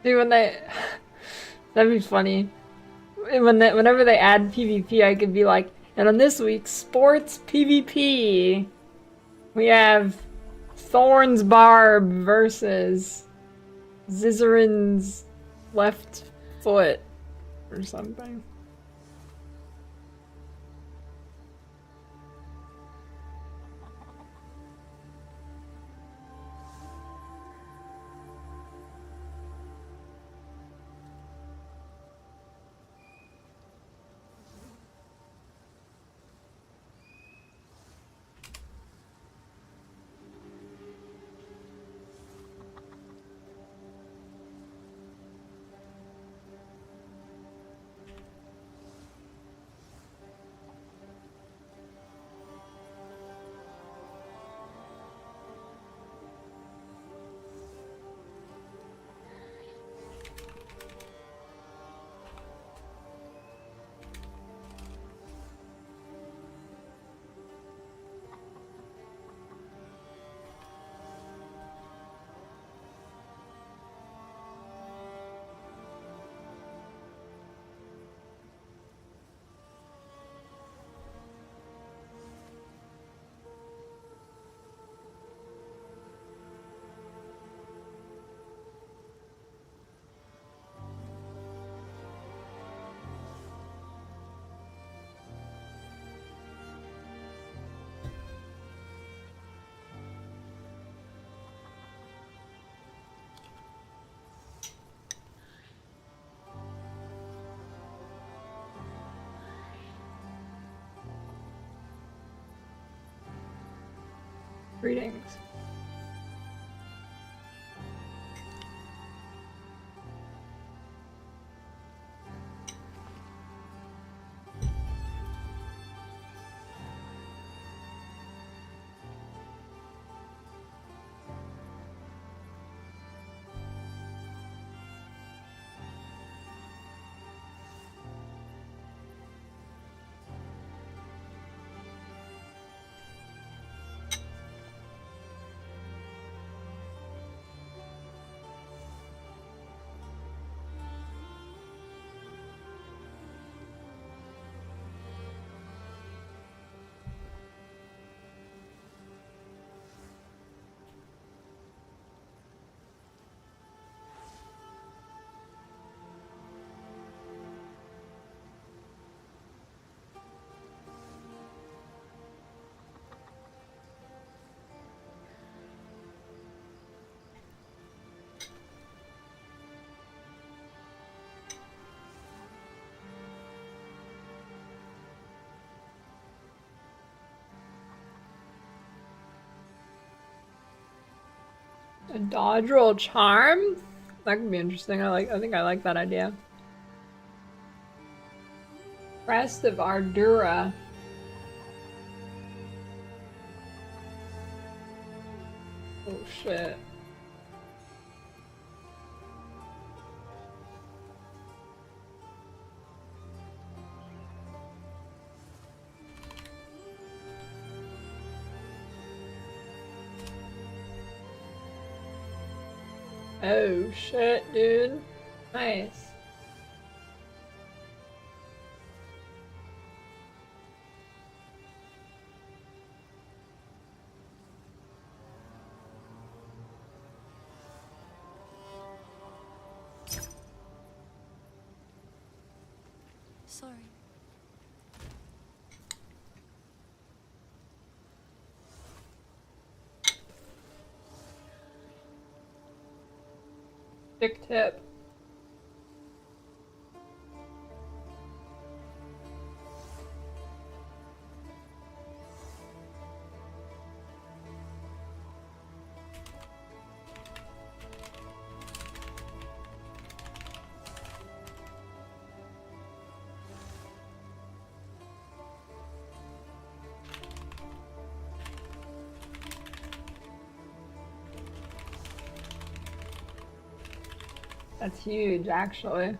Dude, when they that'd be funny. Whenever they add PvP, I could be like, and on this week's sports PvP, we have Thorn's Barb versus Zizarin's left foot or something. Greetings. A dodge roll charm? That could be interesting. I think I like that idea. Crest of Ardura. Oh shit. Oh shit, dude. Nice. Sorry. Dick tip. That's huge, actually.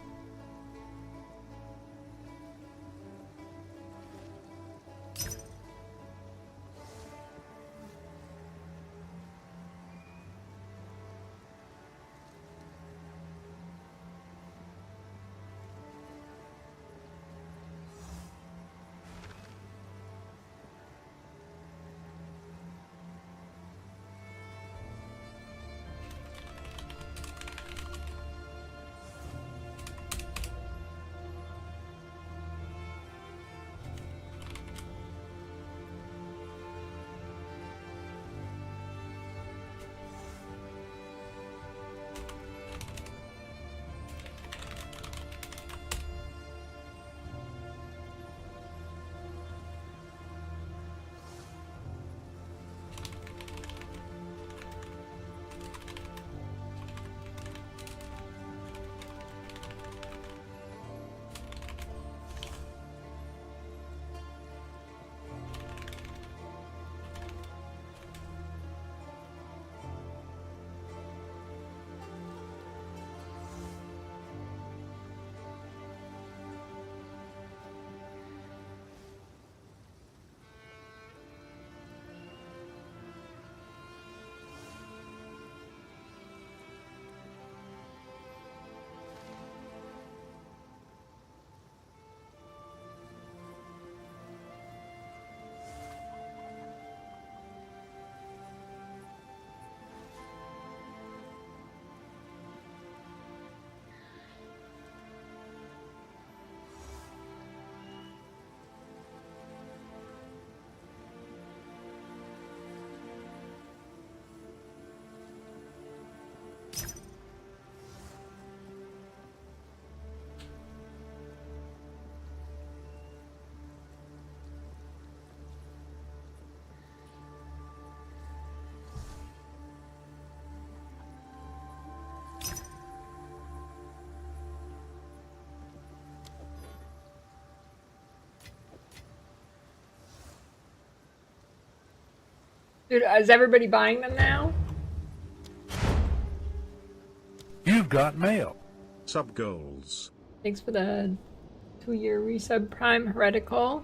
Dude, is everybody buying them now? You've got mail. Sub goals. Thanks for the 2-year resub, Prime Heretical.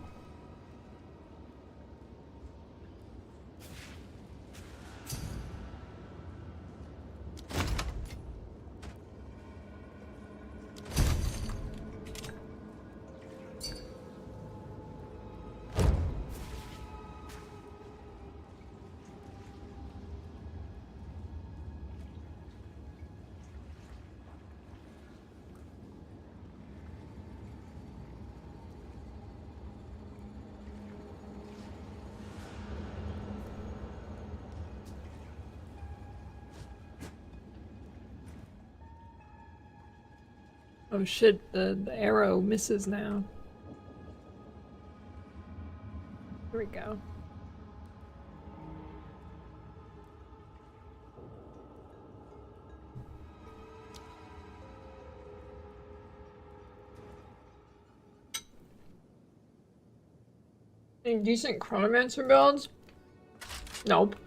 Oh shit, the arrow misses now. Here we go. Any decent Chronomancer builds? Nope.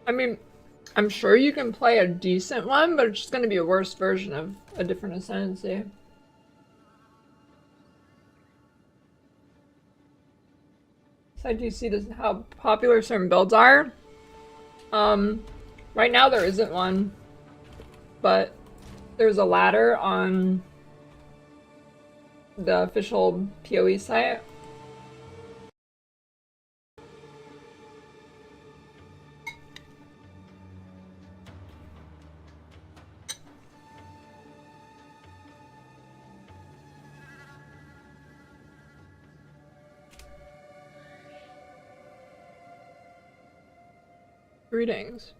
I mean, I'm sure you can play a decent one, but it's just going to be a worse version of a different Ascendancy. So I do see this, how popular certain builds are. Right now there isn't one, but there's a ladder on the official PoE site. Greetings.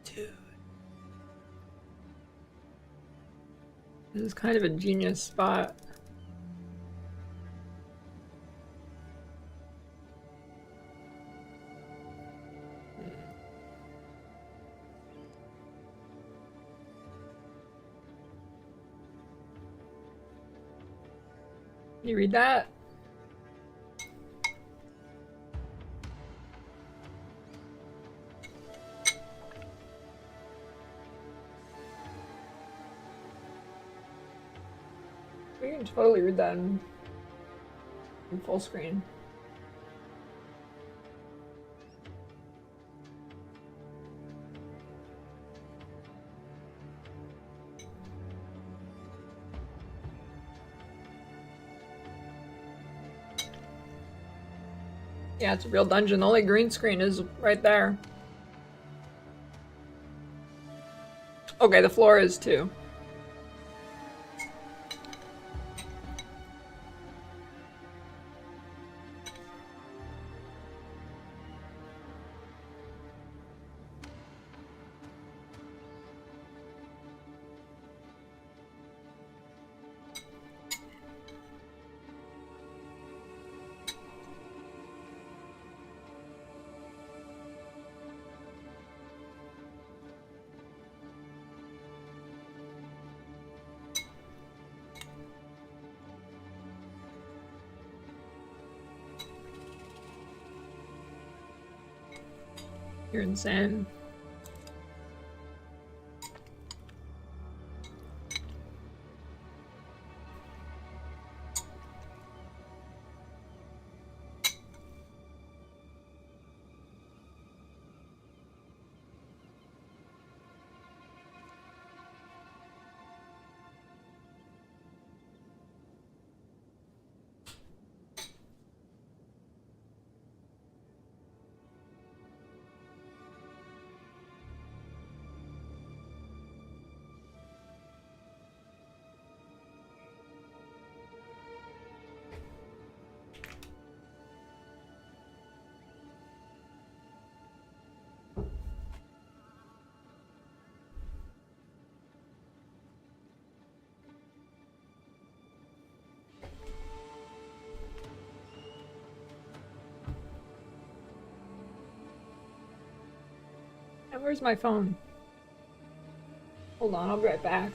Dude. This is kind of a genius spot. You read that? We can totally read that in full screen. Yeah, it's a real dungeon. The only green screen is right there. Okay, the floor is too. You're insane. And where's my phone? Hold on, I'll be right back.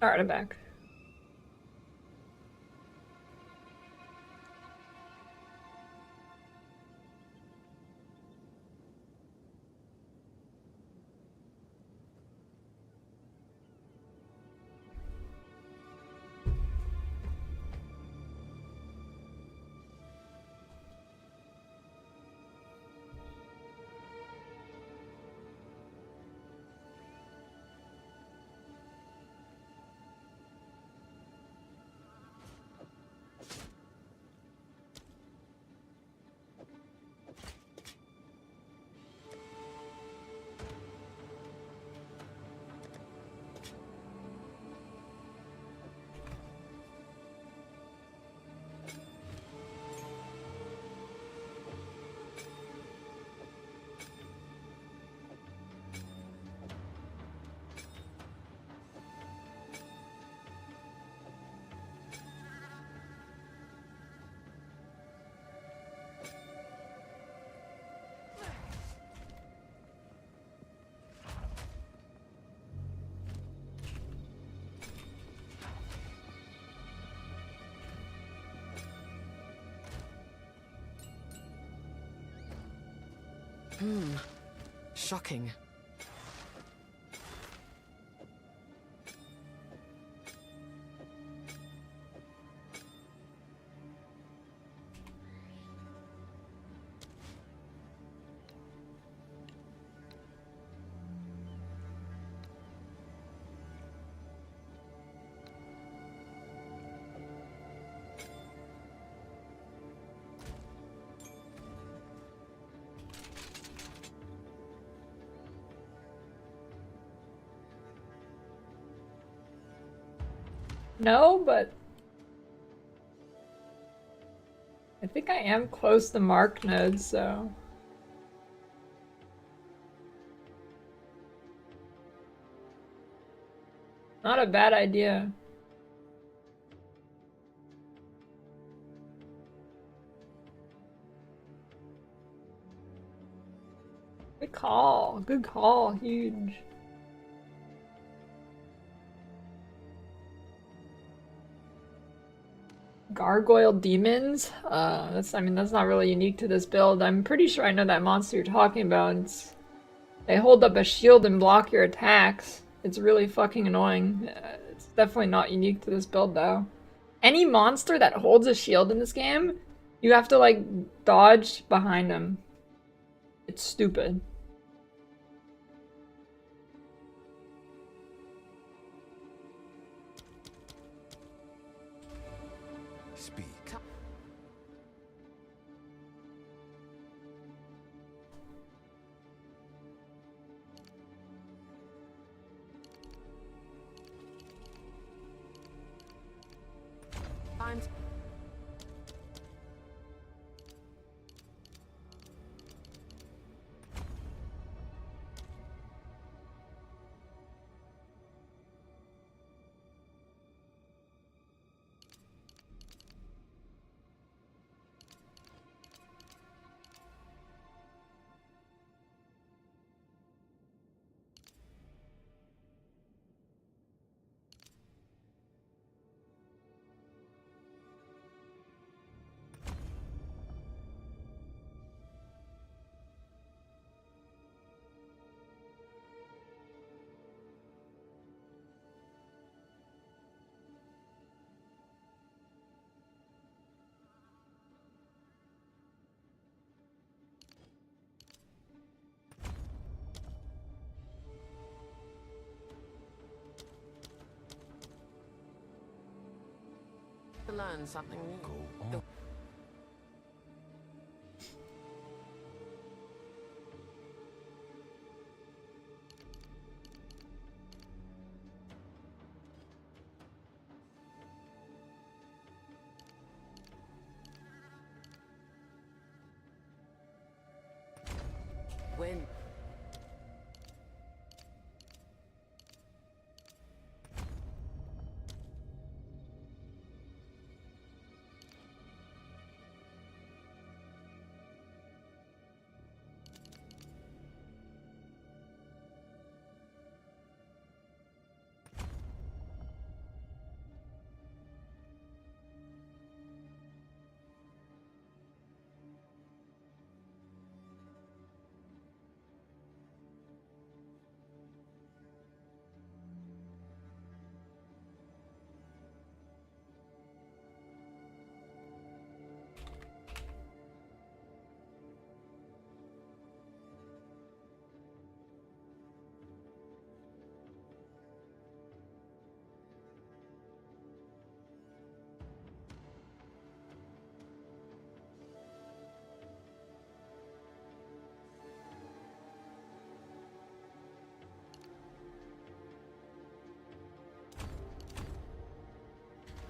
Alright, I'm back. Shocking. No, but I think I am close to mark nodes, so Not a bad idea. Good call. Good call. Huge. Gargoyle demons? I mean, that's not really unique to this build. I'm pretty sure I know that monster you're talking about. They hold up a shield and block your attacks. It's really fucking annoying. It's definitely not unique to this build, though. Any monster that holds a shield in this game, you have to, like, dodge behind them. It's stupid. Speak. I'm to learn something new. Go on. When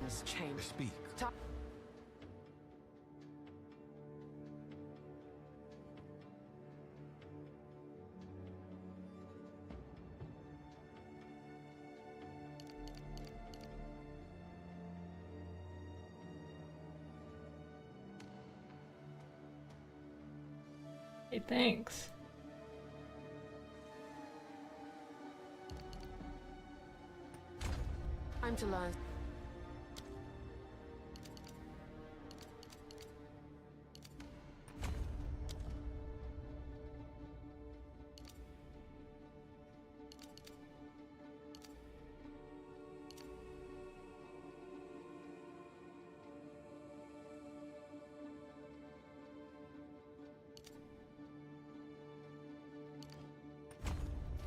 has changed. Speak. Hey, thanks. Time to learn.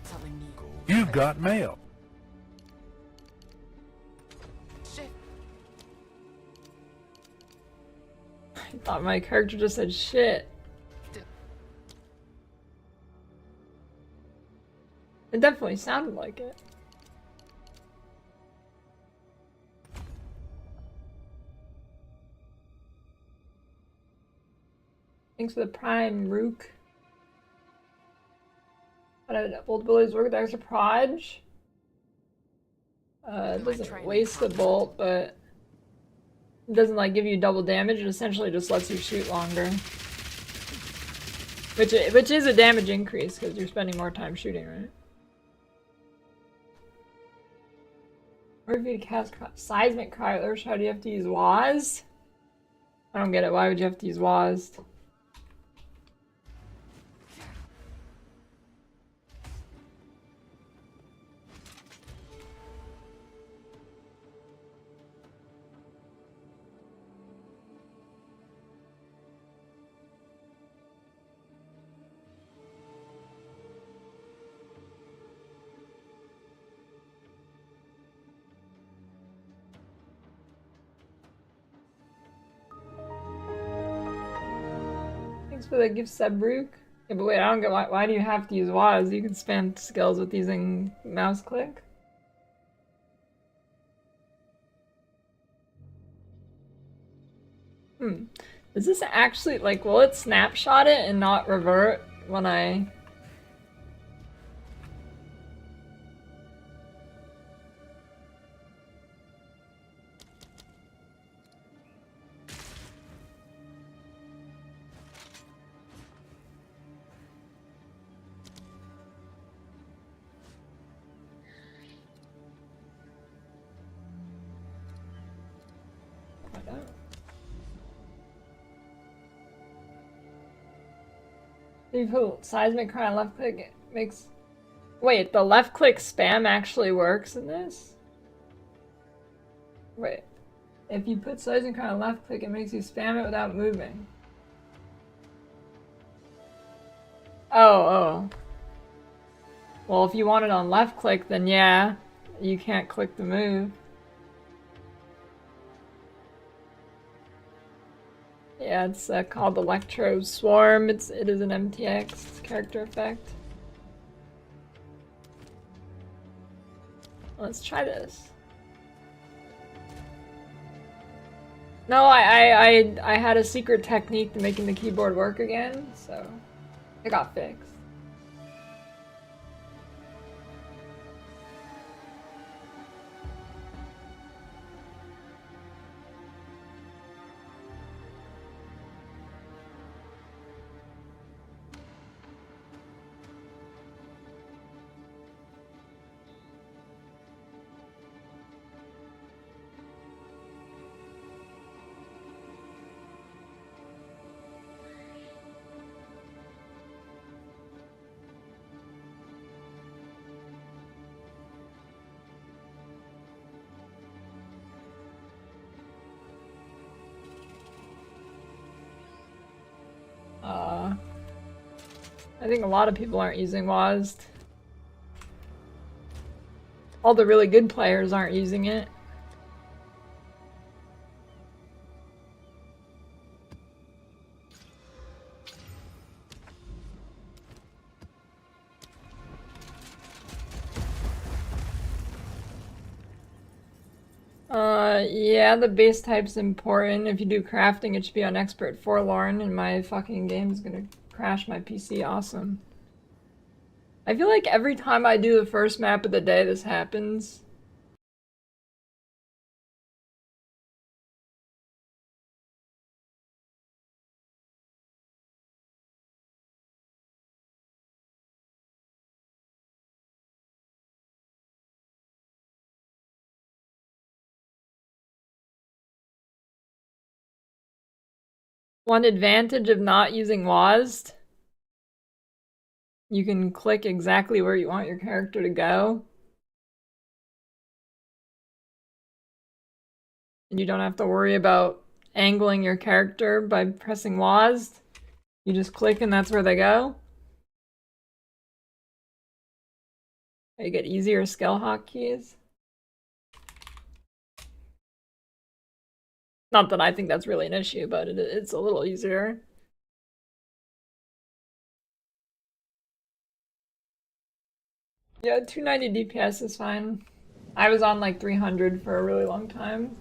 Something new. You've got mail. Shift. I thought my character just said shit. It definitely sounded like it. Thanks for the prime, Rook. But I old abilities work with extra proj. It doesn't waste a bolt, but it doesn't like give you double damage. It essentially just lets you shoot longer. Which is a damage increase because you're spending more time shooting, right? Or if you cast seismic cryo, how do you have to use WAS? I don't get it. Why would you have to use WAS? Thanks for the gift, Sebrook. Yeah, but wait, I don't get why do you have to use WAS? You can spam skills with using mouse click. Does this actually, like, will it snapshot it and not revert when I... You put seismic cry on left click, it makes... Wait, the left click spam actually works in this? Wait. If you put seismic cry on left click, it makes you spam it without moving. Oh. Well, if you want it on left click, then yeah, you can't click the move. Yeah, it's called Electro Swarm. It is an MTX character effect. Let's try this. No, I had a secret technique to making the keyboard work again, so it got fixed. I think a lot of people aren't using WASD. All the really good players aren't using it. Yeah, the base type's important. If you do crafting, it should be on Expert Forlorn, and my fucking game's gonna crash my PC. Awesome. I feel like every time I do the first map of the day, this happens. One advantage of not using WASD, you can click exactly where you want your character to go. And you don't have to worry about angling your character by pressing WASD. You just click and that's where they go. You get easier skill hotkeys. Not that I think that's really an issue, but it's a little easier. Yeah, 290 DPS is fine. I was on like 300 for a really long time.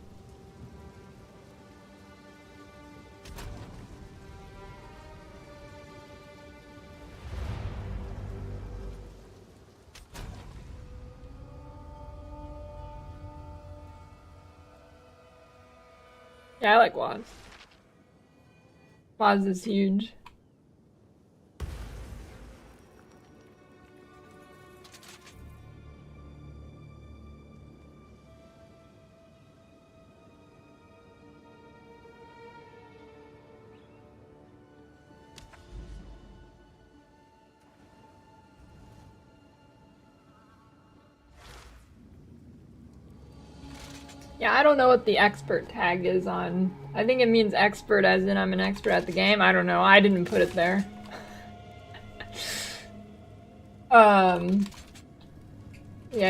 Yeah, I like Waz. Waz is huge. Yeah, I don't know what the expert tag is on. I think it means expert as in I'm an expert at the game. I don't know. I didn't put it there. Yeah,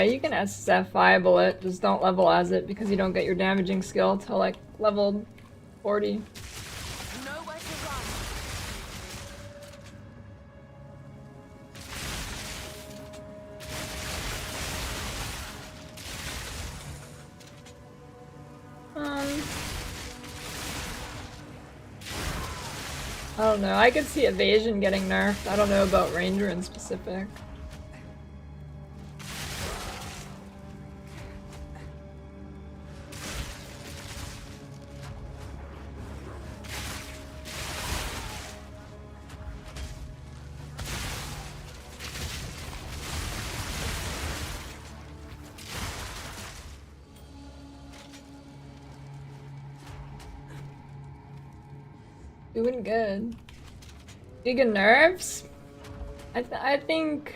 you can SSF-fiable it, just don't level as it because you don't get your damaging skill till like level 40. Nowhere to run. I don't know. I could see evasion getting nerfed. I don't know about ranger in specific. Doing good. Giga nerfs? I think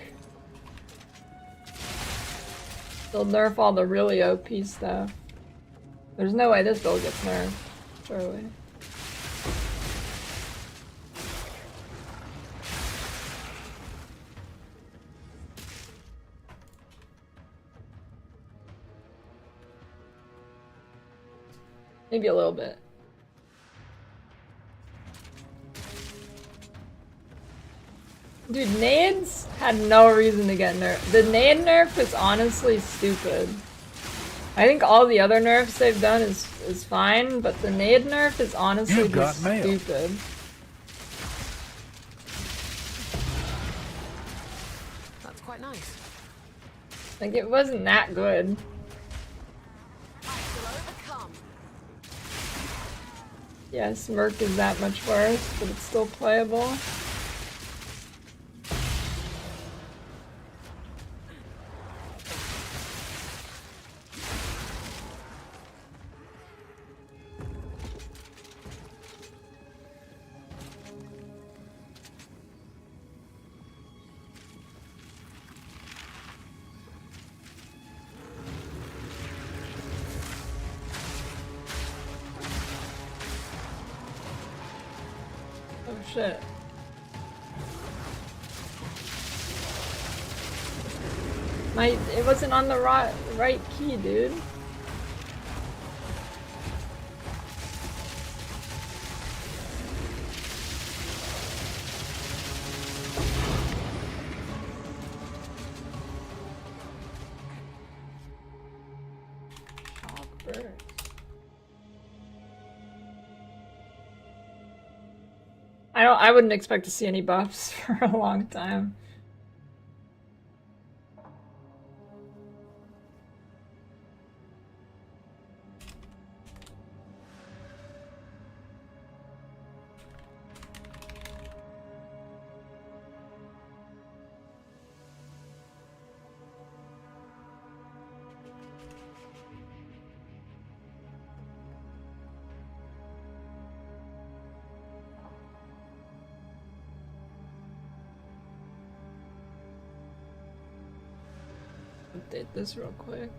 they'll nerf all the really OP stuff. There's no way this build gets nerfed. Surely. Maybe a little bit. Dude, nades had no reason to get nerfed. The nade nerf is honestly stupid. I think all the other nerfs they've done is fine, but the nade nerf is honestly You've got just mail. stupid. That's quite nice. Like, it wasn't that good. I shall overcome. Yeah, Smirk is that much worse, but it's still playable. Oh shit. It wasn't on the right key, dude. Shockburst. I wouldn't expect to see any buffs for a long time. Update this real quick.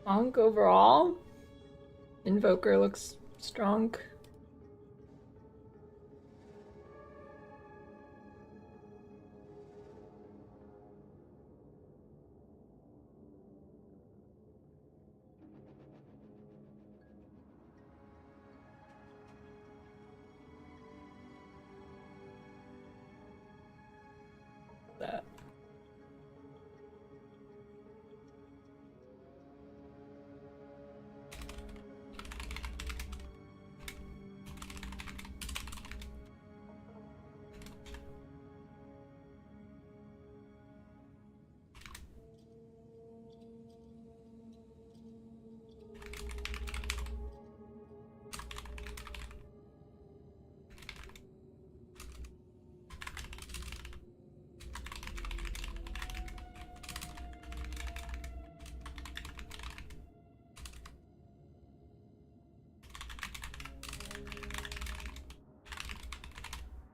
Monk overall. Invoker looks strong. That.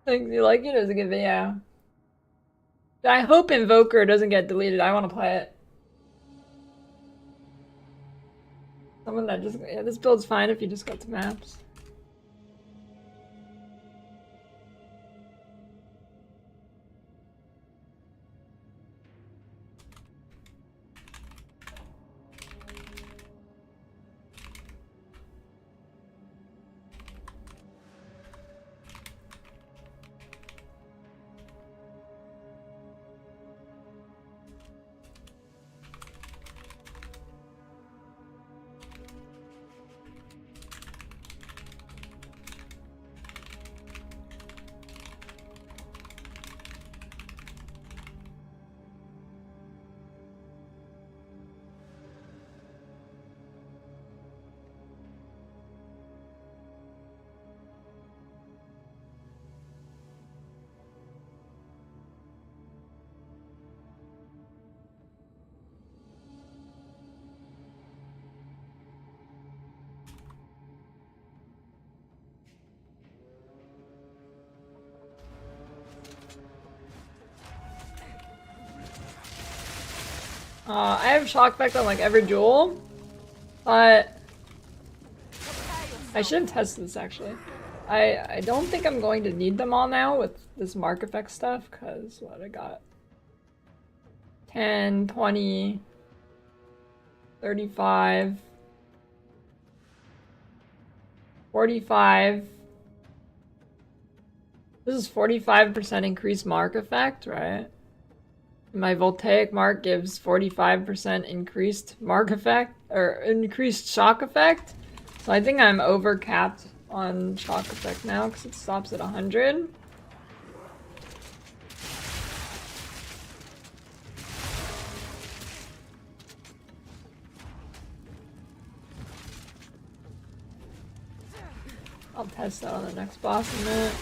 Think you like it? It was a good video. I hope Invoker doesn't get deleted. I want to play it. Someone that just yeah, this build's fine if you just got to maps. I have shock effect on like every jewel, but I should have tested this actually. I don't think I'm going to need them all now with this mark effect stuff, because what I got 10, 20, 35, 45. This is 45% increased mark effect, right? My voltaic mark gives 45% increased mark effect, or increased shock effect. So I think I'm over capped on shock effect now because it stops at 100. I'll test that on the next boss in a minute.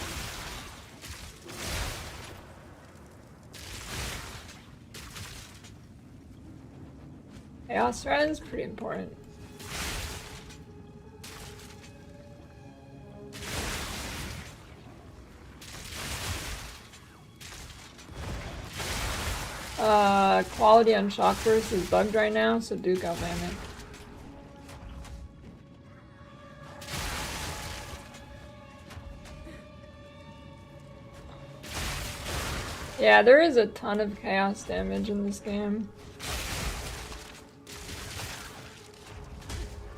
Chaos thread is pretty important. Quality on Shockburst is bugged right now, so Duke out it. Yeah, there is a ton of chaos damage in this game.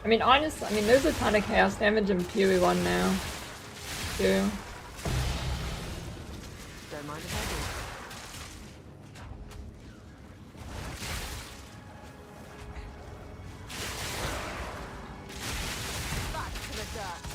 I mean, honestly, there's a ton of chaos damage in PoE1 now, too. Don't mind if I do. Back to the dirt.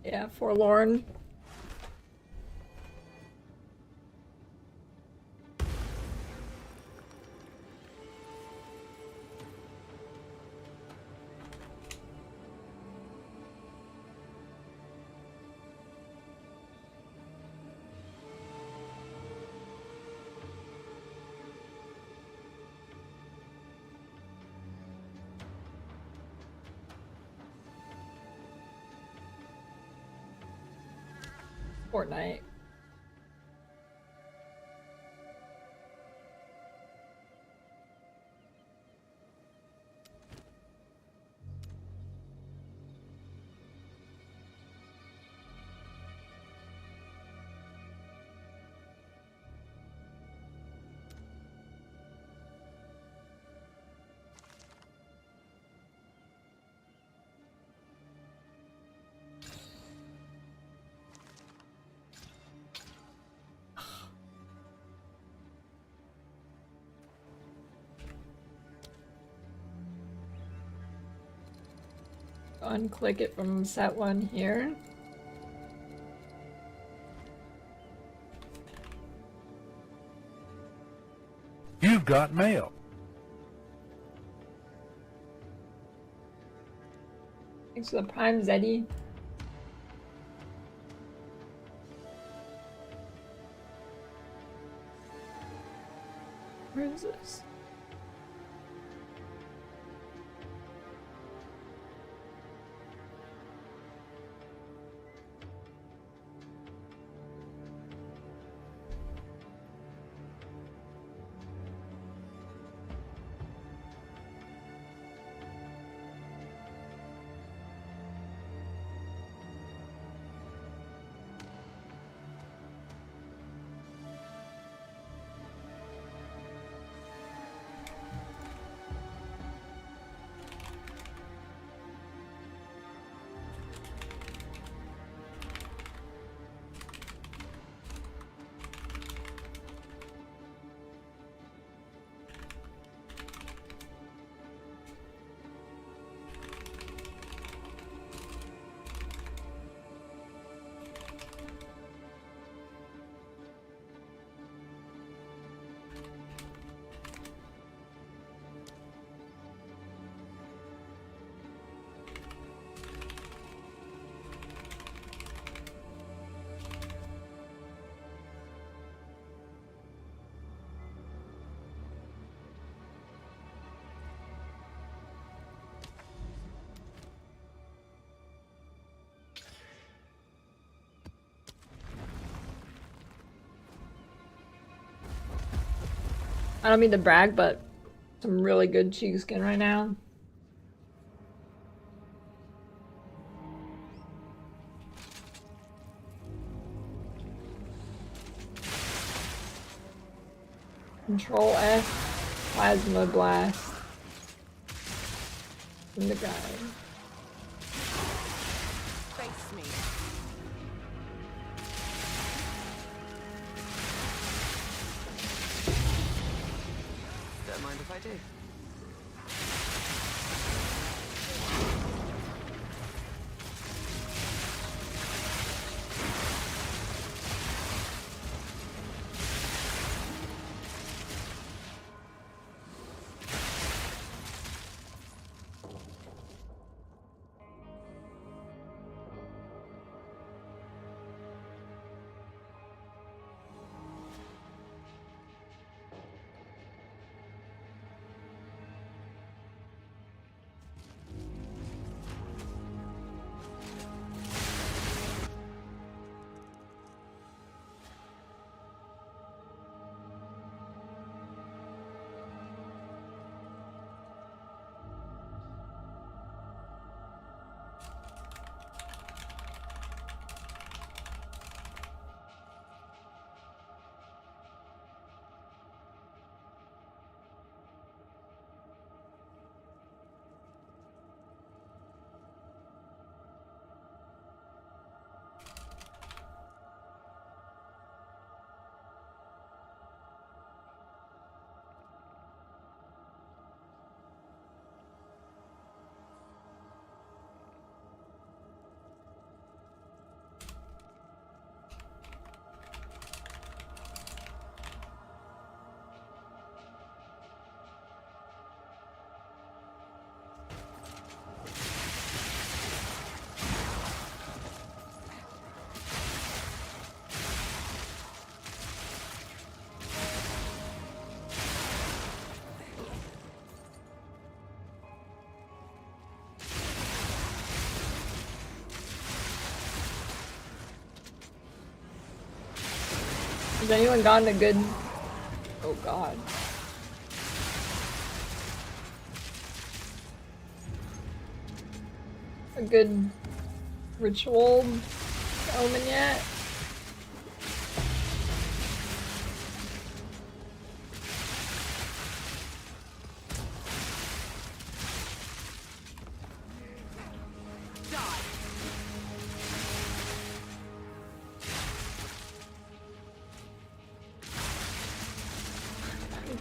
Yeah, forlorn. Fortnite. Unclick it from set 1 here. You've got mail. Thanks for the Prime Zeddy. Where is this? I don't mean to brag, but some really good cheek skin right now. Control F, Plasma Blast. In the guide. Face me. Don't mind if I do. Has anyone gotten a good... Oh god. A good ritual omen yet?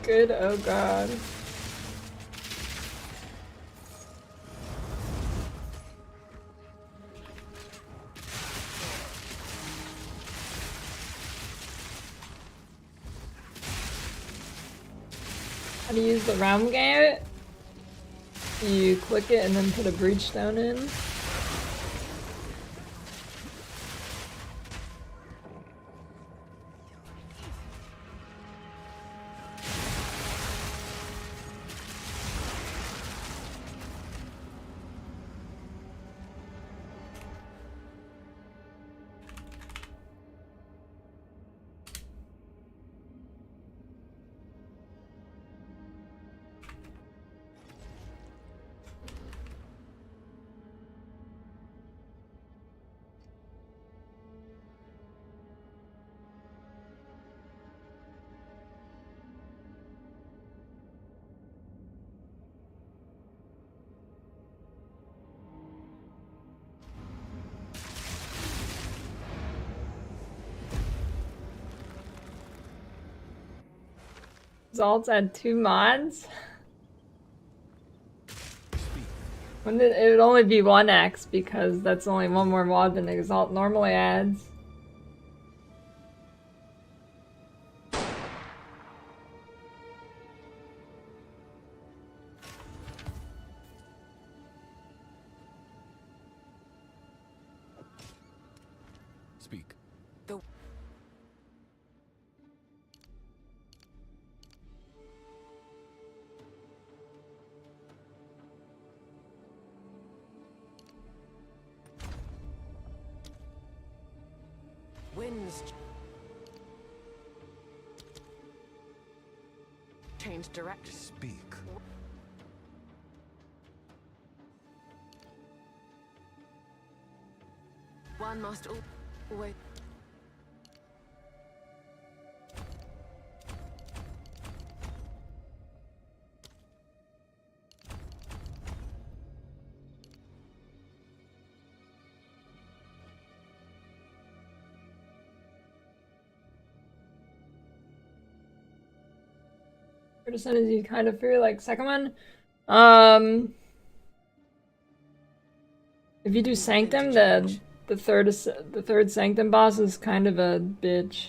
Good, oh god. How to use the realm gate? You click it and then put a breach stone in. Exalts add 2 mods? When it would only be 1x because that's only one more mod than Exalt normally adds. Speak. Winds change direction. Speak. One must always. Percent is you kind of feel like second one. If you do Sanctum, the third Sanctum boss is kind of a bitch.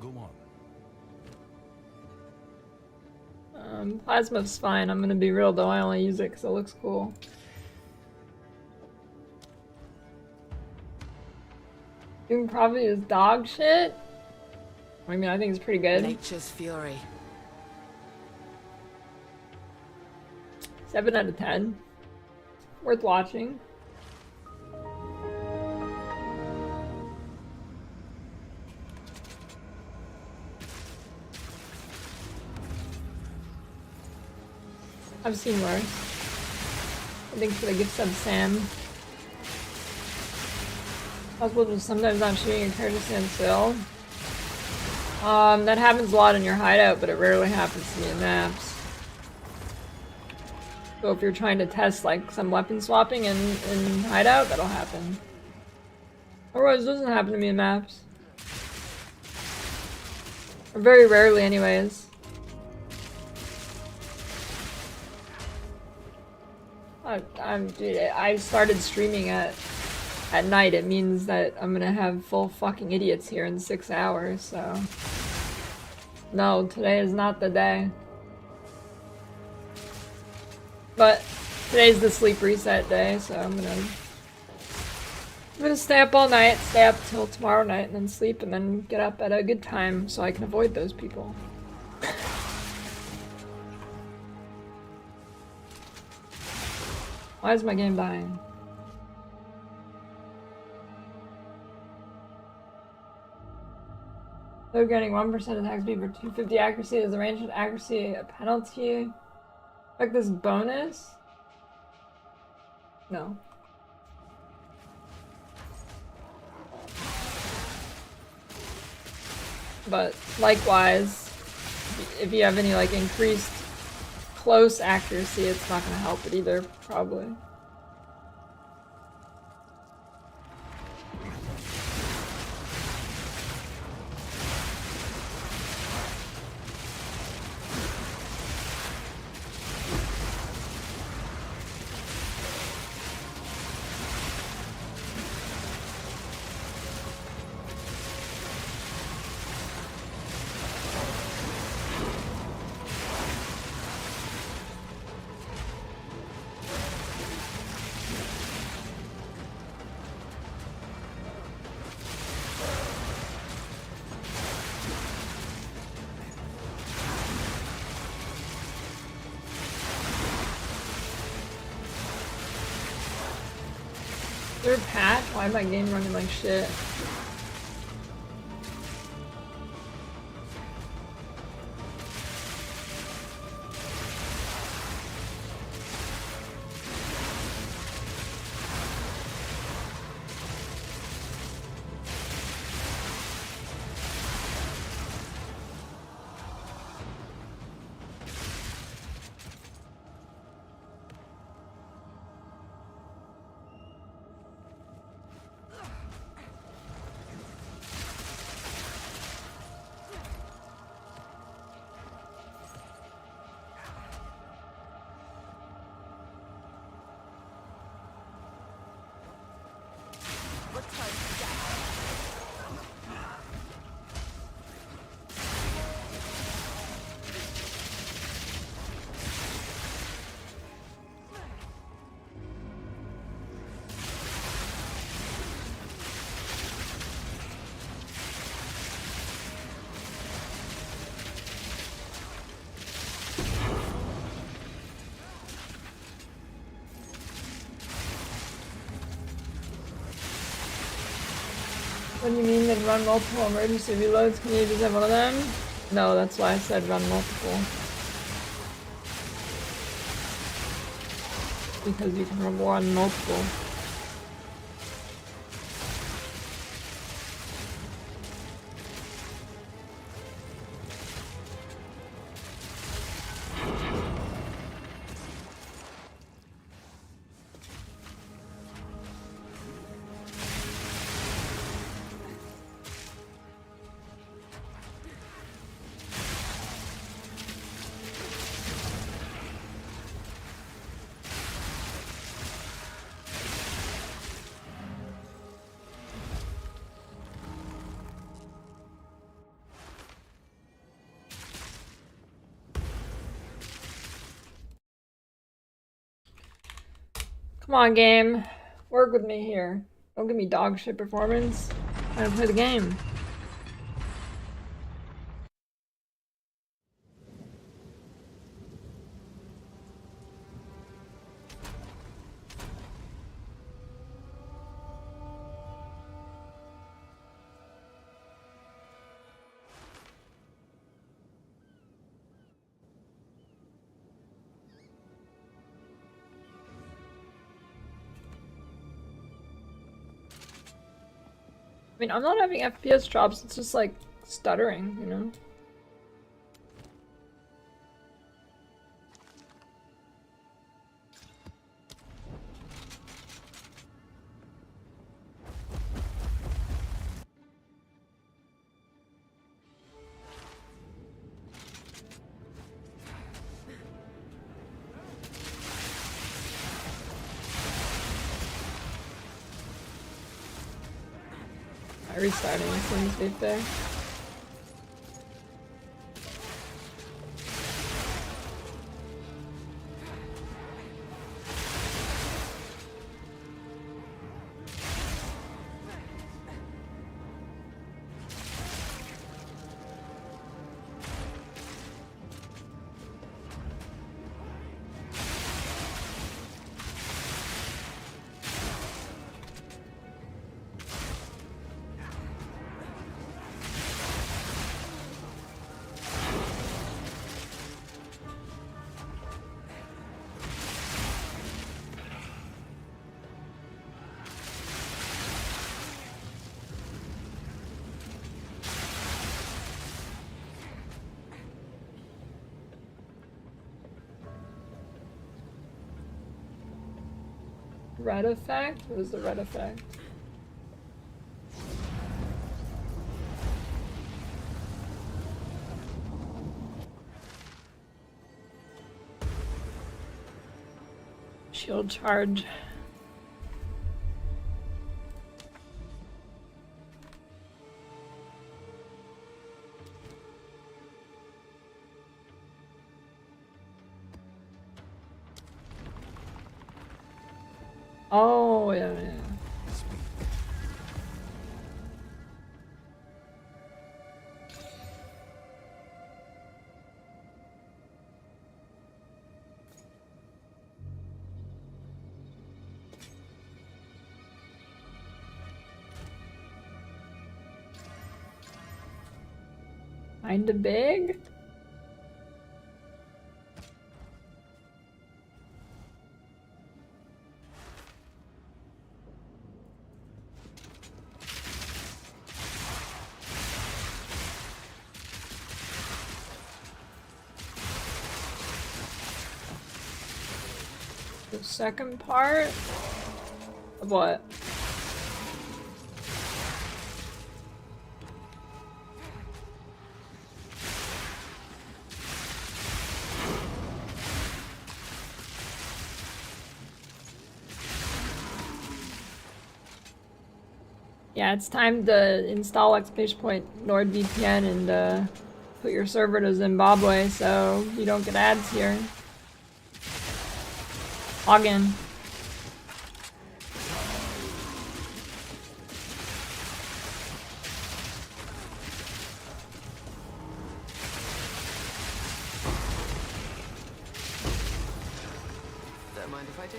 Go on. Plasma's fine. I'm gonna be real though, I only use it because it looks cool. Doom Prophet is dog shit? I mean, I think it's pretty good. Nature's fury. 7 out of 10. Worth watching. I've seen worse. I think for the gift sub Sam. Possible to sometimes not shooting your character stand still. That happens a lot in your hideout, but it rarely happens to me in maps. So if you're trying to test like some weapon swapping in hideout, that'll happen. Otherwise, it doesn't happen to me in maps. Or very rarely anyways. Dude, I started streaming at night. It means that I'm gonna have full fucking idiots here in 6 hours, so... No, today is not the day. But today's the sleep reset day, so I'm gonna stay up all night, stay up till tomorrow night, and then sleep, and then get up at a good time so I can avoid those people. Why is my game dying? They're getting 1% attack speed for 250 accuracy. Is the ranged accuracy a penalty? Like this bonus? No. But likewise, if you have any like increased close accuracy, it's not gonna help it either, probably. Third patch? Why is my game running like shit? What do you mean that run multiple emergency reloads? Can you just have one of them? No, that's why I said run multiple. Because you can run multiple. Come on, game. Work with me here. Don't give me dog shit performance. I'm trying to play the game. I mean, I'm not having FPS drops, it's just like stuttering, you know? Restarting seems to be fair. Red effect? What is the red effect? Shield charge. Oh, yeah, yeah. Kinda big? The second part? Of what? Yeah, it's time to install exclamation point NordVPN and put your server to Zimbabwe so you don't get ads here. Log in. Don't mind if I do.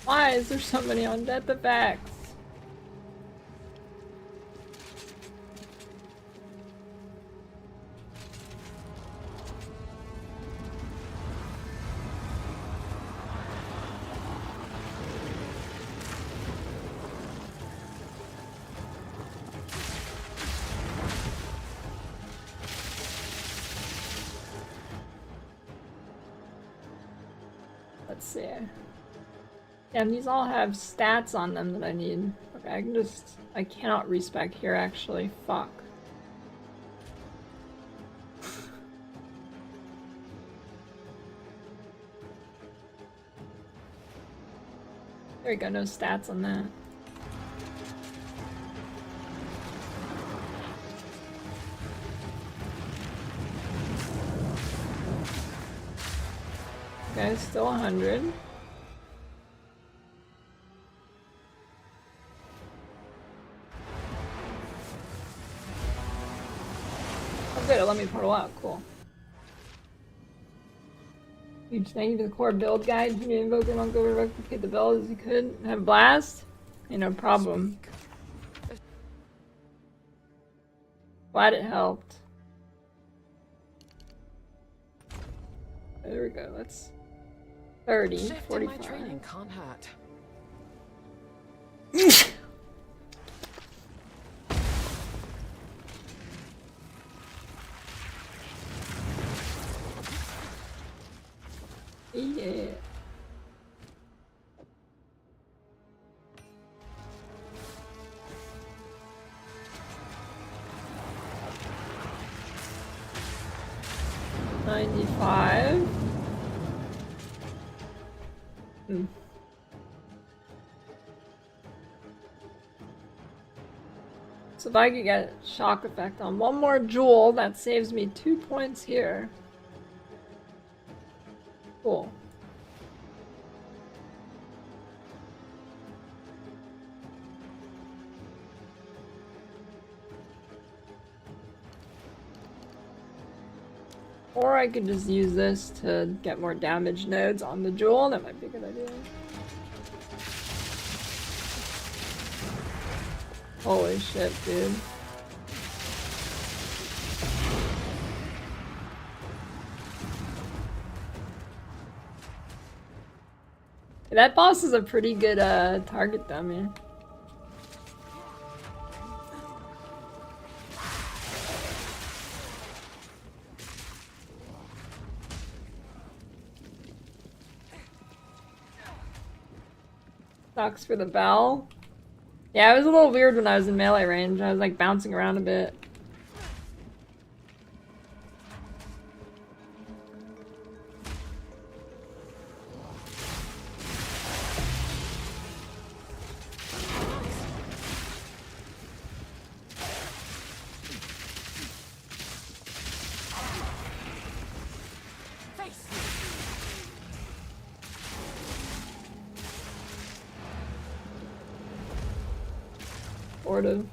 Why is there so many on death effects? Let's see. Damn, these all have stats on them that I need. Okay, I cannot respec here actually. Fuck. There we go, no stats on that. Okay, still 100. Oh good, it let me portal out, cool. Huge thank you for the core build guide. You can invoke your monk over, replicate the build as you could. Have blast? Ain't no problem. Glad it helped. There we go, that's 30, Shift in 45. my training can't hurt. Hmm. So if I could get shock effect on one more jewel, that saves me 2 points here. Cool. Or I could just use this to get more damage nodes on the jewel. That might be a good idea. Holy shit, dude. That boss is a pretty good target dummy. Sucks for the bell. Yeah, it was a little weird when I was in melee range. I was like bouncing around a bit. Sort of.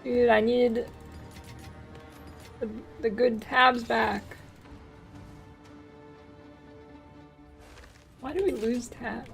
Dude, I need the good tabs back. Why do we lose tabs?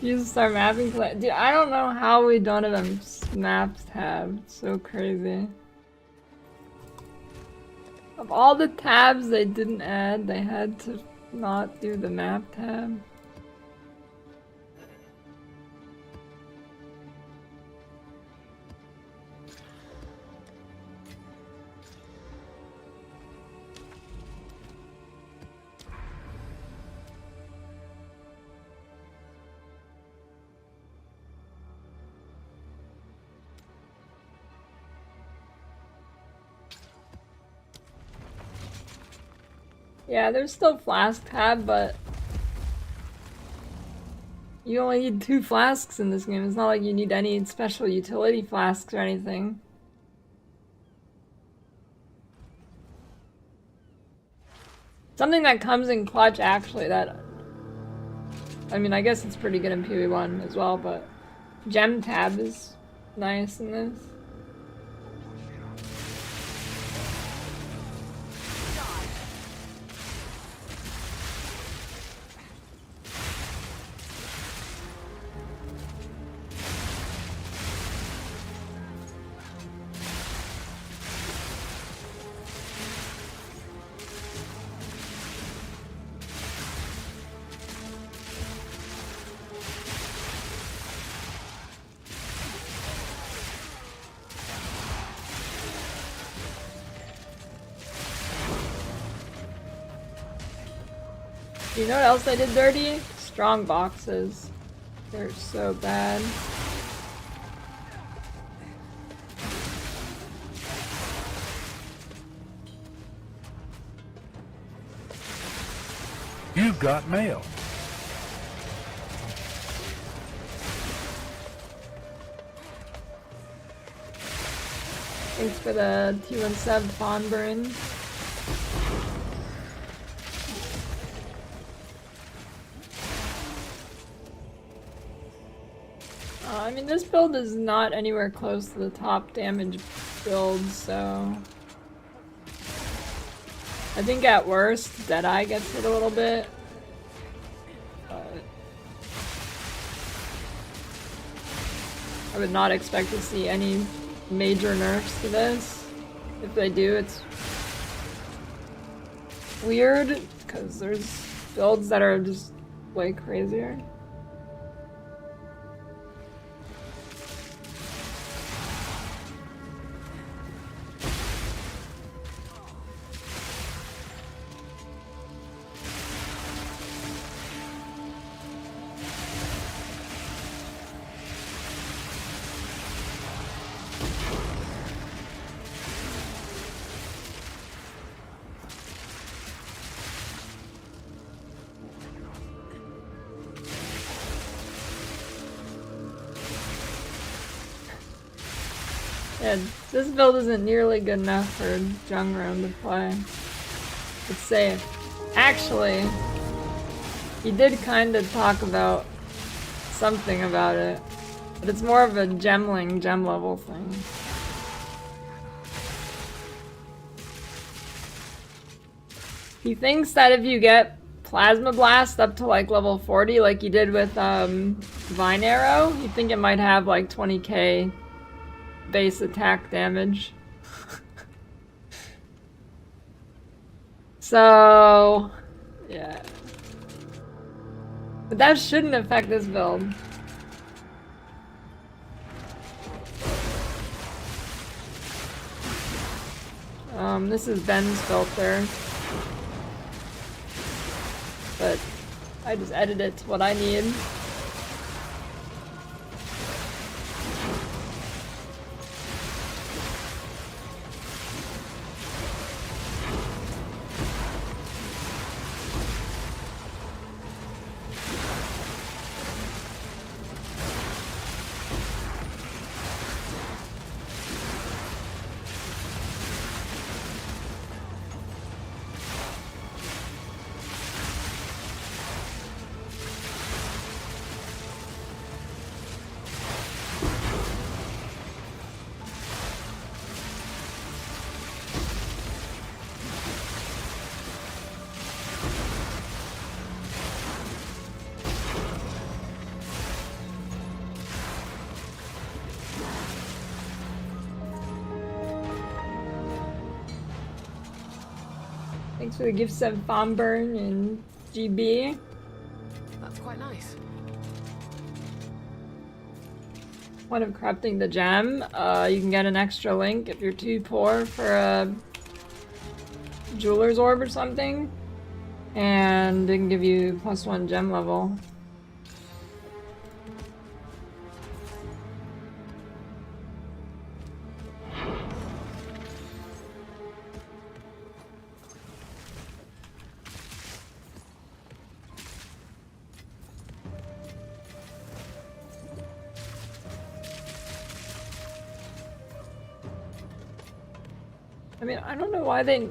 You just start mapping play. Dude, I don't know how we don't have a maps tab. It's so crazy. Of all the tabs they didn't add, they had to not do the map tab. Yeah, there's still flask tab, but you only need 2 flasks in this game. It's not like you need any special utility flasks or anything. Something that comes in clutch, actually, that... I mean, I guess it's pretty good in PoE1 as well, but... Gem tab is nice in this. You know what else I did dirty? Strong boxes. They're so bad. You've got mail. Thanks for the 217 Fawn Burn. I mean, this build is not anywhere close to the top damage build, so... I think at worst, Deadeye gets hit a little bit. But... I would not expect to see any major nerfs to this. If they do, it's weird, because there's builds that are just way crazier. Yeah, this build isn't nearly good enough for Jungron to play. It's safe. Actually, he did kind of talk about something about it, but it's more of a gemling, gem level thing. He thinks that if you get Plasma Blast up to like level 40, like you did with Vine Arrow, you think it might have like 20k base attack damage. So, yeah. But that shouldn't affect this build. This is Ben's filter. But I just edit it to what I need. Thanks for the gifts of Bomburn and GB. That's quite nice. Point of corrupting the gem, you can get an extra link if you're too poor for a jeweler's orb or something, and it can give you +1 gem level. I mean, I don't know why they...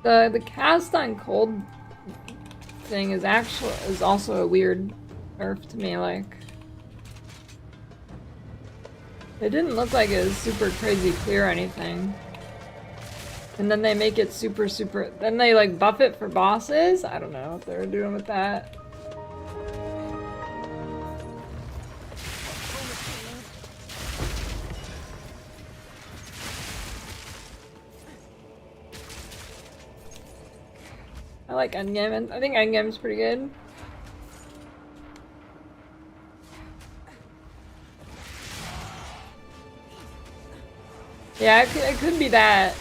The cast on cold thing is also a weird nerf to me, like... It didn't look like it was super crazy clear or anything. And then they make it super... Then they like buff it for bosses? I don't know what they were doing with that. I like endgame, and I think endgame's pretty good. Yeah, it could be that.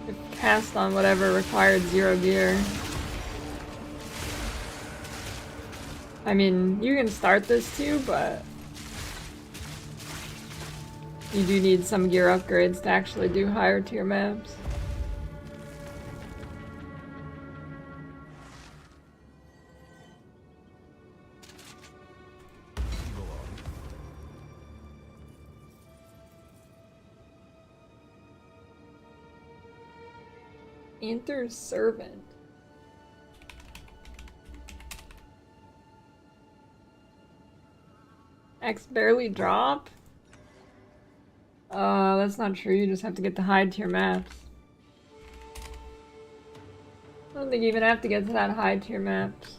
If cast on whatever required 0 gear. I mean, you can start this too, but you do need some gear upgrades to actually do higher tier maps. Enter servant. X barely drop? That's not true. You just have to get to high tier maps. I don't think you even have to get to that high tier maps.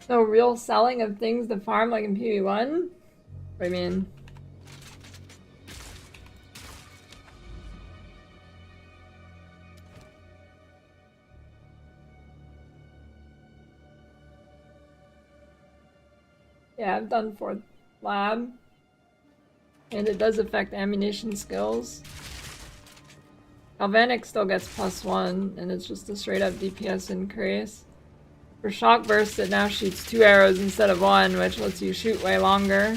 No real selling of things to farm like in PoE1? What do you mean? Yeah, I've done 4th lab. And it does affect ammunition skills. Galvanic still gets +1, and it's just a straight up DPS increase. For Shockburst, it now shoots 2 arrows instead of 1, which lets you shoot way longer.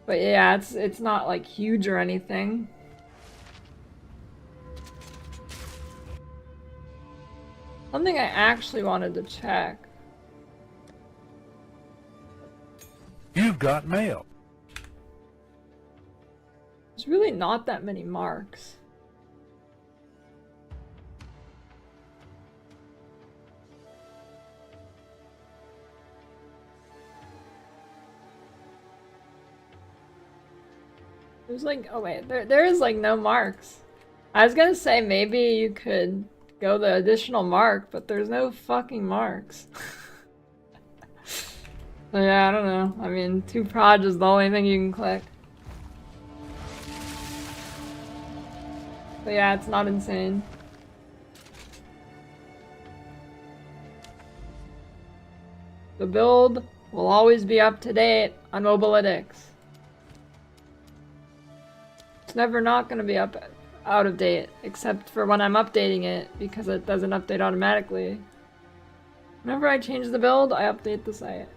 But yeah, it's not like huge or anything. Something I actually wanted to check. You've got mail. There's really not that many marks. There's like, oh wait, there is like no marks. I was gonna say maybe you could go the additional mark, but there's no fucking marks. So yeah, I don't know. I mean, 2 proj is the only thing you can click. But yeah, it's not insane. The build will always be up to date on Mobilytics. It's never not going to be out of date, except for when I'm updating it, because it doesn't update automatically. Whenever I change the build, I update the site.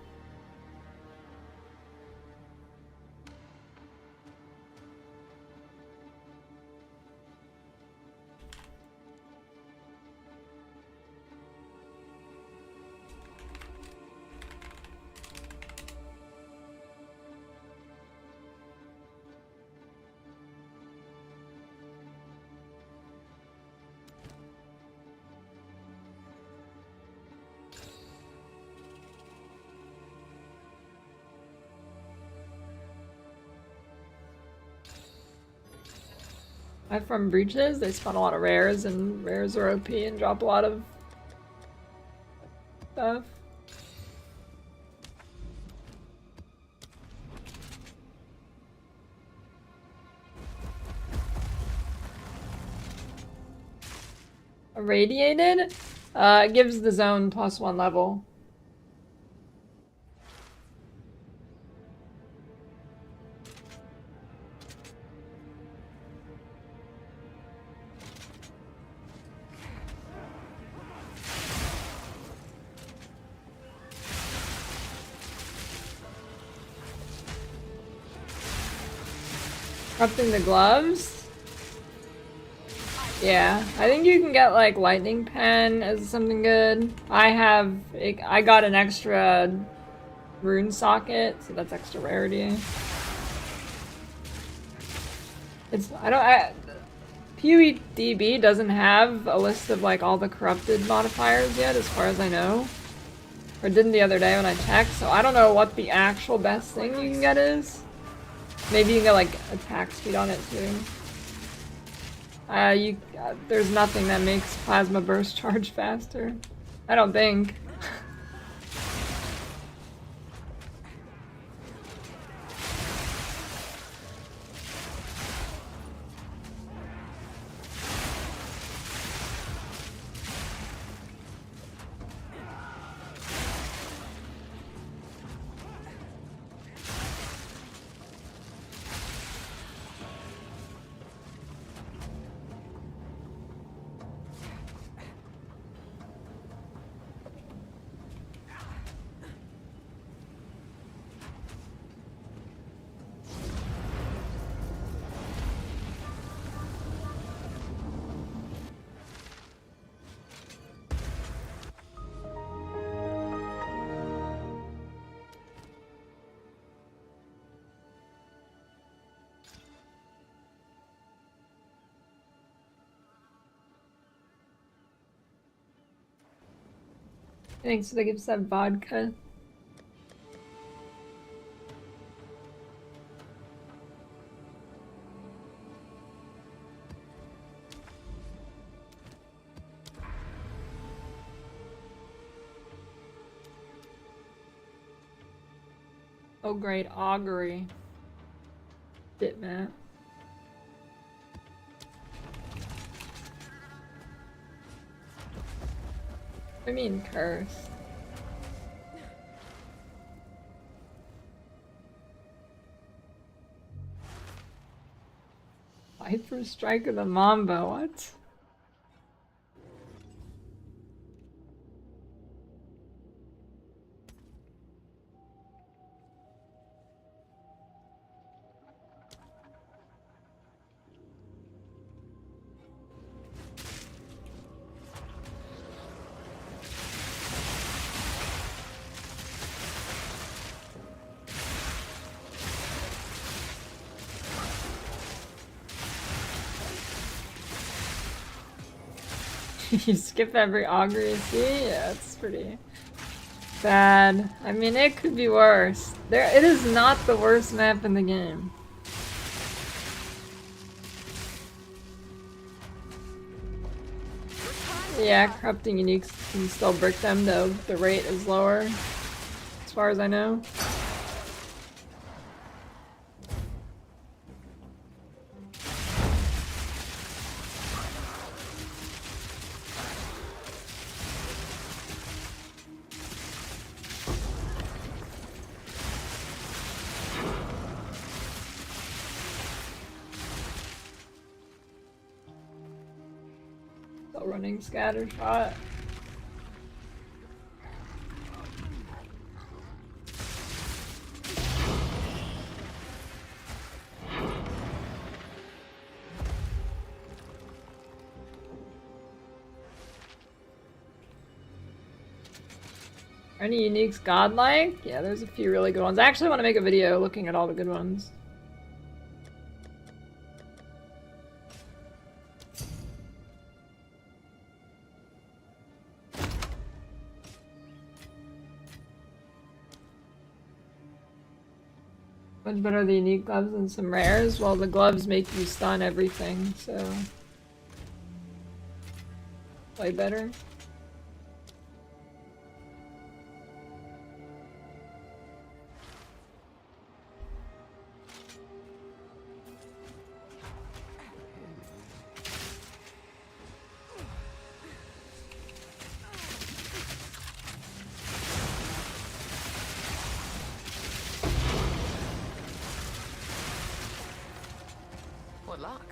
From breaches, they spawn a lot of rares, and rares are OP and drop a lot of stuff. Irradiated? It gives the zone +1 level. Corrupting the gloves? Yeah, I think you can get like lightning pen as something good. I got an extra rune socket, so that's extra rarity. PoE doesn't have a list of like all the corrupted modifiers yet, as far as I know. Or didn't the other day when I checked, so I don't know what the actual best thing you can get is. Maybe you can get like attack speed on it too. There's nothing that makes plasma burst charge faster. I don't think. Thanks for the gift sub vodka. Oh great, augury. Bitmap. I mean curse. Hyper Strike of the Mamba, what? You skip every augury, see? Yeah, it's pretty bad. I mean, it could be worse. It is not the worst map in the game. Yeah, corrupting uniques can still brick them, though the rate is lower, as far as I know. Still running scatter shot. Are any uniques godlike? Yeah, there's a few really good ones. I actually want to make a video looking at all the good ones. Much better the unique gloves than some rares. Well, the gloves make you stun everything, so way better. What luck.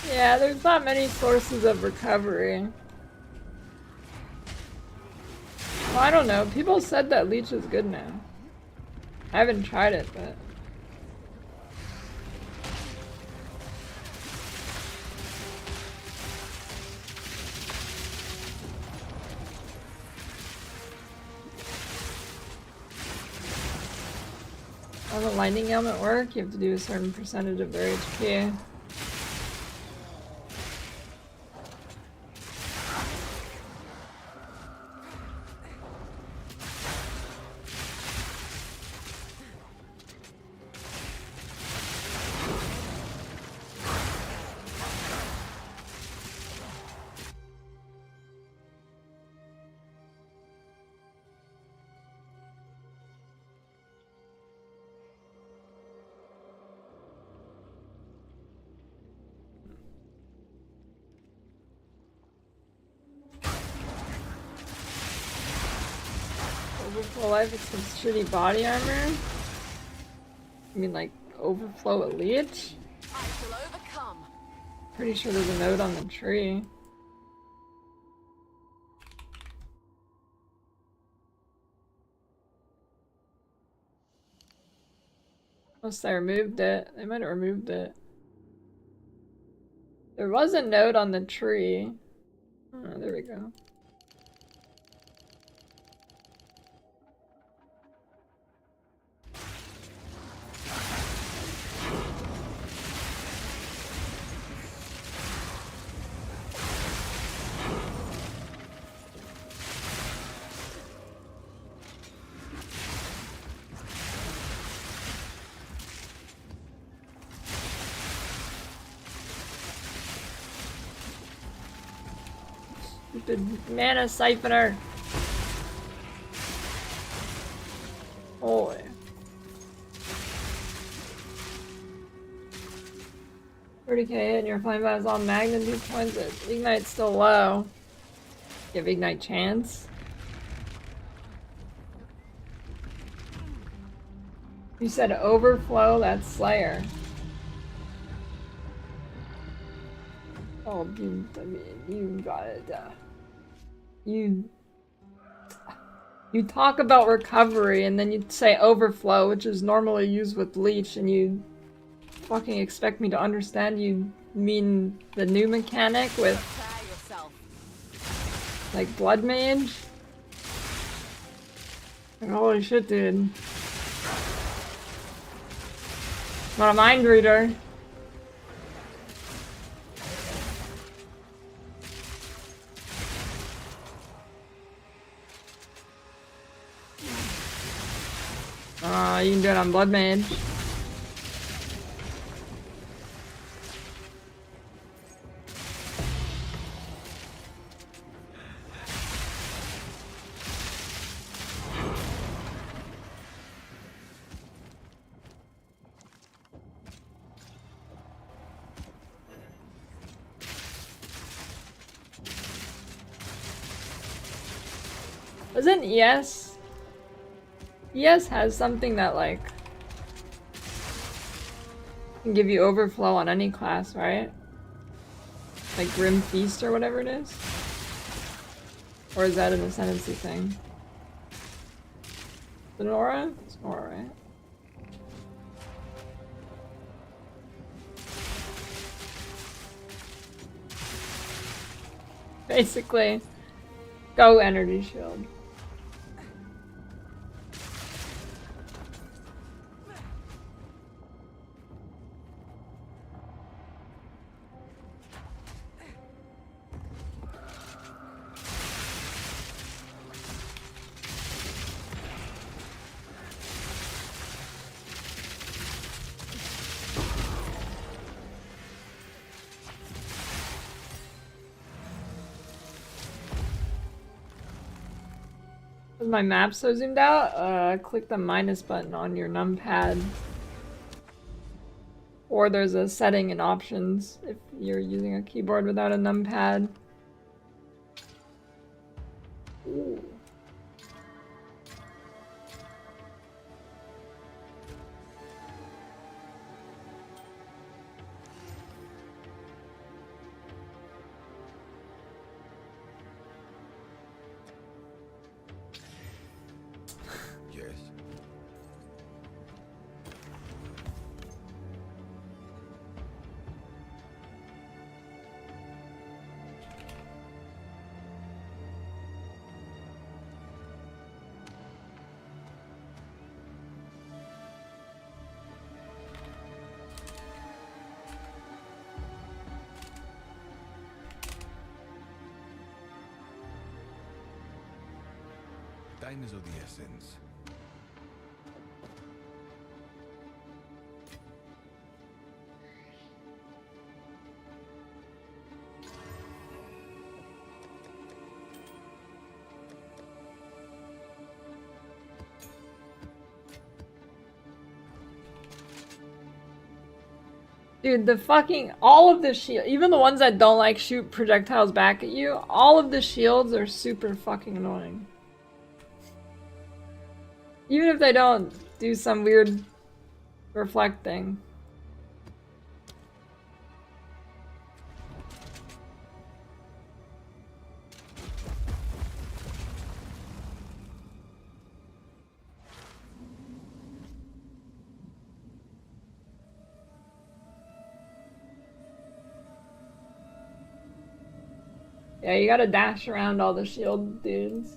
Yeah, there's not many sources of recovery. Well, I don't know. People said that leech is good now. I haven't tried it, but... How does the lightning helmet work? You have to do a certain percentage of their HP. Overflow life with some shitty body armor? I mean, like, overflow elite? I shall overcome. Pretty sure there's a note on the tree. Unless they removed it. They might have removed it. There was a note on the tree. Oh, there we go. Stupid mana siphoner. Holy. 30k hit and your flame blast all magnitude points. Ignite's still low. You have ignite chance. You said overflow, that's Slayer. Oh, you got it. You talk about recovery and then you say overflow, which is normally used with Leech, and you fucking expect me to understand you mean the new mechanic with like Blood Mage? Like, holy shit, dude. Not a mind reader. You can do it on Blood Mage. Doesn't ES? ES has something that like can give you overflow on any class, right? Like Grim Feast or whatever it is? Or is that an Ascendancy thing? Is it an aura? It's an aura, right? Basically, go energy shield. Is my map so zoomed out? Click the minus button on your numpad. Or there's a setting in options if you're using a keyboard without a numpad. Ooh. Time is of the essence. Dude, the fucking, all of the shield, even the ones that don't like shoot projectiles back at you, all of the shields are super fucking annoying. Even if they don't do some weird reflect thing. Yeah, you gotta dash around all the shield dudes.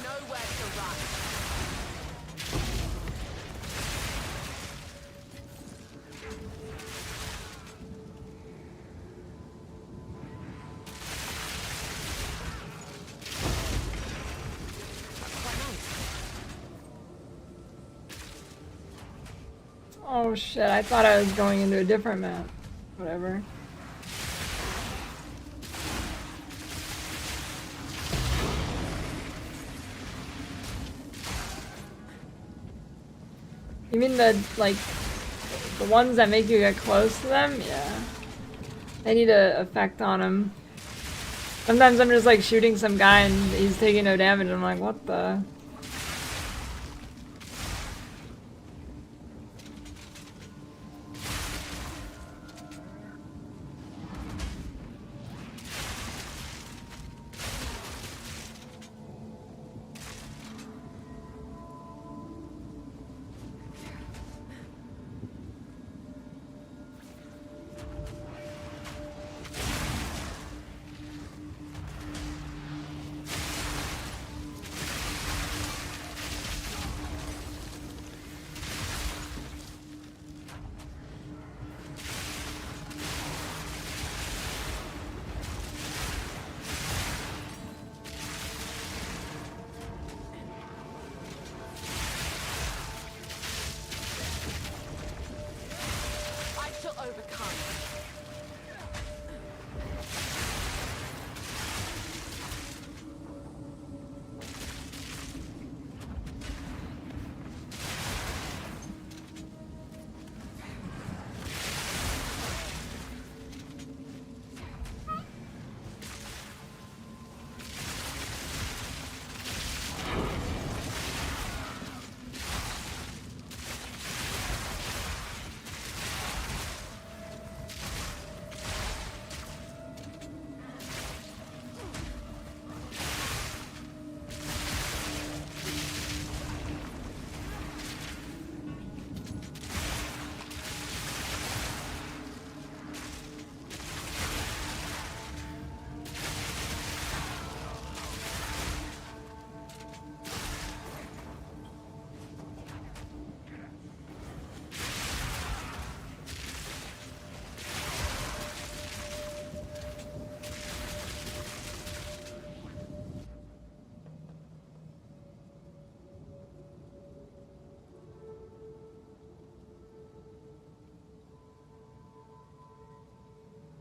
Nowhere to run. That's quite nice. Oh shit, I thought I was going into a different map. Whatever. You mean the, like, the ones that make you get close to them? Yeah. They need a effect on them. Sometimes I'm just like shooting some guy and he's taking no damage. I'm like, what the? I shall overcome.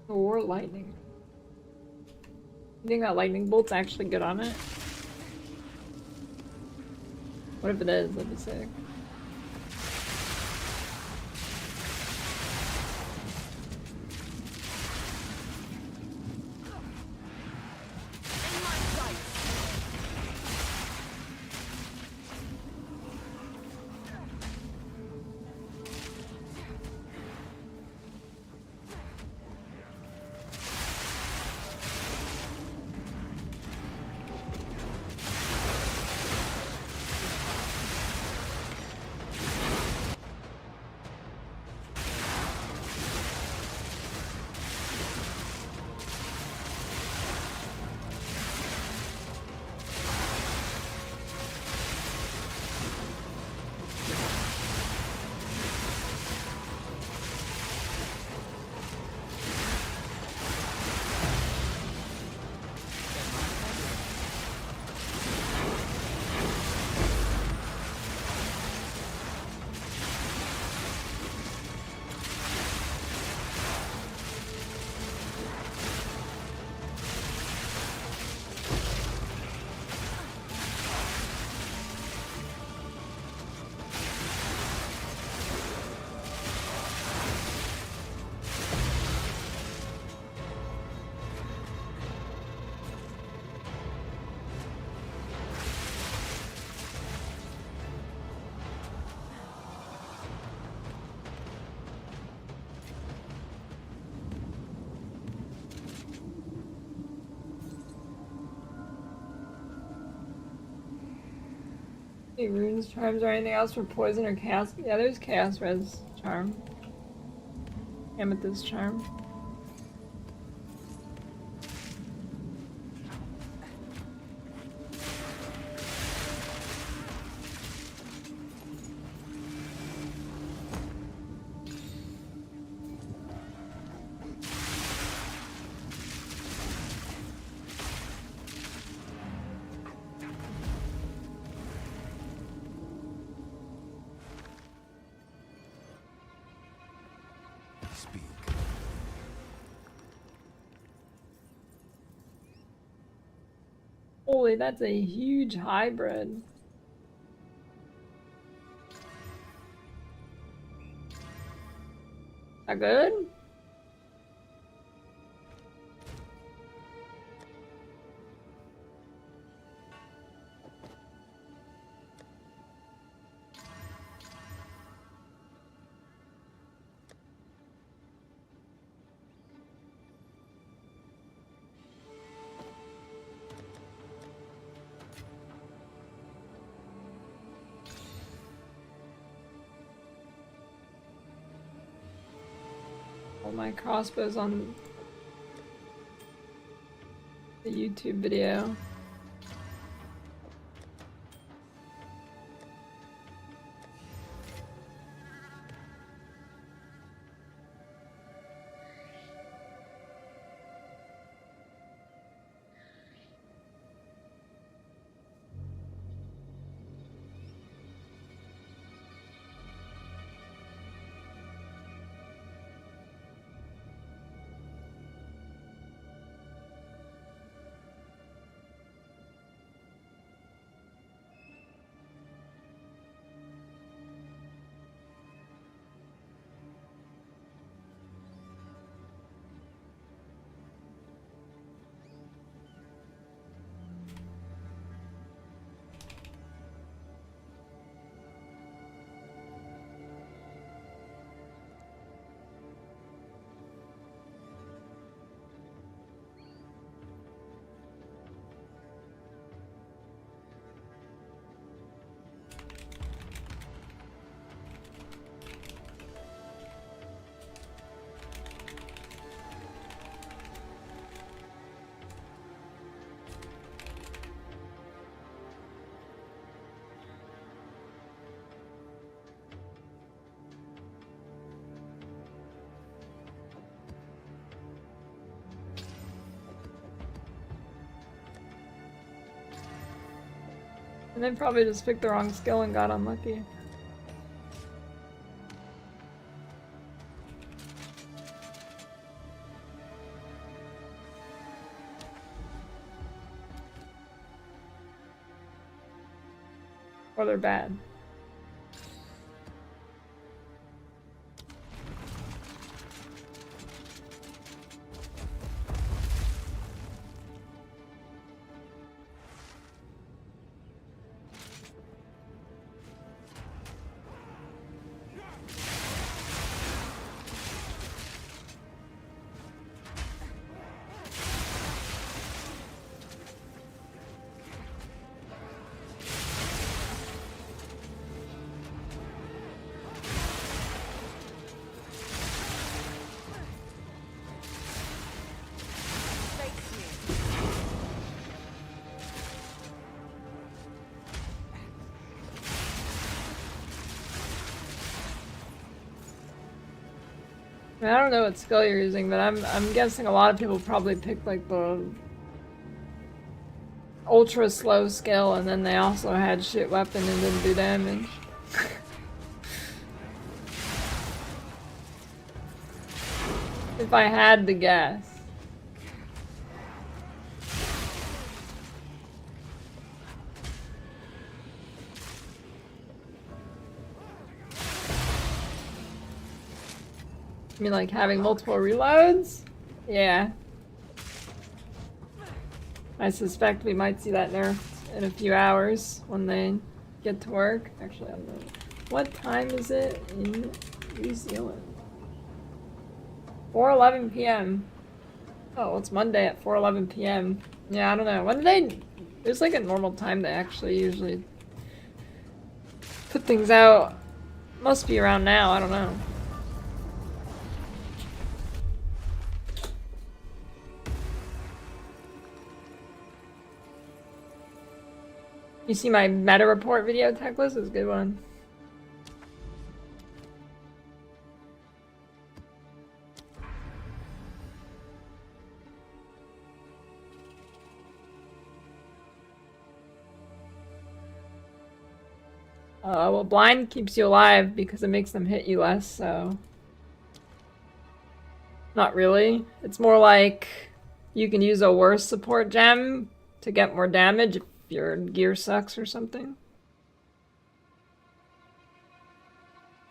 Or lightning. You think that lightning bolt's actually good on it? What if it is? That'd be sick. In my sights. Any runes, charms, or anything else for poison or chaos? Yeah, there's chaos res charm. Amethyst charm. Speak. Holy, that's a huge hybrid. That good? All my crossbows on the YouTube video. And then probably just picked the wrong skill and got unlucky. Or they're bad. I don't know what skill you're using, but I'm guessing a lot of people probably picked like the ultra slow skill, and then they also had shit weapon and didn't do damage. If I had to guess. I mean, like having multiple reloads? Yeah. I suspect we might see that nerfed in a few hours when they get to work. Actually, I don't know. What time is it in New Zealand? 4:11 p.m. Oh, well, it's Monday at 4:11 p.m. Yeah, I don't know. When do they... There's like a normal time they actually usually put things out. Must be around now, I don't know. You see my meta report video, Techless? It's a good one. Well, blind keeps you alive because it makes them hit you less, so... Not really. It's more like you can use a worse support gem to get more damage if your gear sucks or something.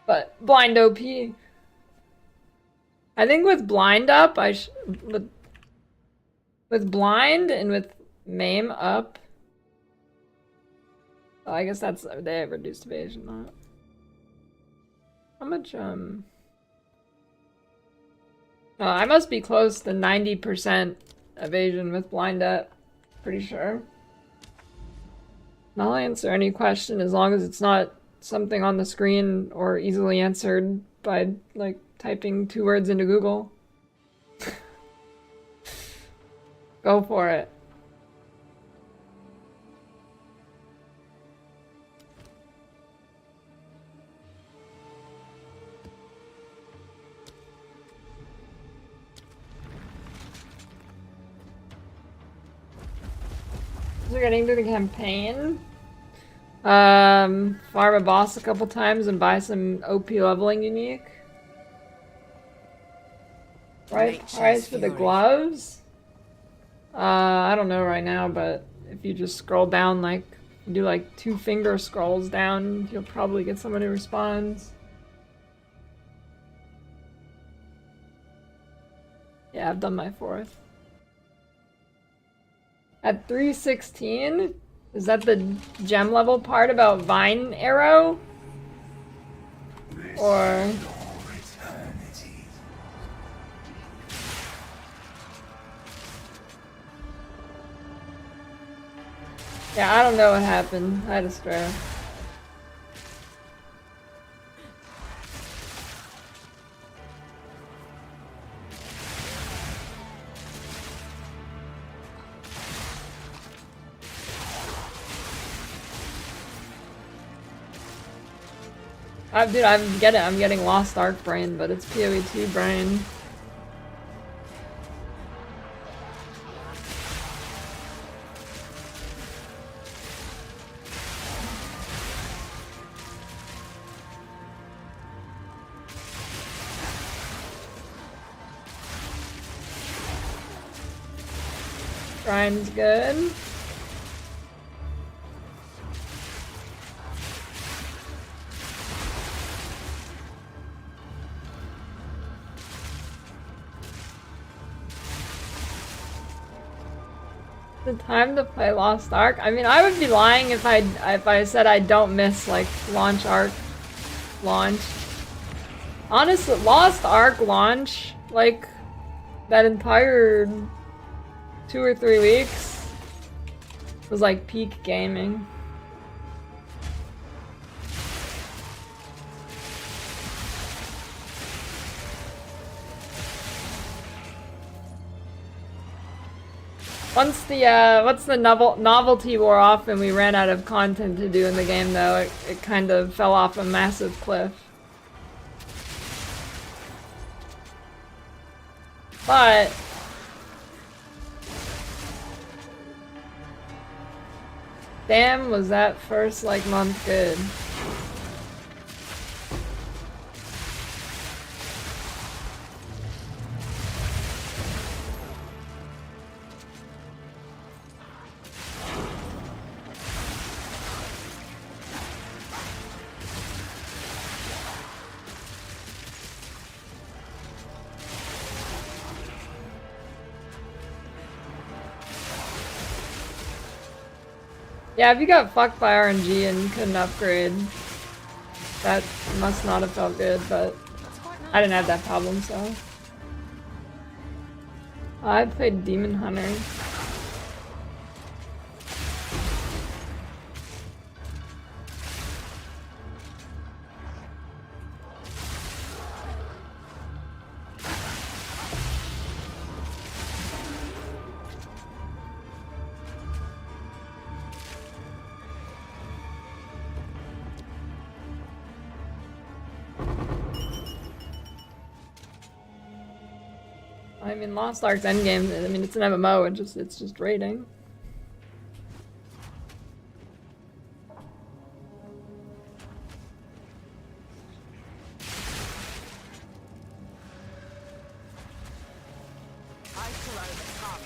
But blind OP. I think with blind up, with blind and with maim up, well, I guess that's, they have reduced evasion, not. How much, oh, I must be close to 90% evasion with blind up. Pretty sure. And I'll answer any question as long as it's not something on the screen or easily answered by, like, typing 2 words into Google. Go for it. So getting to the campaign. Farm a boss a couple times and buy some OP leveling unique. Right price for the gloves? I don't know right now, but if you just scroll down, like, do like 2 finger scrolls down, you'll probably get someone who responds. Yeah, I've done my 4th. At 316? Is that the gem level part about Vine Arrow? Or... Yeah, I don't know what happened. I had a stray. Dude, I'm getting Lost Ark brain, but it's PoE2 brain. Brine's good. The time to play Lost Ark? I mean, I would be lying if I said I don't miss, like, launch Ark launch. Honestly, Lost Ark launch, like, that entire 2 or 3 weeks was like peak gaming. Once the novelty wore off and we ran out of content to do in the game, though, it kind of fell off a massive cliff. But damn, was that first, like, month good. Yeah, if you got fucked by RNG and couldn't upgrade, that must not have felt good, but I didn't have that problem, so. I played Demon Hunter. I mean, Lost Ark's endgame, I mean, it's an MMO, it's just raiding. I shall overcome.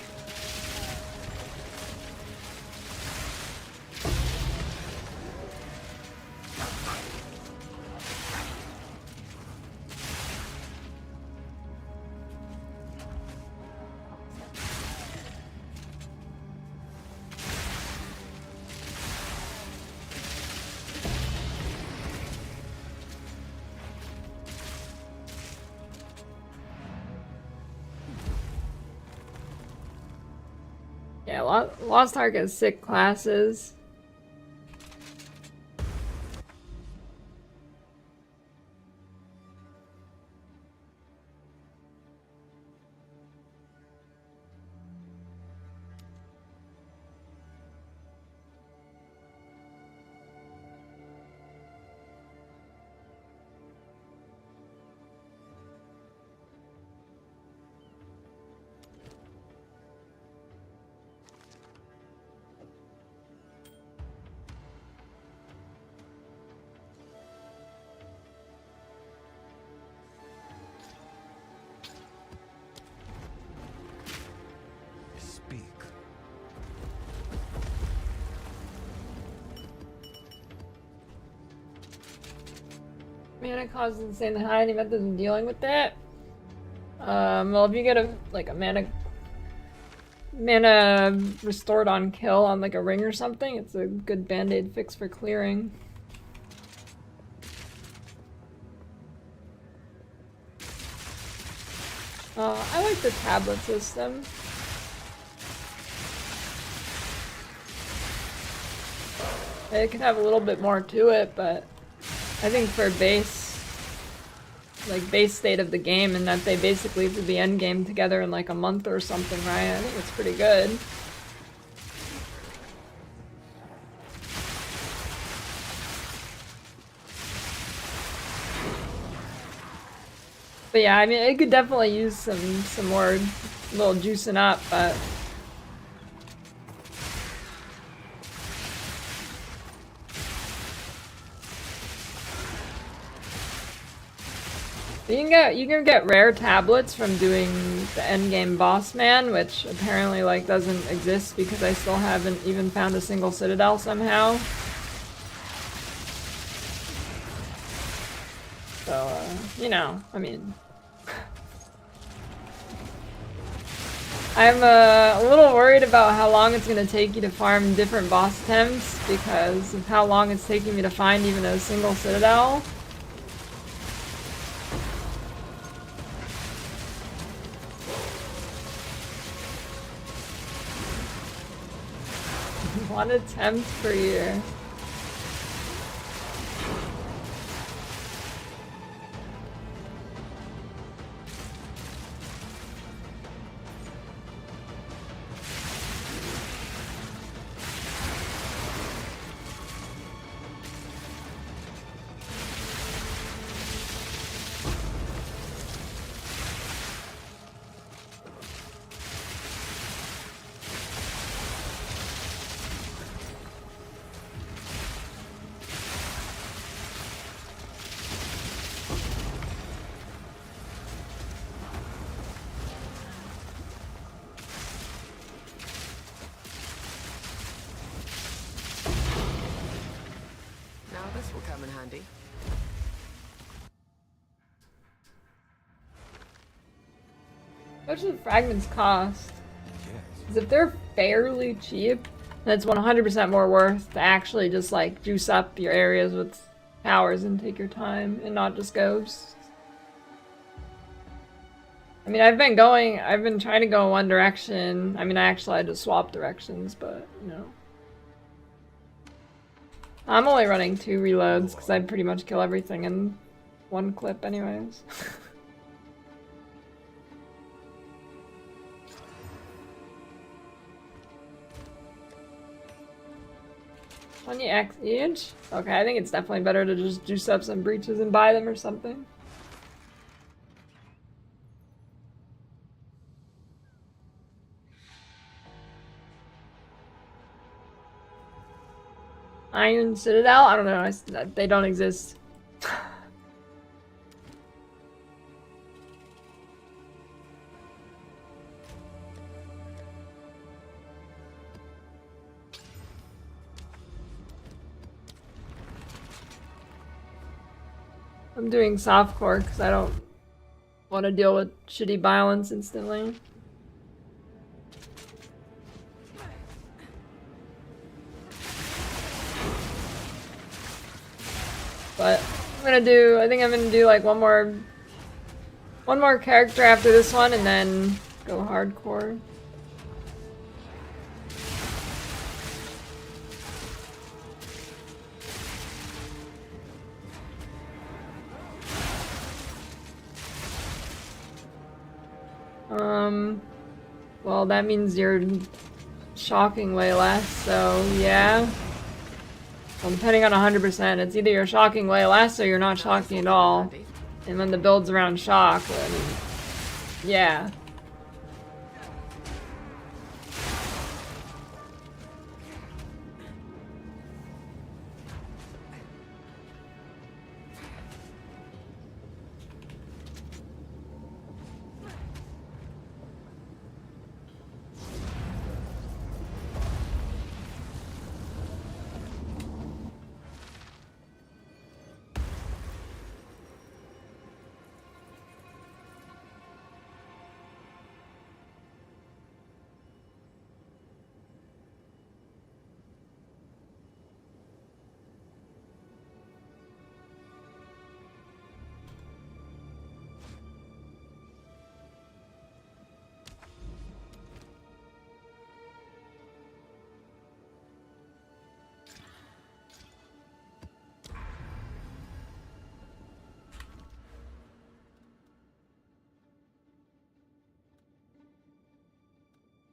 Yeah, Lost Ark has sick classes. Speak. Mana cost is insanely high, any methods in dealing with that? Well, if you get a mana restored on kill on like a ring or something, it's a good band-aid fix for clearing. I like the tablet system. It could have a little bit more to it, but I think for base state of the game, and that they basically did the end game together in like a month or something, right? I think it's pretty good. But yeah, I mean, it could definitely use some more little juicing up, but you can get rare tablets from doing the endgame boss man, which apparently like doesn't exist because I still haven't even found a single citadel somehow. So you know, I mean, I'm a little worried about how long it's gonna take you to farm different boss attempts because of how long it's taking me to find even a single citadel. One attempt per year. Now this will come in handy. How much do the fragments cost? Yes. Because if they're fairly cheap, then it's 100% more worth to actually just like juice up your areas with powers and take your time and not just ghosts. I mean, I've been trying to go in one direction. I mean, I actually had to swap directions, but you know. I'm only running 2 reloads because I pretty much kill everything in one clip anyways. 20x each? Okay, I think it's definitely better to just juice up some breaches and buy them or something. Iron Citadel? I don't know. They don't exist. I'm doing softcore because I don't want to deal with shitty violence instantly. But I think I'm gonna do like one more character after this one and then go hardcore. Well, that means you're shocking way less, so yeah. Well, depending on 100%, it's either you're shocking way less or you're not shocking at all. And when the build's around shock, I mean, yeah.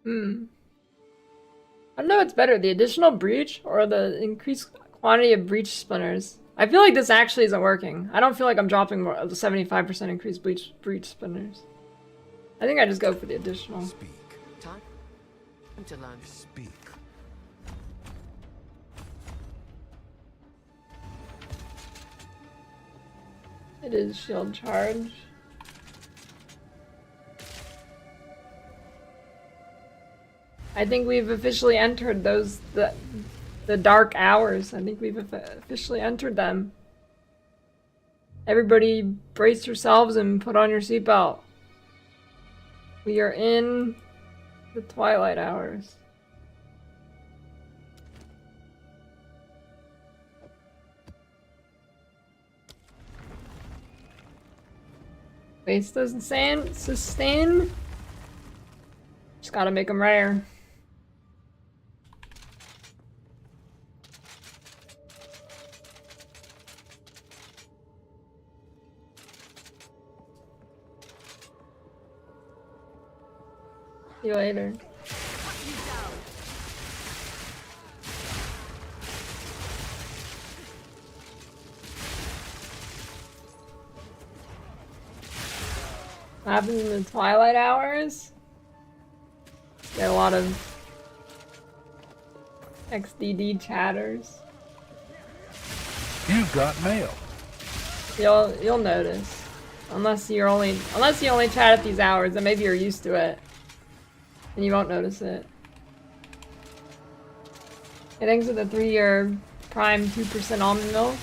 I don't know what's better, the additional breach or the increased quantity of breach splinters. I feel like this actually isn't working. I don't feel like I'm dropping more of the 75% increased breach splinters. I think I just go for the additional. Speak. Time to learn. Speak. It is shield charge. I think we've officially entered the dark hours. I think we've officially entered them. Everybody brace yourselves and put on your seatbelt. We are in the twilight hours. Base doesn't sustain. Just gotta make them rare. See you later. What happens in the twilight hours? Get a lot of XDD chatters. You've got mail. You'll notice. Unless you only chat at these hours, then maybe you're used to it. And you won't notice it. Hey, thanks for the 3-year prime 2% almond milk.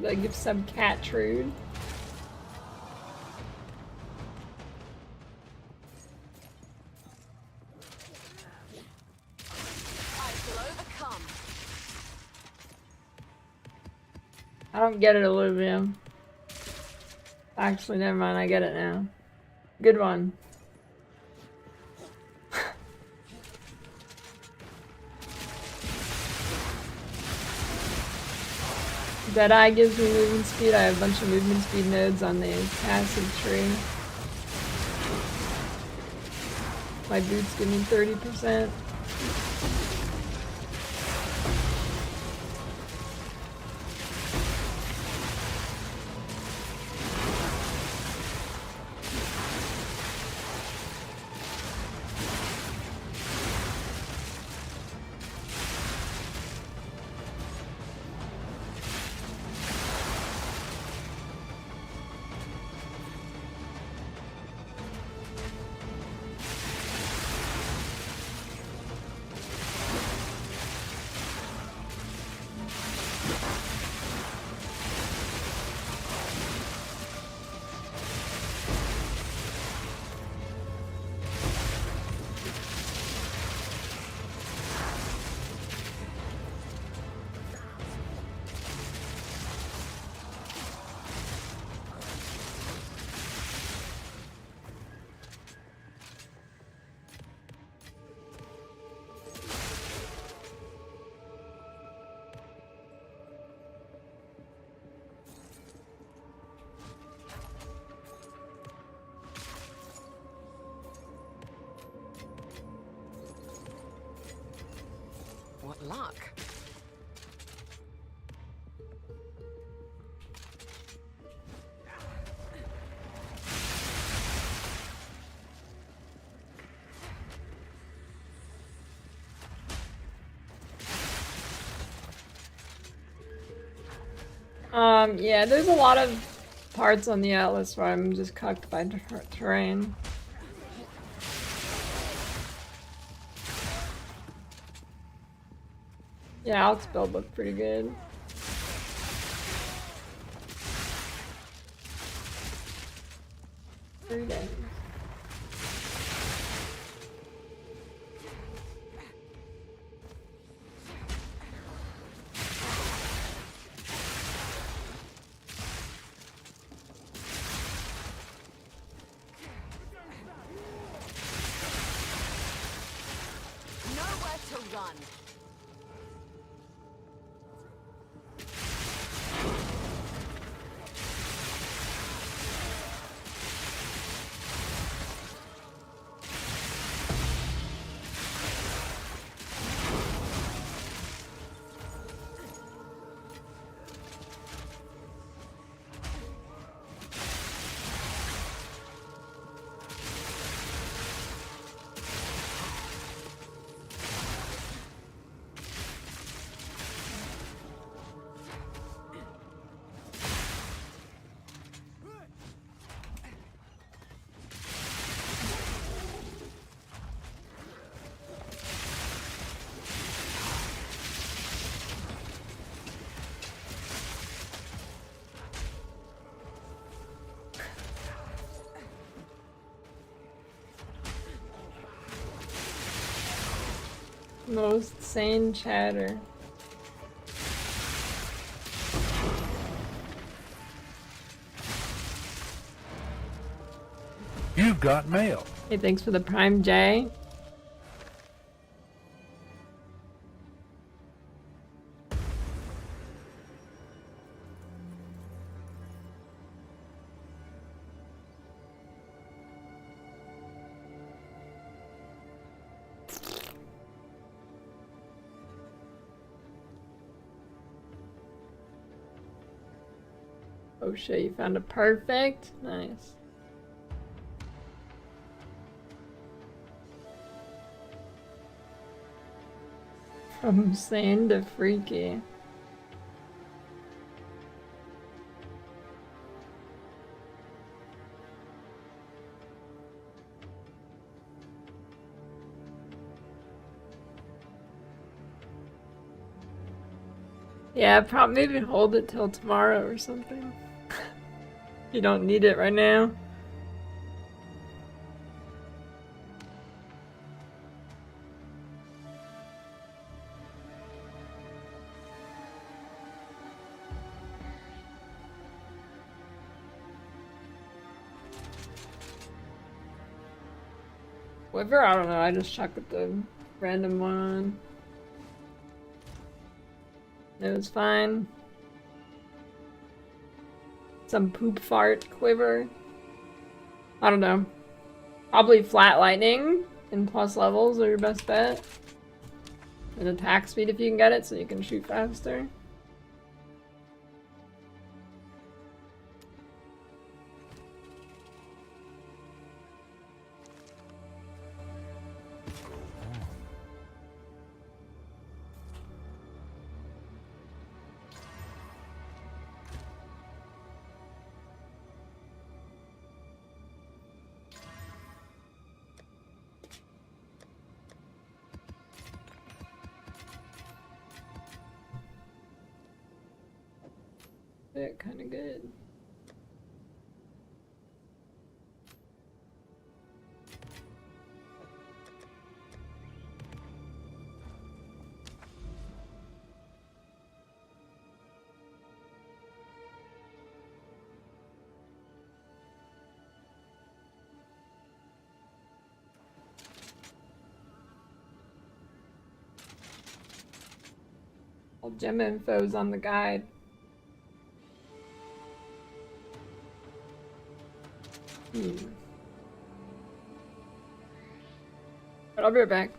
for the gift sub cat trude. I shall overcome. I don't get it, Olivia. Actually, never mind, I get it now. Good one. Deadeye gives me movement speed. I have a bunch of movement speed nodes on the passive tree. My boots give me 30%. What luck. Yeah, there's a lot of parts on the Atlas where I'm just cucked by terrain. Yeah, Alex build looked pretty good. Three days. Nowhere to run. Most sane chatter. You've got mail. Hey, thanks for the Prime J. Oh shit, you found a perfect? Nice. From sane to freaky. Yeah, probably maybe hold it till tomorrow or something. You don't need it right now. Whatever, I don't know, I just chuck at the random one. It was fine. Some poop fart quiver. I don't know. Probably flat lightning and plus levels are your best bet. And attack speed if you can get it so you can shoot faster. Yeah, kind of good. All gem info's on the guide. But I'll be right back.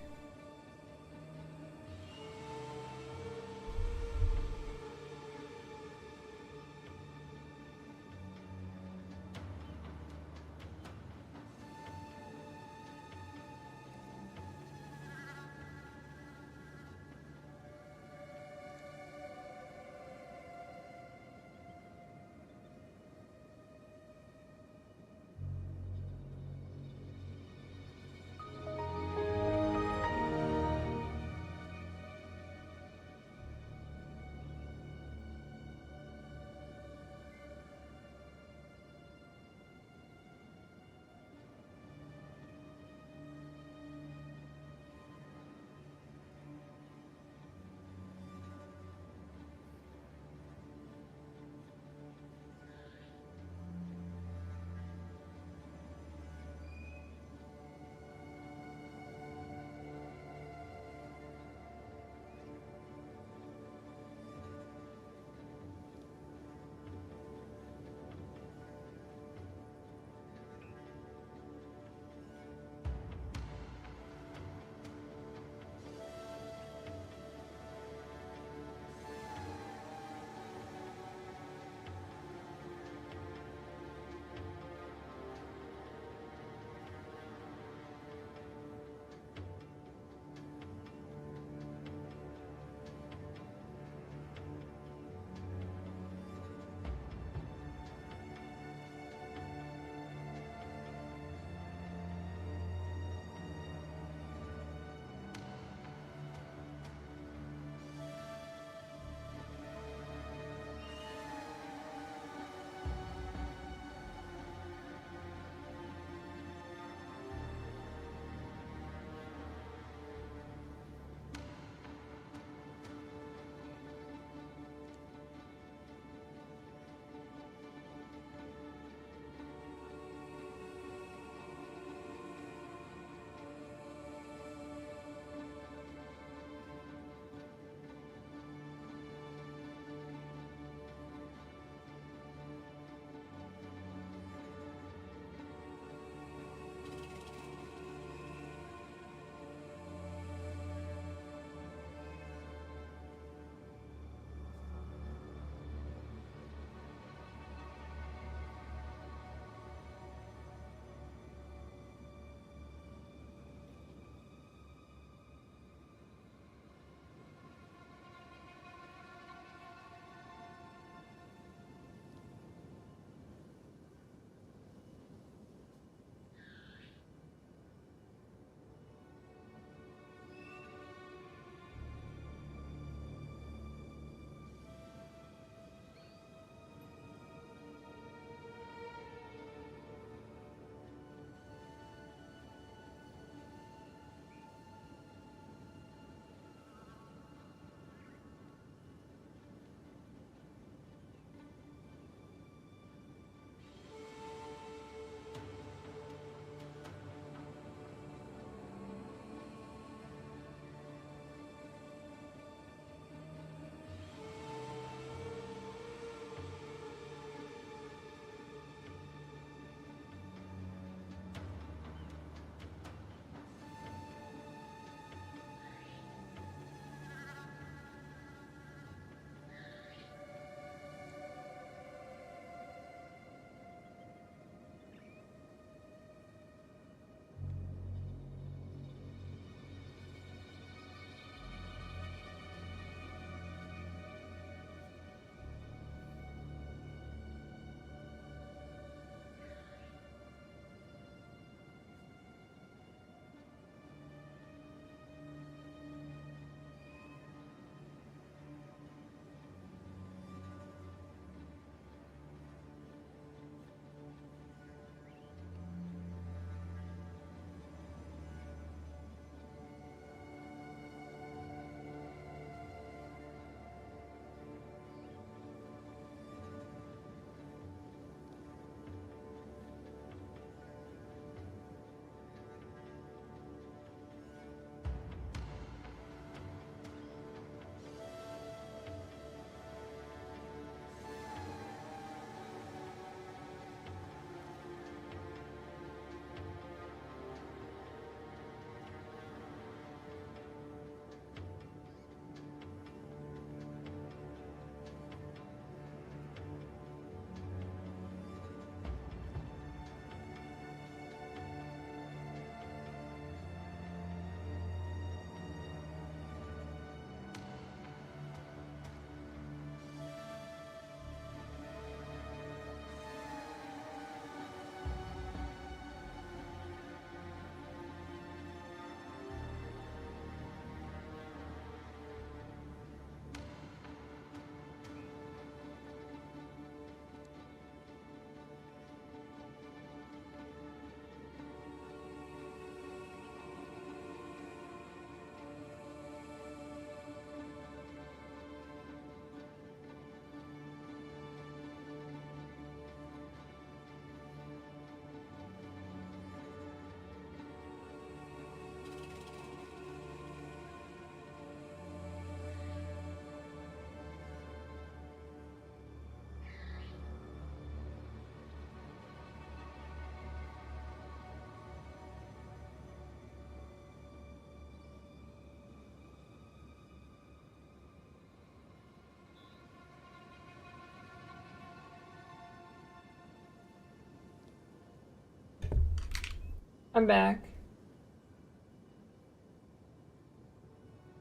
I'm back.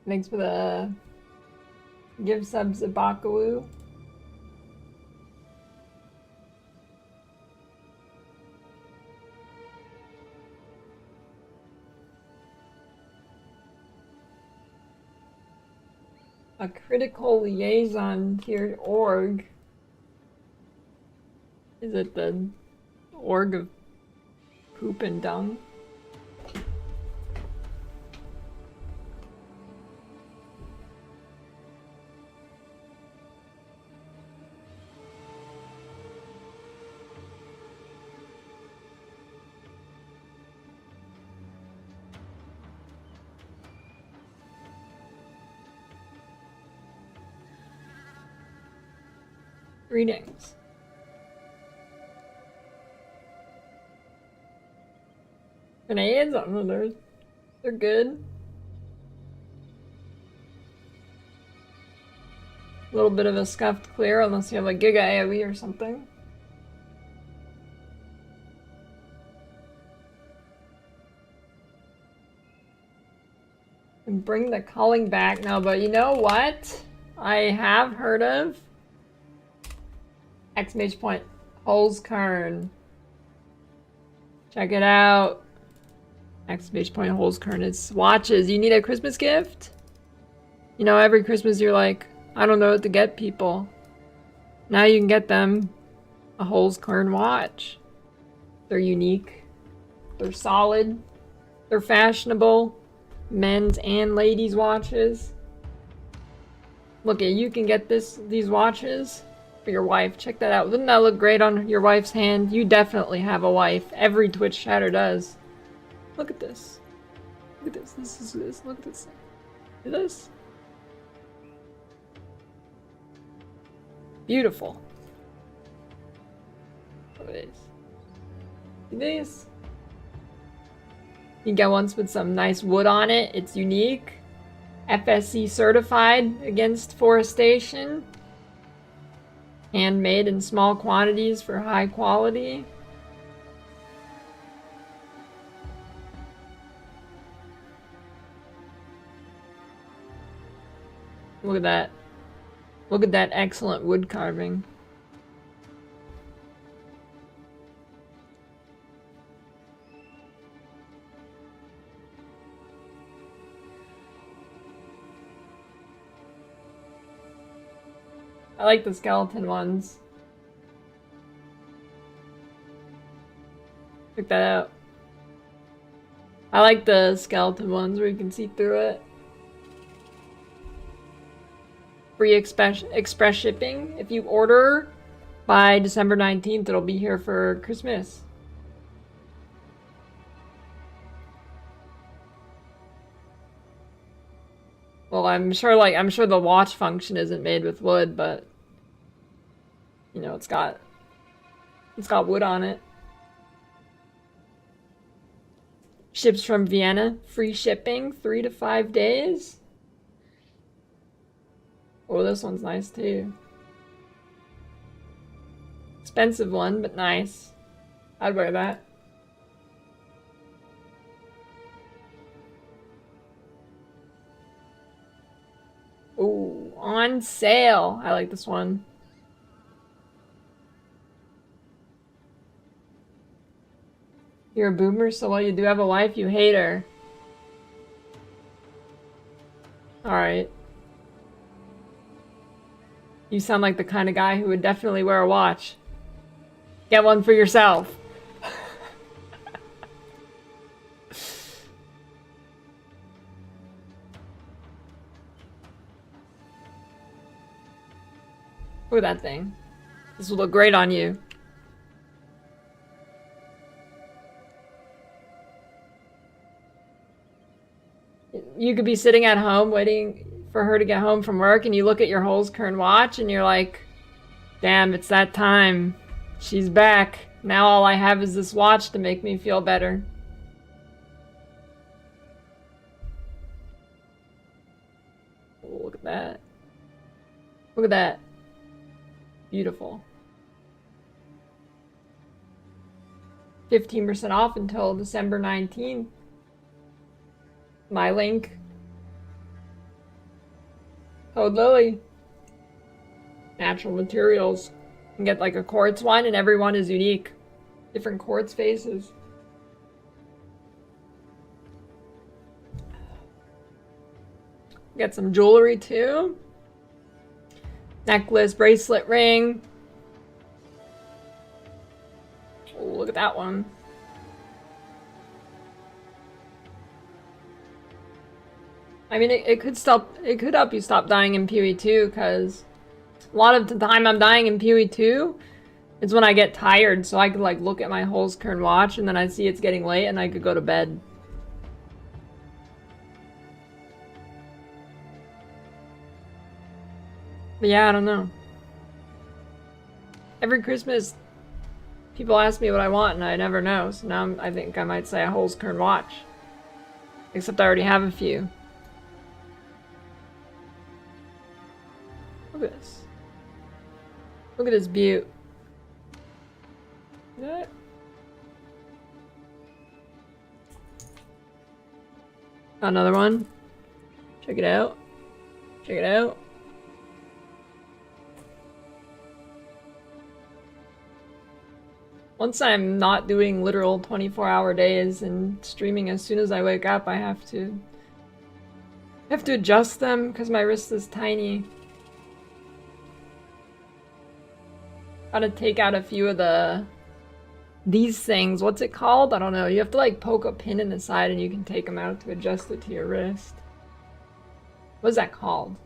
Thanks for the give subs to Bakawu. A critical liaison tiered org. Is it the org of poop and dung? Greetings. Grenades? I don't know, they're good. A little bit of a scuffed clear unless you have like Giga AoE or something. And bring the calling back now, but you know what? I have heard of exclamation point Holzkern. Check it out. Exclamation point Holzkern. It's watches. You need a Christmas gift? You know, every Christmas you're like, I don't know what to get people. Now you can get them a Holzkern watch. They're unique. They're solid. They're fashionable. Men's and ladies' watches. Look, you can get these watches for your wife. Check that out. Wouldn't that look great on your wife's hand? You definitely have a wife. Every Twitch chatter does. Look at this. Look at this. Look at this. Look at this. Beautiful. Look at these. See these? You get ones with some nice wood on it. It's unique. FSC certified against forestation. Handmade in small quantities for high quality. Look at that. Look at that excellent wood carving. I like the skeleton ones. Check that out. I like the skeleton ones where you can see through it. Free express shipping. If you order by December 19th, it'll be here for Christmas. Well, I'm sure the watch function isn't made with wood, but you know, it's got wood on it. Ships from Vienna, free shipping, 3 to 5 days. Oh, this one's nice too. Expensive one, but nice. I'd wear that. Ooh, on sale. I like this one. You're a boomer, so while you do have a wife, you hate her. Alright. You sound like the kind of guy who would definitely wear a watch. Get one for yourself. Look at that thing. This will look great on you. You could be sitting at home waiting for her to get home from work, and you look at your Holzkern watch and you're like, damn, it's that time. She's back. Now all I have is this watch to make me feel better. Oh, look at that. Look at that. Beautiful. 15% off until December 19th. My link. Code Lily. Natural materials. You can get like a quartz one, and every one is unique. Different quartz faces. Get some jewelry too. Necklace, bracelet, ring. Oh, look at that one. I mean, it could help you stop dying in PoE2, because a lot of the time I'm dying in PoE2 is when I get tired, so I could like look at my Holzkern watch and then I see it's getting late and I could go to bed. But yeah, I don't know. Every Christmas, people ask me what I want and I never know, so now I think I might say a Holzkern watch. Except I already have a few. Look at this. Look at this beaut. What? Another one. Check it out. Check it out. Once I'm not doing literal 24-hour days and streaming as soon as I wake up, I have to adjust them because my wrist is tiny. Gotta take out a few of these things. What's it called? I don't know. You have to like poke a pin in the side and you can take them out to adjust it to your wrist. What's that called?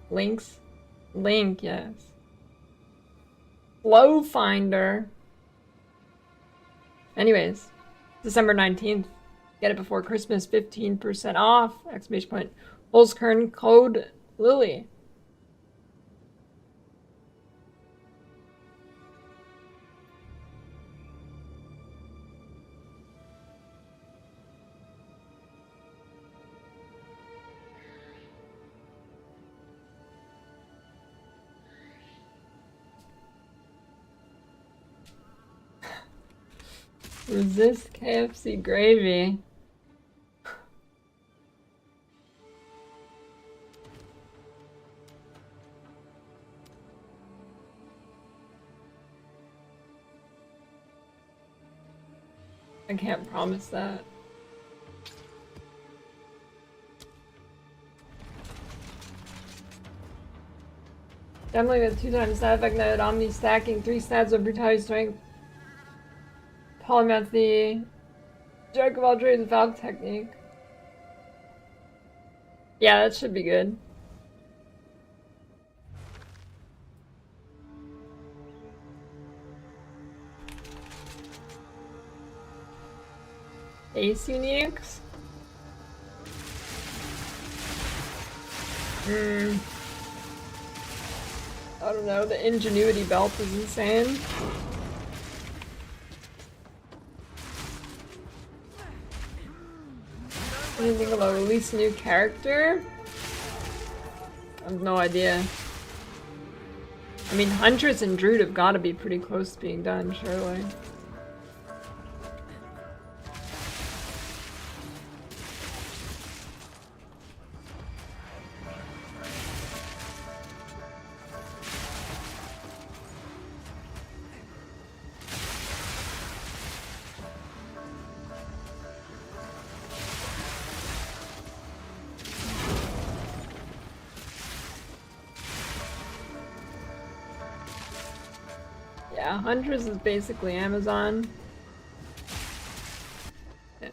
Links? Link, yes. Flow Finder. Anyways, December 19th. Get it before Christmas, 15% off! Exclamation point. Holzkern code Lily. Resist KFC gravy. I can't promise that. Definitely with 2 times stat effect node, omni stacking, 3 stats of brutality strength. Polymath the jack of all trades valve technique. Yeah, that should be good. Ace uniques? I don't know, the ingenuity belt is insane. Anything about release a new character? I have no idea. I mean, Huntress and Druid have got to be pretty close to being done, surely. Yeah, Huntress is basically Amazon. Yeah.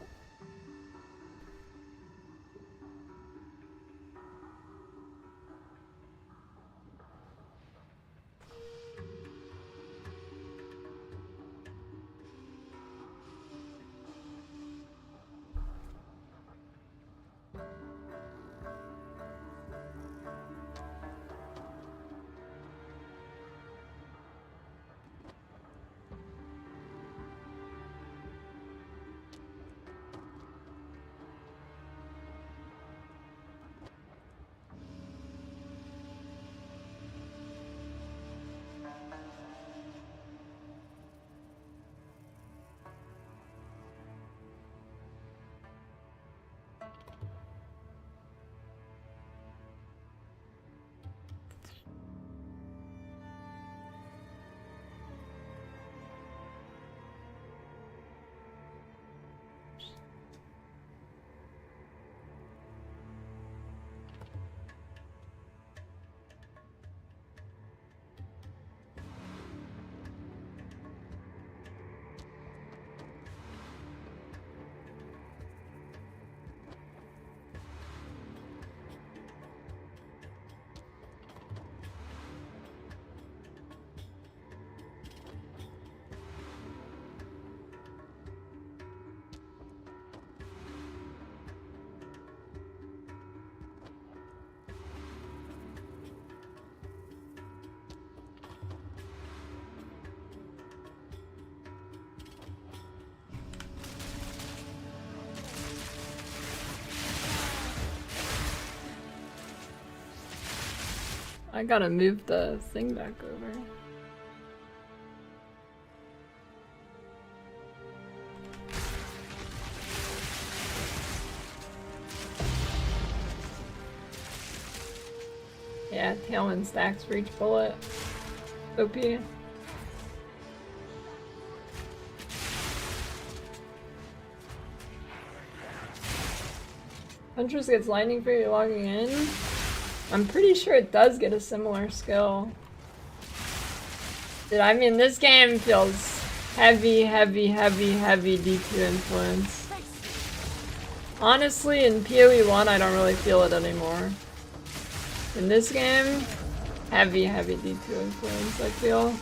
I gotta move the thing back over. Yeah, tailwind stacks for each bullet. OP. Huntress gets lightning for you logging in. I'm pretty sure it does get a similar skill. Dude, I mean, this game feels heavy, heavy, heavy, heavy D2 influence. Honestly, in PoE1, I don't really feel it anymore. In this game, heavy, heavy D2 influence, I feel.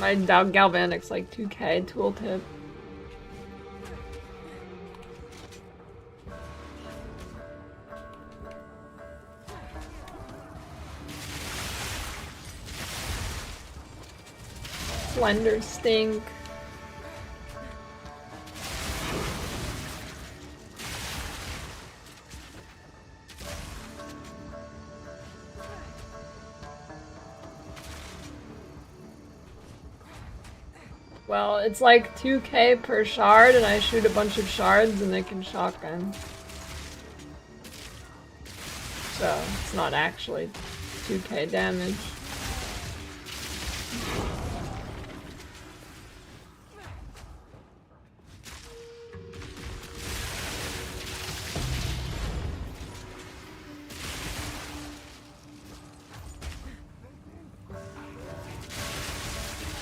My Galvanic's like 2k tooltip. Slender stink. Well, it's like 2k per shard, and I shoot a bunch of shards and they can shotgun. So, it's not actually 2k damage.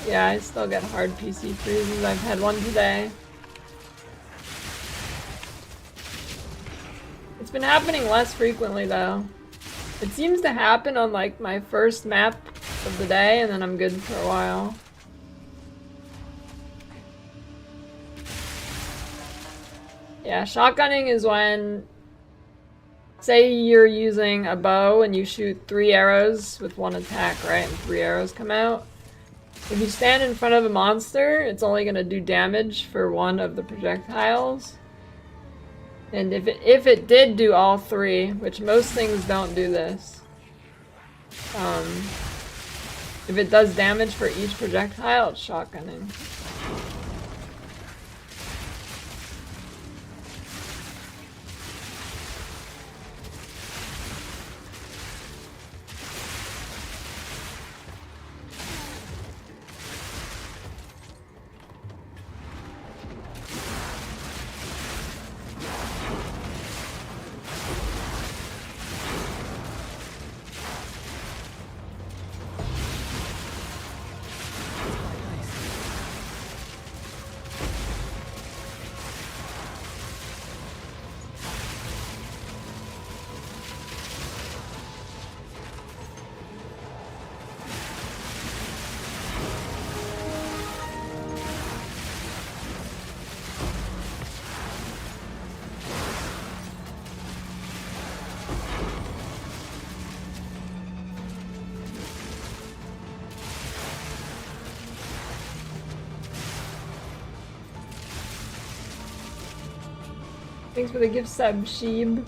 Yeah, I still get hard PC freezes. I've had one today. It's been happening less frequently though. It seems to happen on like my first map of the day and then I'm good for a while. Yeah, shotgunning is when, say you're using a bow and you shoot 3 arrows with 1 attack, right? And 3 arrows come out. If you stand in front of a monster, it's only going to do damage for 1 of the projectiles. And if it did do all 3, which most things don't do this, if it does damage for each projectile, it's shotgunning. Thanks for the gift sub, Sheeb.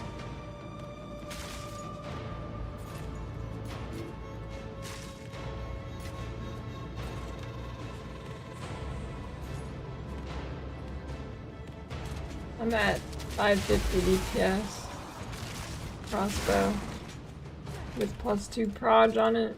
I'm at 550 DPS. Crossbow. With +2 proj on it.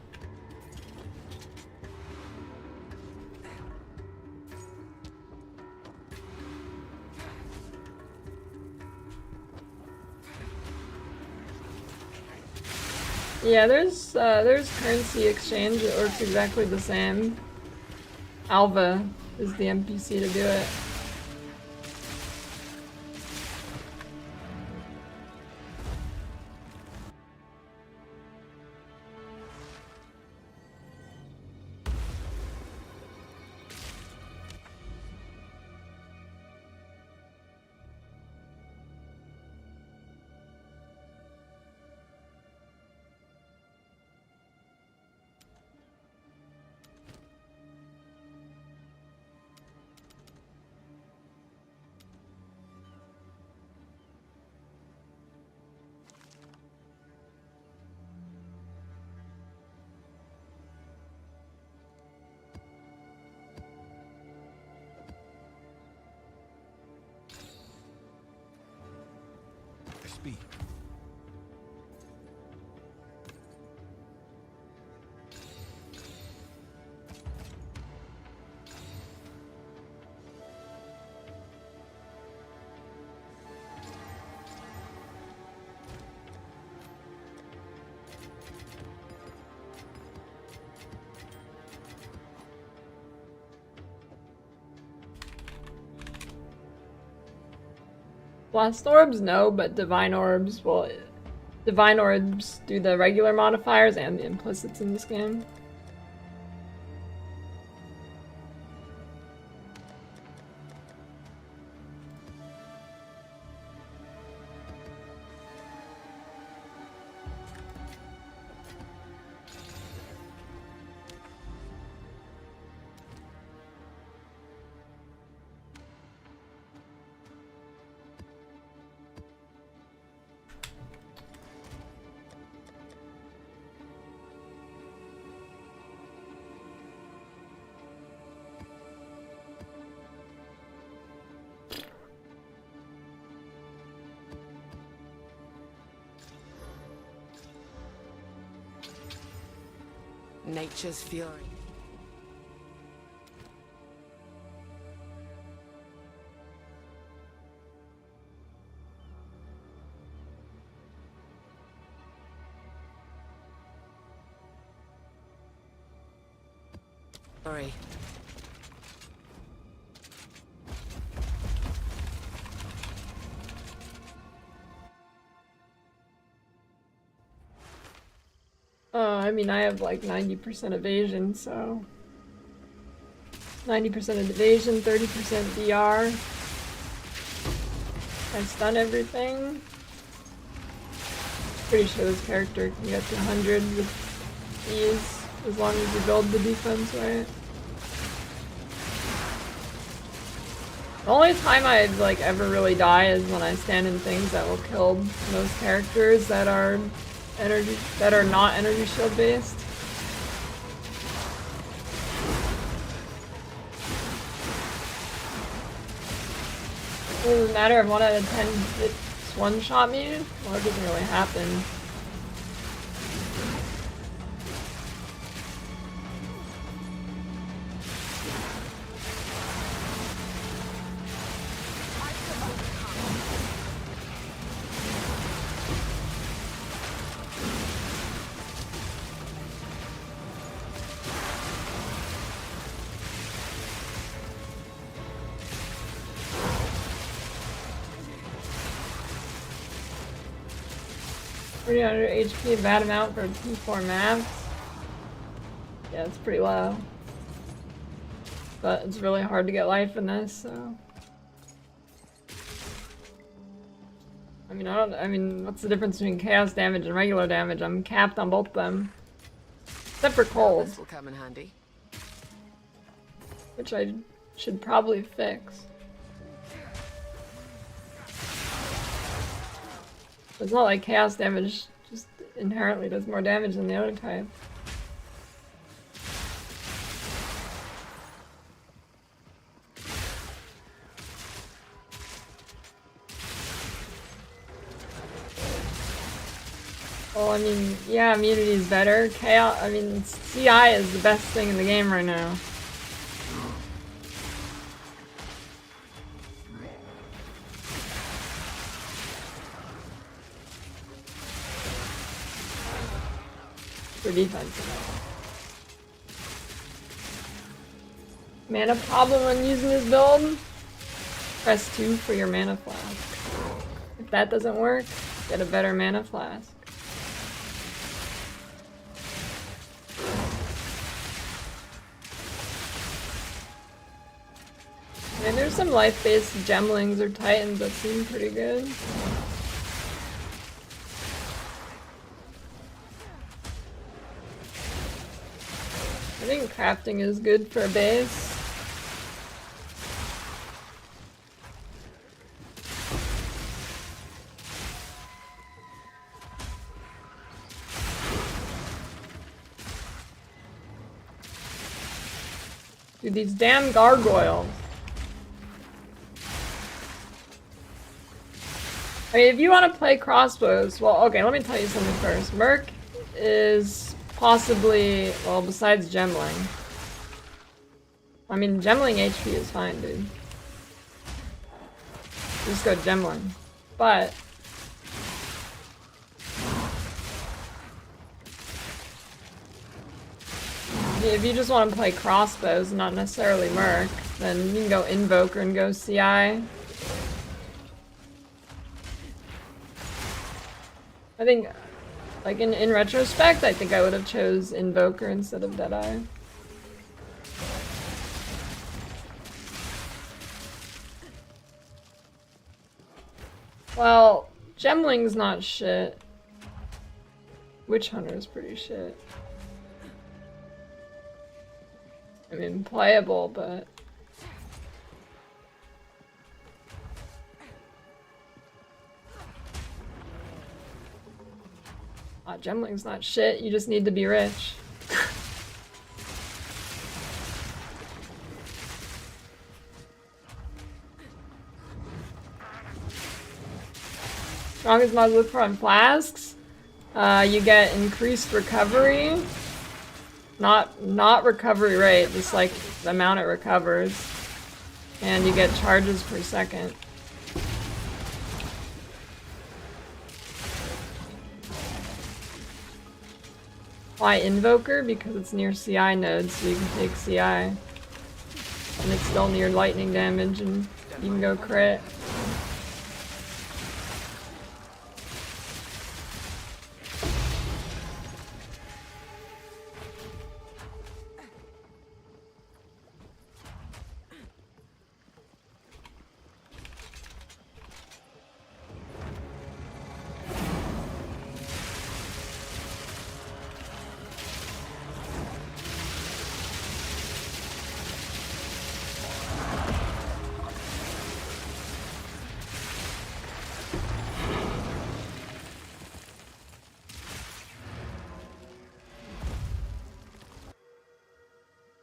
Yeah, there's currency exchange. It works exactly the same. Alva is the NPC to do it. Speak. Blast orbs, no, but divine orbs, well, divine orbs do the regular modifiers and the implicits in this game. Nature's fury. Sorry. I mean, I have like 90% evasion, so 90% of evasion, 30% DR. I stun everything. Pretty sure this character can get to 100 with ease, as long as you build the defense right. The only time I like ever really die is when I stand in things that will kill most characters that are not energy shield based. It doesn't matter if 1 out of 10 hits one-shot me. Well, it doesn't really happen. Pretty under HP, bad amount for P4 maps. Yeah, it's pretty low. But it's really hard to get life in this, so. I mean, what's the difference between chaos damage and regular damage? I'm capped on both of them. Except for cold, This will come in handy. which I should probably fix. It's not like chaos damage just inherently does more damage than the other type. Well, I mean, yeah, immunity is better. Chaos, I mean, CI is the best thing in the game right now. For defense. Mana problem when using this build? Press 2 for your mana flask. If that doesn't work, get a better mana flask. I mean, there's some life-based gemlings or titans that seem pretty good. I think crafting is good for a base. Dude, these damn gargoyles. I mean, if you want to play crossbows, well, okay, let me tell you something first. Merc is possibly, well, besides Gemling. I mean, Gemling HP is fine, dude. Just go Gemling. But if you just want to play crossbows, not necessarily Merc, then you can go Invoker and go CI. I think, like, in retrospect, I think I would have chose Invoker instead of Deadeye. Well, Gemling's not shit. Witch Hunter is pretty shit. I mean, playable, but... Gemling's not shit, you just need to be rich. Strongest mods to look for on flasks? You get increased recovery. Not recovery rate, just like the amount it recovers. And you get charges per second. Why Invoker? Because it's near CI nodes, so you can take CI. And it's still near lightning damage, and you can go crit.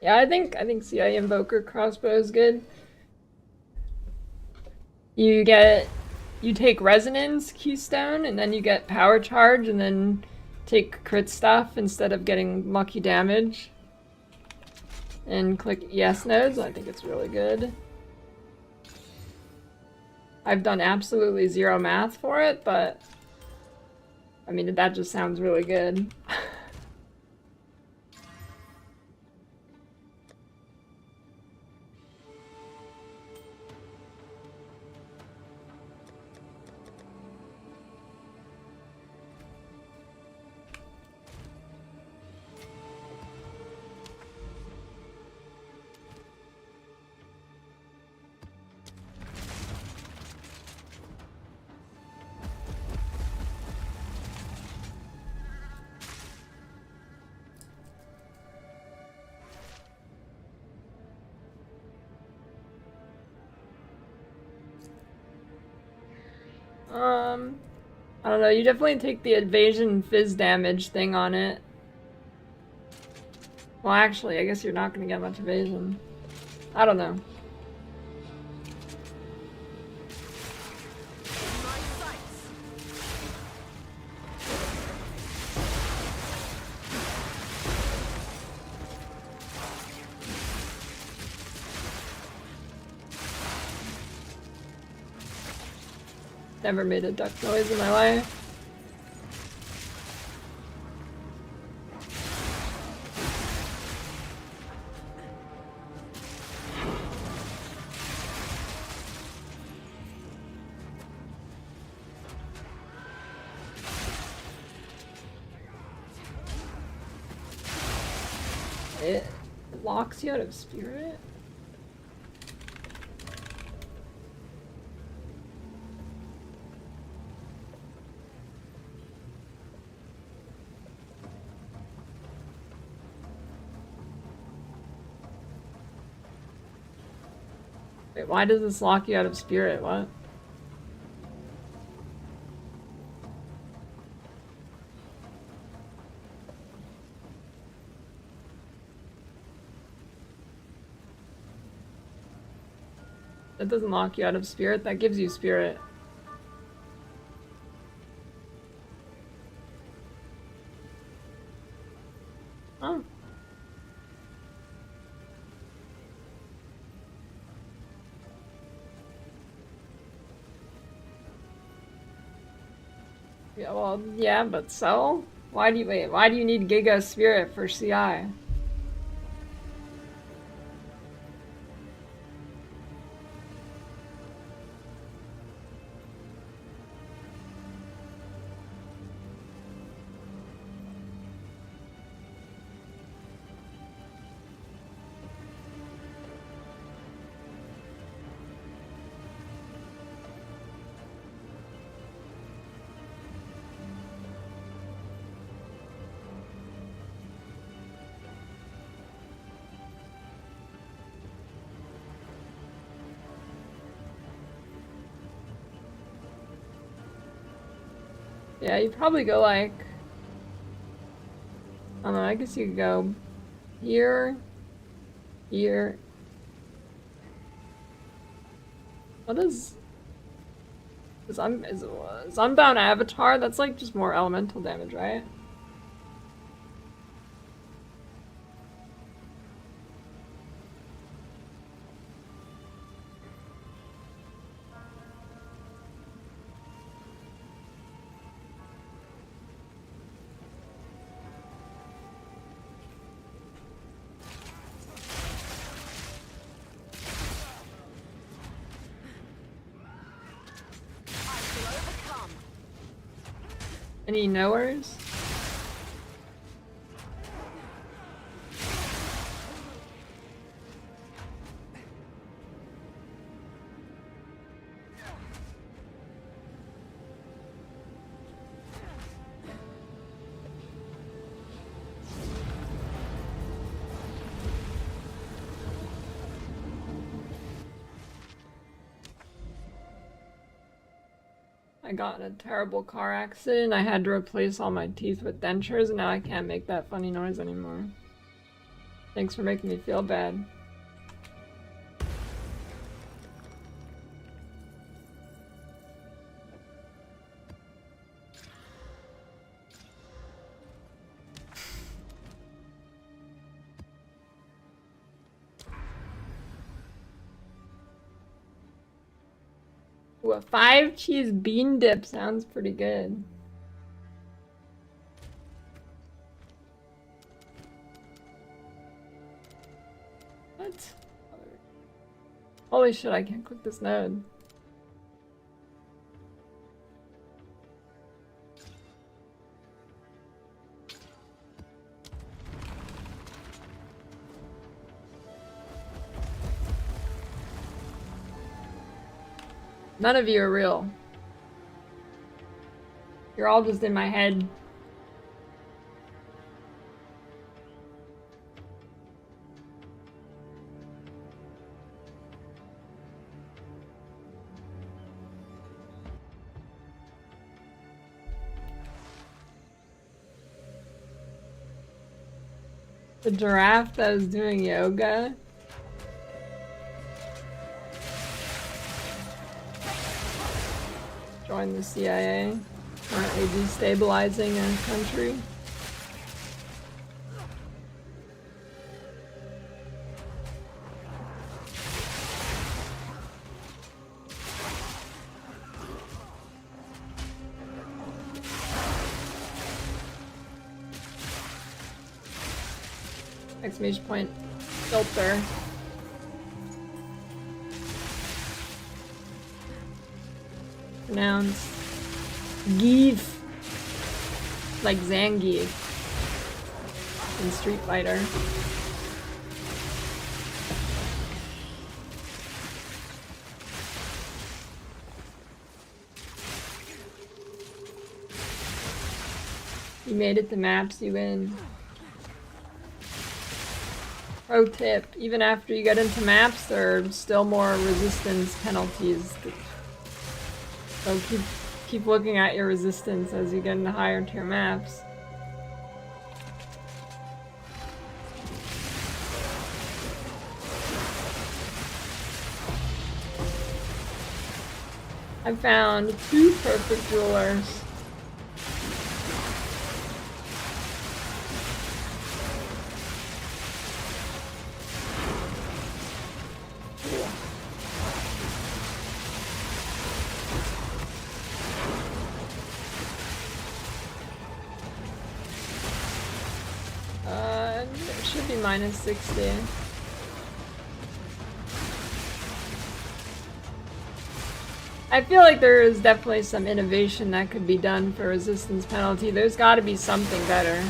Yeah, I think CI Invoker crossbow is good. You take Resonance Keystone, and then you get Power Charge, and then take crit stuff instead of getting mucky damage. And click ES nodes, I think it's really good. I've done absolutely zero math for it, but I mean, that just sounds really good. I don't know, you definitely take the evasion fizz damage thing on it. Well, actually, I guess you're not gonna get much evasion. I don't know. Never made a duck noise in my life. It locks you out of spirit? Wait, why does this lock you out of spirit? What? That doesn't lock you out of spirit, that gives you spirit. Oh. Yeah, well, yeah, but so? Why do you need Giga Spirit for CI? Yeah, you probably go like, I don't know, I guess you could go here, here. What is Unbound Avatar? That's like just more elemental damage, right? I shall overcome. Any knowers? I got in a terrible car accident. I had to replace all my teeth with dentures, and now I can't make that funny noise anymore. Thanks for making me feel bad. Ooh, a 5-cheese bean dip sounds pretty good. What? Holy shit, I can't click this node. None of you are real. You're all just in my head. The giraffe that was doing yoga. Join the CIA. Currently destabilizing a country. Exclamation point. Filter. Pronounced Geef, like Zangief in Street Fighter. You made it to maps, you win. Pro tip, even after you get into maps, there are still more resistance penalties. So keep looking at your resistance as you get into higher tier maps. I found 2 perfect jewelers. HP minus 60. I feel like there is definitely some innovation that could be done for resistance penalty. There's got to be something better.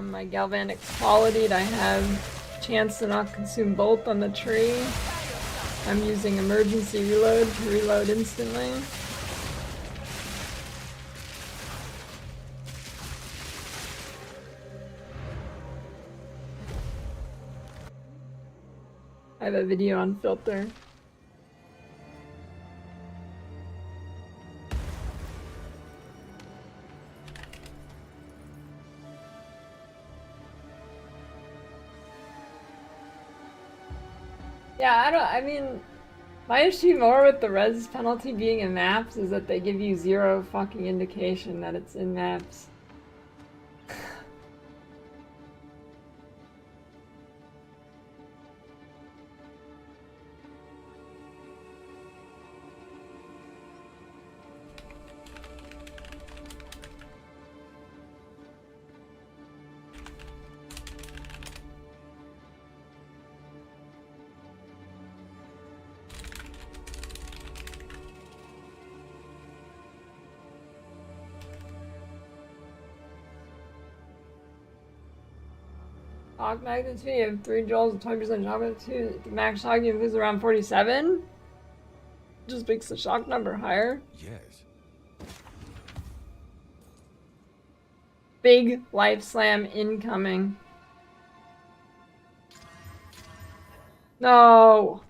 My galvanic quality'd. I have chance to not consume bolt on the tree. I'm using emergency reload to reload instantly. I have a video on filter. Yeah, I mean, my issue more with the res penalty being in maps is that they give you zero fucking indication that it's in maps. Shock magnitude, you have 3 joules and 20% shock magnitude. The max shock you is around 47. Just makes the shock number higher. Yes. Big life slam incoming. No!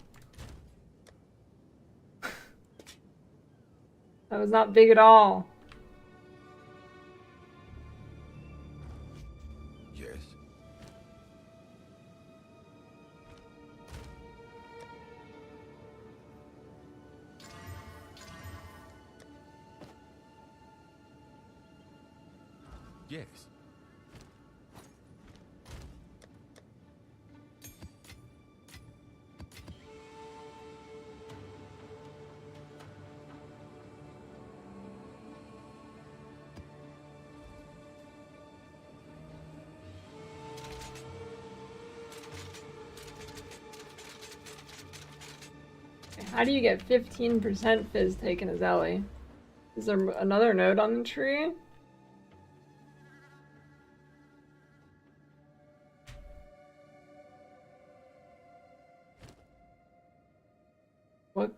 That was not big at all. Yes. Yes. How do you get 15% fizz taken as Ellie? Is there another node on the tree?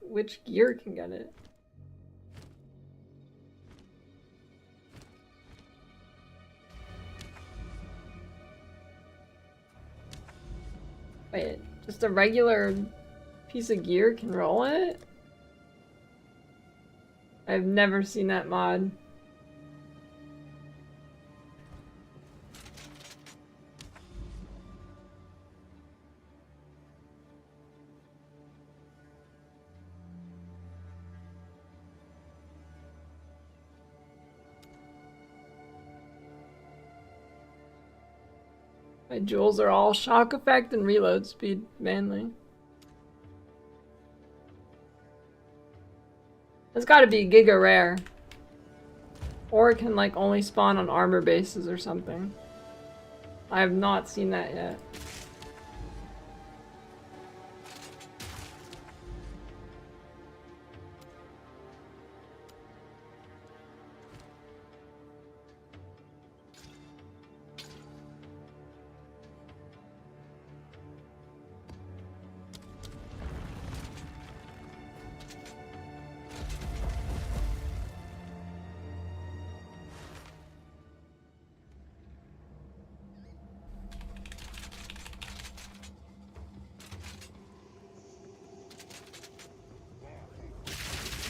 Which gear can get it? Wait, just a regular piece of gear can roll it? I've never seen that mod. My jewels are all shock effect and reload speed mainly. It's gotta be giga rare. Or it can like only spawn on armor bases or something. I have not seen that yet.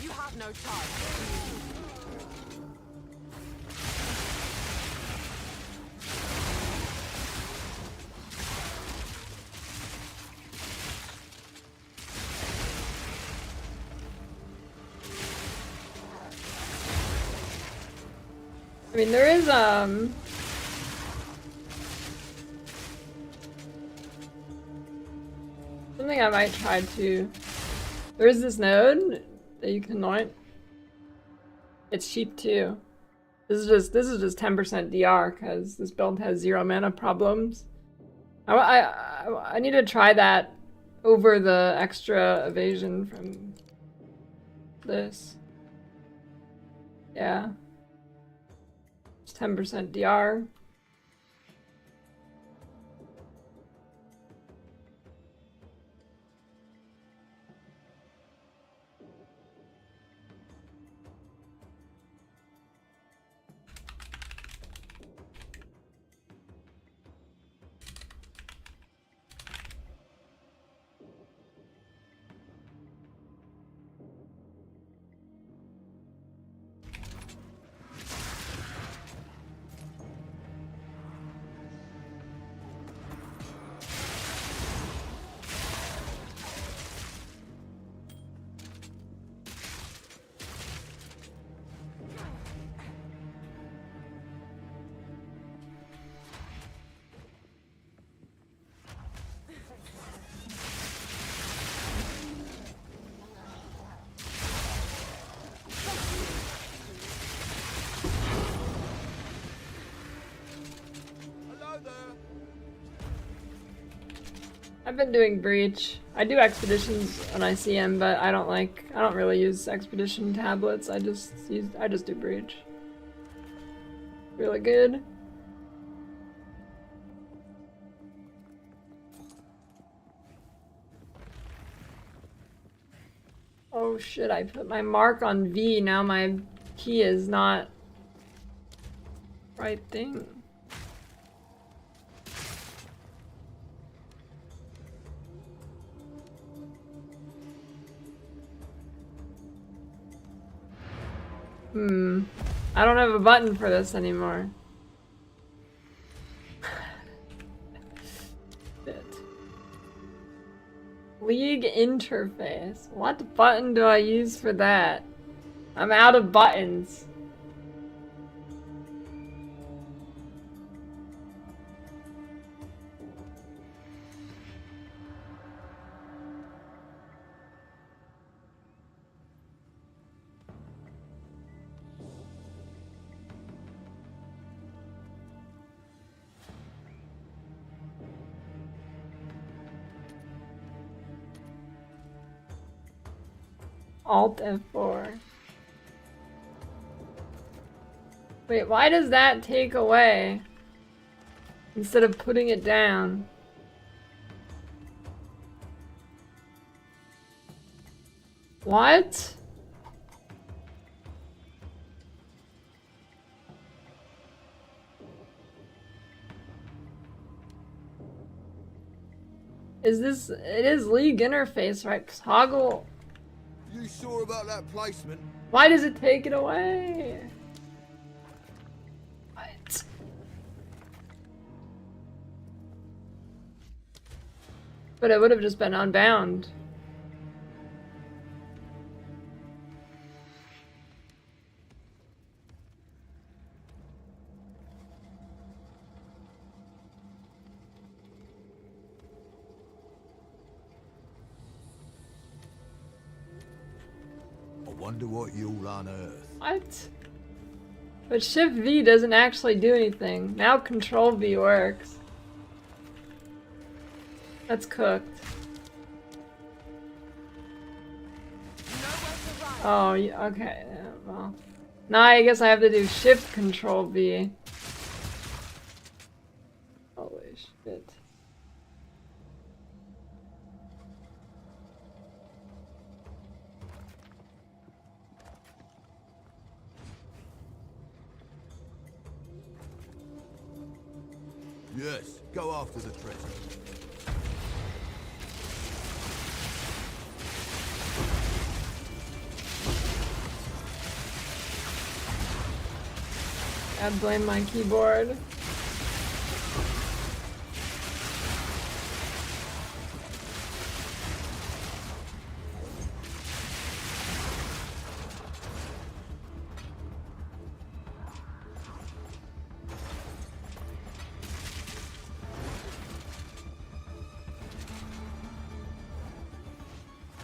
You have no time. I mean, there is, something I might try to... There is this node that you can anoint. It's cheap too. This is just 10% DR because this build has 0 mana problems. I need to try that over the extra evasion from this. Yeah. It's 10% DR. I've been doing Breach. I do expeditions when I see them, but I don't really use expedition tablets. I just do Breach. Really good. Oh shit, I put my mark on V, now my key is not right thing. I don't have a button for this anymore. Shit. League interface. What button do I use for that? I'm out of buttons. Alt F4. Wait, why does that take away instead of putting it down? What? Is this... It is League interface, right? Toggle... You sure about that placement? Why does it take it away? What? But it would have just been unbound. Wonder what you'll unearth. What? But Shift V doesn't actually do anything. Now Control V works. That's cooked. Oh, okay. Yeah, well. Now I guess I have to do Shift Control V. Holy shit. Yes, go after the treasure. I'd blame my keyboard.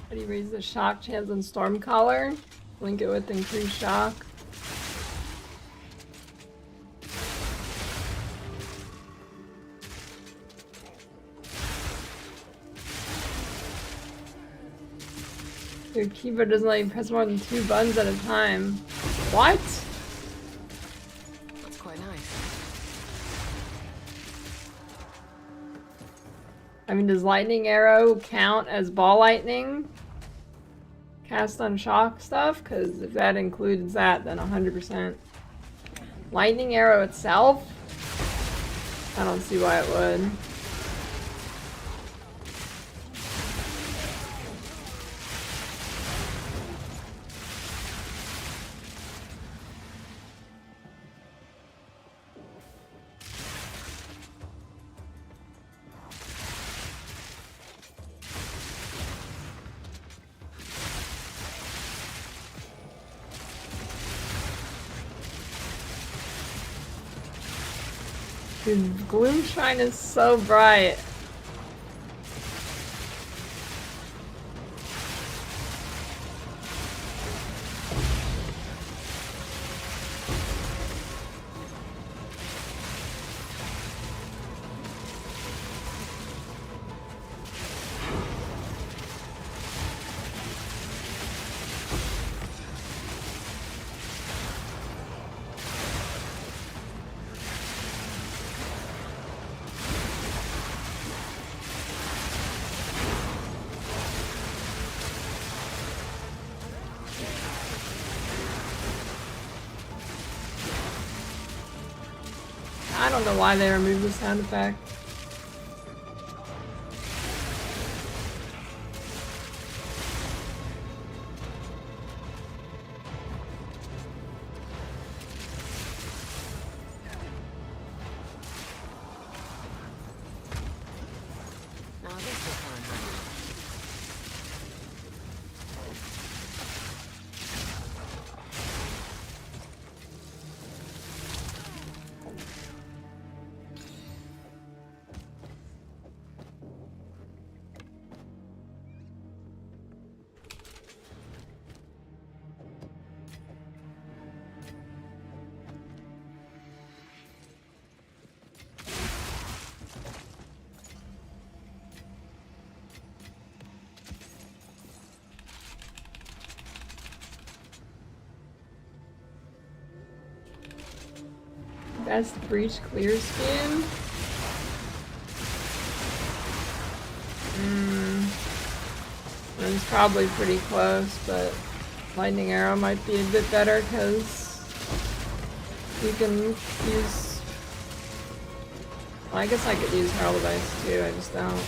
How do you raise the shock chance on Stormcaller? Link it with increased shock. Your keyboard doesn't let you press more than 2 buttons at a time. What? That's quite nice. I mean, does lightning arrow count as ball lightning? Cast on shock stuff? Because if that includes that, then 100%. Lightning arrow itself? I don't see why it would. Dude, Gloomshine is so bright. I don't know why they removed the sound effect. Now this will come in handy. Best breach clear skin? It's probably pretty close, but lightning arrow might be a bit better because you can use. Well, I guess I could use Herald of Ice too. I just don't.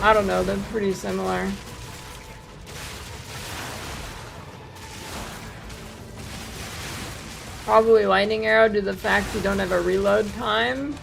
I don't know. They're pretty similar. Probably lightning arrow due to the fact you don't have a reload time.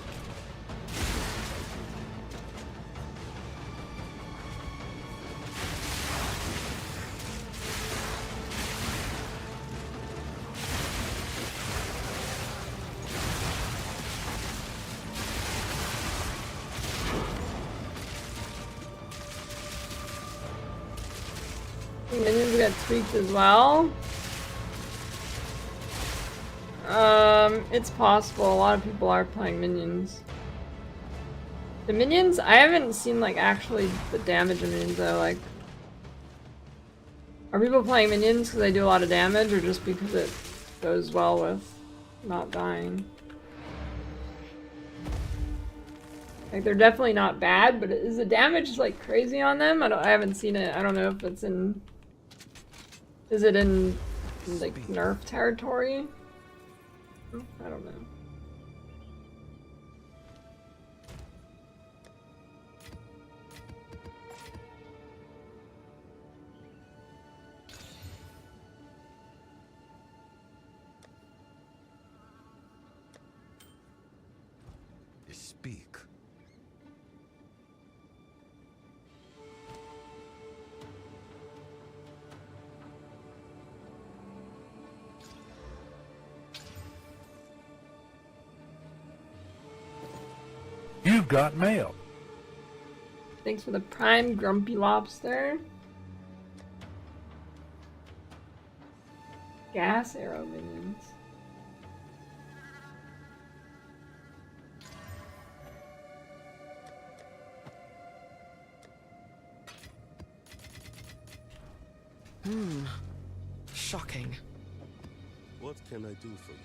Minions get tweaked as well. It's possible. A lot of people are playing minions. The minions, I haven't seen like actually the damage of minions though. Like, are people playing minions because they do a lot of damage, or just because it goes well with not dying? Like, they're definitely not bad, but is the damage like crazy on them? I haven't seen it. I don't know if it's in. Is it in like nerf territory? I don't know. Speak. You've got mail. Thanks for the prime, Grumpy Lobster. Gas arrow minions. Shocking. What can I do for you?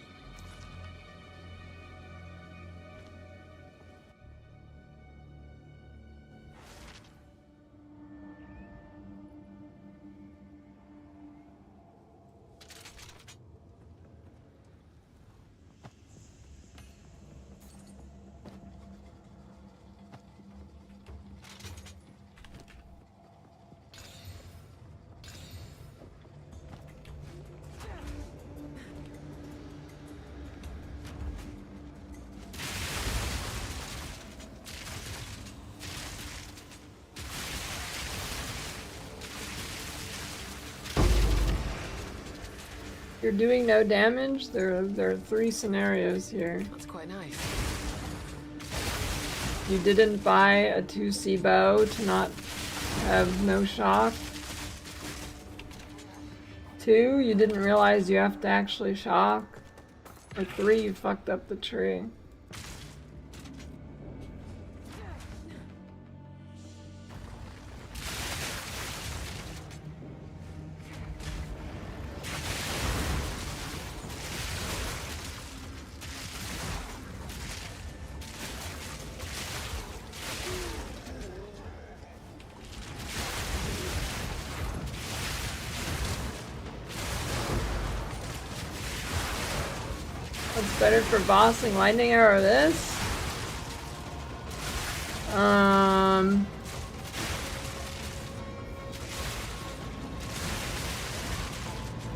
You're doing no damage? There are 3 scenarios here. That's quite nice. You didn't buy a 2C bow to not have no shock. 2, you didn't realize you have to actually shock. Or 3, you fucked up the tree. What's better for bossing, lightning arrow or this?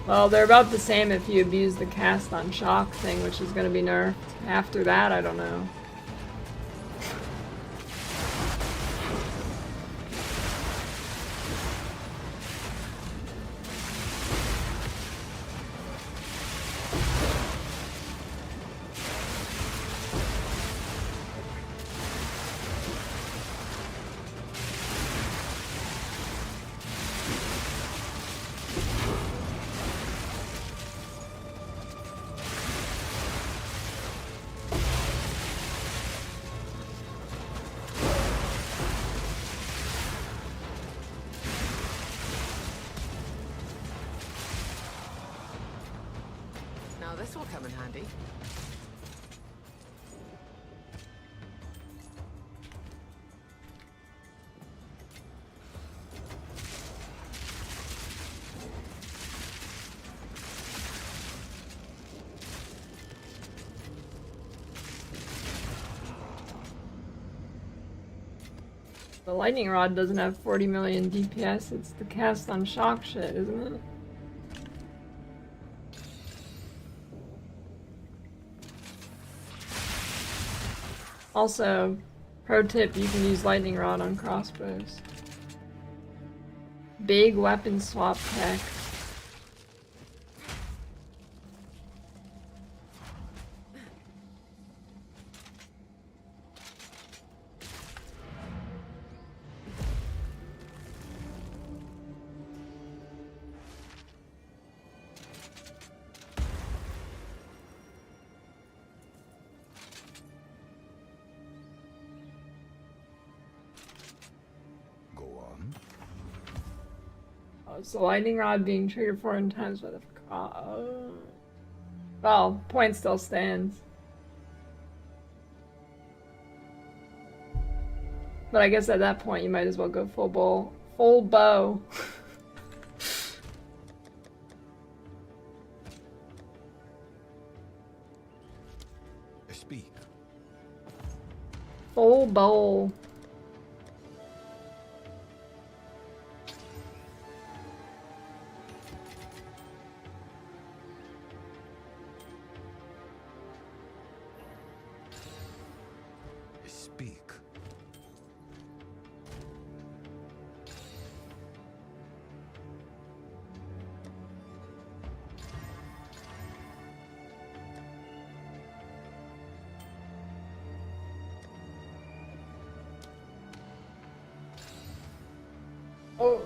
Well, they're about the same if you abuse the cast on shock thing, which is going to be nerfed. After that, I don't know. Now this will come in handy. The lightning rod doesn't have 40 million DPS, it's the cast on shock shit, isn't it? Also, pro tip, you can use lightning rod on crossbows. Big weapon swap tech. Oh, so lightning rod being triggered 4 times by the well, point still stands. But I guess at that point you might as well go full bow. Speak. Full bowl. Speak. Oh,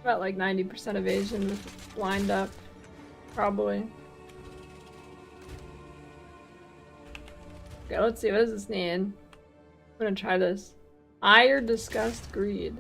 about like 90% evasion with lined up, probably. Okay, let's see, what does this need? I'm gonna try this. Ire, disgust, greed.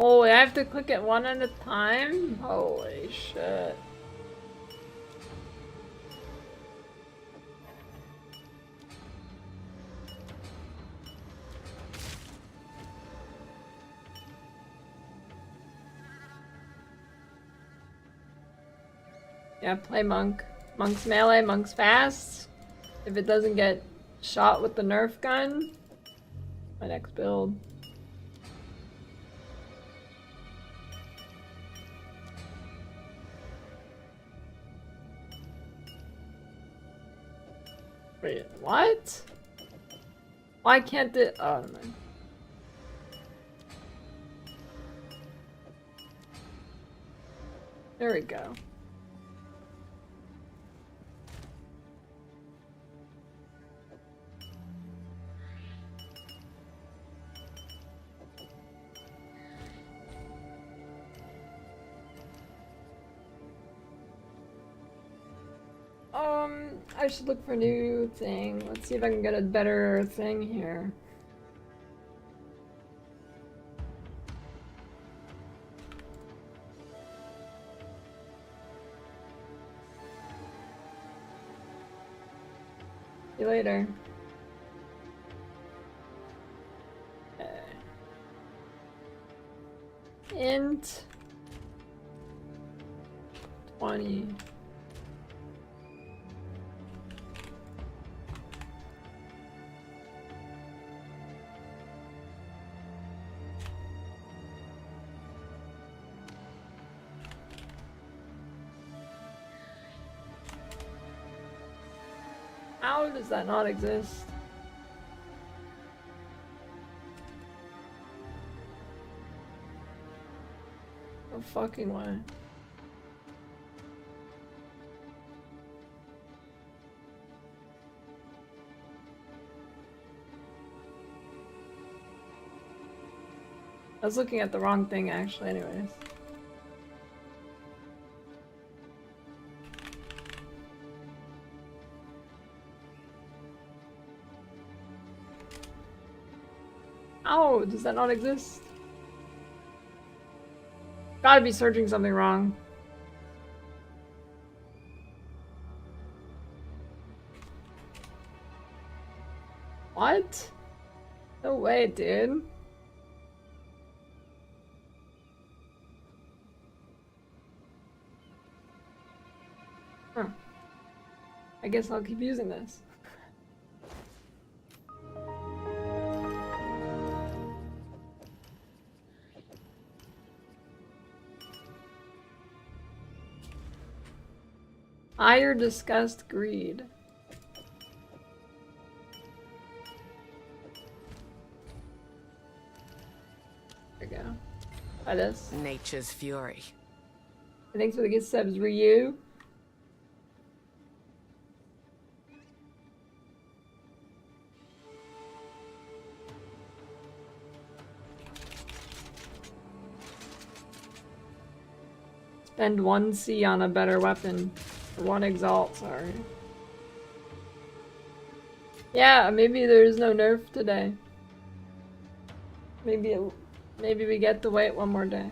Oh, I have to click it one at a time? Holy shit. Yeah, play monk. Monk's melee, monk's fast. If it doesn't get shot with the Nerf gun, my next build. Wait, what? Why can't it? Oh, never mind. There we go. I should look for a new thing. Let's see if I can get a better thing here. See you later. Okay. Int 20. How does that not exist? No fucking way. I was looking at the wrong thing actually anyways. Oh, does that not exist? Gotta be searching something wrong. What? No way, dude. Huh. I guess I'll keep using this. Ire, disgust, greed. There we go. Try this. Nature's fury. Thanks for the gift subs, Ryu. Spend 1 C on a better weapon. Or 1 exalt, sorry. Yeah, maybe there's no nerf today. Maybe we get to wait 1 more day.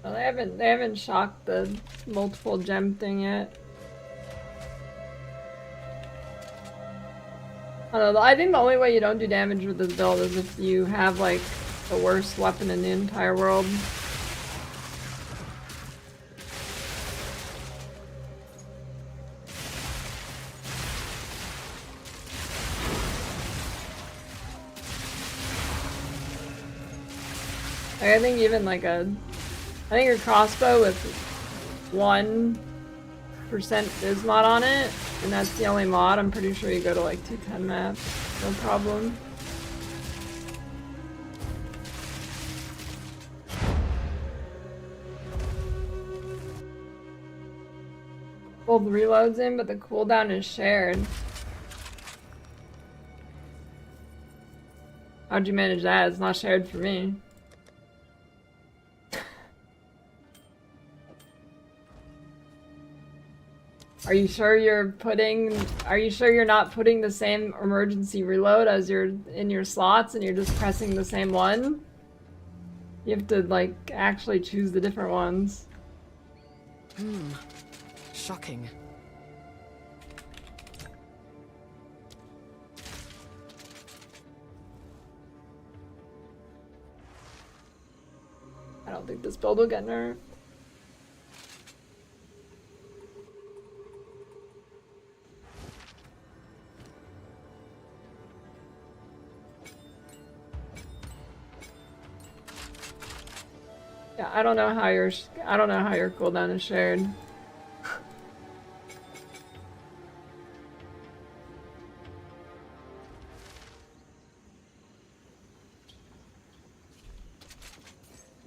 Well, they haven't shocked the multiple gem thing yet. I don't know, I think the only way you don't do damage with this build is if you have like the worst weapon in the entire world. Like, I think even like I think your crossbow with 1% Bismod on it, and that's the only mod, I'm pretty sure you go to like 210 maps, no problem. Both reloads in, but the cooldown is shared. How'd you manage that? It's not shared for me. Are you sure you're not putting the same emergency reload as you're in your slots and you're just pressing the same one? You have to like actually choose the different ones. Shocking. I don't think this build will get nerfed. Yeah, I don't know how your cooldown is shared.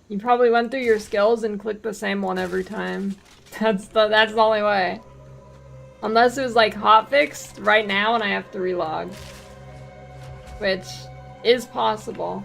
You probably went through your skills and clicked the same one every time. That's the only way. Unless it was like hotfixed right now and I have to relog. Which is possible.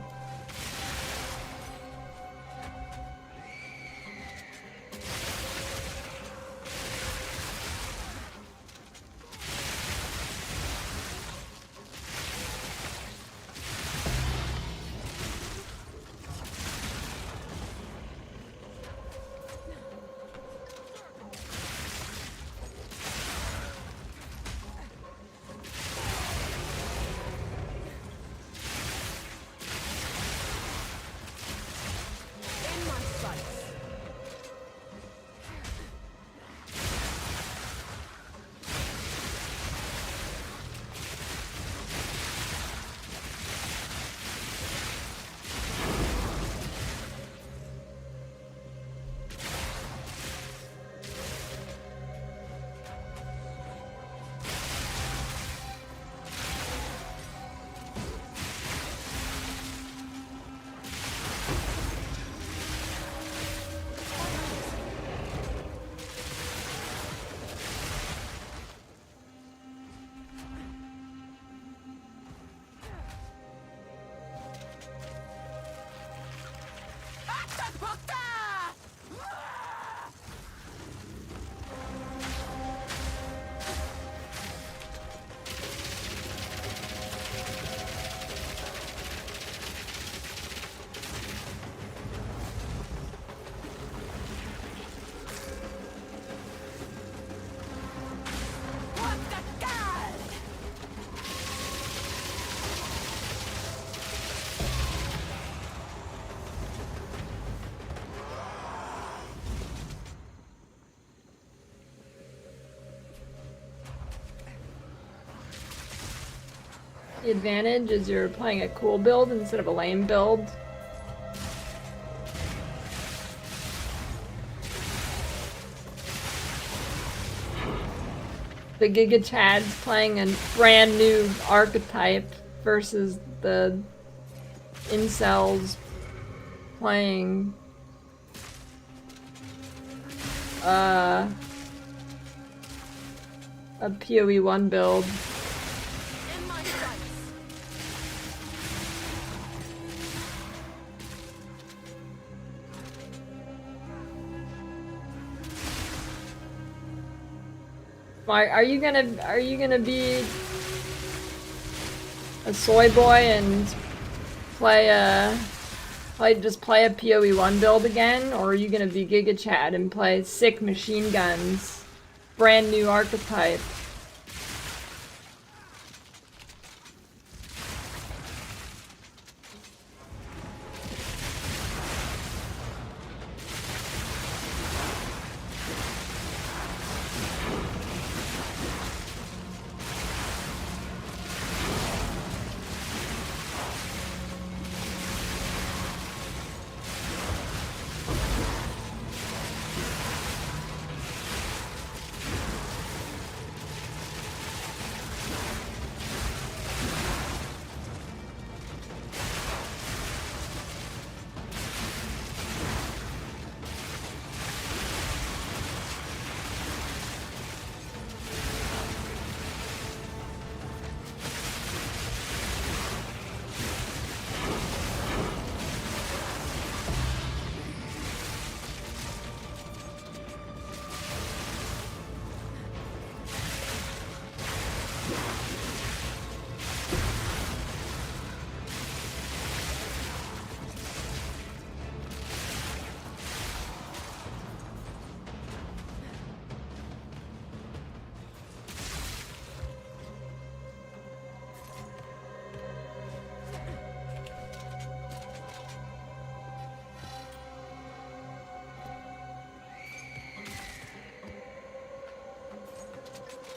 The advantage is you're playing a cool build instead of a lame build. The Giga Chad's playing a brand new archetype versus the incels playing a PoE1 build. In my sights. Are you gonna be a soy boy and just play a PoE1 build again, or are you gonna be Giga Chad and play sick machine guns, brand new archetype?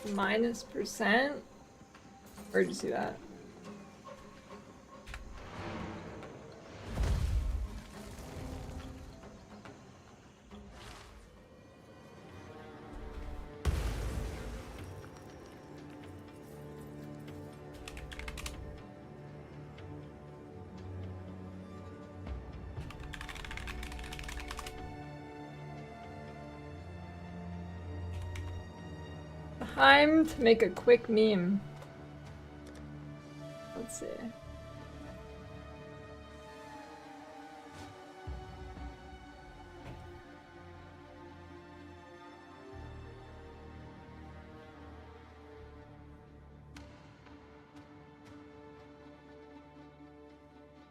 -%? Where'd you see that? Time to make a quick meme. Let's see.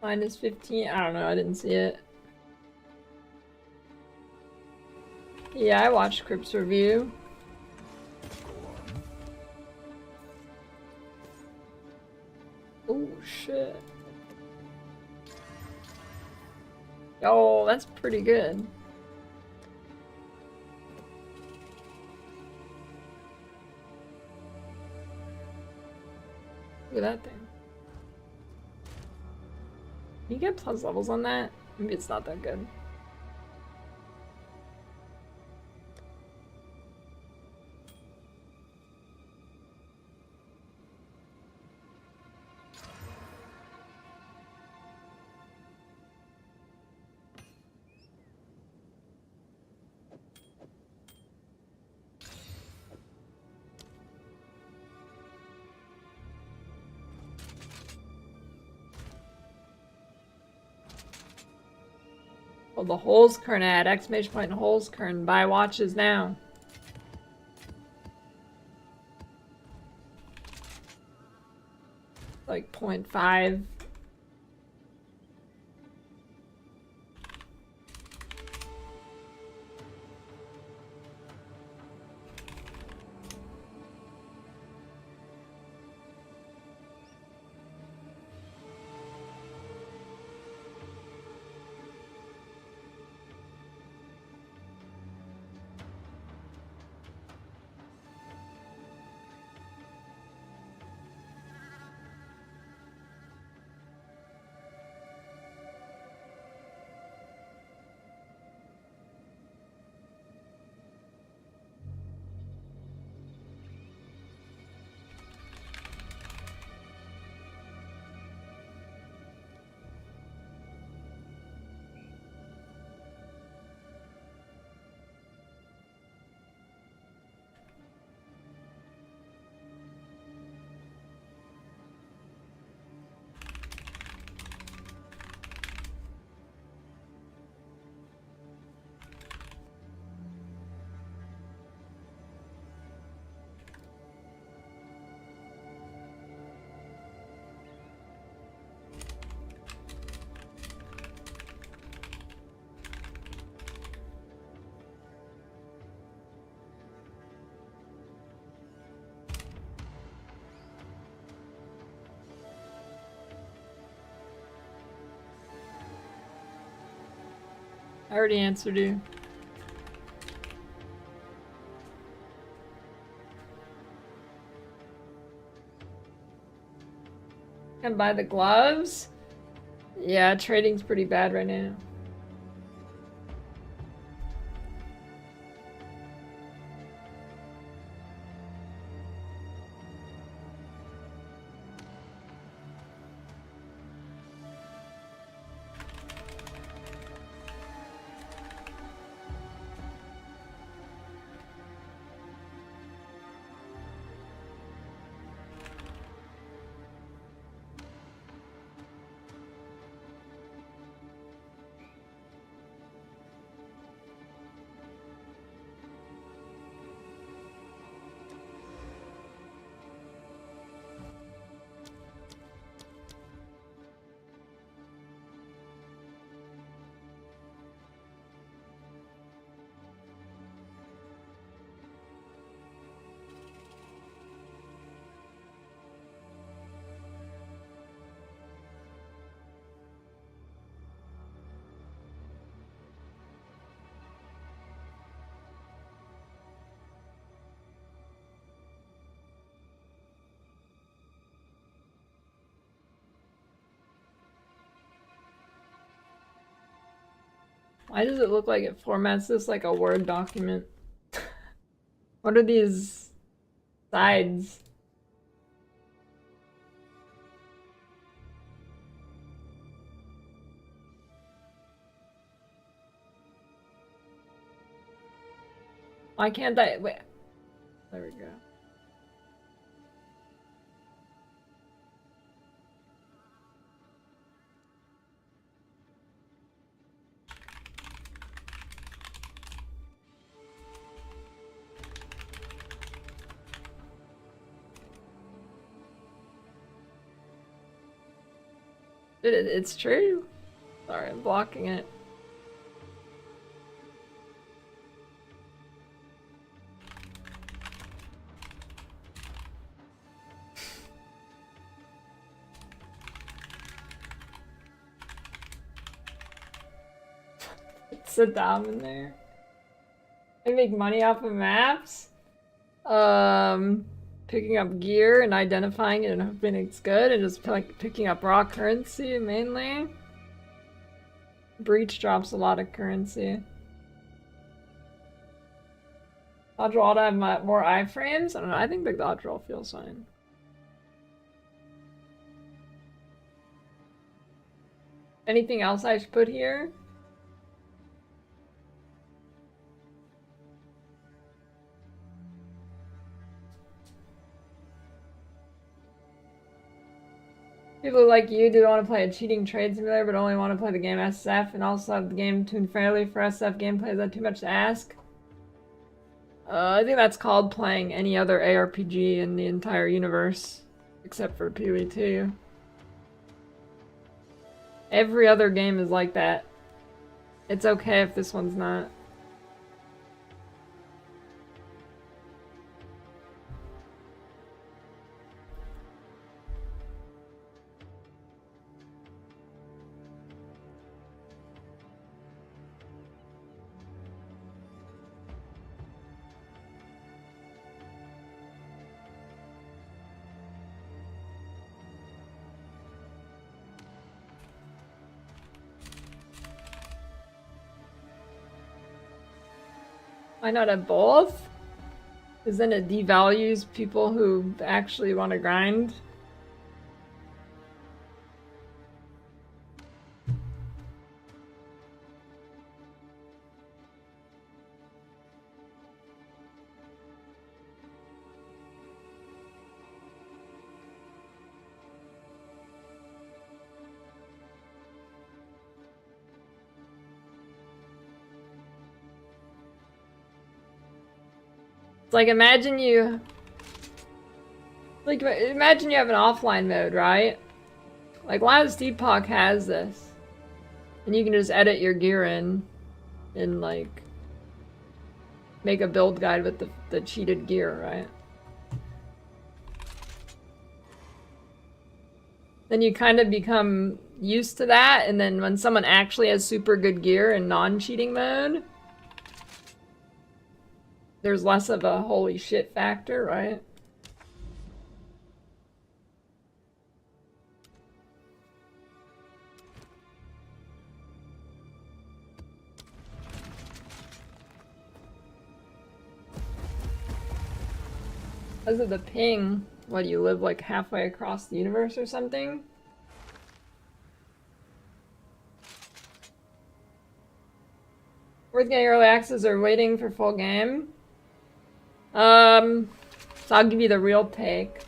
-15? I don't know, I didn't see it. Yeah, I watched Crip's review. Oh shit. Oh, that's pretty good. Look at that thing. Can you get plus levels on that? Maybe it's not that good. Well, the Holzkern ad, exclamation point Holzkern, buy watches now. Like 0.5. already answered you. Can buy the gloves? Yeah, trading's pretty bad right now. Why does it look like it formats this like a Word document? What are these sides? Why can't I? Wait. There we go. It's true. Sorry, I'm blocking it. Sit down in there. I make money off of maps. Picking up gear and identifying it and hoping it's good, and just like picking up raw currency mainly. Breach drops a lot of currency. Dodge roll to have more iframes? I don't know, I think the dodge roll feels fine. Anything else I should put here? People like you do want to play a cheating trade simulator but only want to play the game SF and also have the game tuned fairly for SF gameplay. Is that too much to ask? I think that's called playing any other ARPG in the entire universe except for PoE2. Every other game is like that. It's okay if this one's not. Why not have both? Because then it devalues people who actually want to grind. It's like imagine you have an offline mode, right? Like Last Epoch has this. And you can just edit your gear in and like make a build guide with the cheated gear, right? Then you kind of become used to that, and then when someone actually has super good gear in non-cheating mode, there's less of a holy shit factor, right? Because of the ping, what, do you live like halfway across the universe or something? Worth getting early access or waiting for full game? So I'll give you the real take.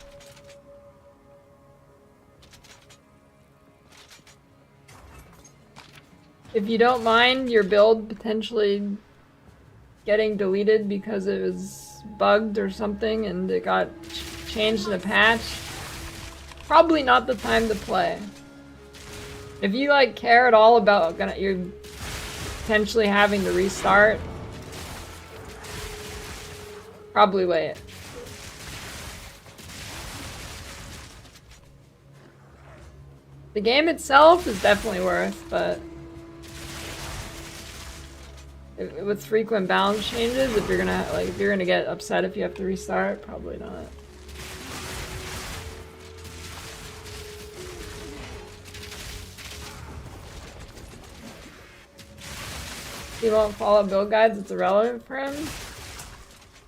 If you don't mind your build potentially getting deleted because it was bugged or something and it got changed in a patch, probably not the time to play. If you like care at all about you potentially having to restart, probably wait. The game itself is definitely worth, but with frequent balance changes, if you're gonna get upset if you have to restart, probably not. He won't follow build guides, it's irrelevant for him.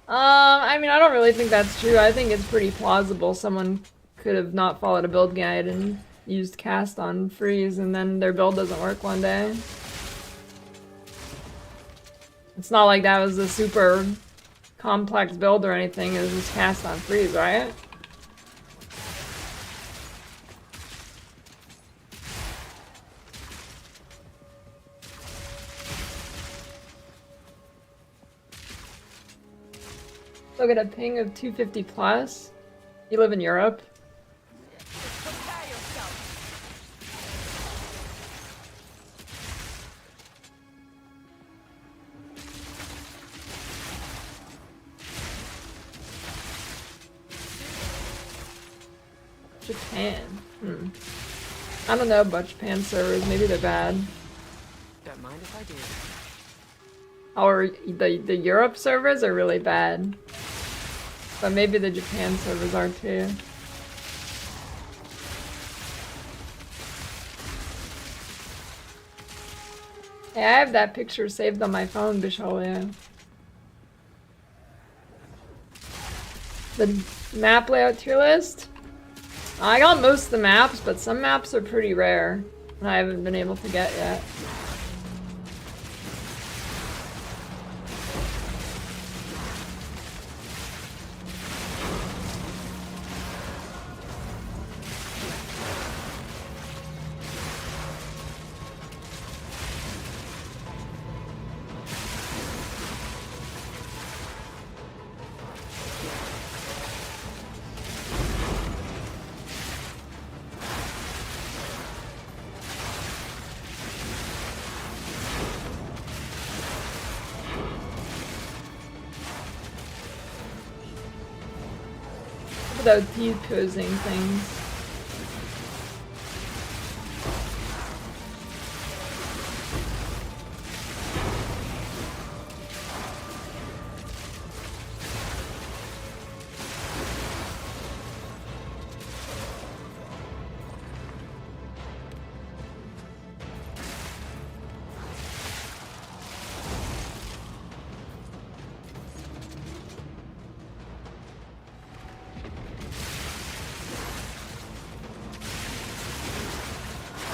I mean, I don't really think that's true. I think it's pretty plausible someone could have not followed a build guide and used cast on freeze, and then their build doesn't work one day. It's not like that was a super complex build or anything, it was just cast on freeze, right? Look at a ping of 250 plus. You live in Europe? Prepare yourself. Japan. I don't know about Japan servers, maybe they're bad. Don't mind if I do. Or the Europe servers are really bad. But maybe the Japan servers are too. Hey, I have that picture saved on my phone, Bisholio. The map layout tier list? I got most of the maps, but some maps are pretty rare, and I haven't been able to get yet. Without T-posing things.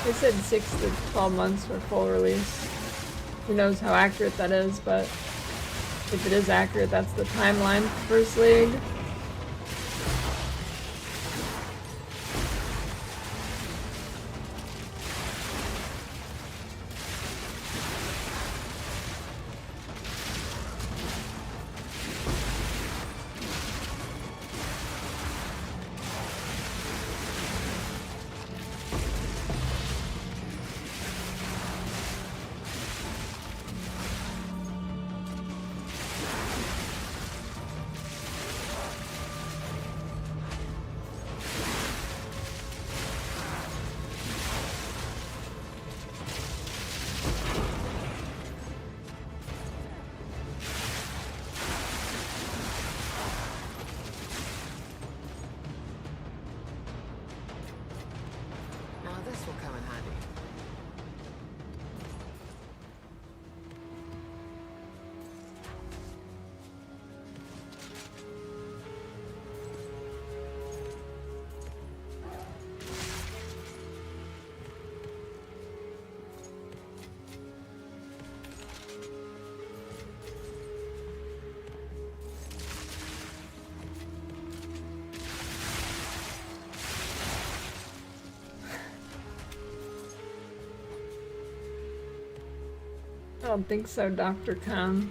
They said 6 to 12 months for full release. Who knows how accurate that is, but if it is accurate, that's the timeline for First League. don't think so, Dr. Khan.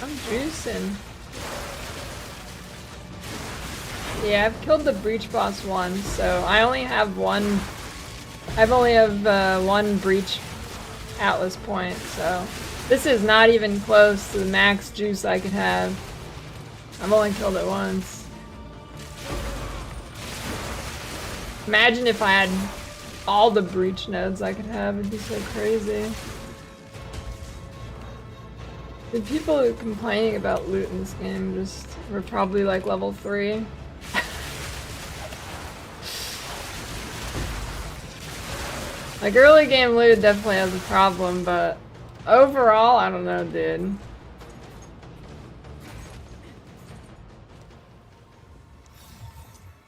I'm juicing. Yeah, I've killed the breach boss once, so I only have one. I've only have one breach Atlas point, so this is not even close to the max juice I could have. I've only killed it once. Imagine if I had all the breach nodes I could have, it'd be so crazy. The people who are complaining about loot in this game just were probably like level 3. Like early game loot definitely has a problem, but overall, I don't know, dude.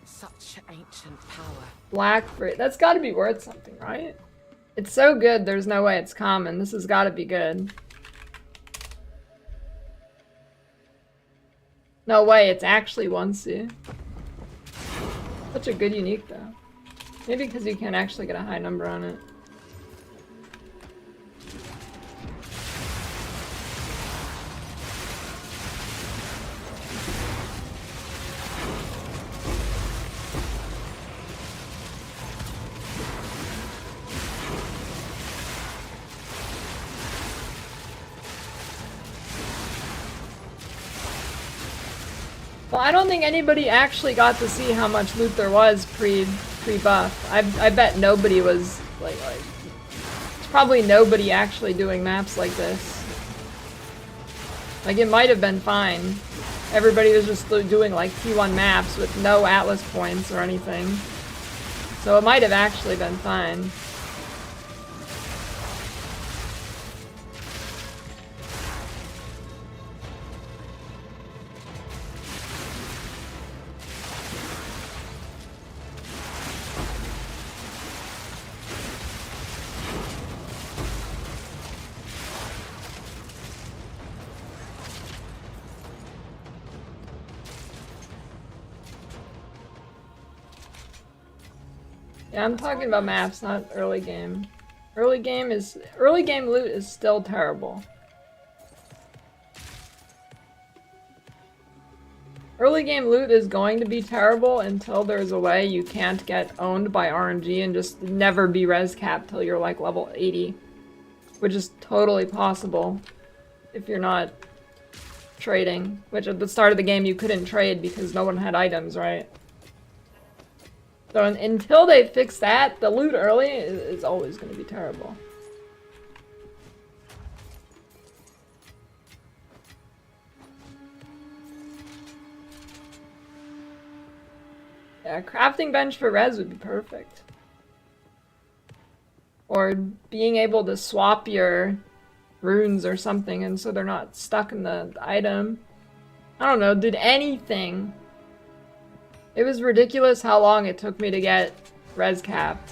Such ancient power. Black fruit, that's gotta be worth something, right? It's so good, there's no way it's common. This has gotta be good. No way, it's actually 1C. Such a good unique though. Maybe because you can't actually get a high number on it. Well, I don't think anybody actually got to see how much loot there was pre-buff. I bet nobody was like it's probably nobody actually doing maps like this. Like it might have been fine. Everybody was just doing like T1 maps with no Atlas points or anything. So it might have actually been fine. Yeah, I'm talking about maps, not early game. Early game loot is still terrible. Early game loot is going to be terrible until there's a way you can't get owned by RNG and just never be res capped till you're like level 80. Which is totally possible if you're not trading. Which at the start of the game you couldn't trade because no one had items, right? So until they fix that, the loot early is always going to be terrible. Yeah, crafting bench for res would be perfect. Or being able to swap your runes or something and so they're not stuck in the item. I don't know, did anything. It was ridiculous how long it took me to get res capped.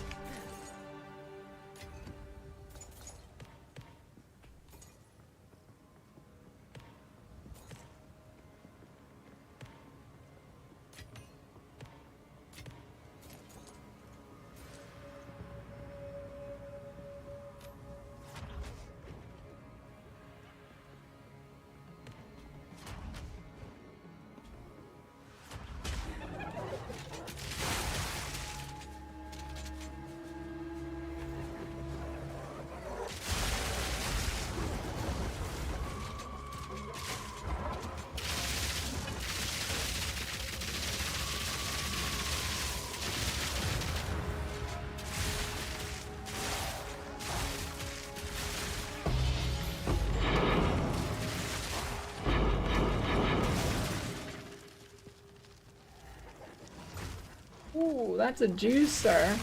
Ooh, that's a juicer.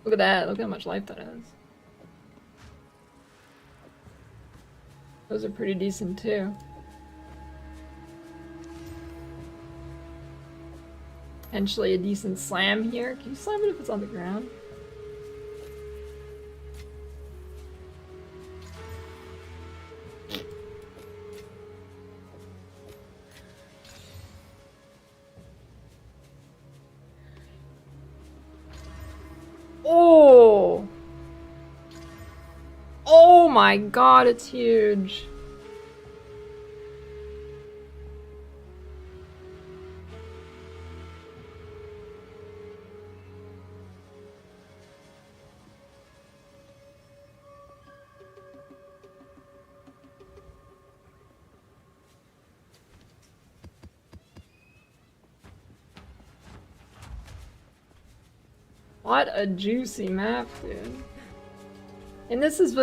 Look at that. Look how much life that has. Those are pretty decent too. Potentially a decent slam here. Can you slam it if it's on the ground? Oh! Oh my god, it's huge. What a juicy map, dude. And this is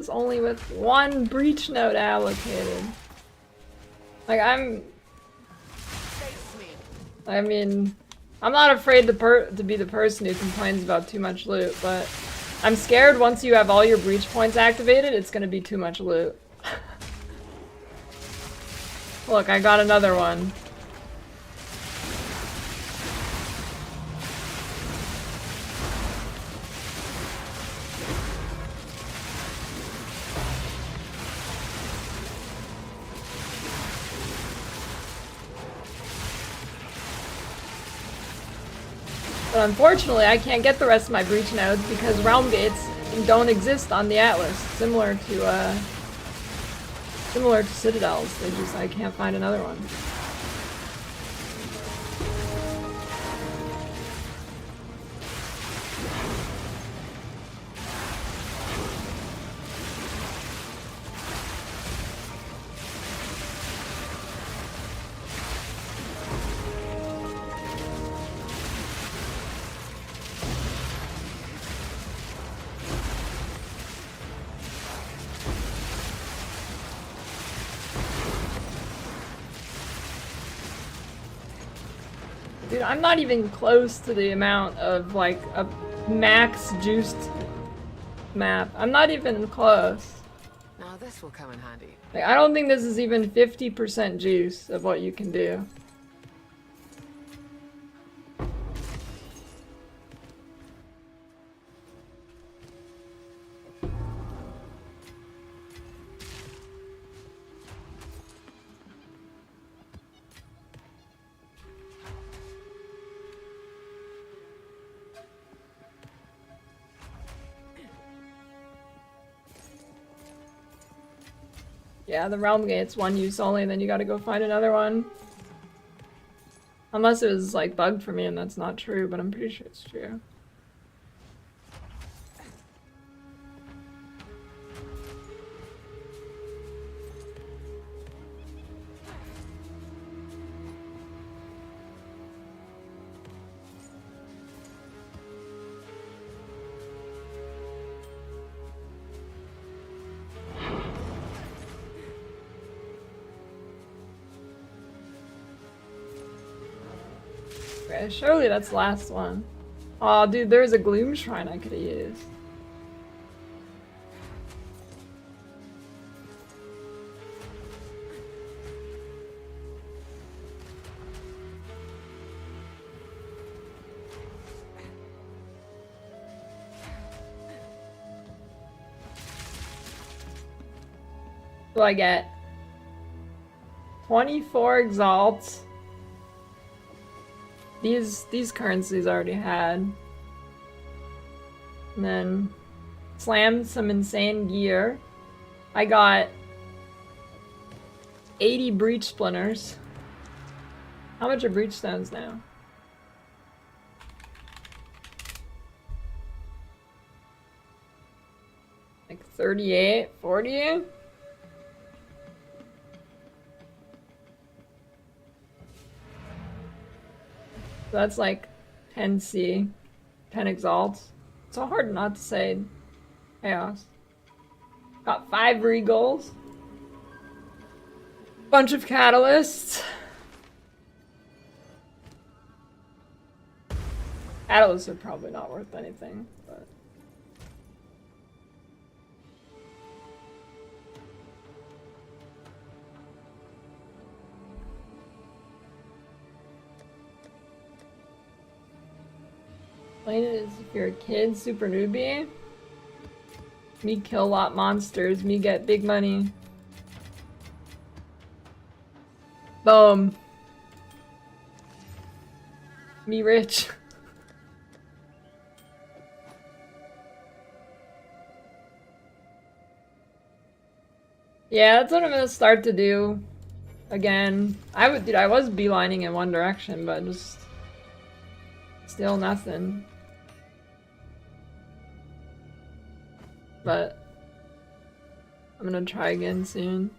only with one breach node allocated. Like, I mean, I'm not afraid to be the person who complains about too much loot, but I'm scared once you have all your breach points activated, it's gonna be too much loot. Look, I got another one. But unfortunately, I can't get the rest of my breach nodes because realm gates don't exist on the Atlas, similar to Citadels. I can't find another one. Dude, I'm not even close to the amount of, like, a max juiced map. I'm not even close. Now this will come in handy. Like, I don't think this is even 50% juice of what you can do. Yeah, the realm gate's one use only, and then you gotta go find another one. Unless it was, like, bugged for me and that's not true, but I'm pretty sure it's true. Okay, surely that's the last one. Aw, dude, there's a Gloom Shrine I could've used. What do I get? 24 exalts. These currencies I already had. And then slammed some insane gear. I got 80 breach splinters. How much are breach stones now? Like 38, 40? So that's like 10C. 10 exalts. It's so hard not to say chaos. Got 5 regals. Bunch of catalysts. Catalysts are probably not worth anything, but... Plain is if you're a kid, super newbie. Me kill a lot monsters, me get big money. Boom. Me rich. Yeah, that's what I'm gonna start to do. Again. I was beelining in one direction, but just... still nothing. But... I'm gonna try again soon.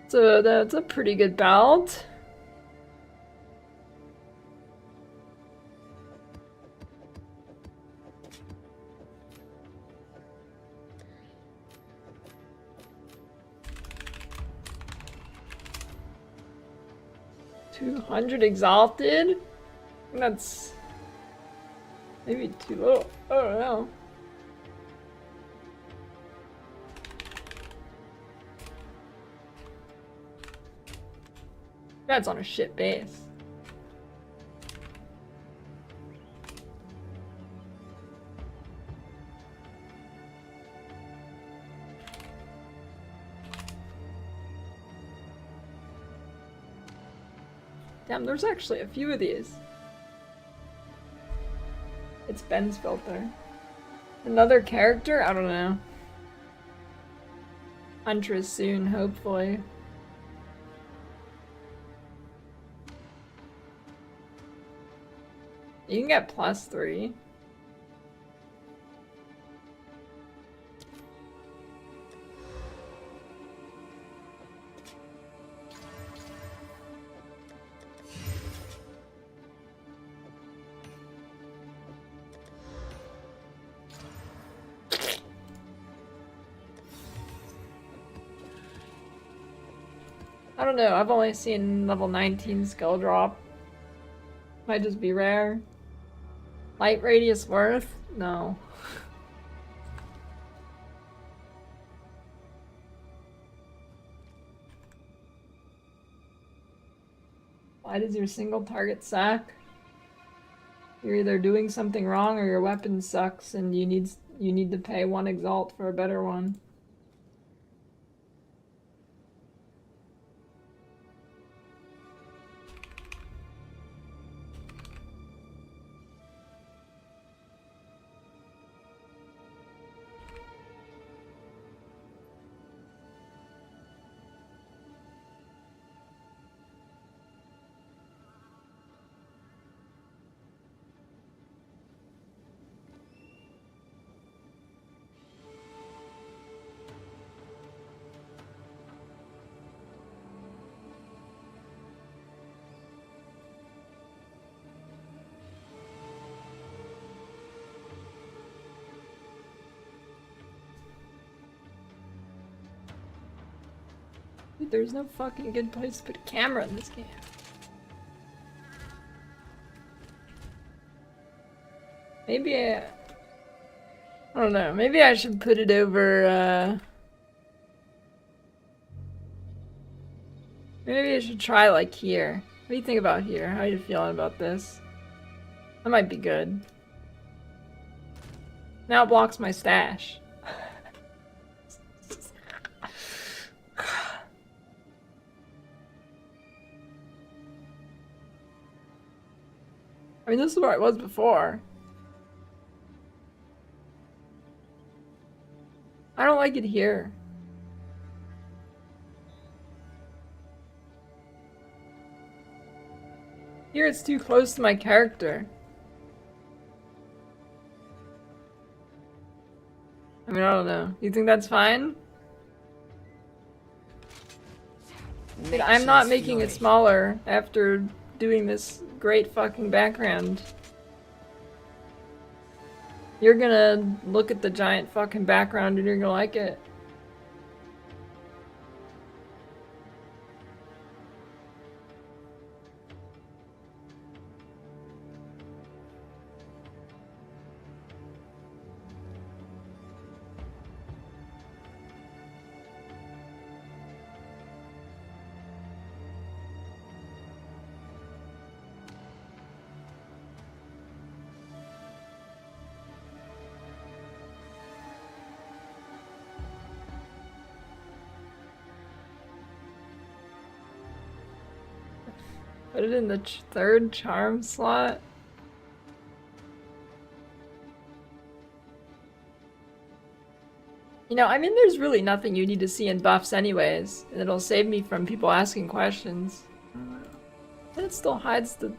So that's a pretty good belt. $200 exalted? That's maybe too low. I don't know. That's on a shit base. Damn, there's actually a few of these. It's Ben's filter. Another character? I don't know. Huntress soon, hopefully. You can get +3. I don't know, I've only seen level 19 skill drop. Might just be rare. Light radius worth? No. Why does your single target suck? You're either doing something wrong or your weapon sucks and you need to pay 1 exalt for a better one. Dude, there's no fucking good place to put a camera in this game. Maybe I don't know, maybe I should put it over, maybe I should try like here. What do you think about here? How are you feeling about this? That might be good. Now it blocks my stash. I mean, this is where I was before. I don't like it here. Here it's too close to my character. I mean, I don't know. You think that's fine? I'm not making it smaller after doing this great fucking background. You're gonna look at the giant fucking background and you're gonna like it. Put it in the third charm slot. You know, I mean, there's really nothing you need to see in buffs anyways. And it'll save me from people asking questions. But it still hides the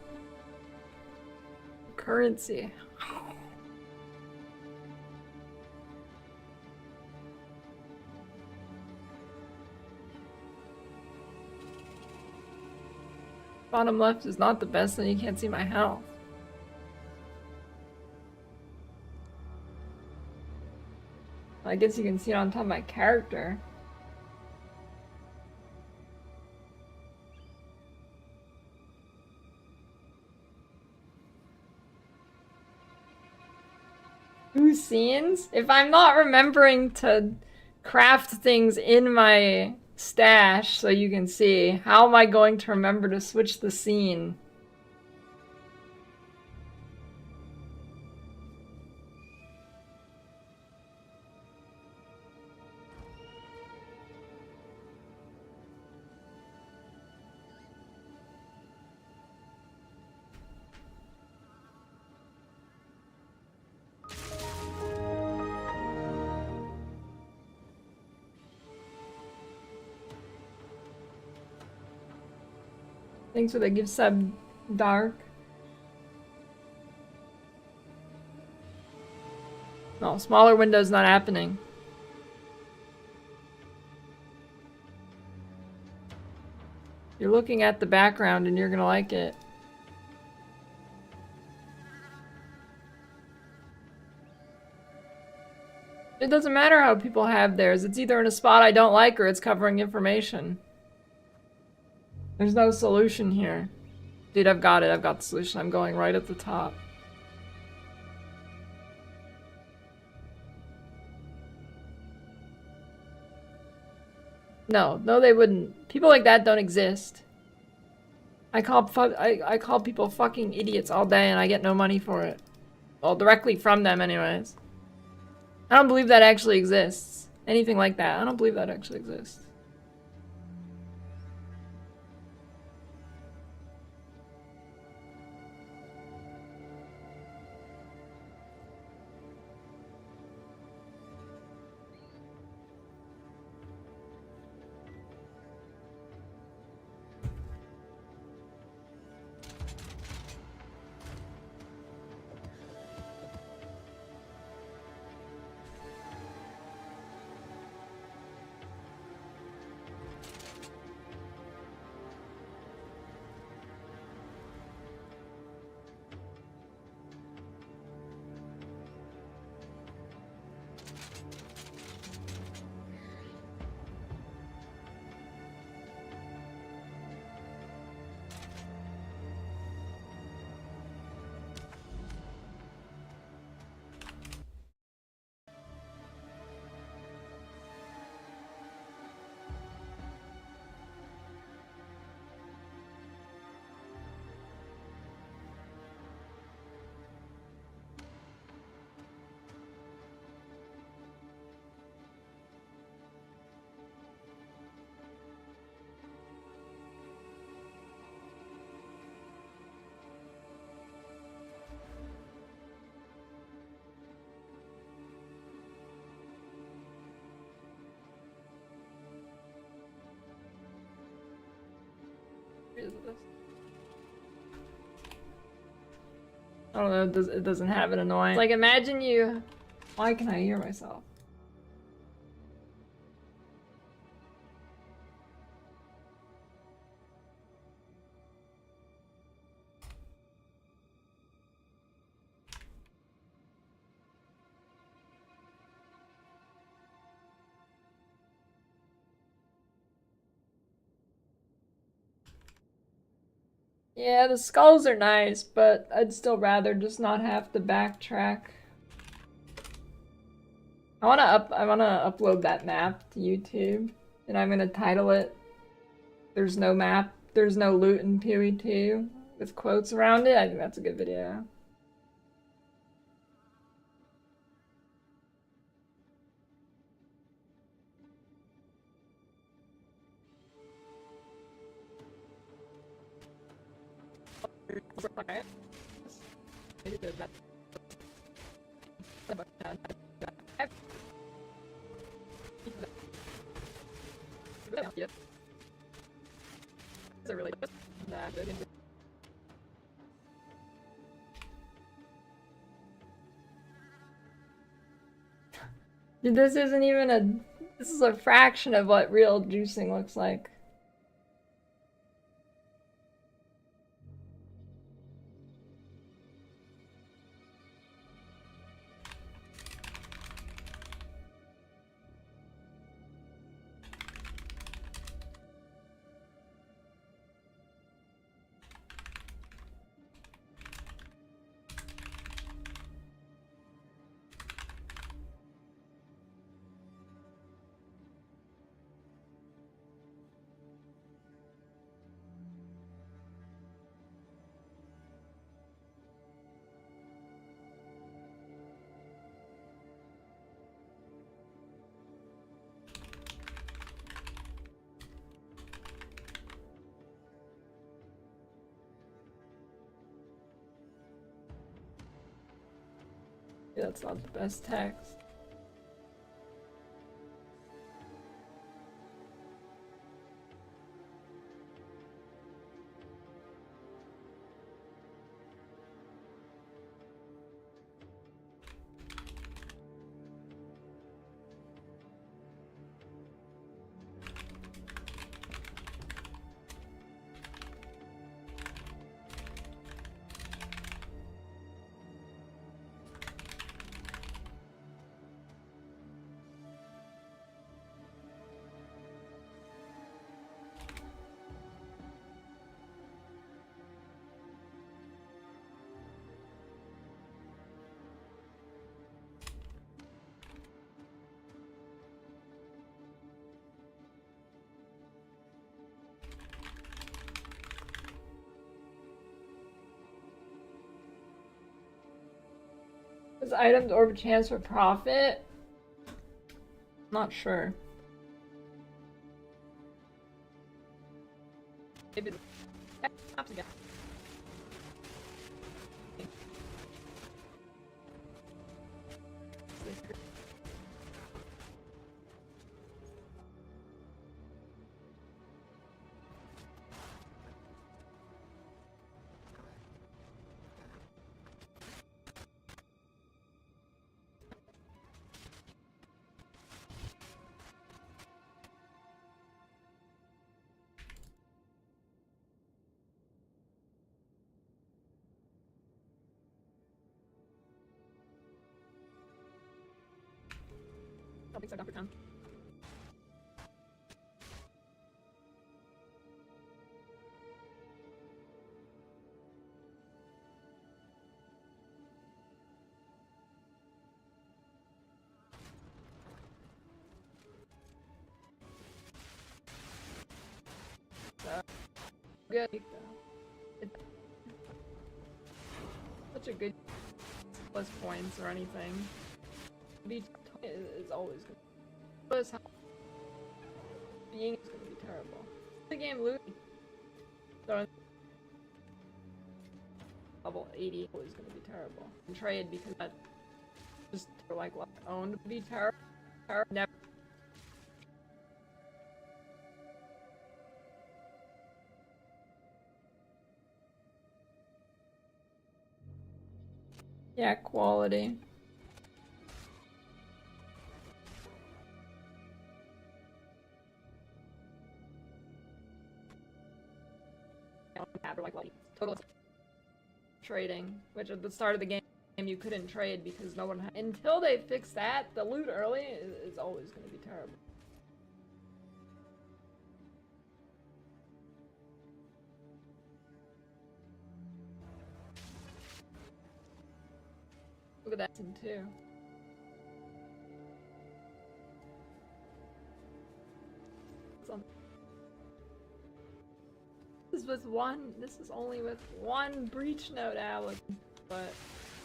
currency. Bottom left is not the best, then you can't see my health. I guess you can see it on top of my character. Two scenes? If I'm not remembering to craft things in my stash so you can see, how am I going to remember to switch the scene? Thanks for the gift sub, Dark. No, smaller window's not happening. You're looking at the background and you're gonna like it. It doesn't matter how people have theirs. It's either in a spot I don't like or it's covering information. There's no solution here. Dude, I've got it. I've got the solution. I'm going right at the top. No, they wouldn't. People like that don't exist. I call people fucking idiots all day and I get no money for it. Well, directly from them anyways. I don't believe that actually exists. Anything like that. I don't believe that actually exists. I don't know, it doesn't have an annoying. Like, imagine you... Why can I hear myself? Yeah, the skulls are nice, but I'd still rather just not have to backtrack. I wanna upload that map to YouTube, and I'm gonna title it "There's no map, there's no loot in PoE2" with quotes around it. I think that's a good video. Dude, this isn't even this is a fraction of what real juicing looks like. Yeah, that's not the best text. Is items or chance for profit? Not sure. Maybe again. I think so, Dr. Tom. Good. It's such a good plus points or anything. Being is always good. Plus, being is gonna be terrible. The game loot. So level 80 is gonna be terrible. And trade because that just like owned would be terrible. Never. Yeah, quality. Like total trading, which at the start of the game you couldn't trade because no one had. Until they fix that, the loot early is always going to be terrible. Look at that too. This is only with one breach node alloc, but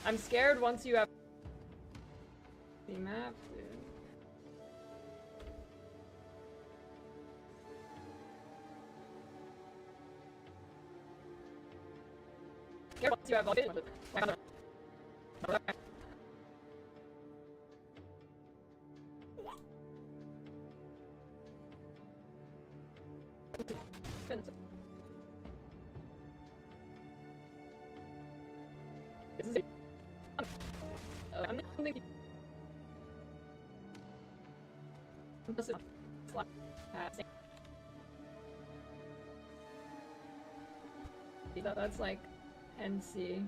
I'm scared once you have the map, dude. Scared once you have all the I'm not thinking. That's like 10C,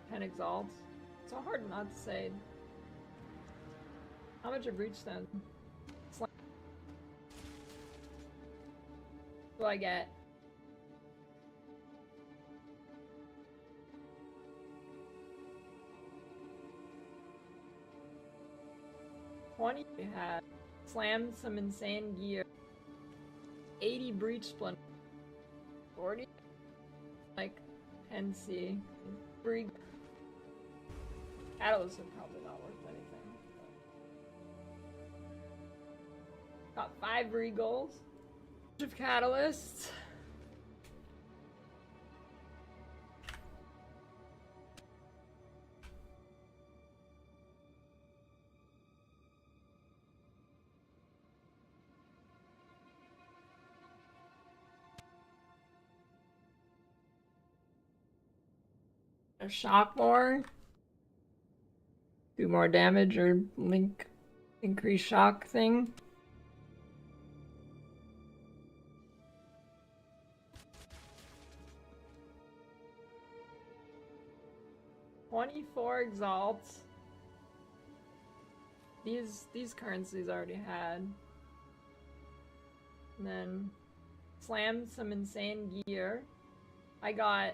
10 exalts. So hard not to say. How much of breach then? Do I get? We had slammed some insane gear. 80 breach splint. 40 like 10C. 3 catalysts are probably not worth anything. But... got 5 regals. Bunch of catalysts. A shock more. 2 more damage or link increase shock thing. $24 exalts. These currencies I already had. And then slammed some insane gear. I got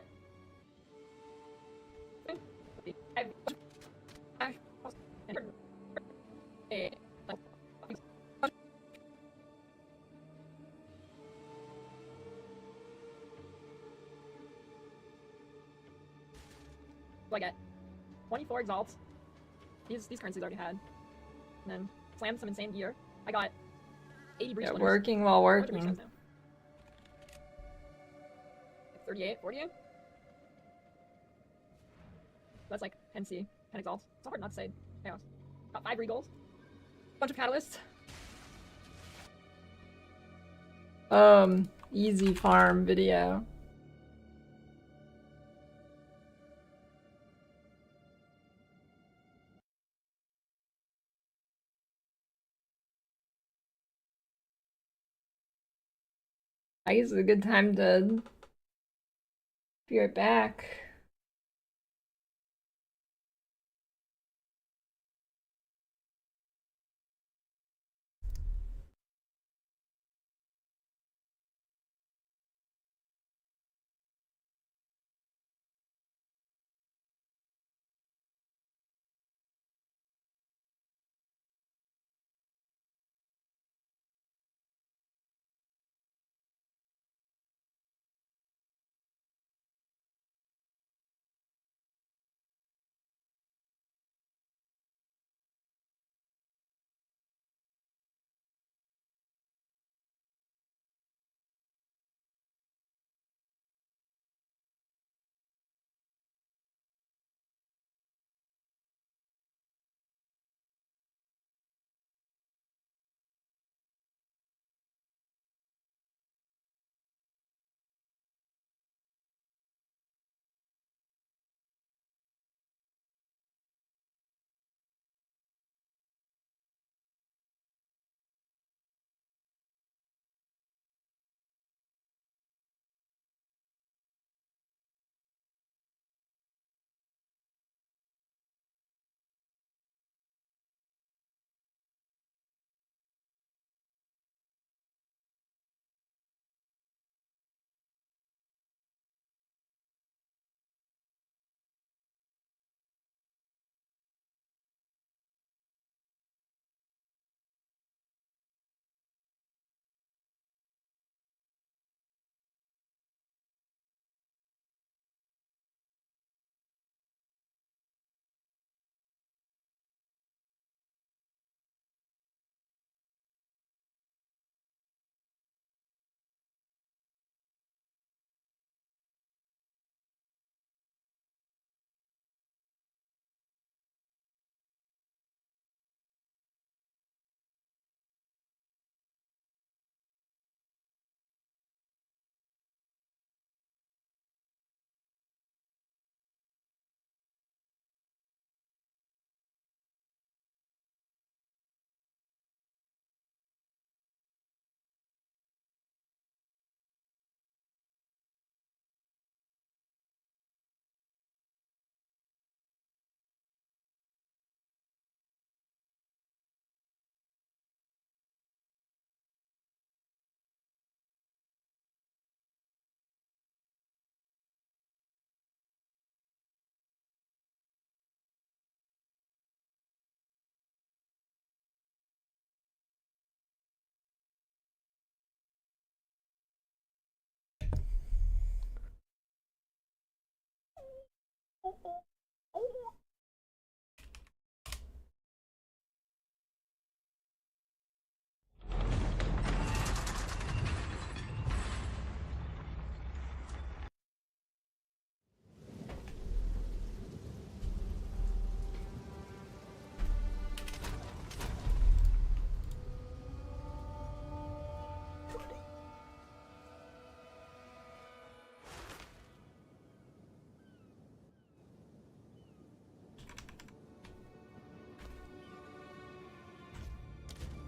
I get 24 exalts. These currencies I already had. And then slammed some insane gear. I got 80 breach splinters. Working while working. Like 38, 40? That's like 10C, 10 exalts. It's hard not to say. Chaos. Got 5 regals. Bunch of catalysts. Easy farm video. I guess it's a good time to be right back.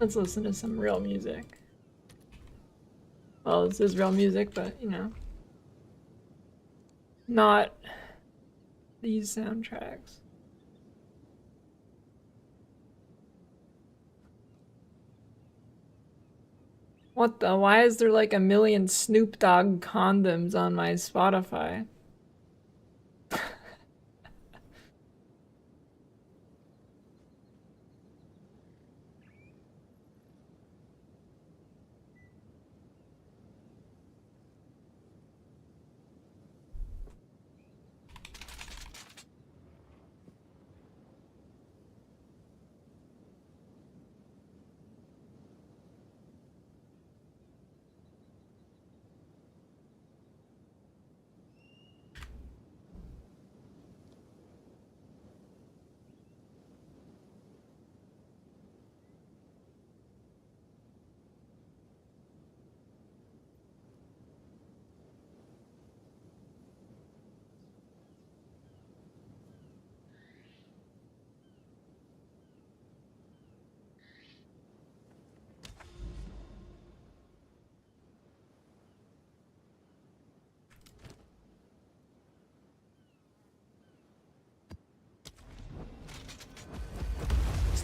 Let's listen to some real music. Well, this is real music, but you know, not these soundtracks. What the? Why is there like a million Snoop Dogg condoms on my Spotify?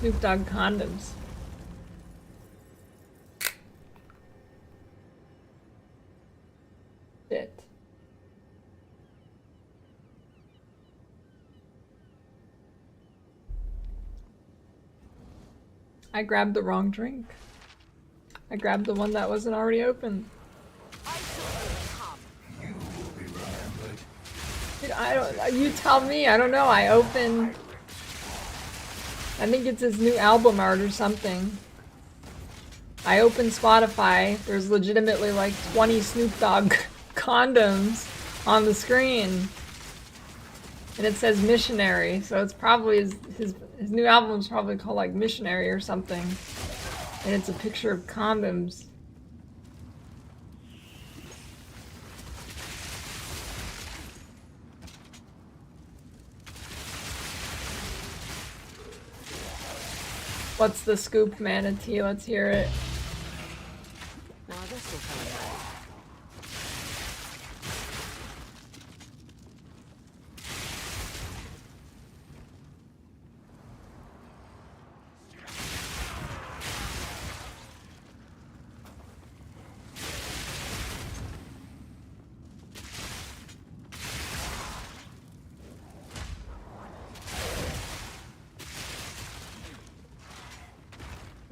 Snoop Dogg condoms. Shit. I grabbed the wrong drink. I grabbed the one that wasn't already open. I shall overcome. Dude, I don't. You tell me. I don't know. I opened. I think it's his new album art or something. I opened Spotify. There's legitimately like 20 Snoop Dogg condoms on the screen. And it says Missionary, so it's probably his new album's probably called like Missionary or something. And it's a picture of condoms. What's the scoop, Manatee? Let's hear it. Now this will come in handy.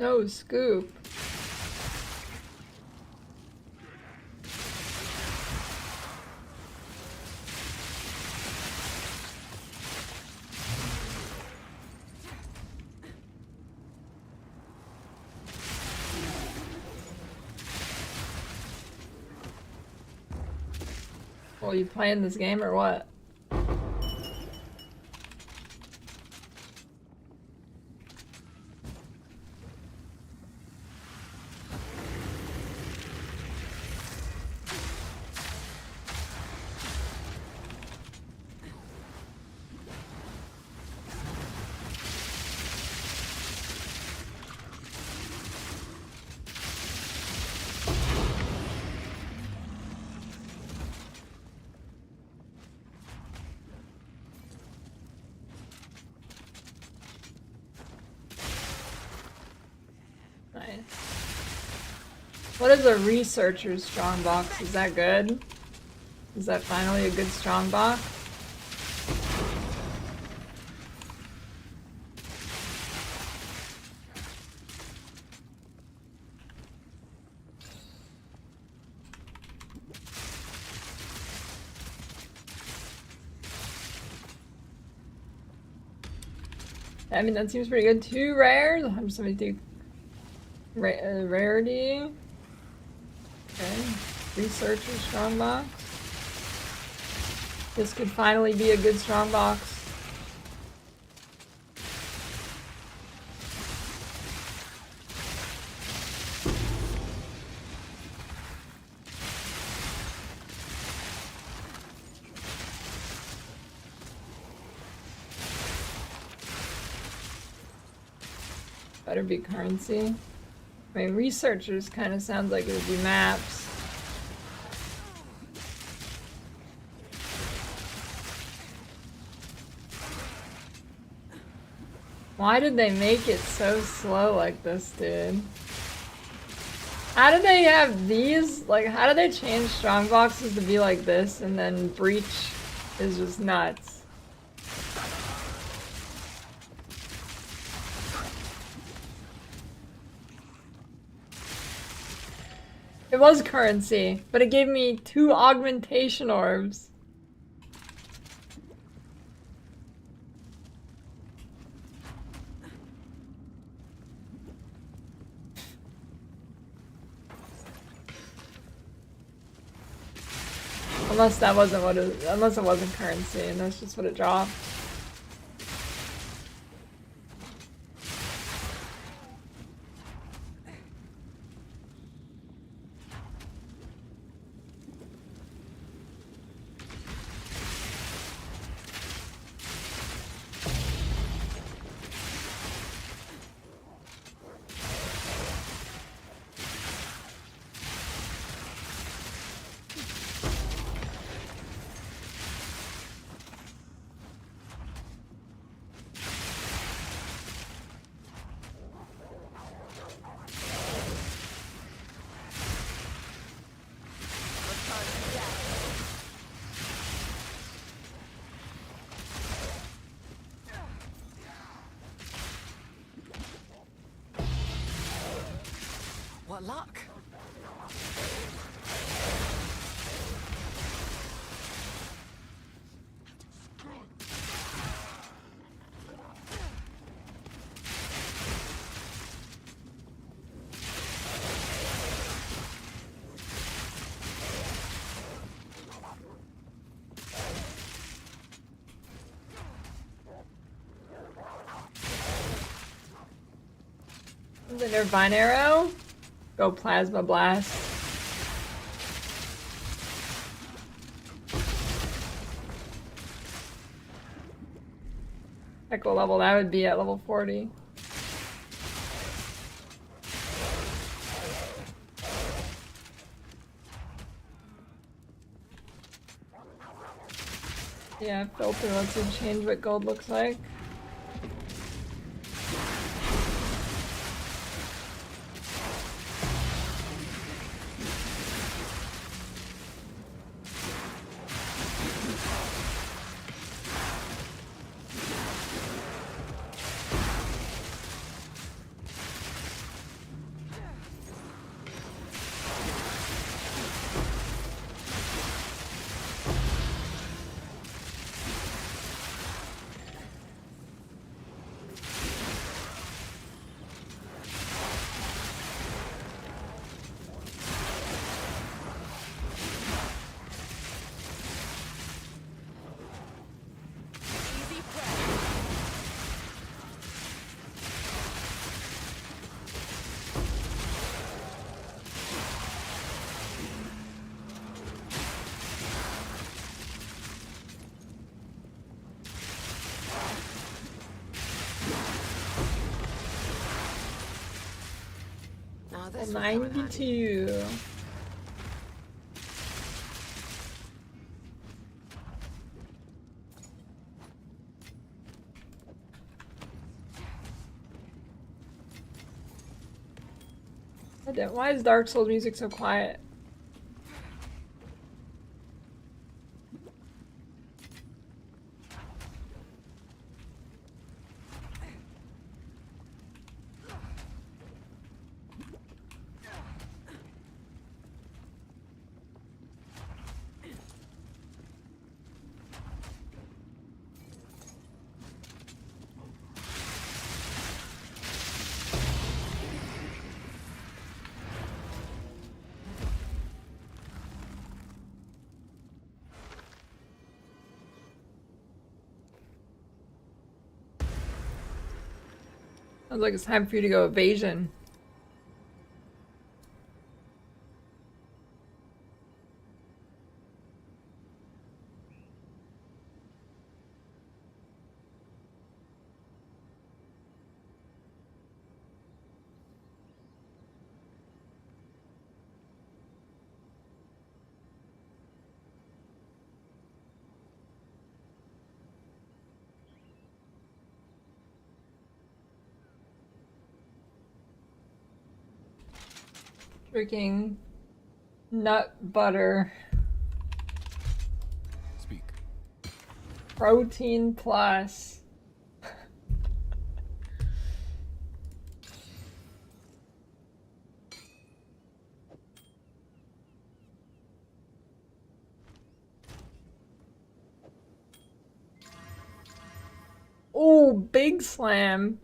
No scoop. Well, you playing this game or what? Nice. What is a researcher's strongbox? Is that good? Is that finally a good strongbox? I mean, that seems pretty good. 2 rares? 172 rarity. Okay. Researcher strongbox. This could finally be a good strongbox. Better be currency. I mean, researchers kind of sounds like it would be maps. Why did they make it so slow like this, dude? How did they have these? Like, how did they change strongboxes to be like this and then breach is just nuts? It was currency, but it gave me 2 augmentation orbs. Unless that wasn't what it, unless it wasn't currency and that's just what it dropped. What luck? The Nirvine arrow? Go Plasma Blast. Heck, what level that would be at level 40. Yeah, filter lets you change what gold looks like. Easy press. Now this will come in handy. 92. Why is Dark Souls music so quiet? Sounds like it's time for you to go evasion. Freaking nut butter. Speak. Protein plus. Oh, big slam.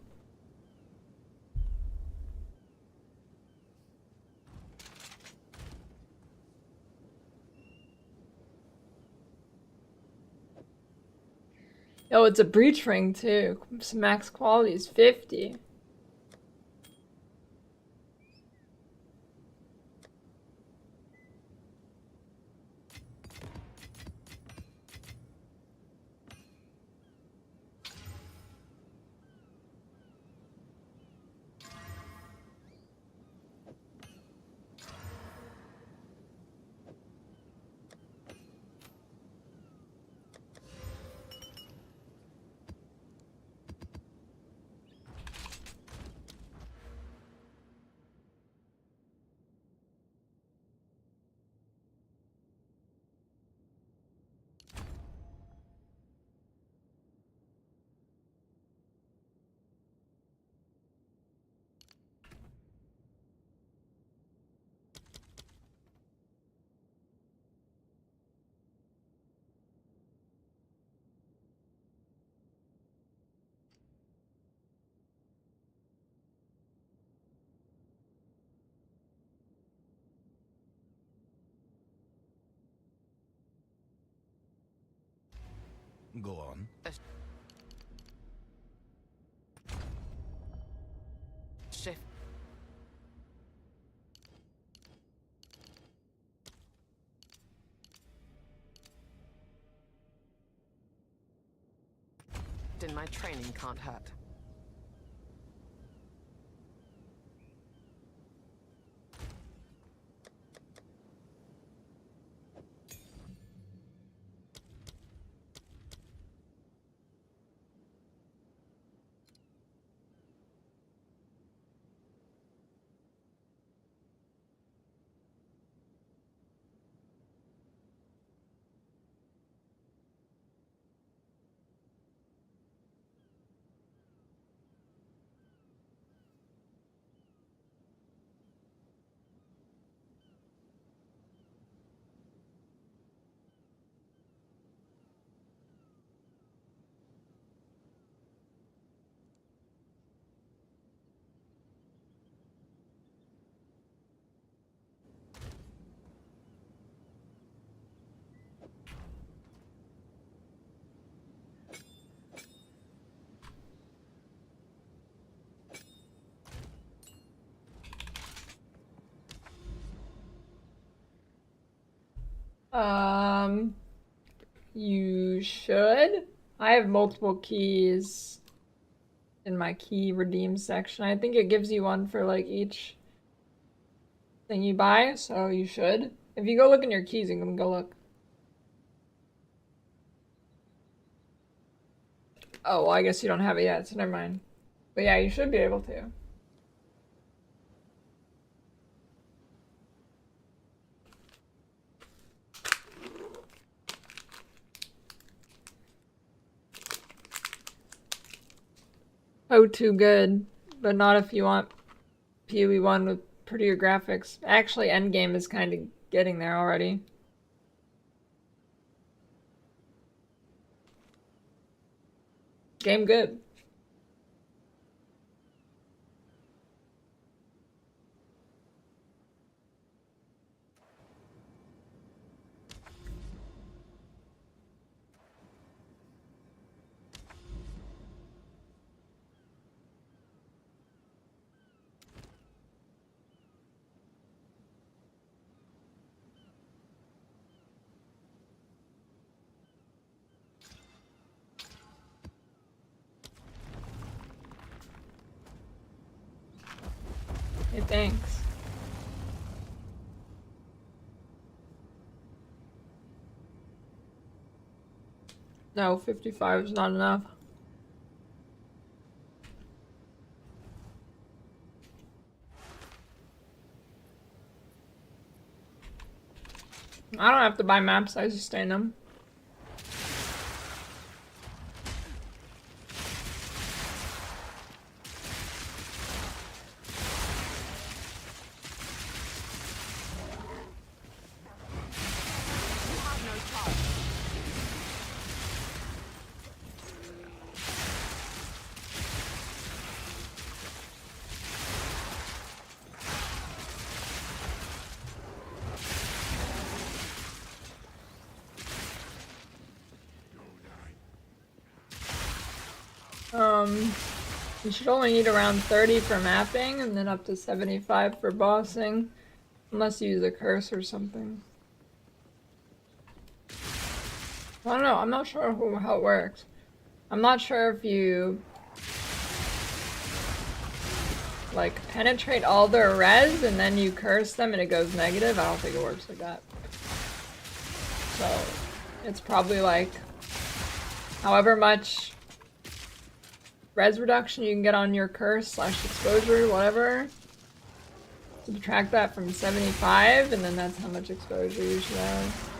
Oh, it's a breach ring too. Max quality is 50. Go on. Shift. In my training can't hurt. You should. I have multiple keys in my key redeem section. I think it gives you one for like each thing you buy, so you should. If you go look in your keys, you can go look. Oh, well, I guess you don't have it yet, so never mind. But yeah, you should be able to. PoE2 good, but not if you want PoE1 with prettier graphics. Actually, Endgame is kind of getting there already. Game good. Hey, thanks. No, 55 is not enough. I don't have to buy maps, I sustain them. You have no charge. You should only need around 30 for mapping and then up to 75 for bossing. Unless you use a curse or something. I don't know, I'm not sure how it works. I'm not sure if you like penetrate all their res and then you curse them and it goes negative. I don't think it works like that. So it's probably like however much res reduction you can get on your curse / exposure, whatever. Subtract that from 75 and then that's how much exposure you should have.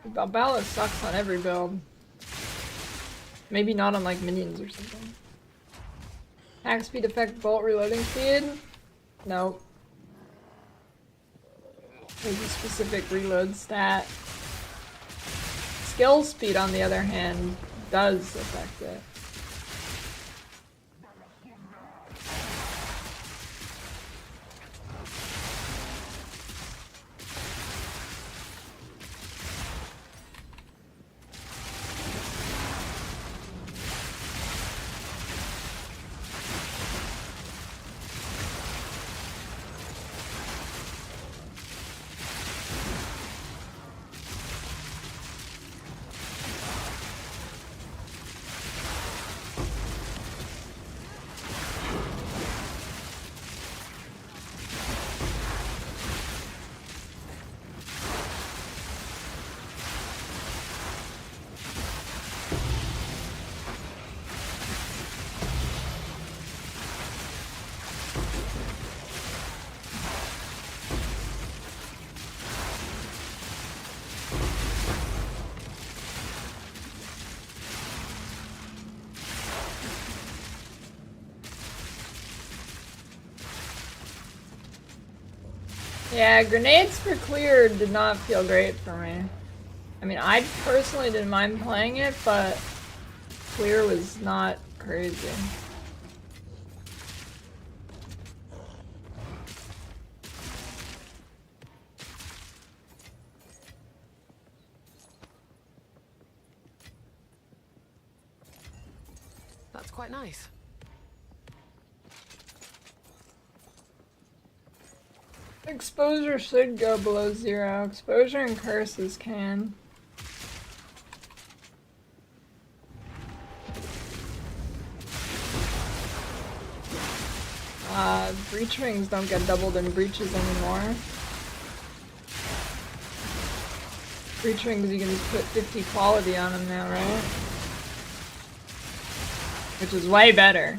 Balbala sucks on every build. Maybe not on like minions or something. Attack speed affect bolt reloading speed? Nope. There's a specific reload stat. Skill speed, on the other hand, does affect it. Yeah, grenades for clear did not feel great for me. I mean, I personally didn't mind playing it, but clear was not crazy. That's quite nice. Exposure should go below 0. Exposure and curses can. Breach rings don't get doubled in breaches anymore. Breach rings you can just put 50 quality on them now, right? Which is way better.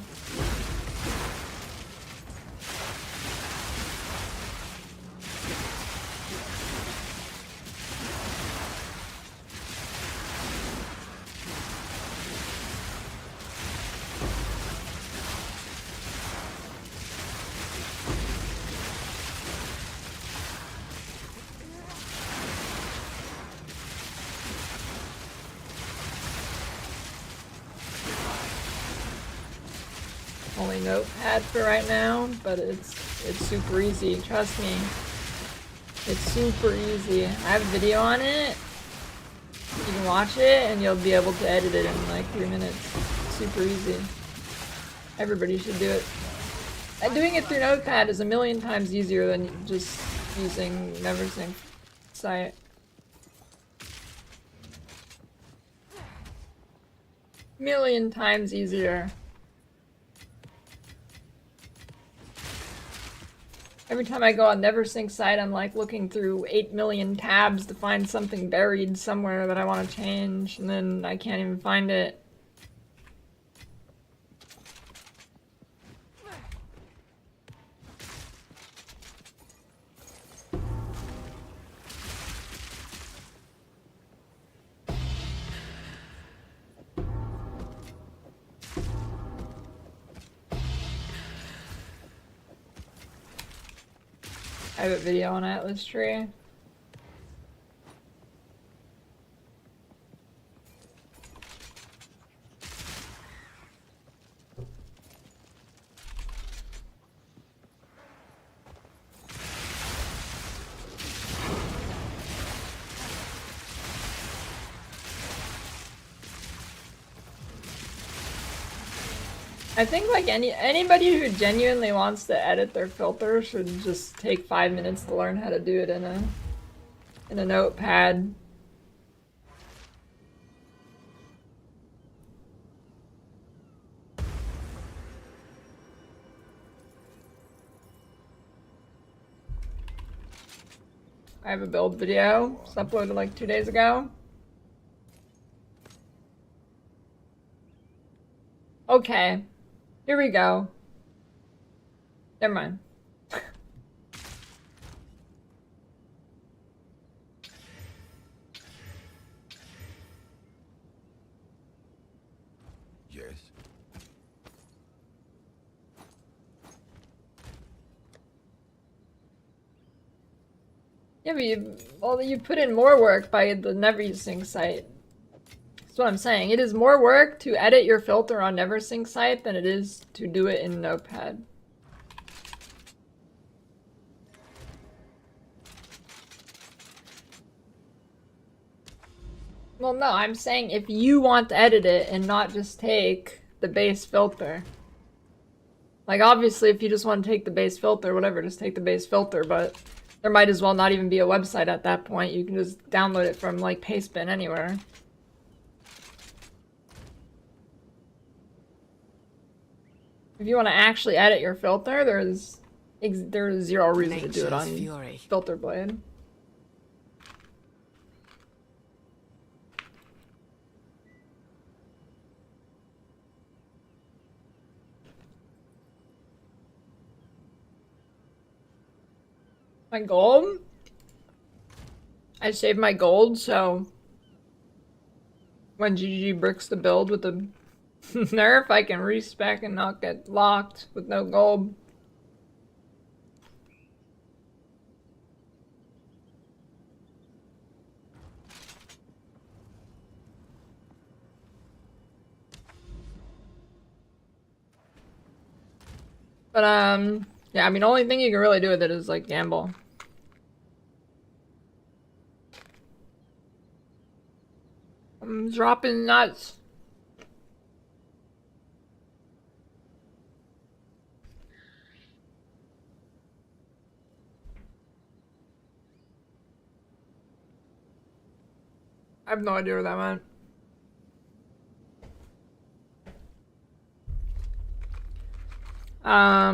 Only notepad for right now, but it's super easy. Trust me, it's super easy. I have a video on it. You can watch it, and you'll be able to edit it in like 3 minutes. Super easy. Everybody should do it. And doing it through Notepad is a million times easier than just using NeverSync site. Million times easier. Every time I go on NeverSync site, I'm like looking through 8 million tabs to find something buried somewhere that I want to change, and then I can't even find it. I have a video on Atlas Tree. I think like anybody who genuinely wants to edit their filter should just take 5 minutes to learn how to do it in a notepad. I have a build video. It's uploaded like 2 days ago. Okay. Here we go. Never mind. Yes. Yeah, but you put in more work by the NeverSync site. That's what I'm saying. It is more work to edit your filter on NeverSync site than it is to do it in Notepad. Well, no, I'm saying if you want to edit it and not just take the base filter. Like, obviously, if you just want to take the base filter, whatever, just take the base filter, but there might as well not even be a website at that point. You can just download it from, like, Pastebin anywhere. If you want to actually edit your filter, there's zero reason to do it on Filter Blade. My gold? I saved my gold, so when GG bricks the build with the nerf, I can respec and not get locked with no gold. But yeah, I mean, the only thing you can really do with it is like gamble. I'm dropping nuts. I have no idea where that went. I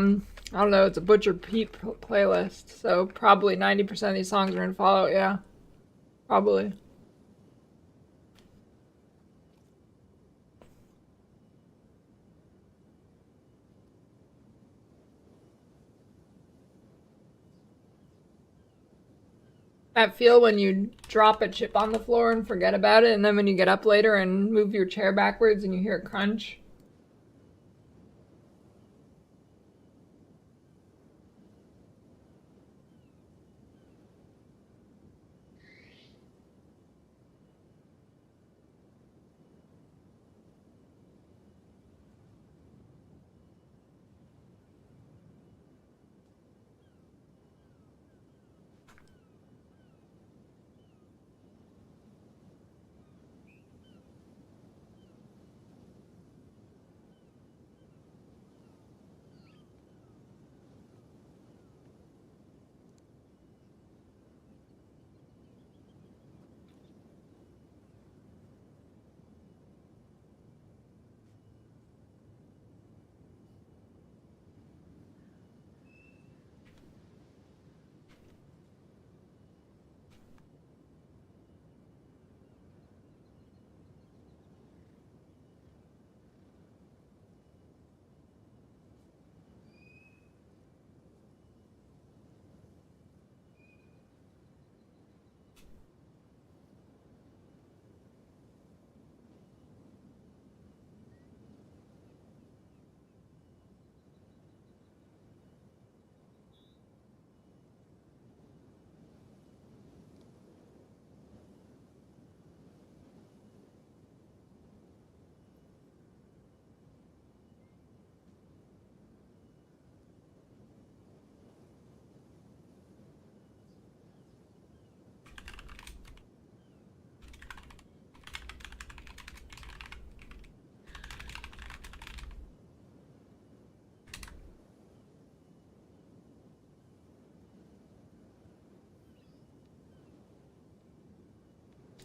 don't know, it's a Butcher Pete playlist, so probably 90% of these songs are in Fallout, yeah. Probably. That feel when you drop a chip on the floor and forget about it, and then when you get up later and move your chair backwards and you hear a crunch?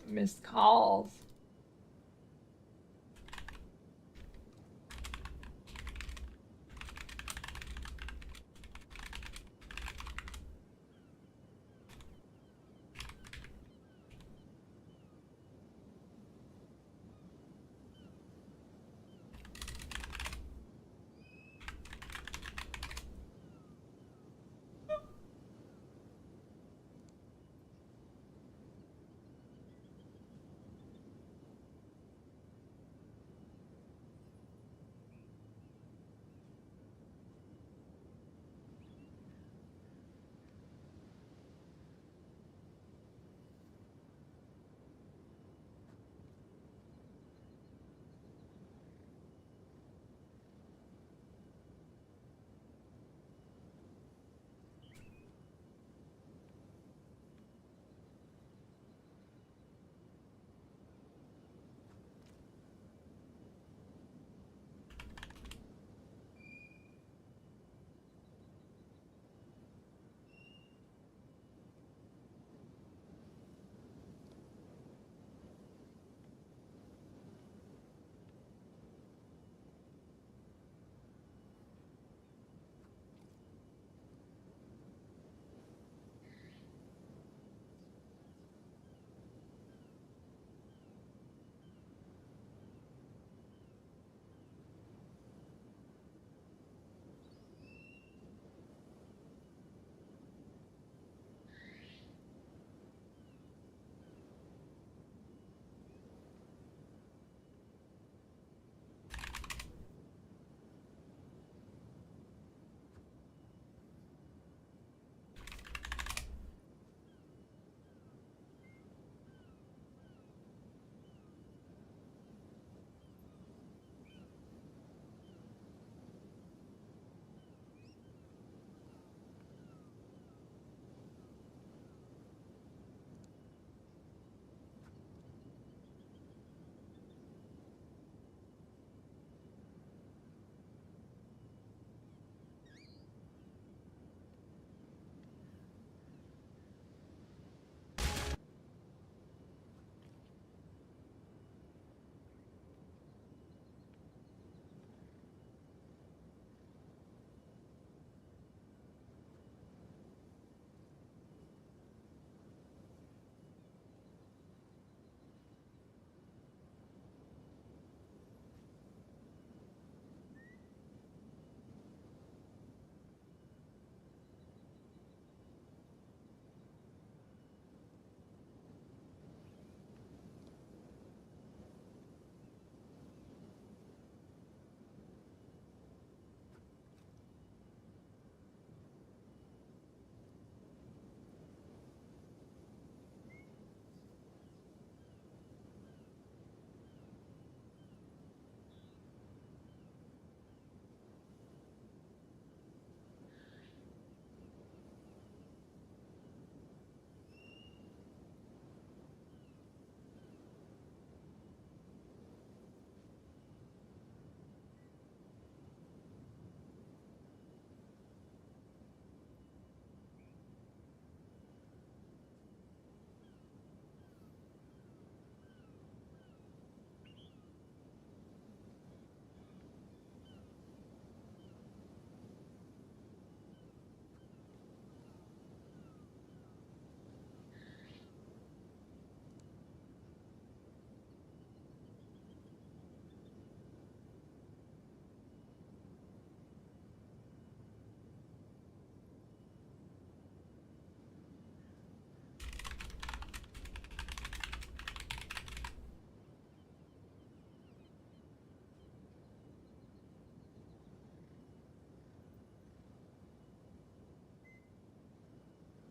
Missed calls.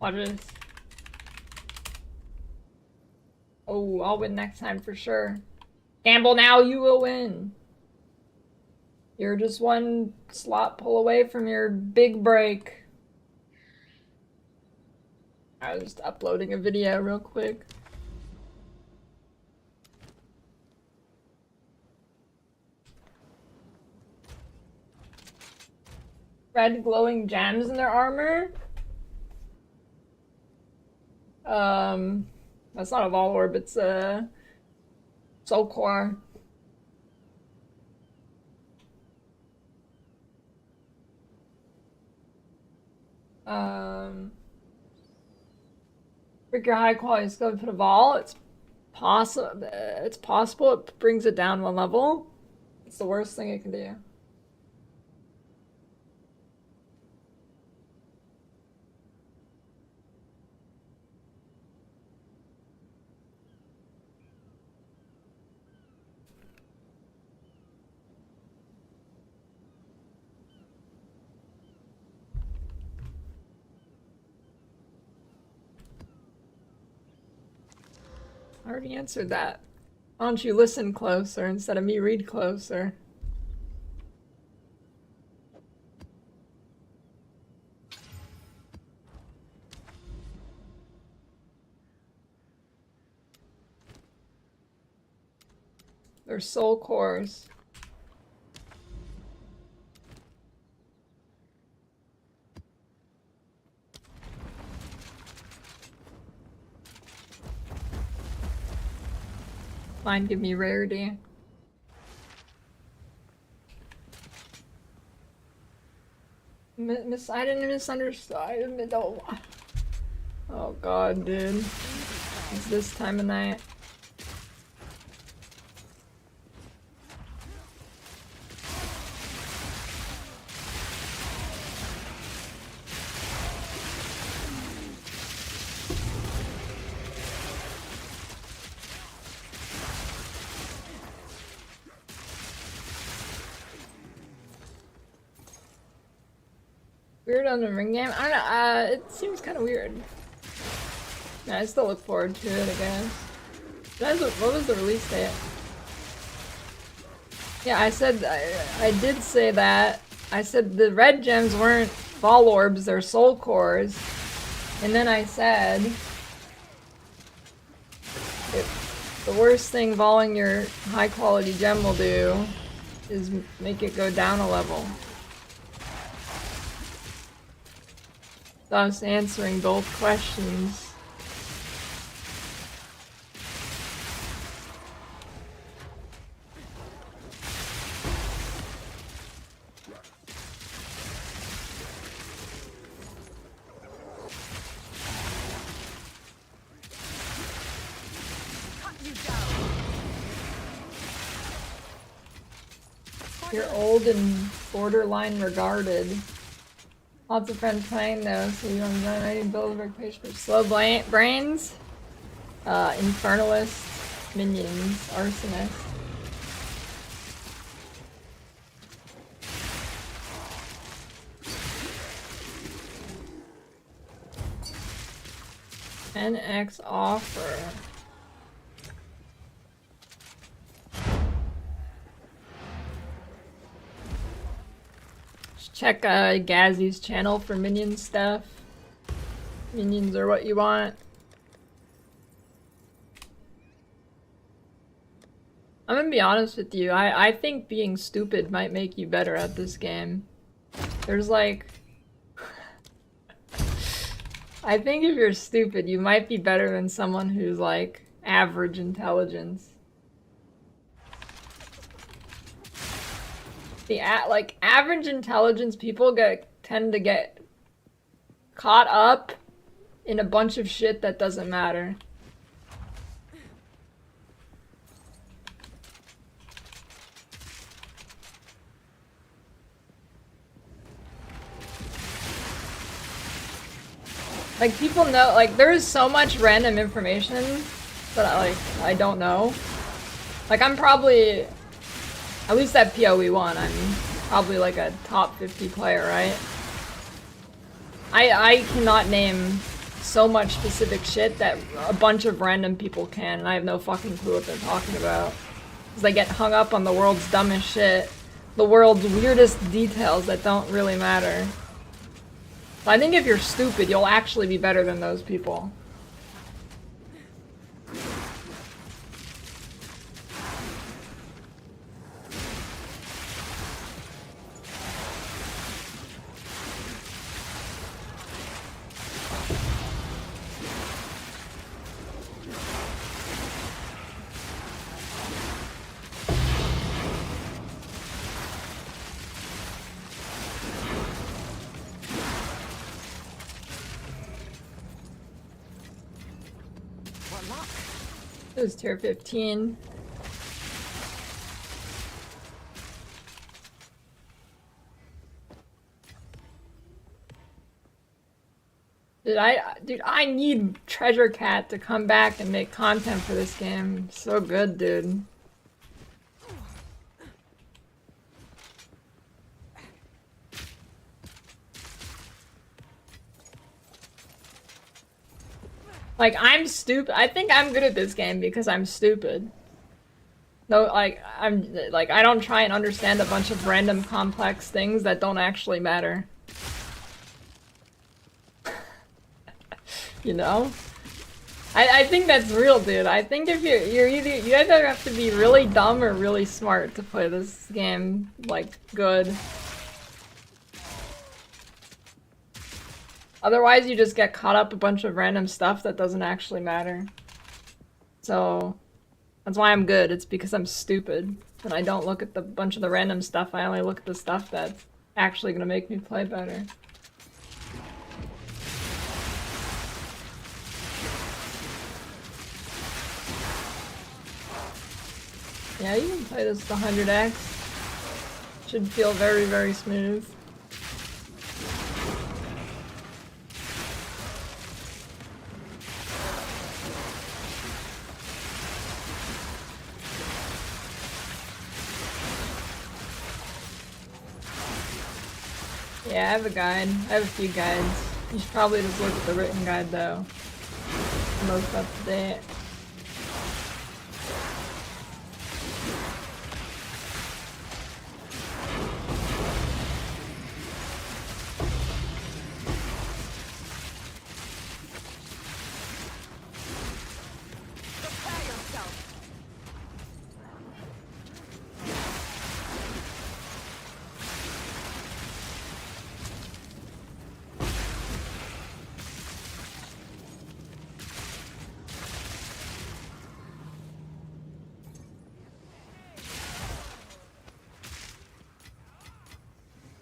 Watch this. Oh, I'll win next time for sure. Gamble now, you will win. You're just one slot pull away from your big break. I was just uploading a video real quick. Red glowing gems in their armor? That's not a Vol Orb, it's a Soul Core. Break your high quality skill and put a Vol. It's possible. It brings it down one level. It's the worst thing it can do. I already answered that. Why don't you listen closer instead of me read closer? They're soul cores. Fine, give me rarity. I didn't misunderstand. Oh god, dude. It's this time of night. Weird on the ring game? I don't know, it seems kind of weird. Yeah, I still look forward to it, I guess. What was the release date? Yeah, I said, I did say that. I said the red gems weren't Vol Orbs, they're Soul Cores. And then I said, the worst thing voling your high quality gem will do is make it go down a level. Thus answering both questions. You're old and borderline regarded. Lots of friends playing though, so you want to join any build work page for slow brains, infernalists, minions, arsonists. NX offer. Check Gazzy's channel for minion stuff. Minions are what you want. I'm gonna be honest with you, I think being stupid might make you better at this game. There's like... I think if you're stupid, you might be better than someone who's like average intelligence. Like average intelligence people tend to get caught up in a bunch of shit that doesn't matter. Like people know, like there is so much random information that I don't know. Like I'm probably, at least at PoE1, I'm probably like a top 50 player, right? I cannot name so much specific shit that a bunch of random people can, and I have no fucking clue what they're talking about. Because they get hung up on the world's dumbest shit, the world's weirdest details that don't really matter. So I think if you're stupid, you'll actually be better than those people. It was tier 15. Dude, I need Treasure Cat to come back and make content for this game. So good, dude. Like, I'm stupid. I think I'm good at this game because I'm stupid. No, like, I don't try and understand a bunch of random complex things that don't actually matter. You know? I think that's real, dude. I think if you either have to be really dumb or really smart to play this game, like, good. Otherwise, you just get caught up a bunch of random stuff that doesn't actually matter. So, that's why I'm good. It's because I'm stupid. And I don't look at the bunch of the random stuff. I only look at the stuff that's actually gonna make me play better. Yeah, you can play this with 100x. Should feel very, very smooth. Yeah, I have a guide. I have a few guides. You should probably just look at the written guide though. Most up to date. Prepare yourself.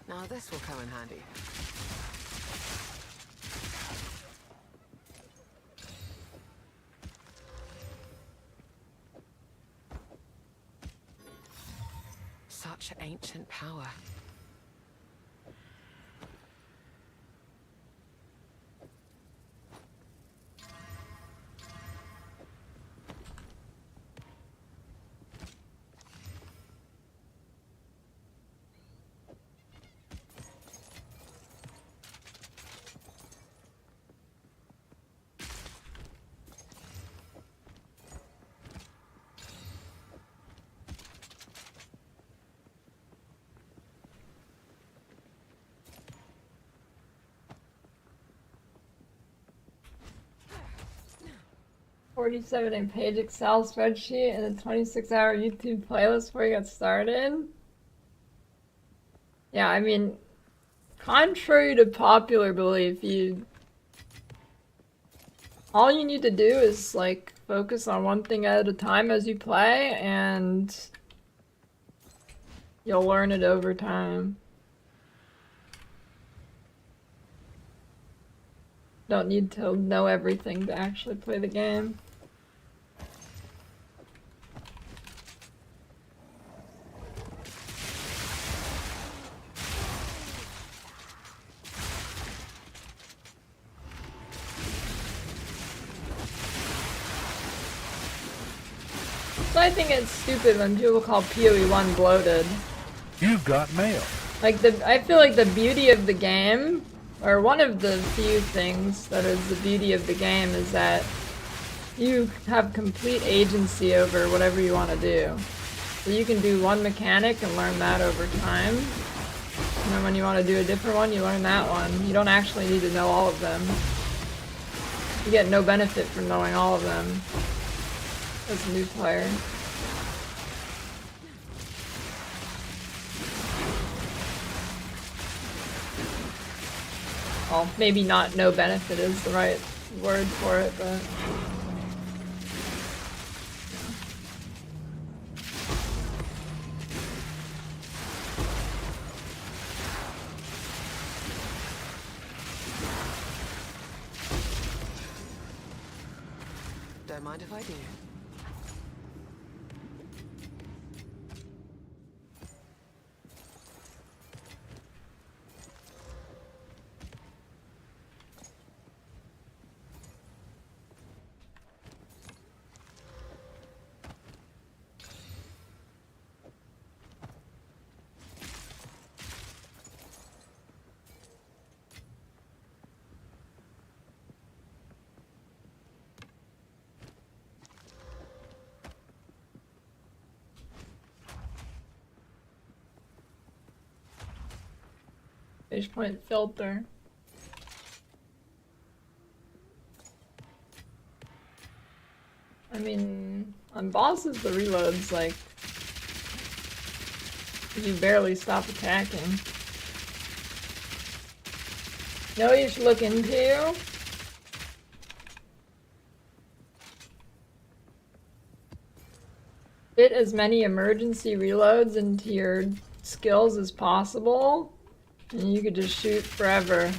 Now this will come in handy. Such ancient power. $47 page Excel spreadsheet and a 26-hour YouTube playlist before you get started. Yeah, I mean, contrary to popular belief, all you need to do is like focus on one thing at a time as you play, and you'll learn it over time. Don't need to know everything to actually play the game. So I think it's stupid when people call PoE1 bloated. You've got mail. Like I feel like the beauty of the game, or one of the few things that is the beauty of the game, is that you have complete agency over whatever you want to do. So you can do one mechanic and learn that over time. And then when you want to do a different one, you learn that one. You don't actually need to know all of them. You get no benefit from knowing all of them as a new player. Well, maybe not no benefit is the right word for it, but... Don't mind if I do. Fish point filter. I mean, on bosses the reload's like you barely stop attacking. Know what you should look into? Fit as many emergency reloads into your skills as possible, and you could just shoot forever.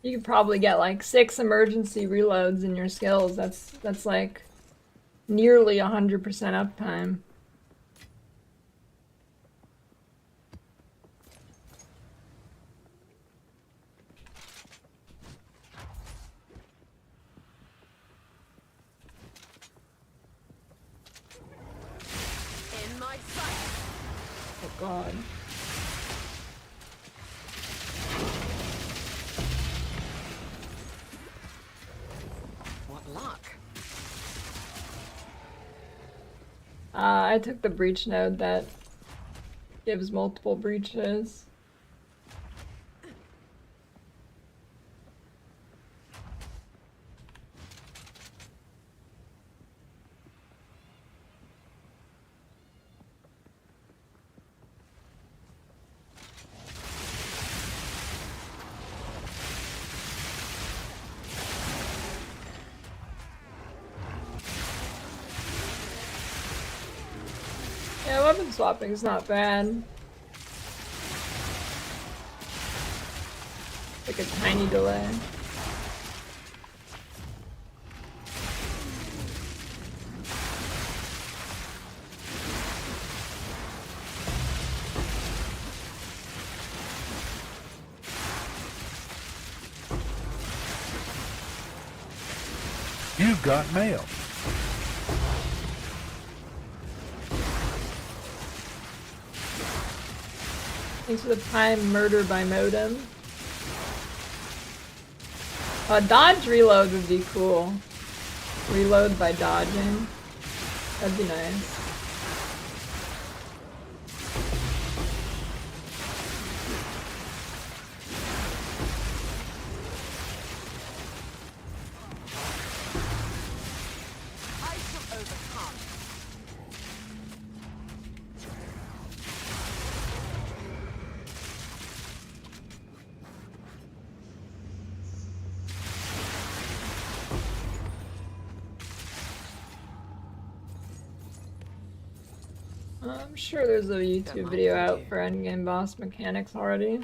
You could probably get like 6 emergency reloads in your skills. That's like nearly 100% uptime. In my sight. Oh god. What luck? I took the breach node that gives multiple breaches. Yeah, weapon swapping is not bad. Like a tiny delay. You've got mail. Thanks for the prime murder by modem. Dodge reload would be cool. Reload by dodging. That'd be nice. I shall overcome. I'm sure there's a YouTube video out for endgame boss mechanics already.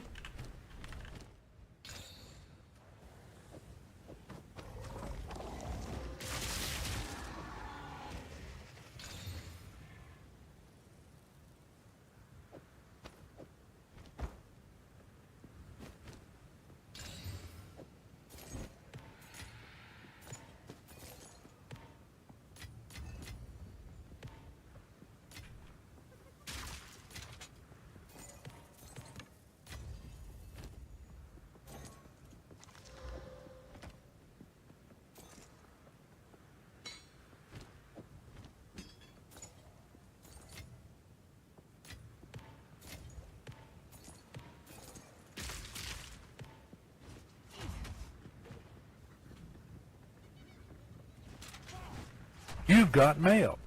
You've got mail.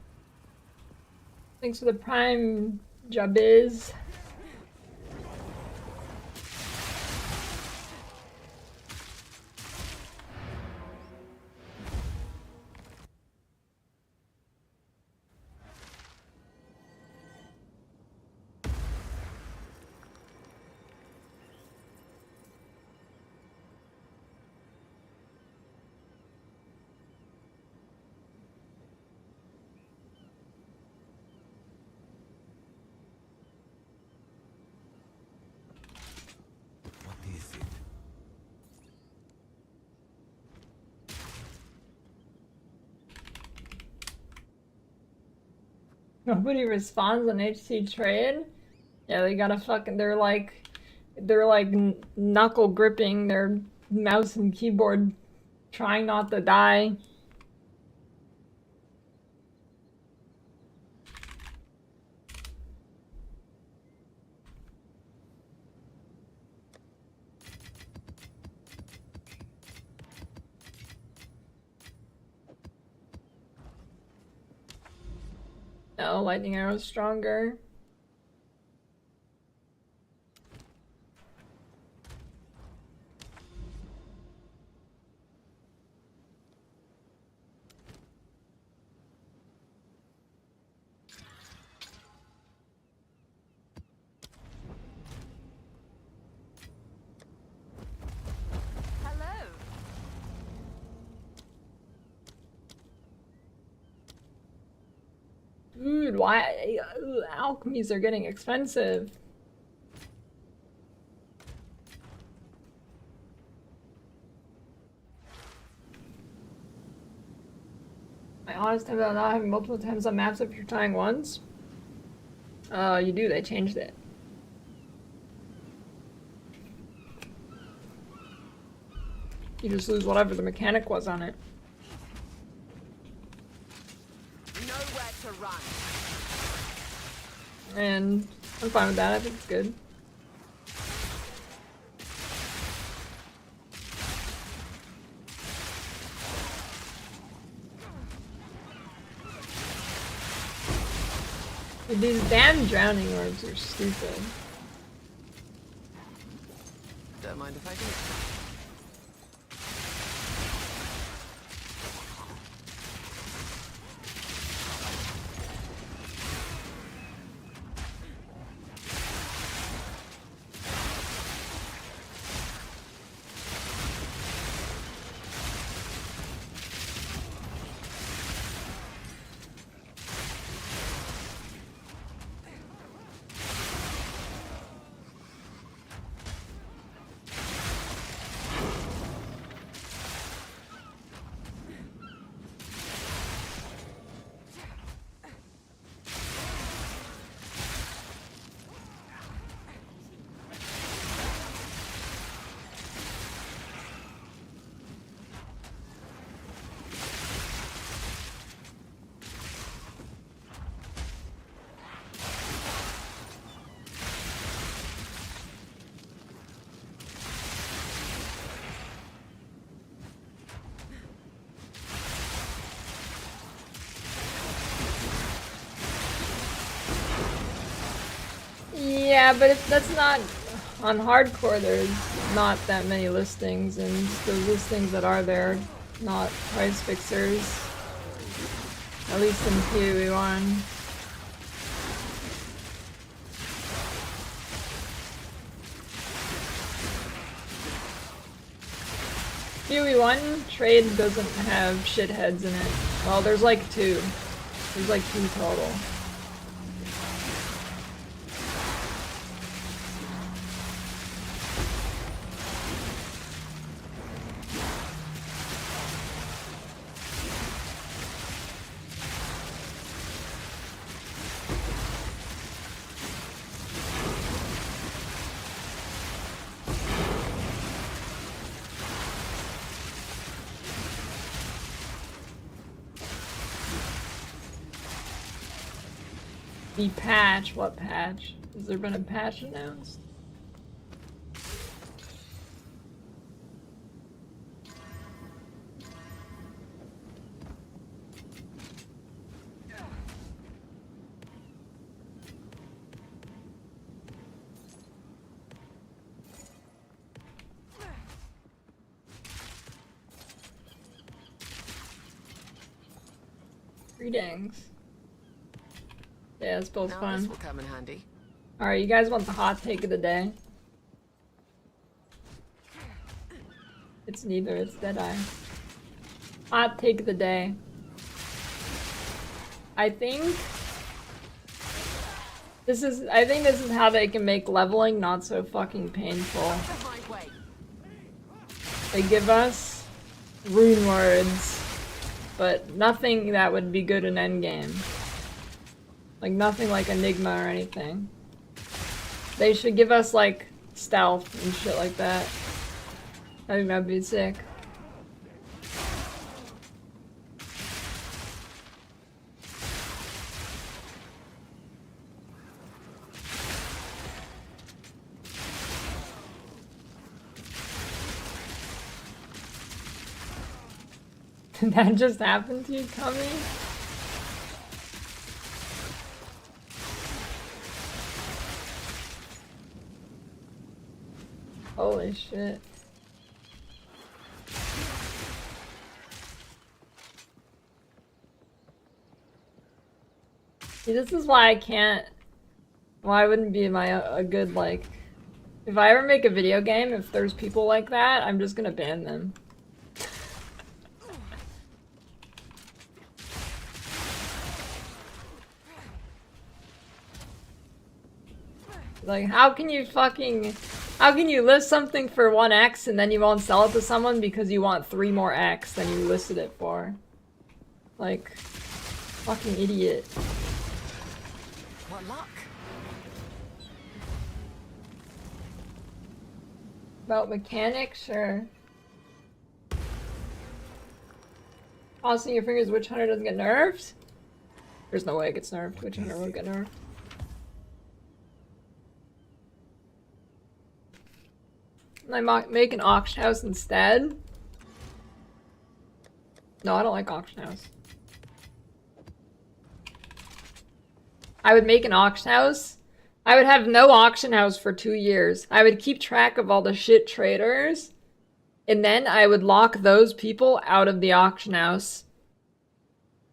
Thanks for the prime, Jabiz. What is it? Nobody responds on HC trade. Yeah, they gotta fucking. They're like knuckle gripping their mouse and keyboard Trying not to die. No, lightning arrow's stronger. Hello. Dude, why? Alchemies are getting expensive. My honest time about not having multiple times on maps if you're tying once? You do, they changed it. You just lose whatever the mechanic was on it. Nowhere to run. And I'm fine with that, I think it's good. These damn drowning orbs are stupid. Don't mind if I do. Yeah, but that's not on hardcore. There's not that many listings, and the listings that are there, not price fixers. At least in PoE1. PoE1 trade doesn't have shitheads in it. Well, there's like two. There's like two total. The patch? What patch? Has there been a patch announced? Greetings. Yeah, it's both Now fun. this will come in handy. Alright, you guys want the hot take of the day? It's neither, it's Deadeye. Hot take of the day. I think this is how they can make leveling not so fucking painful. My way. They give us rune words, but nothing that would be good in endgame. Like nothing like Enigma or anything. They should give us like stealth and shit like that. I think that'd be sick. Did that just happen to you, Cummy? Holy shit. See, this is why I can't. Why I wouldn't be a good, like. If I ever make a video game, if there's people like that, I'm just gonna ban them. Like, how can you list something for 1x and then you won't sell it to someone because you want 3 more x than you listed it for? Like, fucking idiot. What luck? About mechanics, sure. Crossing your fingers, Witch Hunter doesn't get nerfed? There's no way it gets nerfed. Witch Hunter won't get nerfed. I make an auction house instead? No, I don't like auction house. I would make an auction house. I would have no auction house for 2 years. I would keep track of all the shit traders. And then I would lock those people out of the auction house.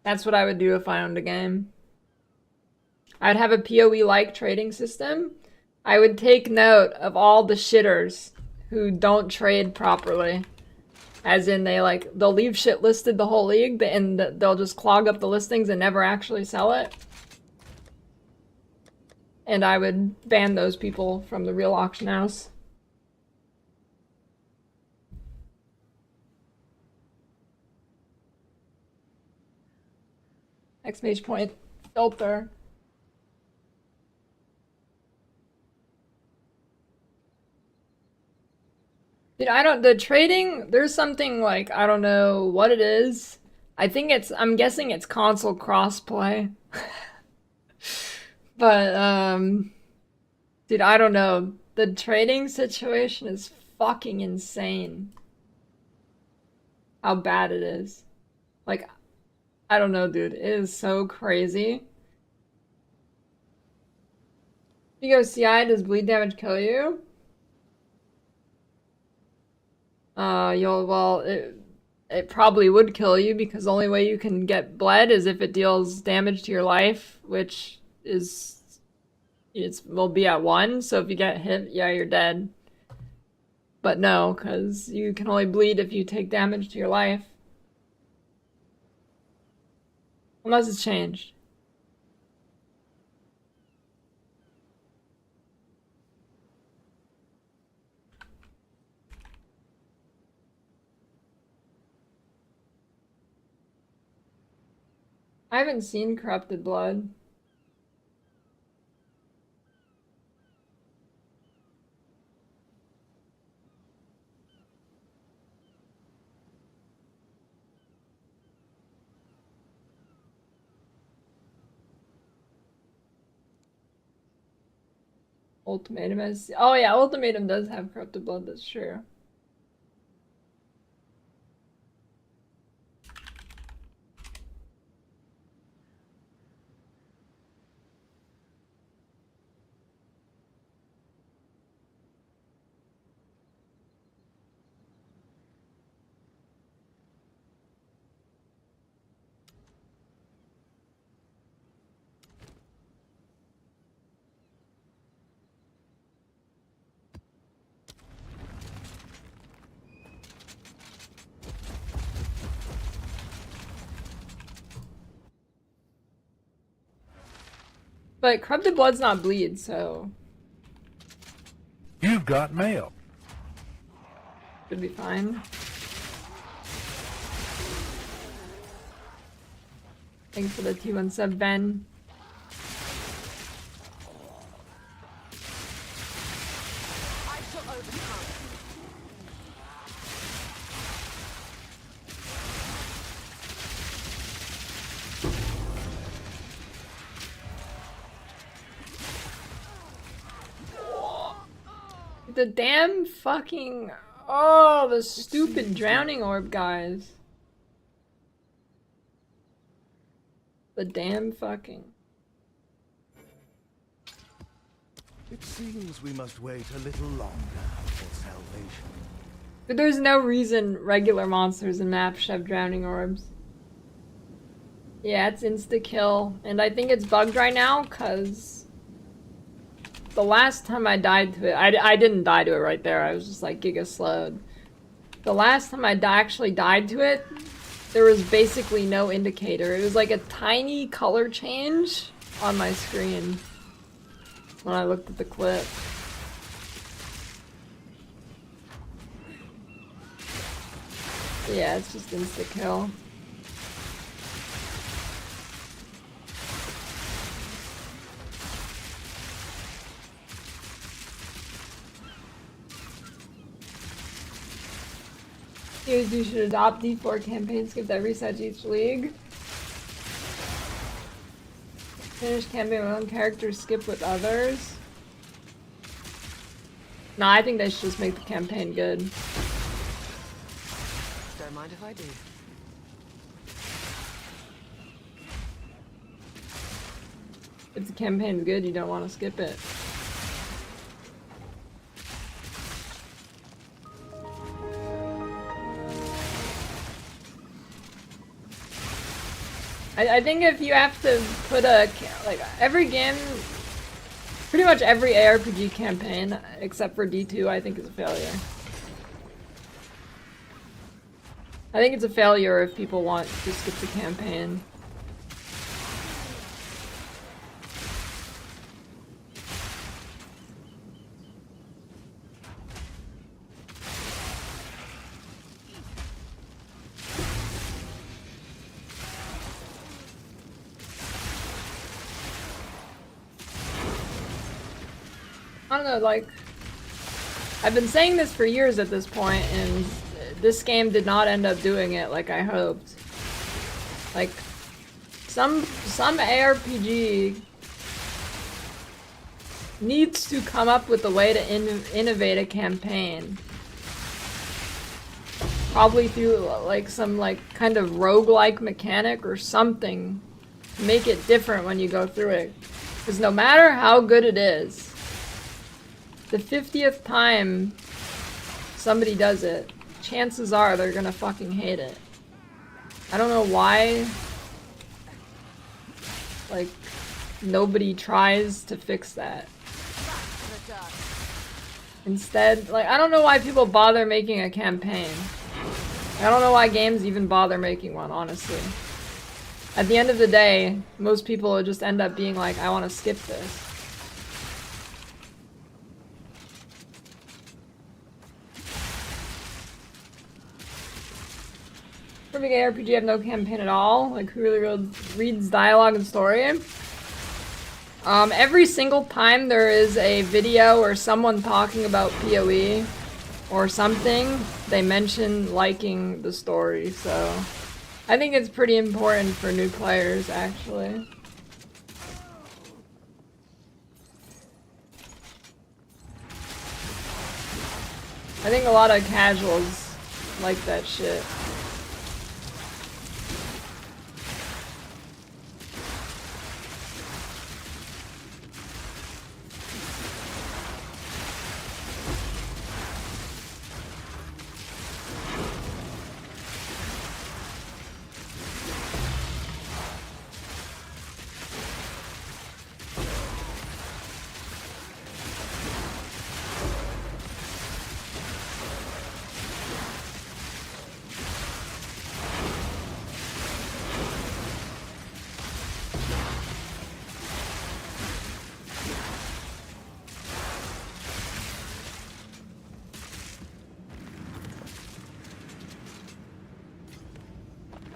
That's what I would do if I owned a game. I'd have a PoE-like trading system. I would take note of all the shitters who don't trade properly. As in, they'll leave shit listed the whole league, and they'll just clog up the listings and never actually sell it. And I would ban those people from the real auction house. Exclamation point filter. Dude, the trading, there's something like, I don't know what it is. I'm guessing it's console crossplay. But, dude, I don't know. The trading situation is fucking insane. How bad it is. Like, I don't know, dude. It is so crazy. If you go CI, does bleed damage kill you? It probably would kill you because the only way you can get bled is if it deals damage to your life, which will be at 1, so if you get hit, yeah, you're dead. But no, because you can only bleed if you take damage to your life. Unless it's changed. I haven't seen Corrupted Blood. Ultimatum has... Oh yeah, Ultimatum does have Corrupted Blood, that's true. But Corrupted Blood's not bleed, so... You've got mail. Should be fine. Thanks for the T1 sub, Ben. I shall overcome. The damn fucking... Oh, the stupid drowning orb guys. The damn fucking. It seems we must wait a little longer for salvation. But there's no reason regular monsters and maps should have drowning orbs. Yeah, it's insta-kill. And I think it's bugged right now, cause the last time I died to it, I didn't die to it right there, I was just like giga slowed. The last time I actually died to it, there was basically no indicator. It was like a tiny color change on my screen when I looked at the clip. Yeah, it's just insta-kill. You should adopt D4 campaign, skip that resets each league. Finish campaign with one character, skip with others. No, I think they should just make the campaign good. Don't mind if I do. If the campaign's good, you don't want to skip it. I think if you have to put a, like, every game, pretty much every ARPG campaign, except for D2, I think is a failure. I think it's a failure if people want to skip the campaign. I don't know, like, I've been saying this for years at this point, and this game did not end up doing it like I hoped. Like, some ARPG needs to come up with a way to innovate a campaign. Probably through, like, some, like, kind of roguelike mechanic or something. Make it different when you go through it. Because no matter how good it is, the 50th time somebody does it, chances are they're gonna fucking hate it. I don't know why, like, nobody tries to fix that. Instead, like, I don't know why people bother making a campaign. I don't know why games even bother making one, honestly. At the end of the day, most people will just end up being like, I want to skip this. Perfect ARPG have no campaign at all. Like, who really reads dialogue and story? Every single time there is a video or someone talking about PoE or something, they mention liking the story, so I think it's pretty important for new players, actually. I think a lot of casuals like that shit.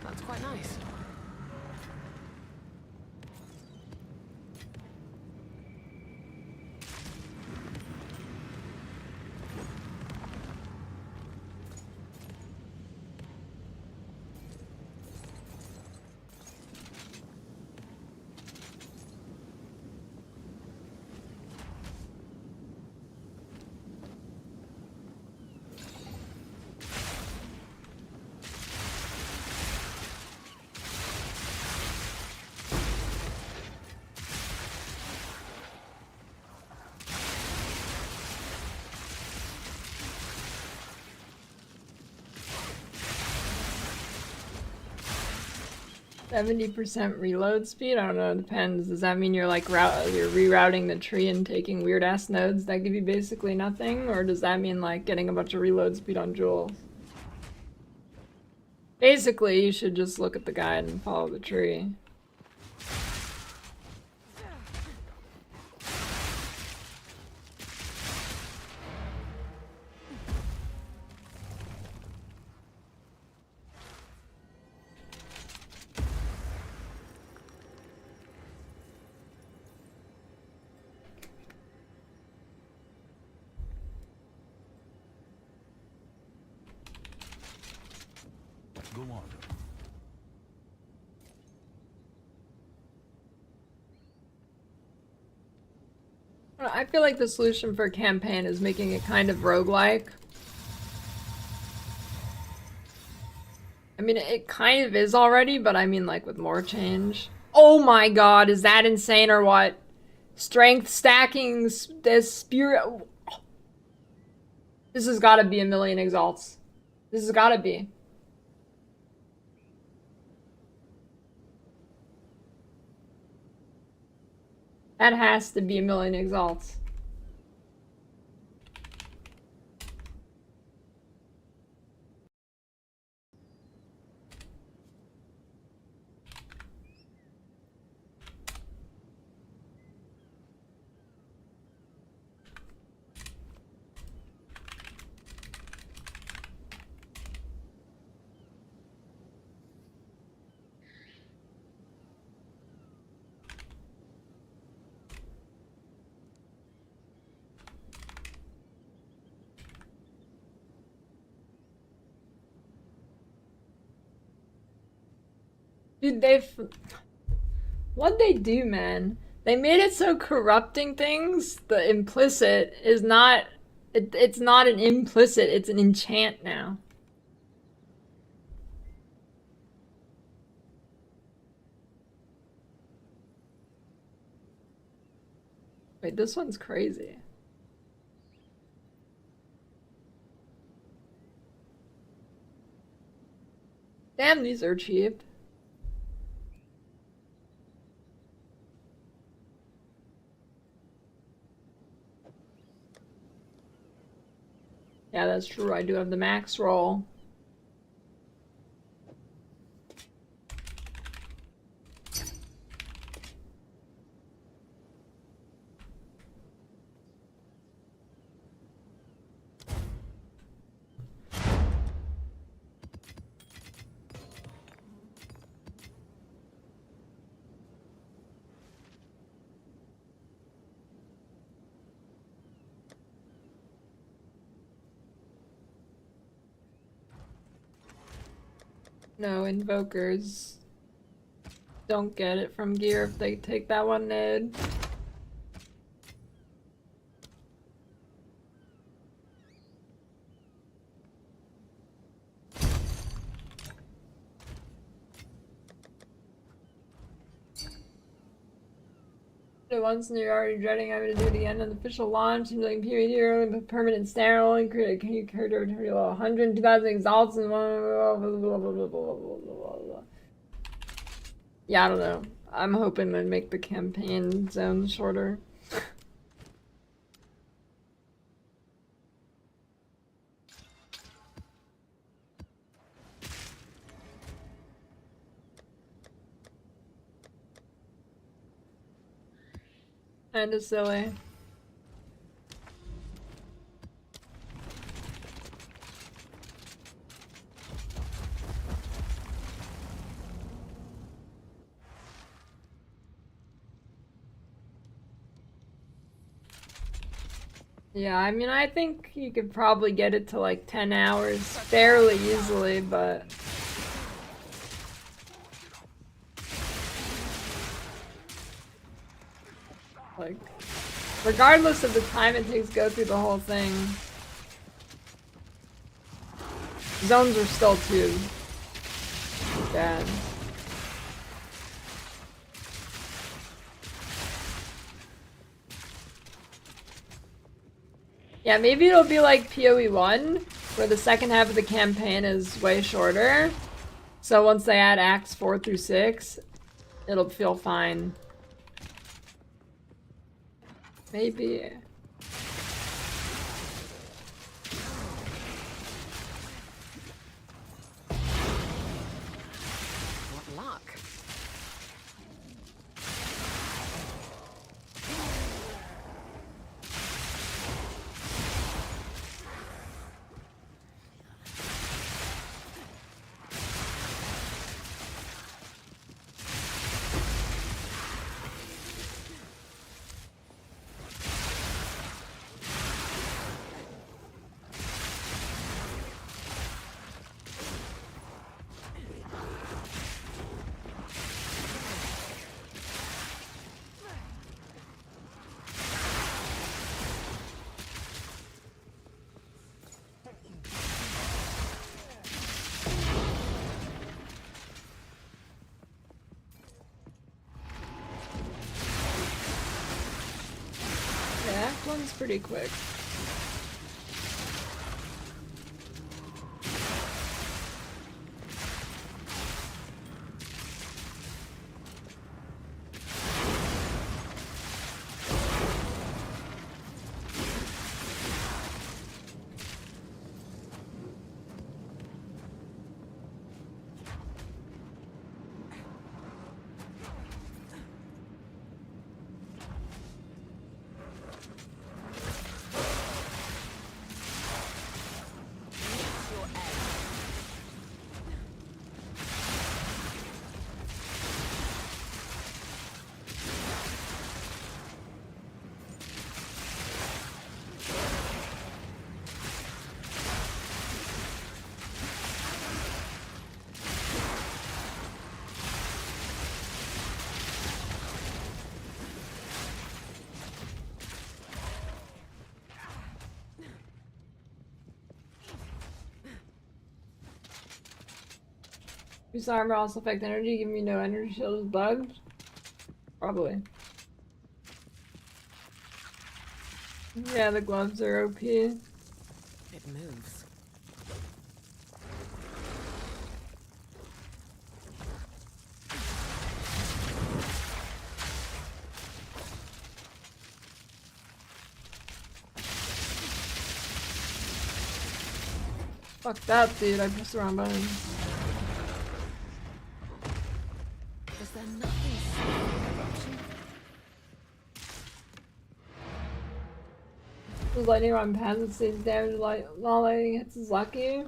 That's quite nice. 70% reload speed? I don't know, it depends. Does that mean you're like you're rerouting the tree and taking weird ass nodes that give you basically nothing? Or does that mean like getting a bunch of reload speed on jewels? Basically, you should just look at the guide and follow the tree. Go on. I feel like the solution for a campaign is making it kind of roguelike. I mean, it kind of is already, but I mean like with more change. Oh my god, is that insane or what? Strength stacking, this spirit... This has gotta be a million exalts. This has gotta be. That has to be a million exalts. Dude, what'd they do, man? They made it so corrupting things, the implicit is not... It's not an implicit, it's an enchant now. Wait, this one's crazy. Damn, these are cheap. Yeah, that's true. I do have the max roll. No, invokers don't get it from gear if they take that one node. Once and you're already dreading having to do it again on the official launch, seems like PoE2 early permanent snare only create a character to 100, 2,000 exalts and blah, blah, blah, blah, blah. Yeah, I don't know. I'm hoping to make the campaign zone shorter. Kinda silly. Yeah, I mean, I think you could probably get it to like 10 hours fairly easily, but... Like, regardless of the time it takes to go through the whole thing, zones are still too bad. Yeah, maybe it'll be like PoE1, where the second half of the campaign is way shorter, So once they add acts 4 through 6, it'll feel fine. Maybe. What luck. Yeah, that one's pretty quick. Whose armor also affect energy, give me no energy shield is bugged? Probably. Yeah, the gloves are OP. It moves. Fuck that, dude. I pressed the wrong button. Is there nothing safe? Does lightning run past and stays damage while lightning hits is lucky?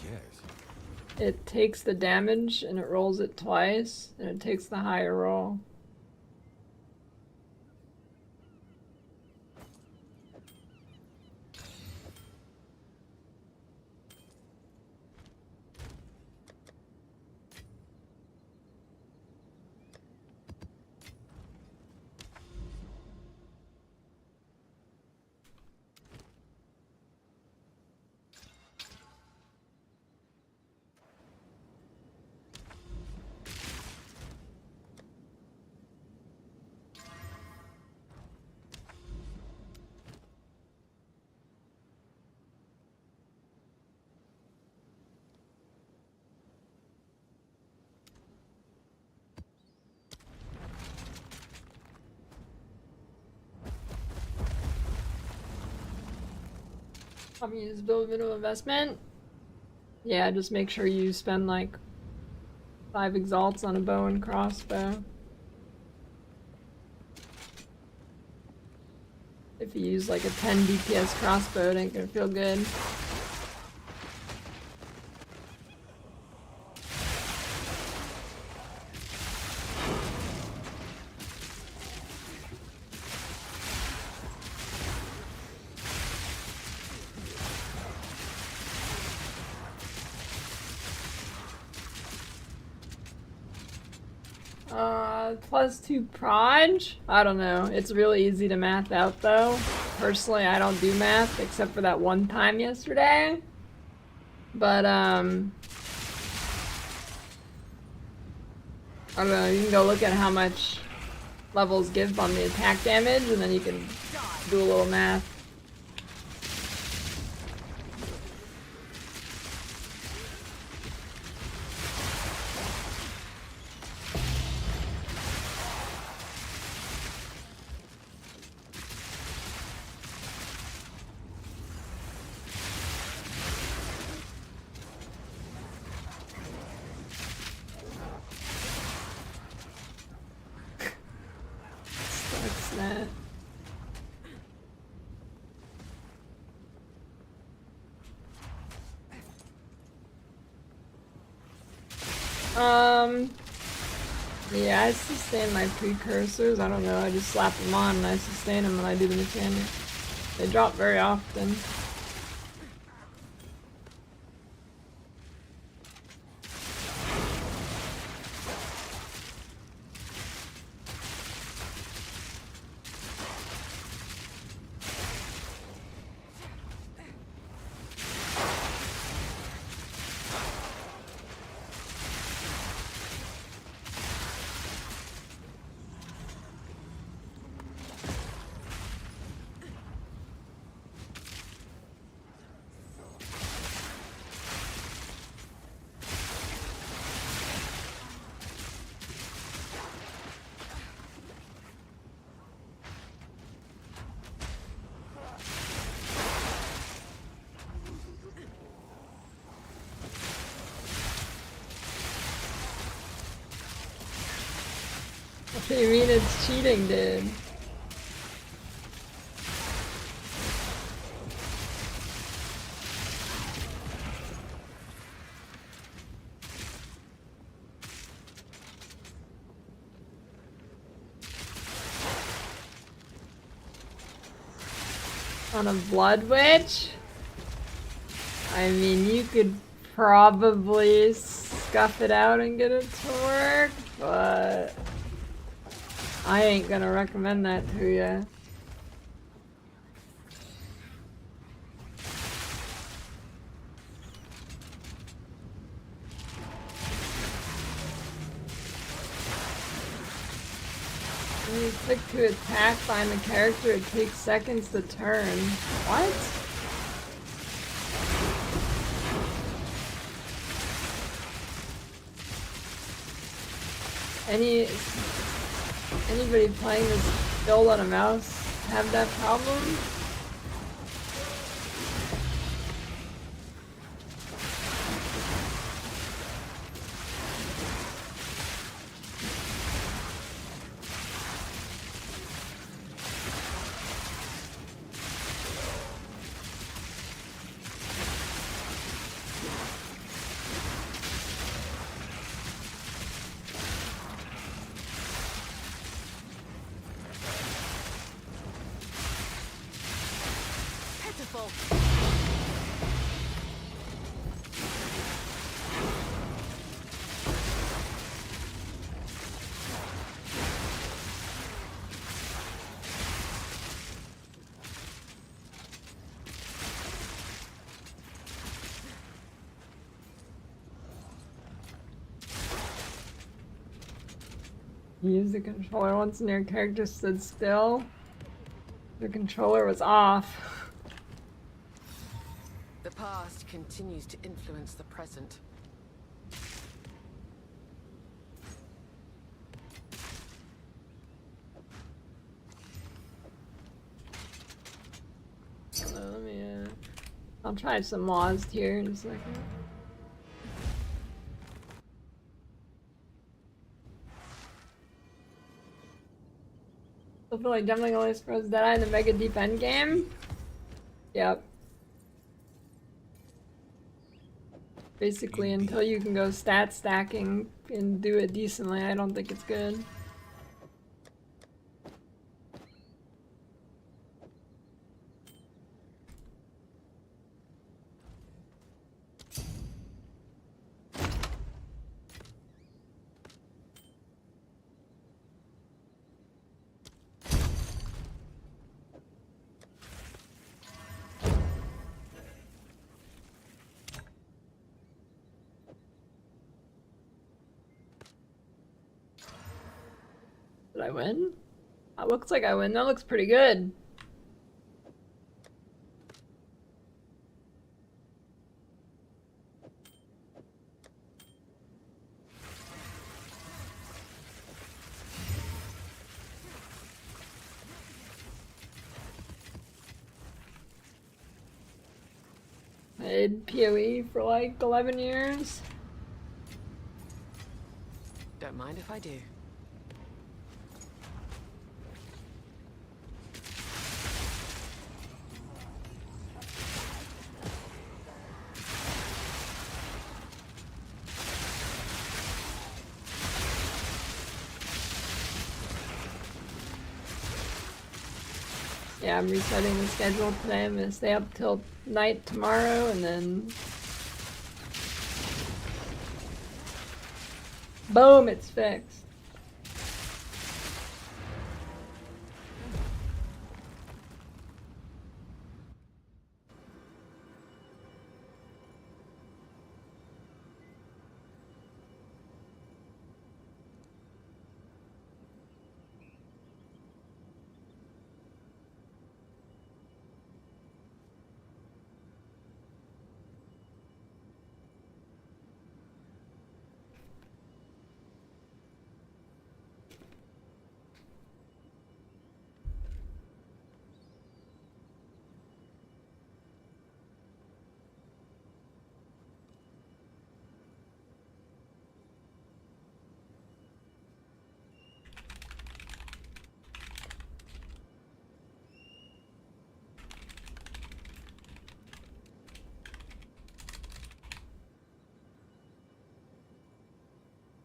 Yes. It takes the damage and it rolls it twice, and it takes the higher roll. I'm gonna use build minimum investment. Yeah, just make sure you spend like 5 exalts on a bow and crossbow. If you use like a 10 DPS crossbow, it ain't gonna feel good. +2 proj? I don't know. It's really easy to math out though. Personally, I don't do math except for that one time yesterday. But, I don't know, you can go look at how much levels give on the attack damage and then you can do a little math. Yeah, I sustain my precursors. I don't know, I just slap them on and I sustain them when I do the mechanic. They drop very often. What do you mean it's cheating, dude? On a blood witch? I mean, you could probably scuff it out and get it to work, but I ain't gonna recommend that to ya. When you click to attack, find the character, it takes seconds to turn. What? Anybody playing this build on a mouse have that problem? Use the controller once your character stood still. The controller was off. The past continues to influence the present. Let me, I'll try some mods here in a second. I feel like jumping only throws Deadeye in the Mega Deep End game? Yep. Basically, until you can go stat stacking and do it decently, I don't think it's good. Did I win? That looks like I win. That looks pretty good. I did PoE for like 11 years. Don't mind if I do. Yeah, I'm resetting the schedule today. I'm gonna stay up till night tomorrow and then boom, it's fixed.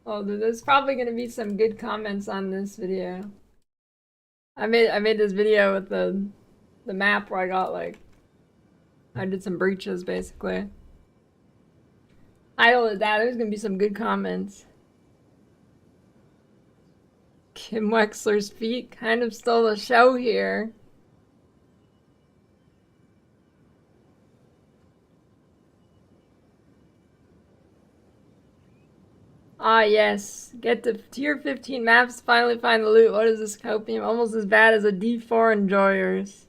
Oh, there's probably gonna be some good comments on this video. I made this video with the map where I got like I did some breaches basically. Title of that, there's gonna be some good comments. Kim Wexler's feet kind of stole the show here. Ah yes, get to tier 15 maps, finally find the loot. What is this copium? Almost as bad as a D4 enjoyers.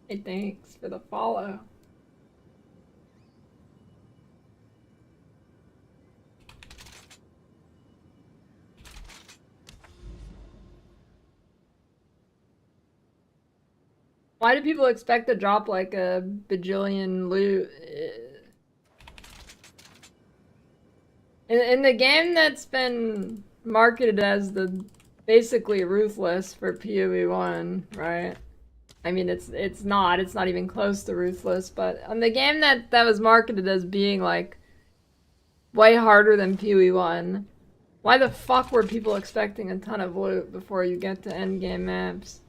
Hey, thanks for the follow. Why do people expect to drop like a bajillion loot? In the game that's been marketed as the basically ruthless for PoE1, right? I mean, it's not even close to ruthless, but on the game that was marketed as being like way harder than PoE1, why the fuck were people expecting a ton of loot before you get to endgame maps?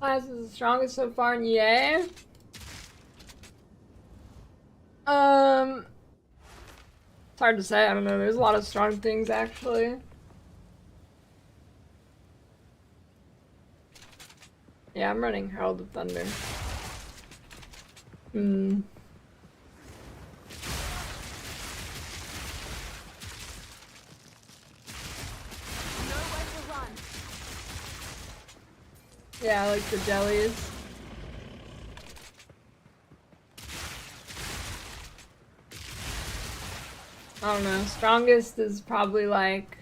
Class is the strongest so far in EA. It's hard to say. I don't know. There's a lot of strong things actually. Yeah, I'm running Herald of Thunder. Nowhere to run. Yeah, I like the jellies. I don't know. Strongest is probably like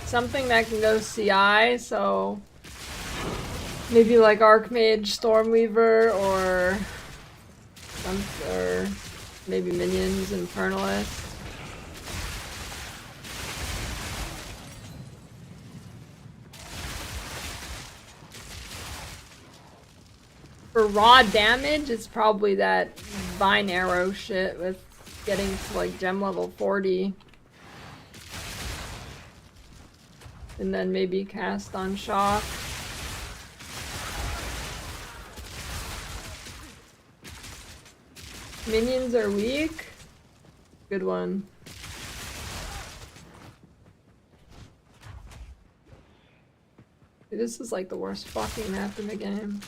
something that can go CI, so maybe like Archmage, Stormweaver, or maybe Minions, Infernalist. For raw damage, it's probably that Vine Arrow shit with getting to like gem level 40. And then maybe cast on shock. Minions are weak. Good one. Dude, this is like the worst fucking map in the game.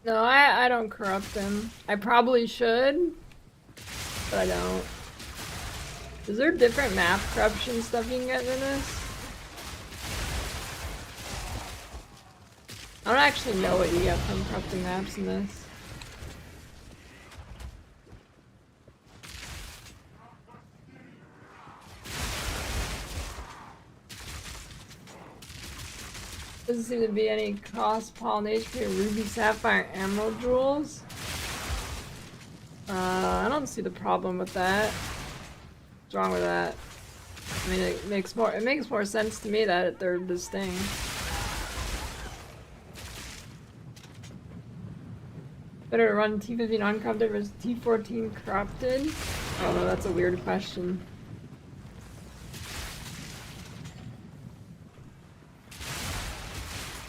No, I don't corrupt them. I probably should, but I don't. Is there different map corruption stuff you can get in this? I don't actually know what you get from corrupting maps in this. Doesn't seem to be any cross-pollination between Ruby, Sapphire, and Emerald jewels. I don't see the problem with that. What's wrong with that? I mean, it makes more sense to me that they're distinct. Better to run T15 uncorrupted versus T14 corrupted? Oh no, that's a weird question.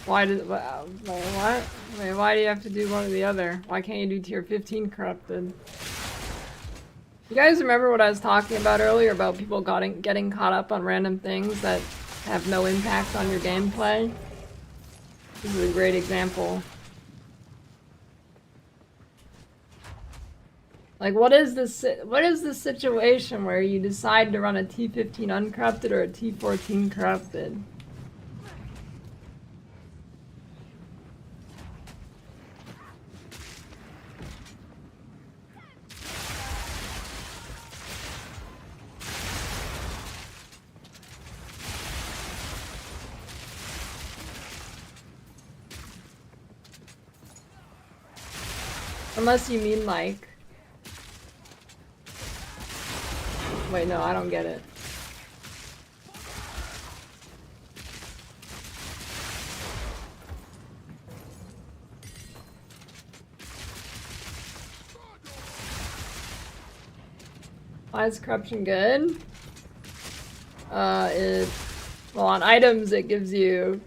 Why did what? Wait, why do you have to do one or the other? Why can't you do tier 15 corrupted? You guys remember what I was talking about earlier about people getting caught up on random things that have no impact on your gameplay? This is a great example. Like, what is the situation where you decide to run a T15 uncorrupted or a T14 corrupted? Unless you mean like... Wait, no, I don't get it. Why is corruption good? Well, on items it gives you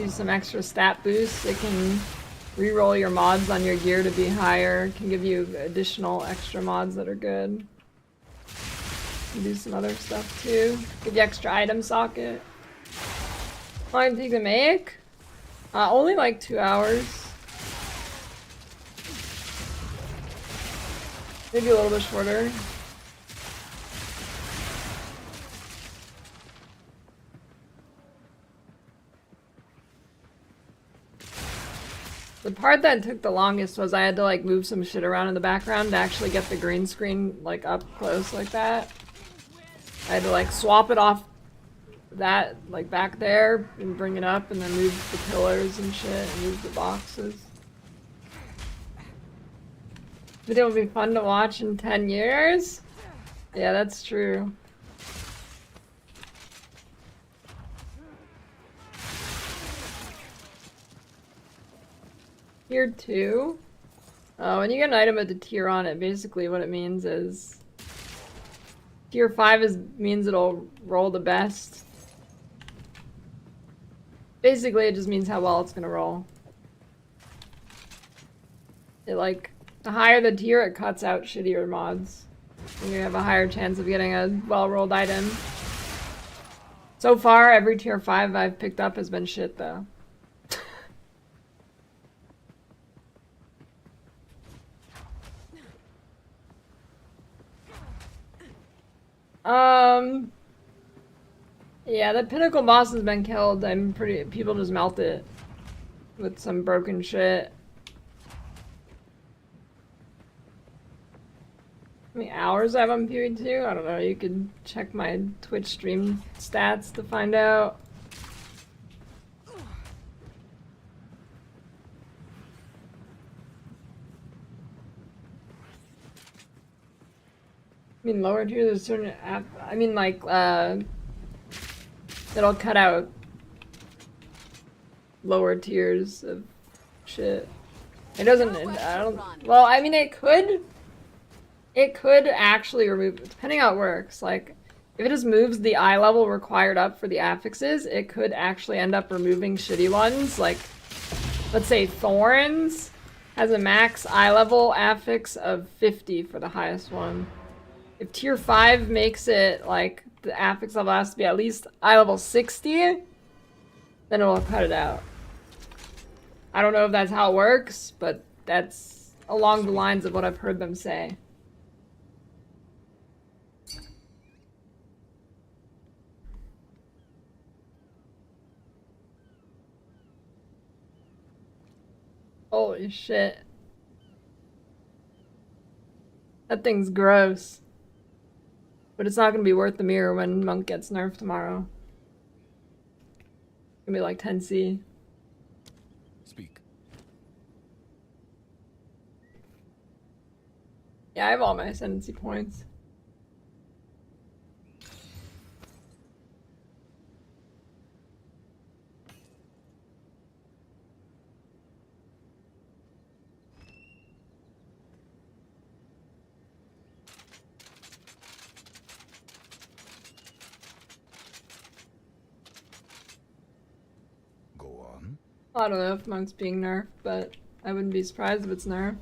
some extra stat boosts. It can reroll your mods on your gear to be higher. It can give you additional extra mods that are good. Can do some other stuff too. Give you extra item socket. How long did it take to make? Only like 2 hours. Maybe a little bit shorter. The part that took the longest was I had to like move some shit around in the background to actually get the green screen like up close like that. I had to like swap it off that like back there and bring it up and then move the pillars and shit and move the boxes. Video will be fun to watch in 10 years? Yeah, that's true. Tier 2? When you get an item with a tier on it, basically what it means is tier 5 means it'll roll the best. Basically, it just means how well it's gonna roll. It like, the higher the tier, it cuts out shittier mods. And you have a higher chance of getting a well-rolled item. So far, every tier 5 I've picked up has been shit though. Yeah, the pinnacle boss has been killed. People just melt it with some broken shit. How many hours I have on PoE2? I don't know. You could check my Twitch stream stats to find out. I mean, lower tier, there's certain app. I mean, like, it'll cut out lower tiers of shit. It doesn't. I don't. Well, I mean, it could. It could actually remove, depending how it works. Like, if it just moves the eye level required up for the affixes, it could actually end up removing shitty ones. Like, let's say Thorns has a max eye level affix of 50 for the highest one. If tier 5 makes it like the affix level has to be at least eye level 60, then it'll cut it out. I don't know if that's how it works, but that's along the lines of what I've heard them say. Holy shit. That thing's gross. But it's not gonna be worth the mirror when Monk gets nerfed tomorrow. It's gonna be like 10C. Speak. Yeah, I have all my ascendancy points. Go on. I don't know if Monk's being nerfed, but I wouldn't be surprised if it's nerfed.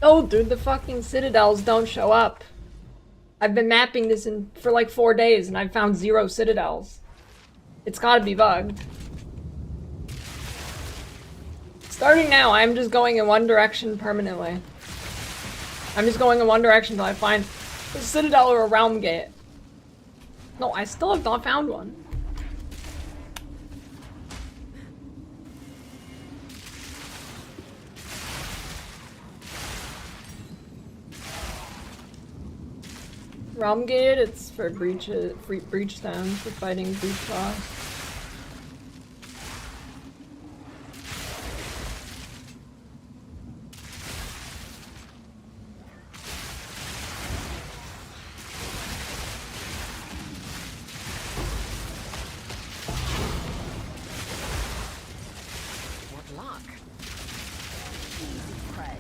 Oh, dude, the fucking citadels don't show up. I've been mapping this for like 4 days and I've found 0 citadels. It's gotta be bugged. Starting now, I'm just going in one direction permanently. I'm just going in one direction until I find a citadel or a realm gate. No, I still have not found one. Realm gate, it's for breach stones, for fighting breach boss. What luck. Easy prey.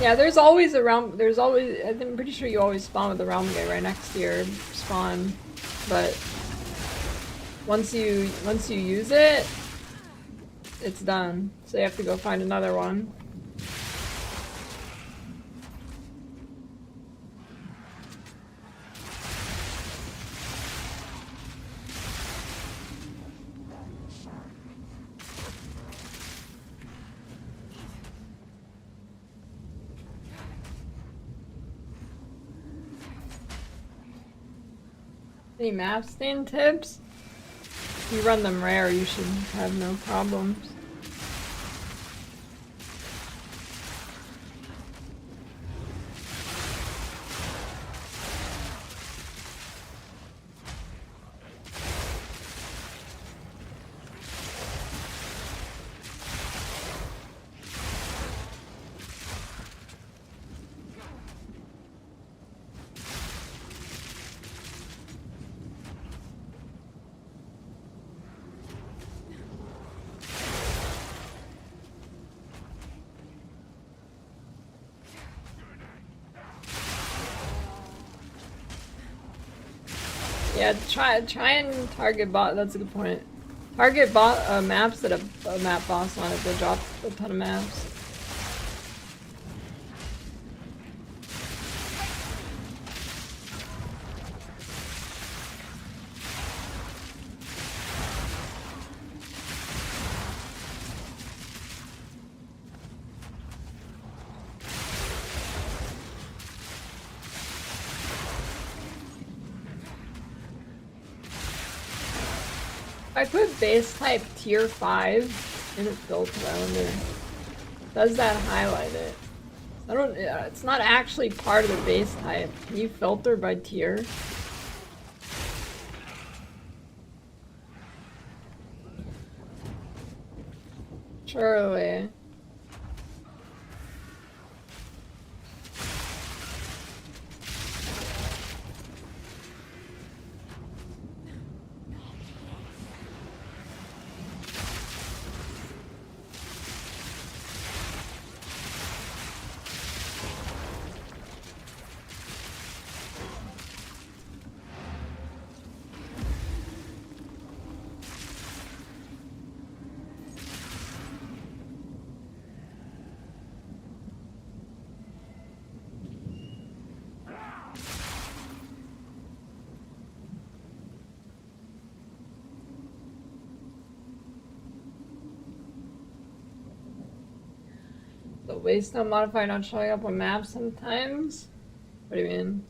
Yeah, there's always a realm. There's always. I'm pretty sure you always spawn with the realm gate right next to your spawn, but once you use it, it's done. So you have to go find another one. Any map stand tips? If you run them rare, you should have no problems. Yeah, try and target bot. That's a good point. Target bot maps that have a map boss on it. They drop a ton of maps. I put base type tier 5 in a filter, I wonder, does that highlight it? I don't, it's not actually part of the base type. Can you filter by tier? Surely. The waystone modifier not showing up on maps sometimes? What do you mean?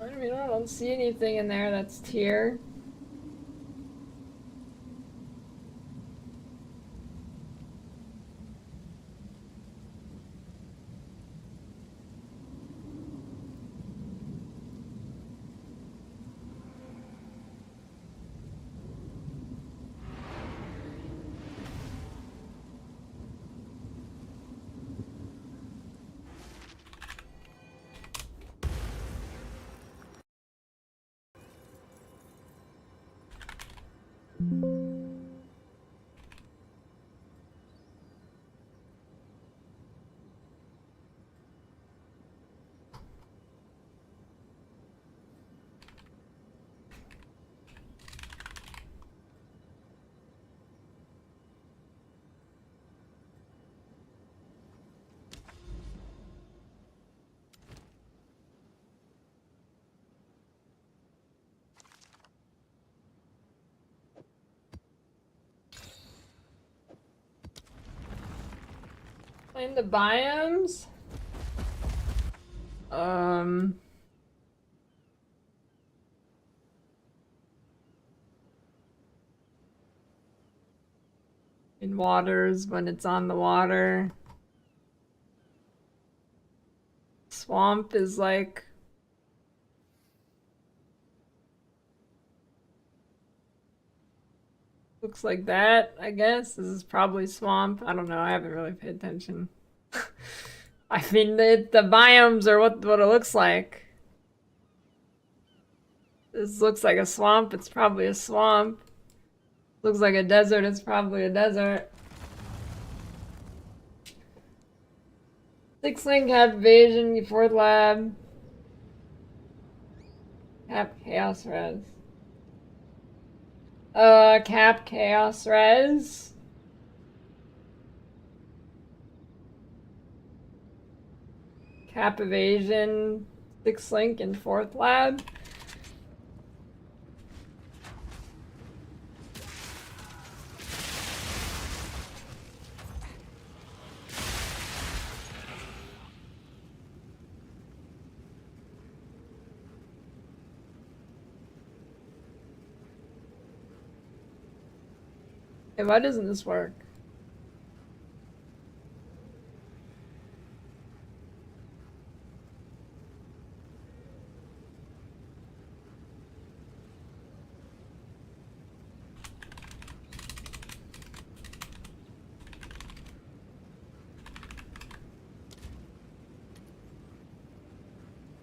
I mean, I don't see anything in there that's tier. Find the biomes? In waters when it's on the water. Swamp is like looks like that, I guess. This is probably swamp. I don't know. I haven't really paid attention. I mean, the biomes are what it looks like. This looks like a swamp. It's probably a swamp. Looks like a desert. It's probably a desert. 6 link cap evasion, 4th lab. Cap chaos res. Cap chaos res. Cap evasion, 6 link and 4th lab. Hey, why doesn't this work?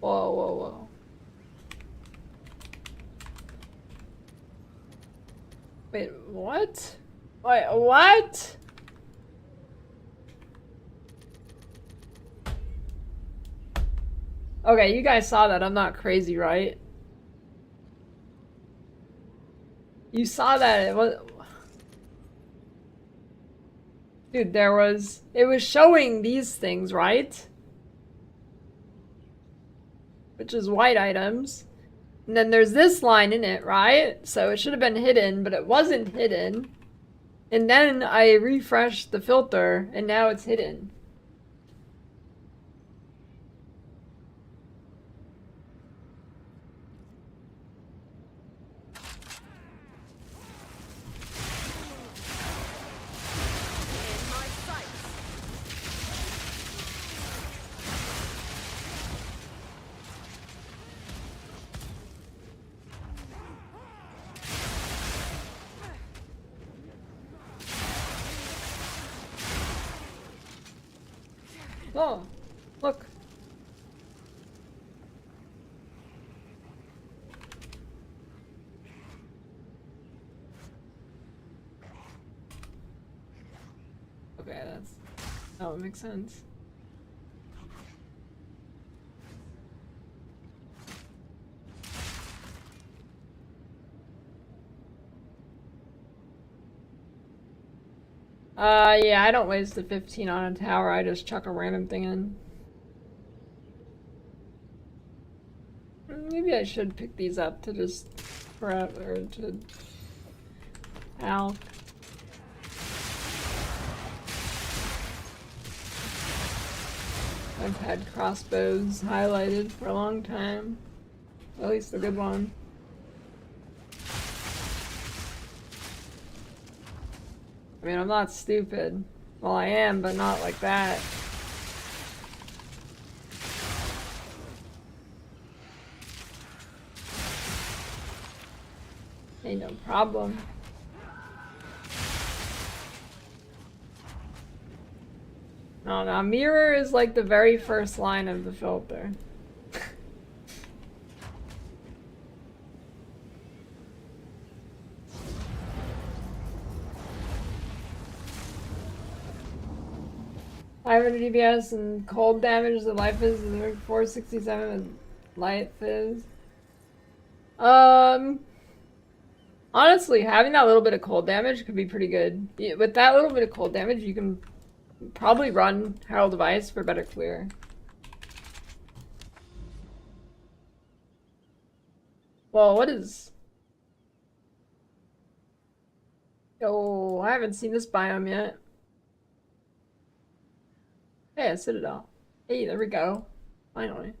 Whoa, whoa, whoa. Wait, what? Wait, what? Okay, you guys saw that. I'm not crazy, right? You saw that. It was... Dude, it was showing these things, right? Which is white items. And then there's this line in it, right? So it should have been hidden, but it wasn't hidden. And then I refreshed the filter, and now it's hidden. Oh, look. Okay, that would make sense. Yeah, I don't waste the 15 on a tower, I just chuck a random thing in. Maybe I should pick these up to just forever to Alk. I've had crossbows highlighted for a long time. At least a good one. I mean, I'm not stupid. Well, I am, but not like that. Ain't no problem. No, mirror is like the very first line of the filter. DPS and cold damage, the life is 467 with light fizz. Honestly, having that little bit of cold damage could be pretty good. With that little bit of cold damage, you can probably run Herald of Ice for better clear. Well, what is... Oh, I haven't seen this biome yet. Hey, a Citadel. Hey, there we go. Finally.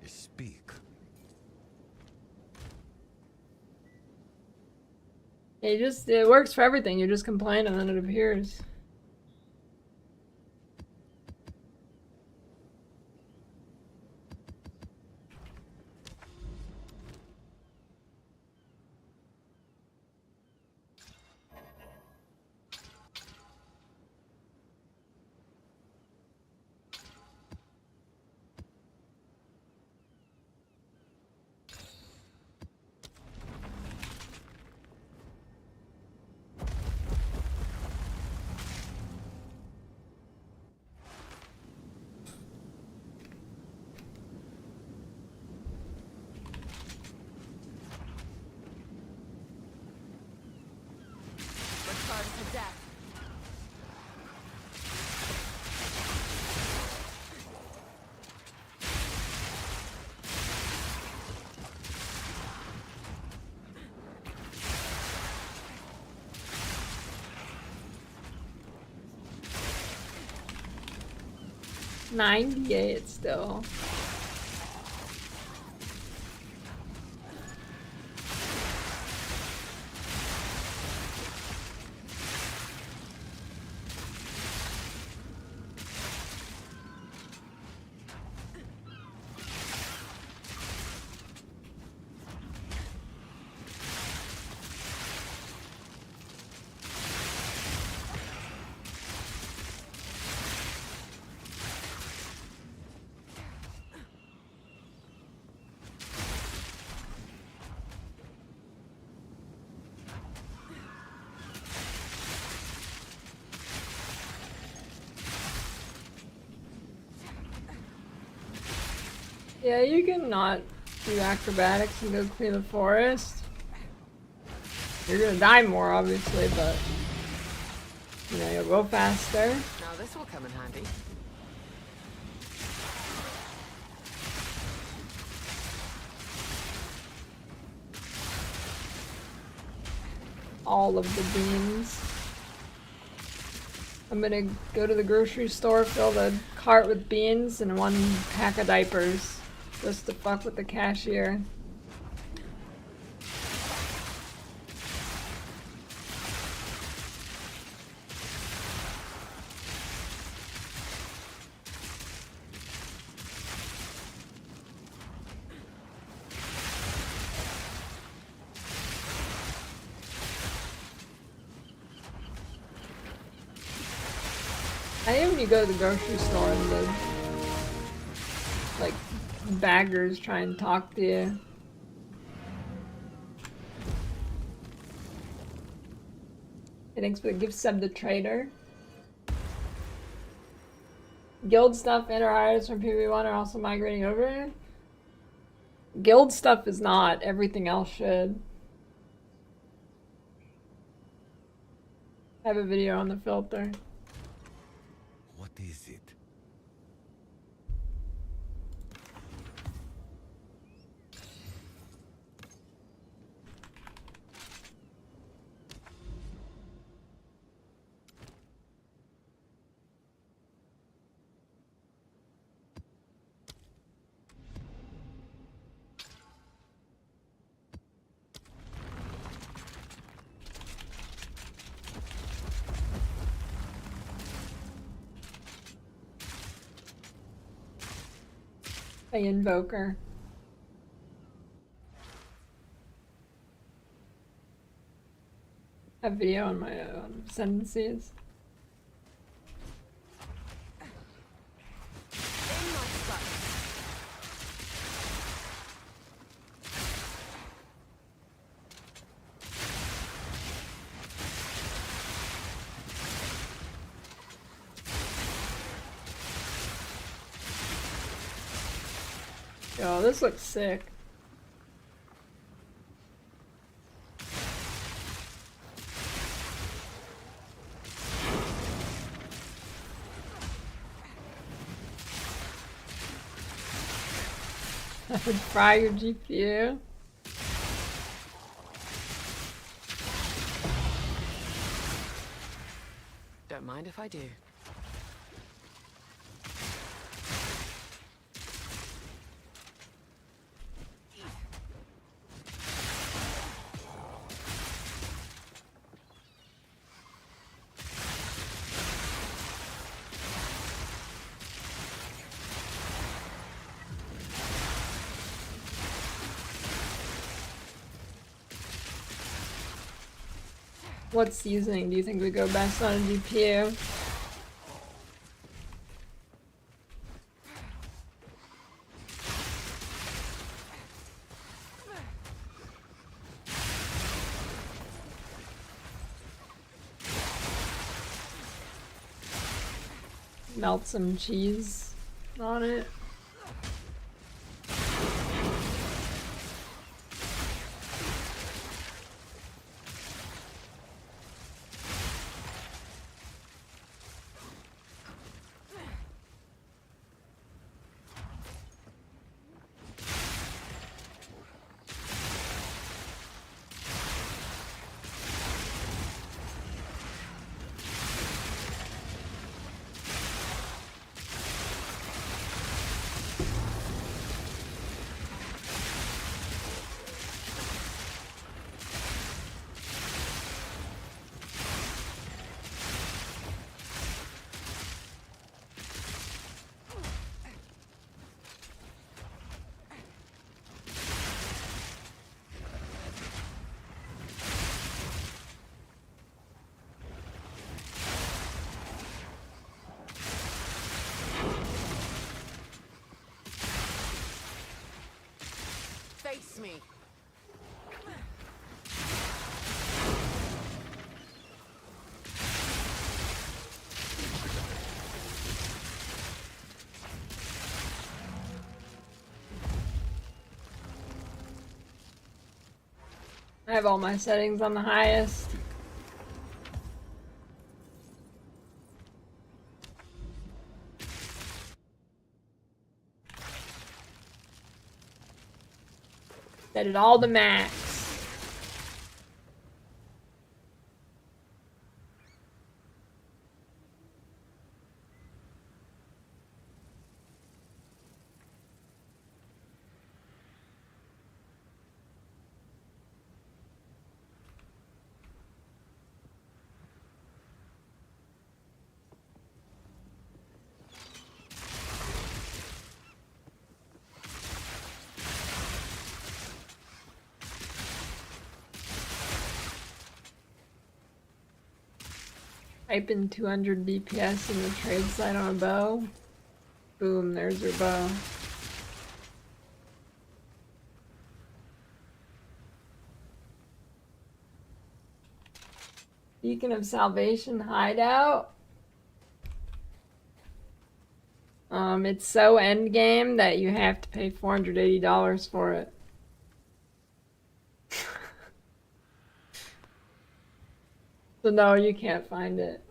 Speak. It works for everything. You just complain and then it appears. Return to death. $98 still. Yeah, you can not do acrobatics and go clear the forest. You're gonna die more, obviously, but you know, you'll go faster. Now this will come in handy. All of the beams. I'm gonna go to the grocery store, fill the cart with beans and 1 pack of diapers. Just to fuck with the cashier. I hate when you go to the grocery store and the like baggers try and talk to you. Hey, thanks for the gift sub to Trader. Guild stuff and our hires from PV1 are also migrating over. Guild stuff is not. Everything else should. I have a video on the filter. What is it? I invoker. I have video on my sentences. Yo, this looks sick. I would fry your GPU. Don't mind if I do. What seasoning do you think would go best on a GPU? Melt some cheese on it. Face me. I have all my settings on the highest. Set it all to max. Type in 200 DPS in the trade site on a bow. Boom, there's your bow. Beacon of Salvation hideout. It's so endgame that you have to pay $480 for it. So no, you can't find it.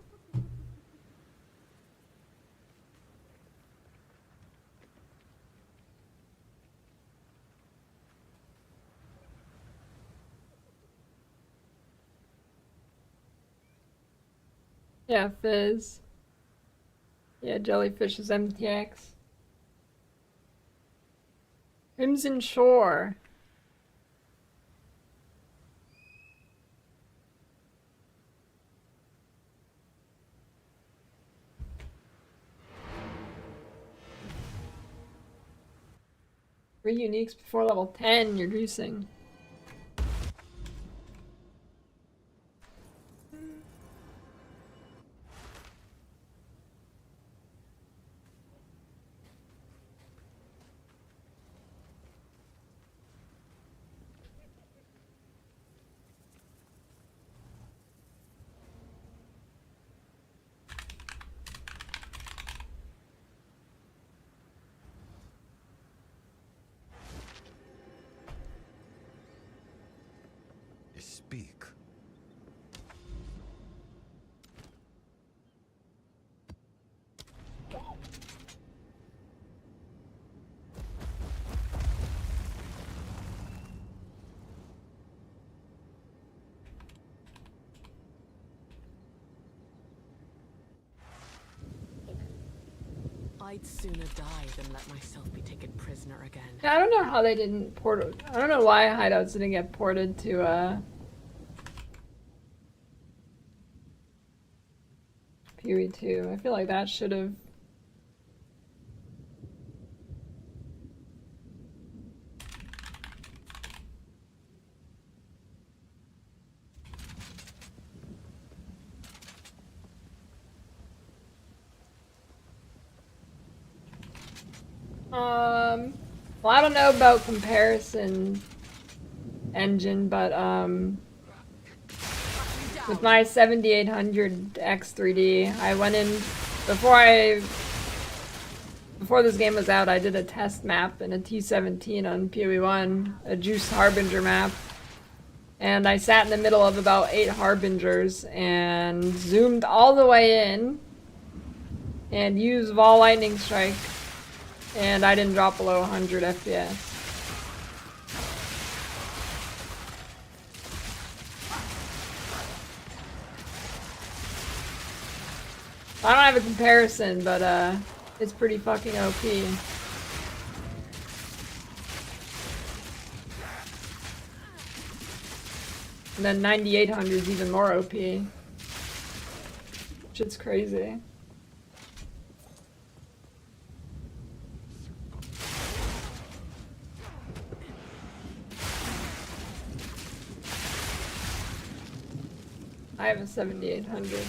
Yeah, Fizz. Yeah, Jellyfish is MTX. Crimson Shore. Three uniques before level 10, you're juicing. Speak. I'd sooner die than let myself be taken prisoner again. Yeah, I don't know how they didn't port it. I don't know why hideouts didn't get ported to PoE2. I feel like that should have. Well, I don't know about comparison engine, but with my 7800 X3D, I went in before this game was out. I did a test map in a T17 on PoE1, a Juice Harbinger map, and I sat in the middle of about 8 Harbingers and zoomed all the way in and used Vol Lightning Strike. And I didn't drop below 100 FPS. I don't have a comparison, but it's pretty fucking OP. And then 9800 is even more OP. Shit's crazy. I have a 7800.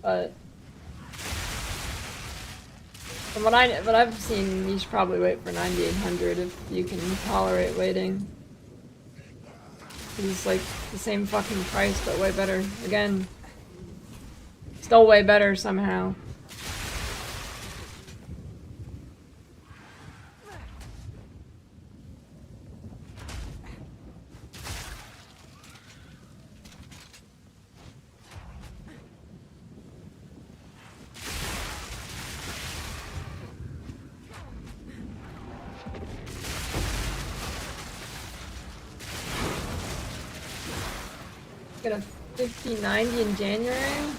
But from what I've seen, you should probably wait for 9800 if you can tolerate waiting. It's like the same fucking price, but way better. Again, still way better somehow. Get a 5090 in January?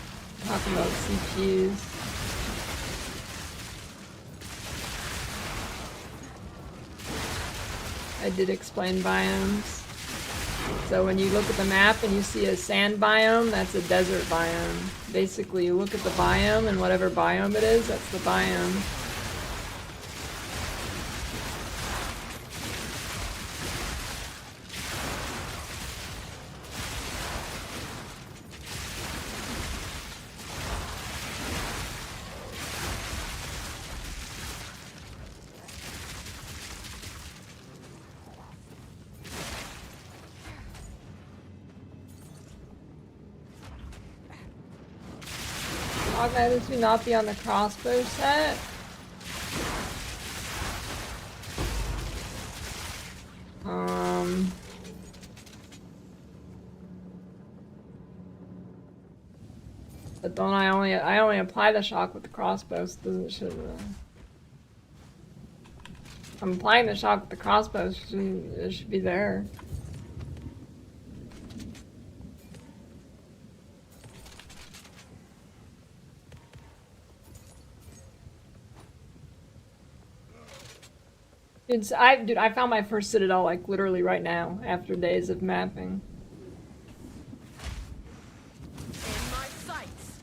Talking about CPUs. I did explain biomes. So when you look at the map and you see a sand biome, that's a desert biome. Basically, you look at the biome and whatever biome it is, that's the biome. How can this not be on the crossbow set? But don't I only apply the shock with the crossbow, so it should I'm applying the shock with the crossbow, so it should be there. Dude, I found my first citadel like literally right now, after days of mapping. In my sights.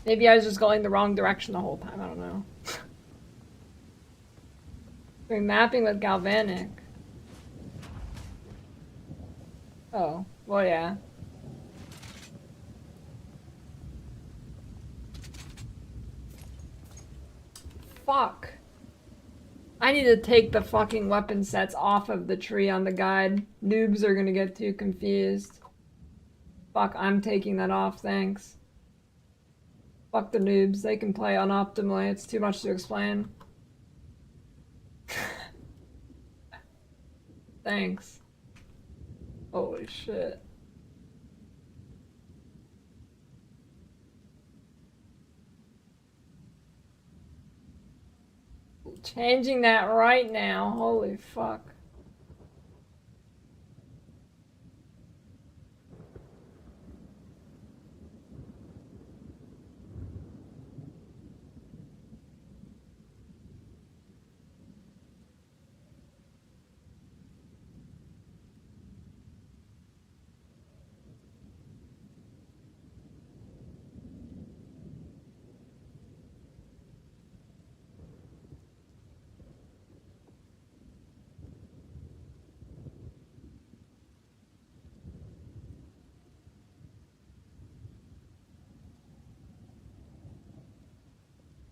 Maybe I was just going the wrong direction the whole time, I don't know. Doing mapping with galvanic. Oh, well yeah. Fuck. I need to take the fucking weapon sets off of the tree on the guide. Noobs are gonna get too confused. Fuck, I'm taking that off, thanks. Fuck the noobs, they can play unoptimally, it's too much to explain. Thanks. Holy shit. Changing that right now, holy fuck.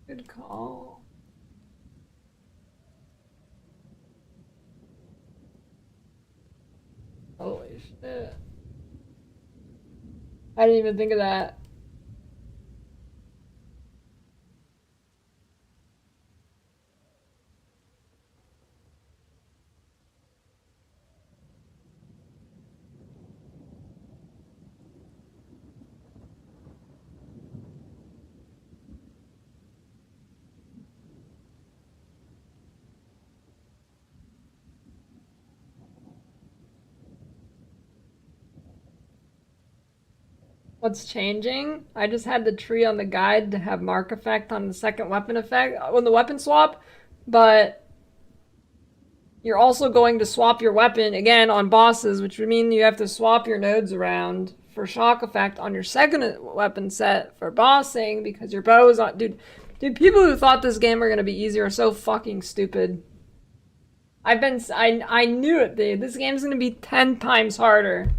Good call. Holy shit. I didn't even think of that. What's changing? I just had the tree on the guide to have mark effect on the second weapon effect on the weapon swap, but you're also going to swap your weapon again on bosses, which would mean you have to swap your nodes around for shock effect on your second weapon set for bossing because your bow is on. Dude, people who thought this game were gonna be easier are so fucking stupid. I knew it, dude. This game's gonna be 10 times harder.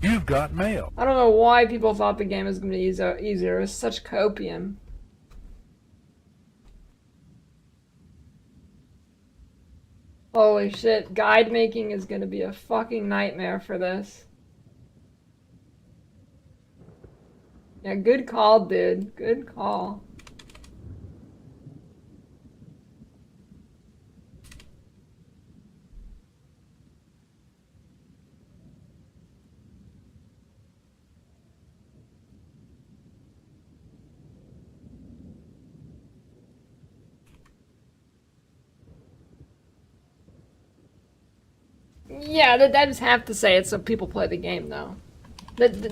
You've got mail. I don't know why people thought the game was going to be easier. It was such copium. Holy shit, guide making is going to be a fucking nightmare for this. Yeah, good call, dude. Good call. Yeah, the devs have to say it so people play the game, though.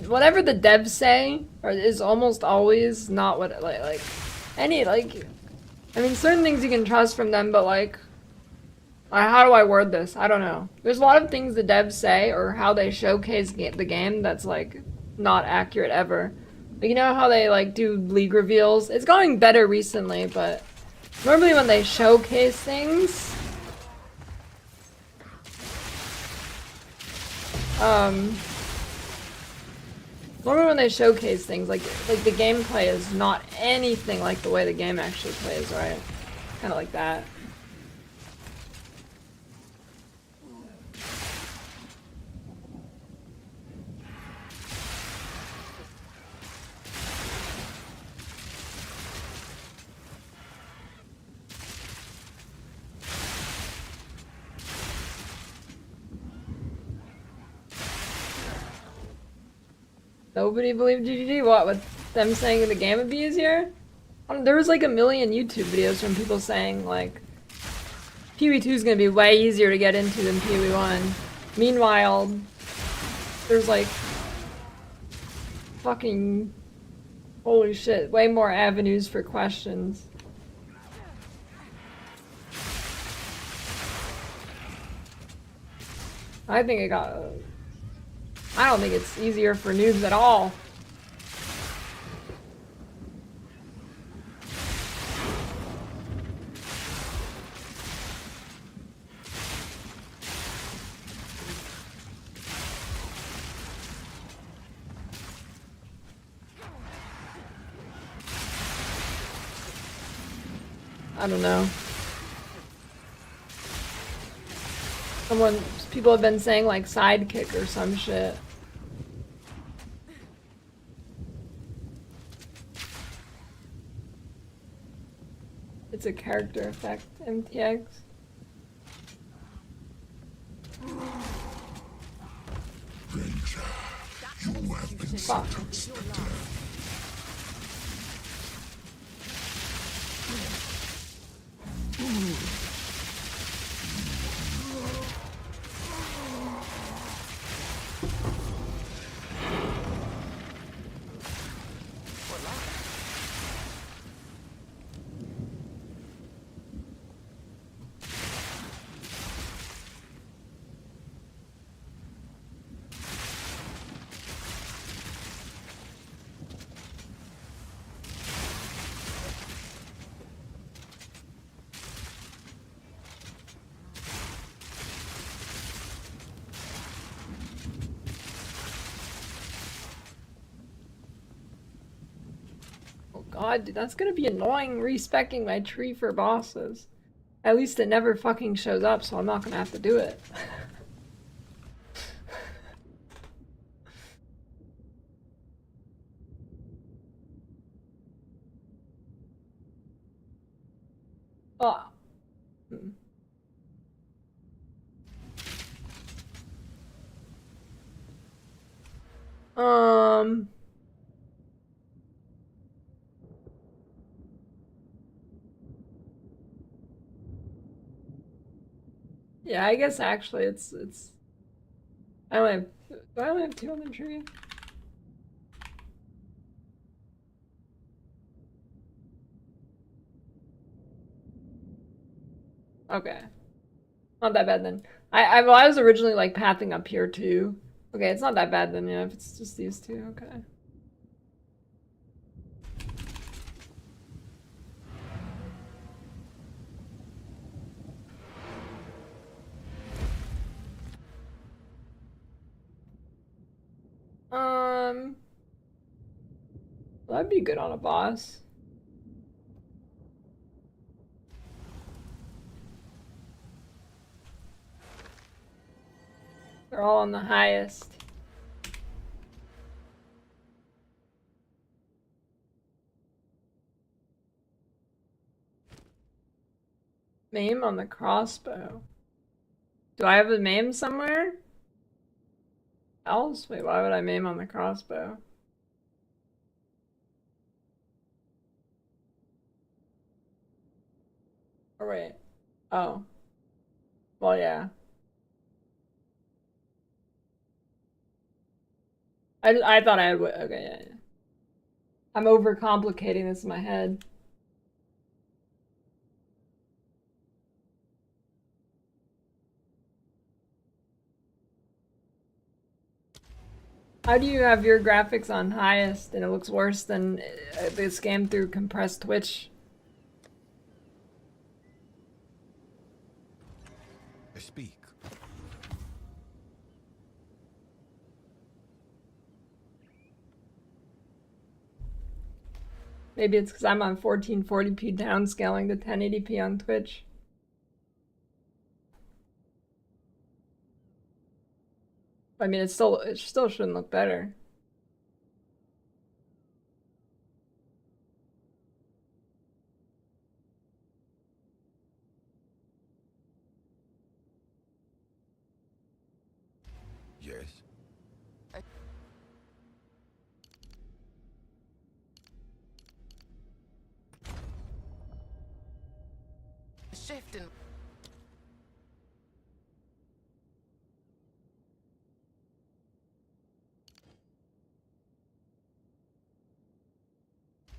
Whatever the devs say is almost always not what like any like. I mean, certain things you can trust from them, but like, how do I word this? I don't know. There's a lot of things the devs say or how they showcase the game that's like not accurate ever. But you know how they like do league reveals? It's going better recently, but normally when they showcase things. Normally when they showcase things, like the gameplay is not anything like the way the game actually plays, right? Kind of like that. Nobody believed GGG? What, with them saying the game would be easier? There was like a million YouTube videos from people saying like PoE2 is gonna be way easier to get into than PoE1. Meanwhile, there's like fucking holy shit, way more avenues for questions. I think it got. I don't think it's easier for noobs at all. I don't know. People have been saying like sidekick or some shit. It's a character effect, MTX. Fuck. God, dude, that's gonna be annoying respecking my tree for bosses. At least it never fucking shows up, so I'm not gonna have to do it. Oh. Yeah, I guess actually it's I only have do I only have 2 on the tree? Okay. Not that bad then. Well, I was originally like pathing up here too. Okay, it's not that bad then, yeah, if it's just these two, okay. That'd be good on a boss. They're all on the highest. Maim on the crossbow. Do I have a maim somewhere else? Wait, why would I maim on the crossbow? Oh, wait. Oh. Well, yeah. I thought I would. Okay, yeah. I'm overcomplicating this in my head. How do you have your graphics on highest and it looks worse than this game through compressed Twitch? I speak. Maybe it's because I'm on 1440p downscaling to 1080p on Twitch. I mean, it still shouldn't look better. Yes. A shift in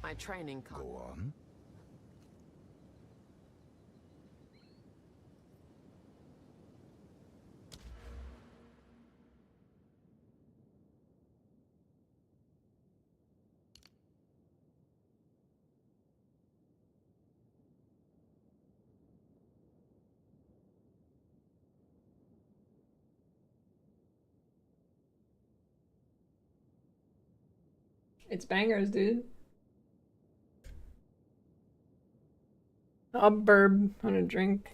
my training can't. Go on. It's bangers, dude. I'll burb on a drink.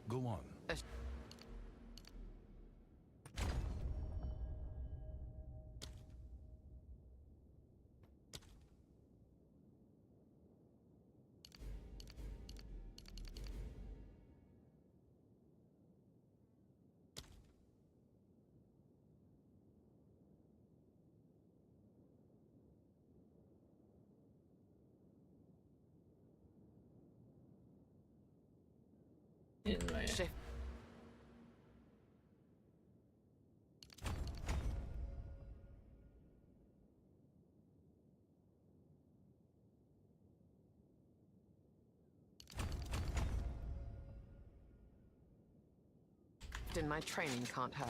Go on. In my Shift. In my training can't hurt.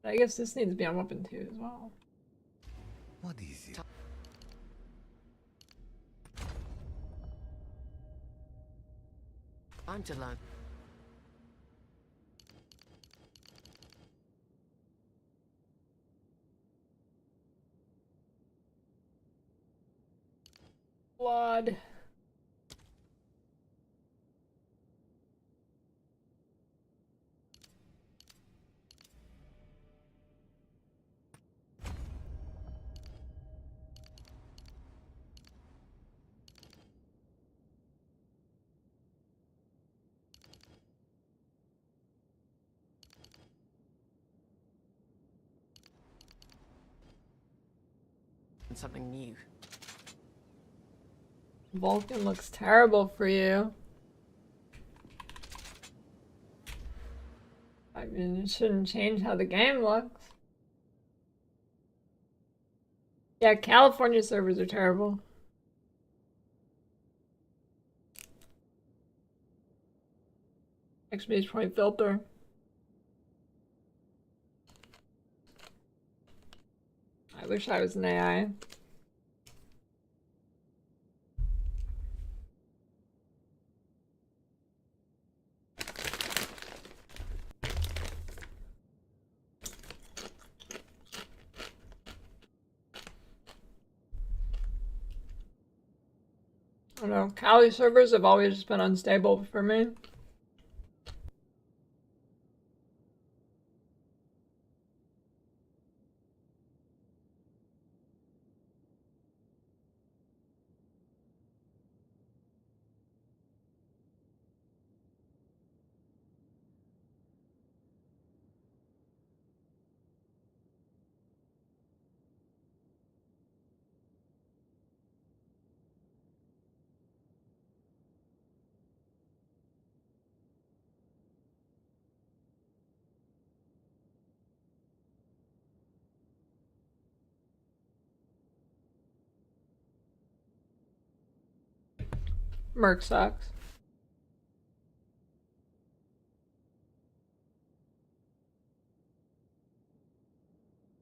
I guess this needs to be on weapon 2 as well. What is it? Time to learn. Blood. Something new. Vulcan looks terrible for you. I mean, it shouldn't change how the game looks. Yeah, California servers are terrible. Exclamation point filter. I wish I was an AI. I don't know, Kali servers have always just been unstable for me. Merc sucks.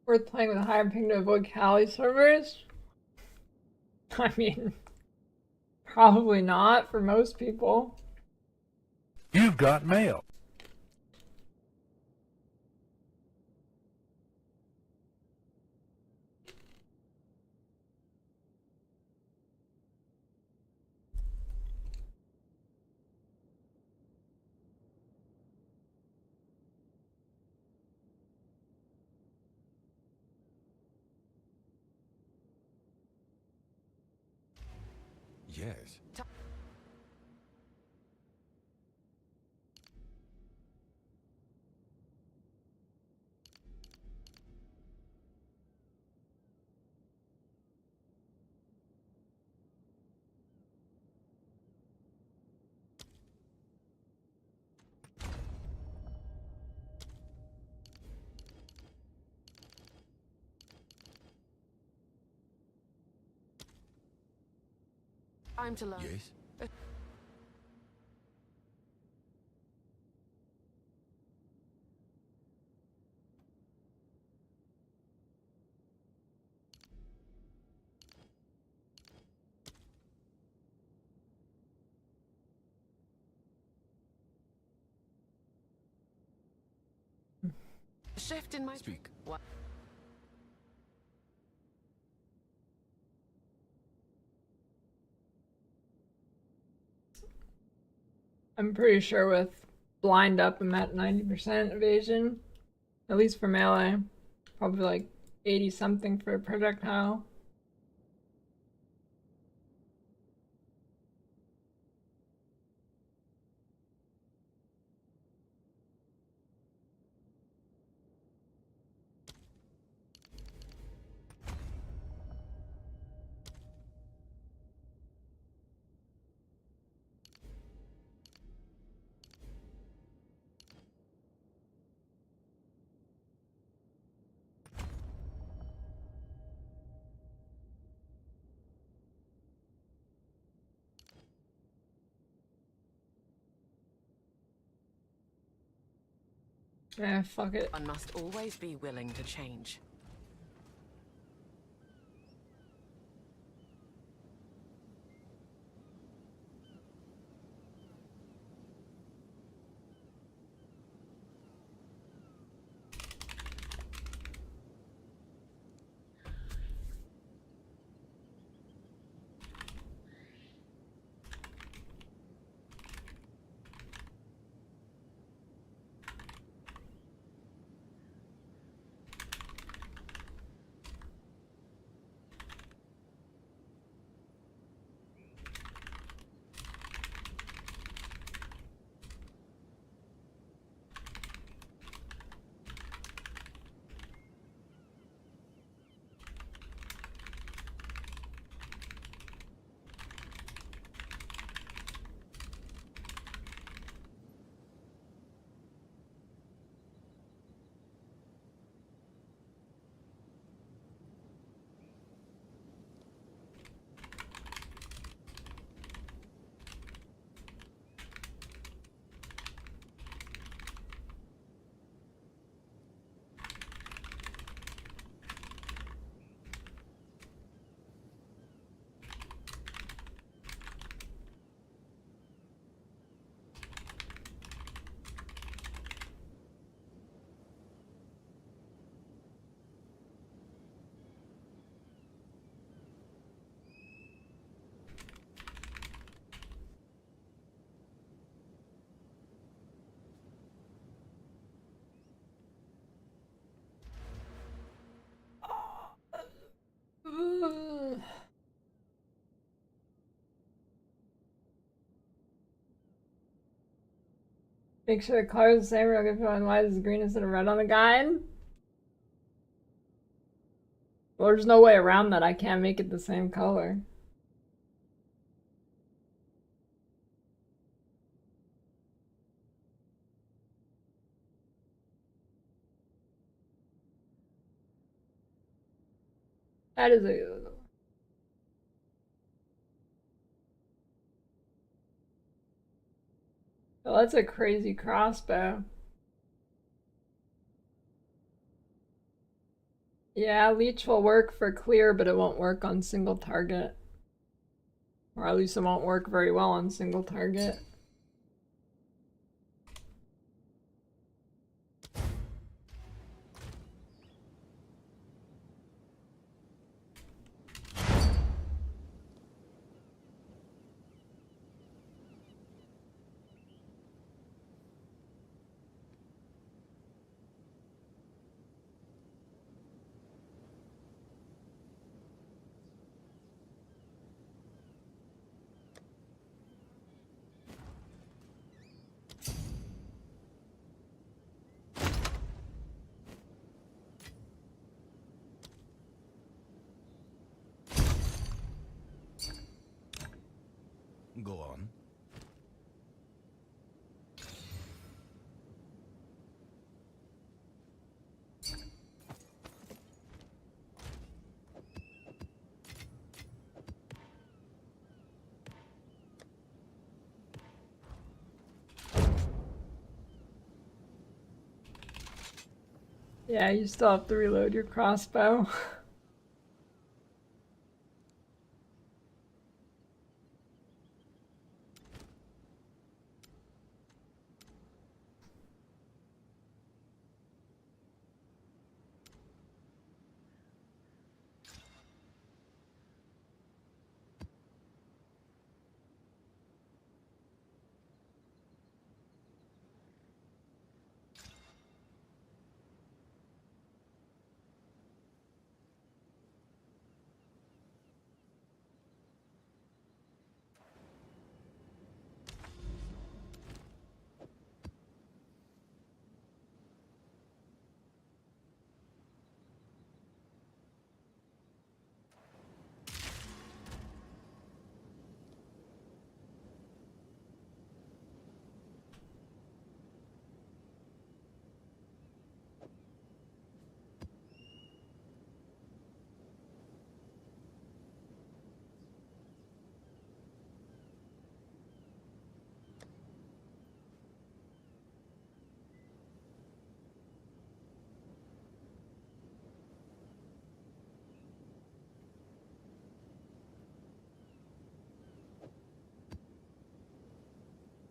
Worth playing with a higher ping to avoid Kali servers? I mean, probably not for most people. You've got mail. Yes. Time to learn. Yes. Shift in my Speak. What? I'm pretty sure with blind up I'm at 90% evasion. At least for melee. Probably like 80 something for projectile. Yeah, fuck it. One must always be willing to change. Make sure the color is the same. We're looking for why is green instead of red on the guide. Well, there's no way around that. I can't make it the same color. That is a... Oh, that's a crazy crossbow. Yeah, leech will work for clear, but it won't work on single target. Or at least it won't work very well on single target. Go on. Yeah, you still have to reload your crossbow.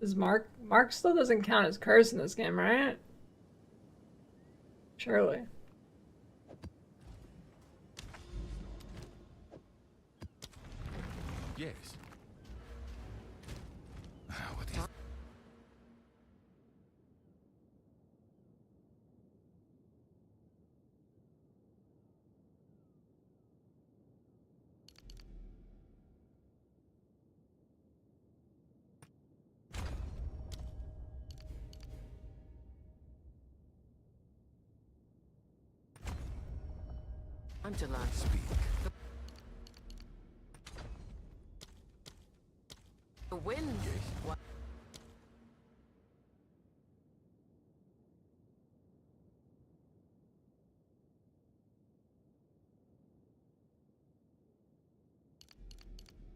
Is Mark still doesn't count as curse in this game, right? Surely. Yes. What is... I'm to learn. Speak. The wind. What?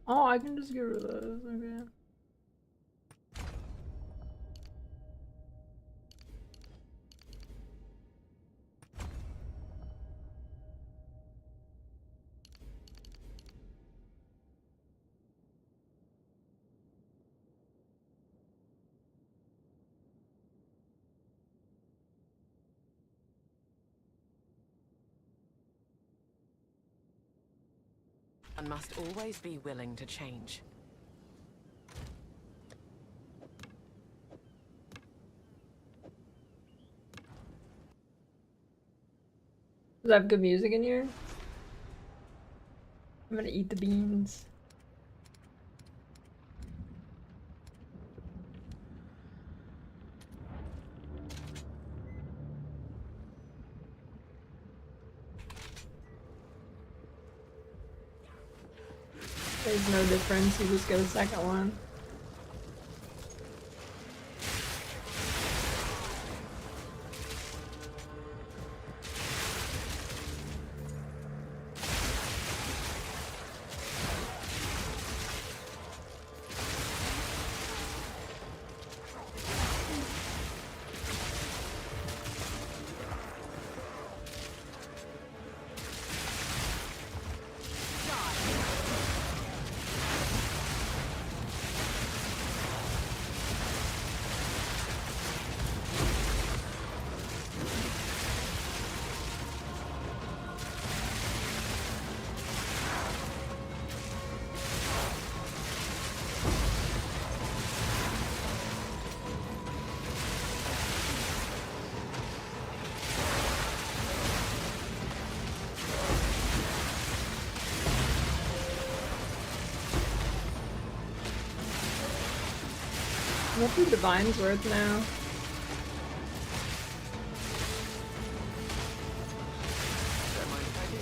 Oh, I can just get rid of those. Okay. One must always be willing to change. Does that have good music in here? I'm gonna eat the beans. There's no difference, you just get a second one. What the Divine's worth now? Don't mind if I do.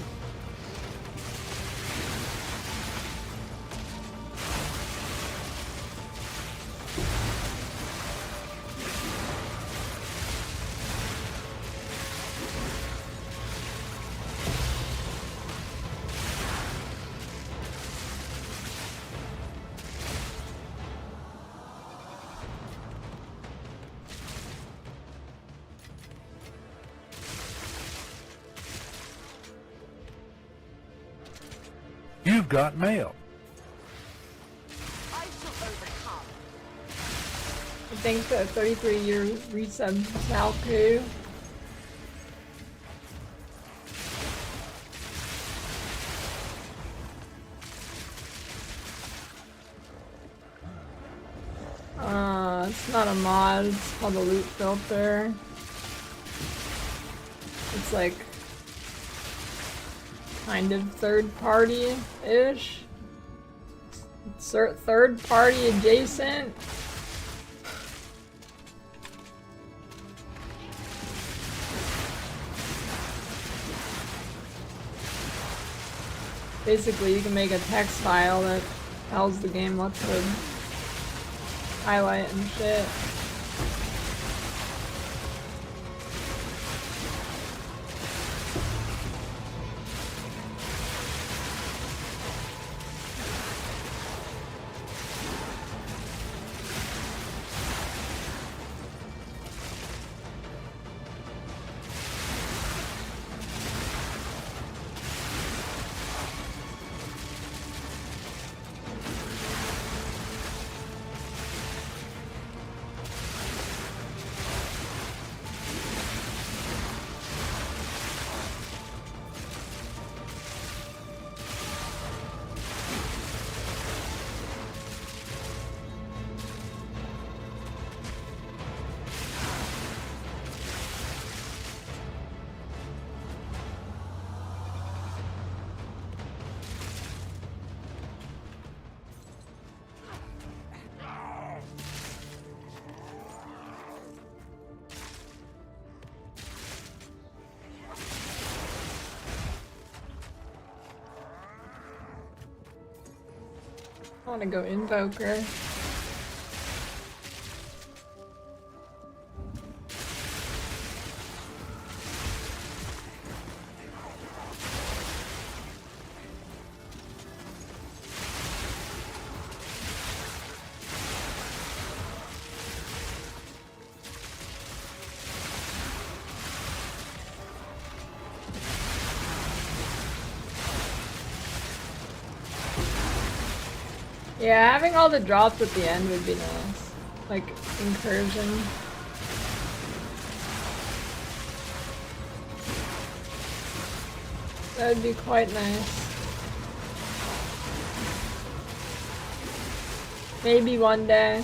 You've got mail. I shall overcome. I think the 33-year resub Salku. It's not a mod, it's called a loot filter. It's like kind of third party-ish. Third party adjacent. Basically, you can make a text file that tells the game what to highlight and shit. I want to go Invoker. Yeah, having all the drops at the end would be nice. Like, incursion. That would be quite nice. Maybe one day.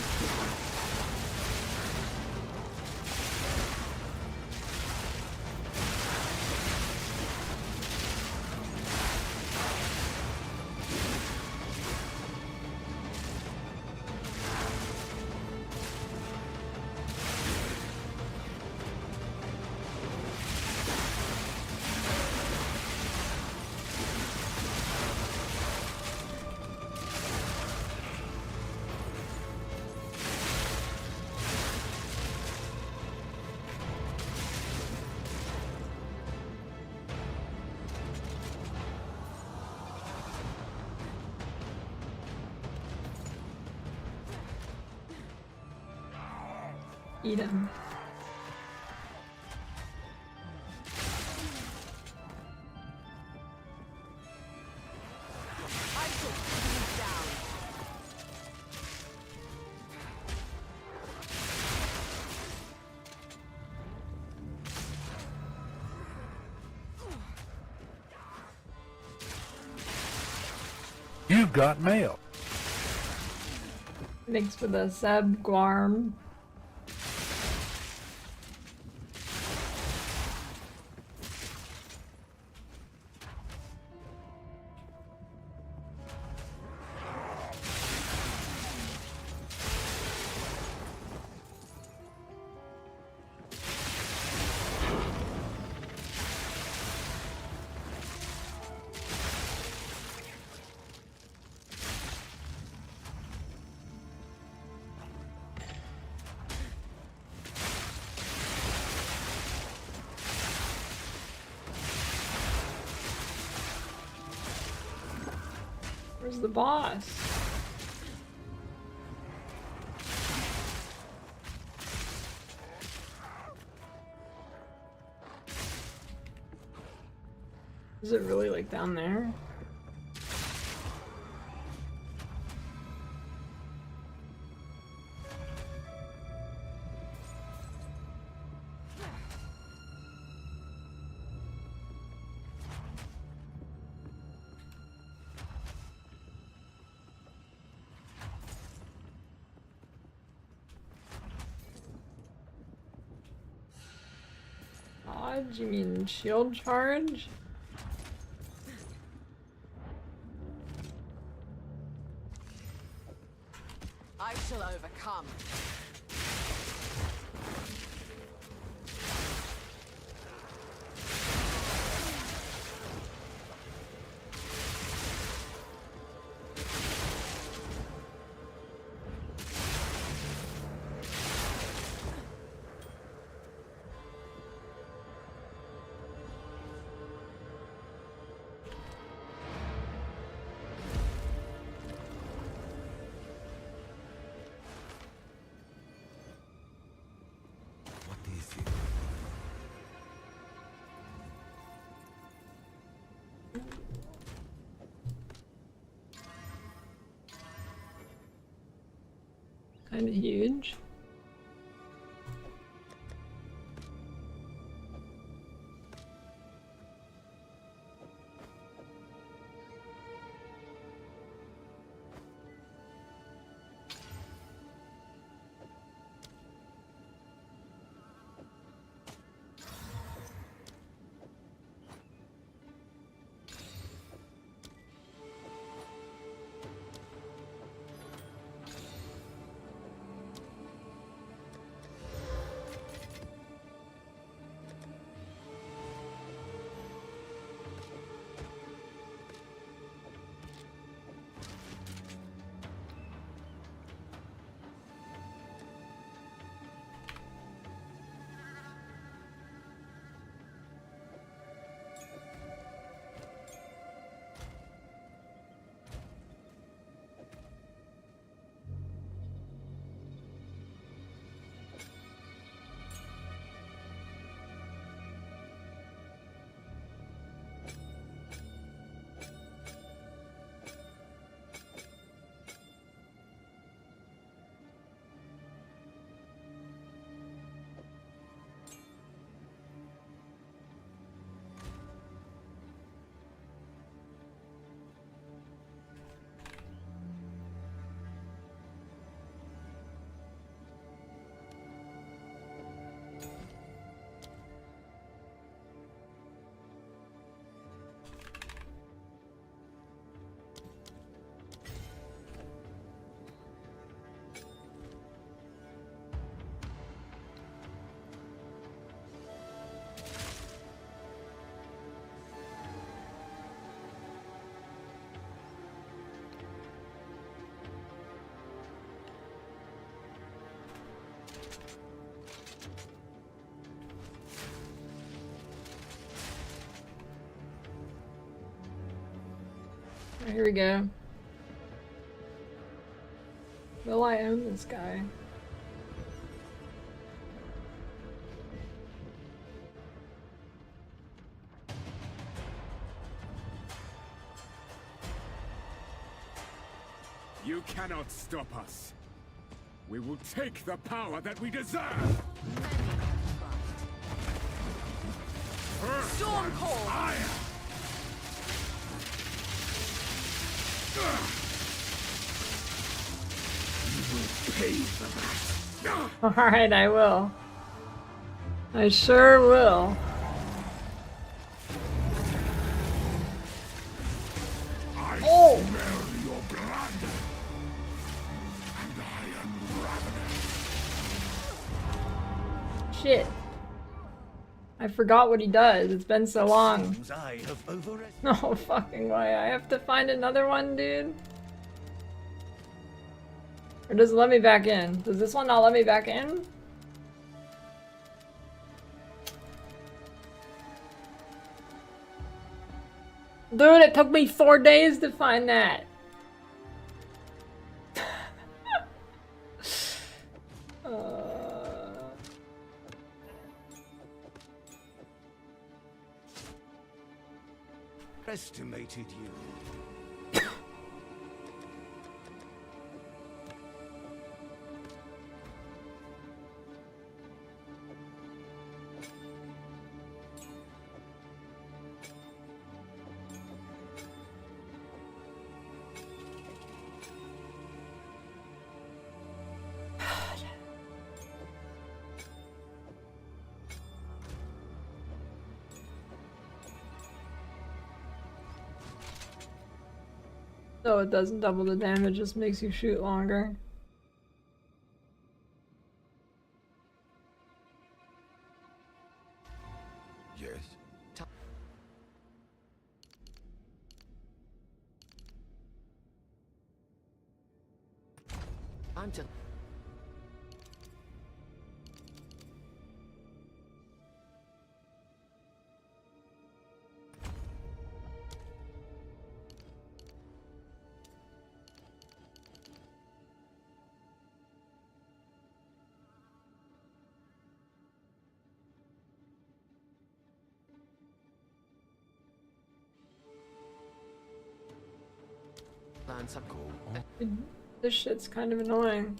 Eat him. I shall put you down. You've got mail. Thanks for the sub, Guarm. Where's the boss? Is it really like down there? Dodge? You mean shield charge? I shall overcome. What do you think? Kind of huge. Here we go. Will I own this guy? You cannot stop us. We will take the power that we deserve. Storm call. Alright, I will. I sure will. Oh! Shit. I forgot what he does. It's been so long. Seems I have overestimated. No fucking way. I have to find another one, dude. Or does it let me back in? Does this one not let me back in? Dude, it took me 4 days to find that. Estimated you. So it doesn't double the damage, just makes you shoot longer. Yes. I'm just. This shit's kind of annoying.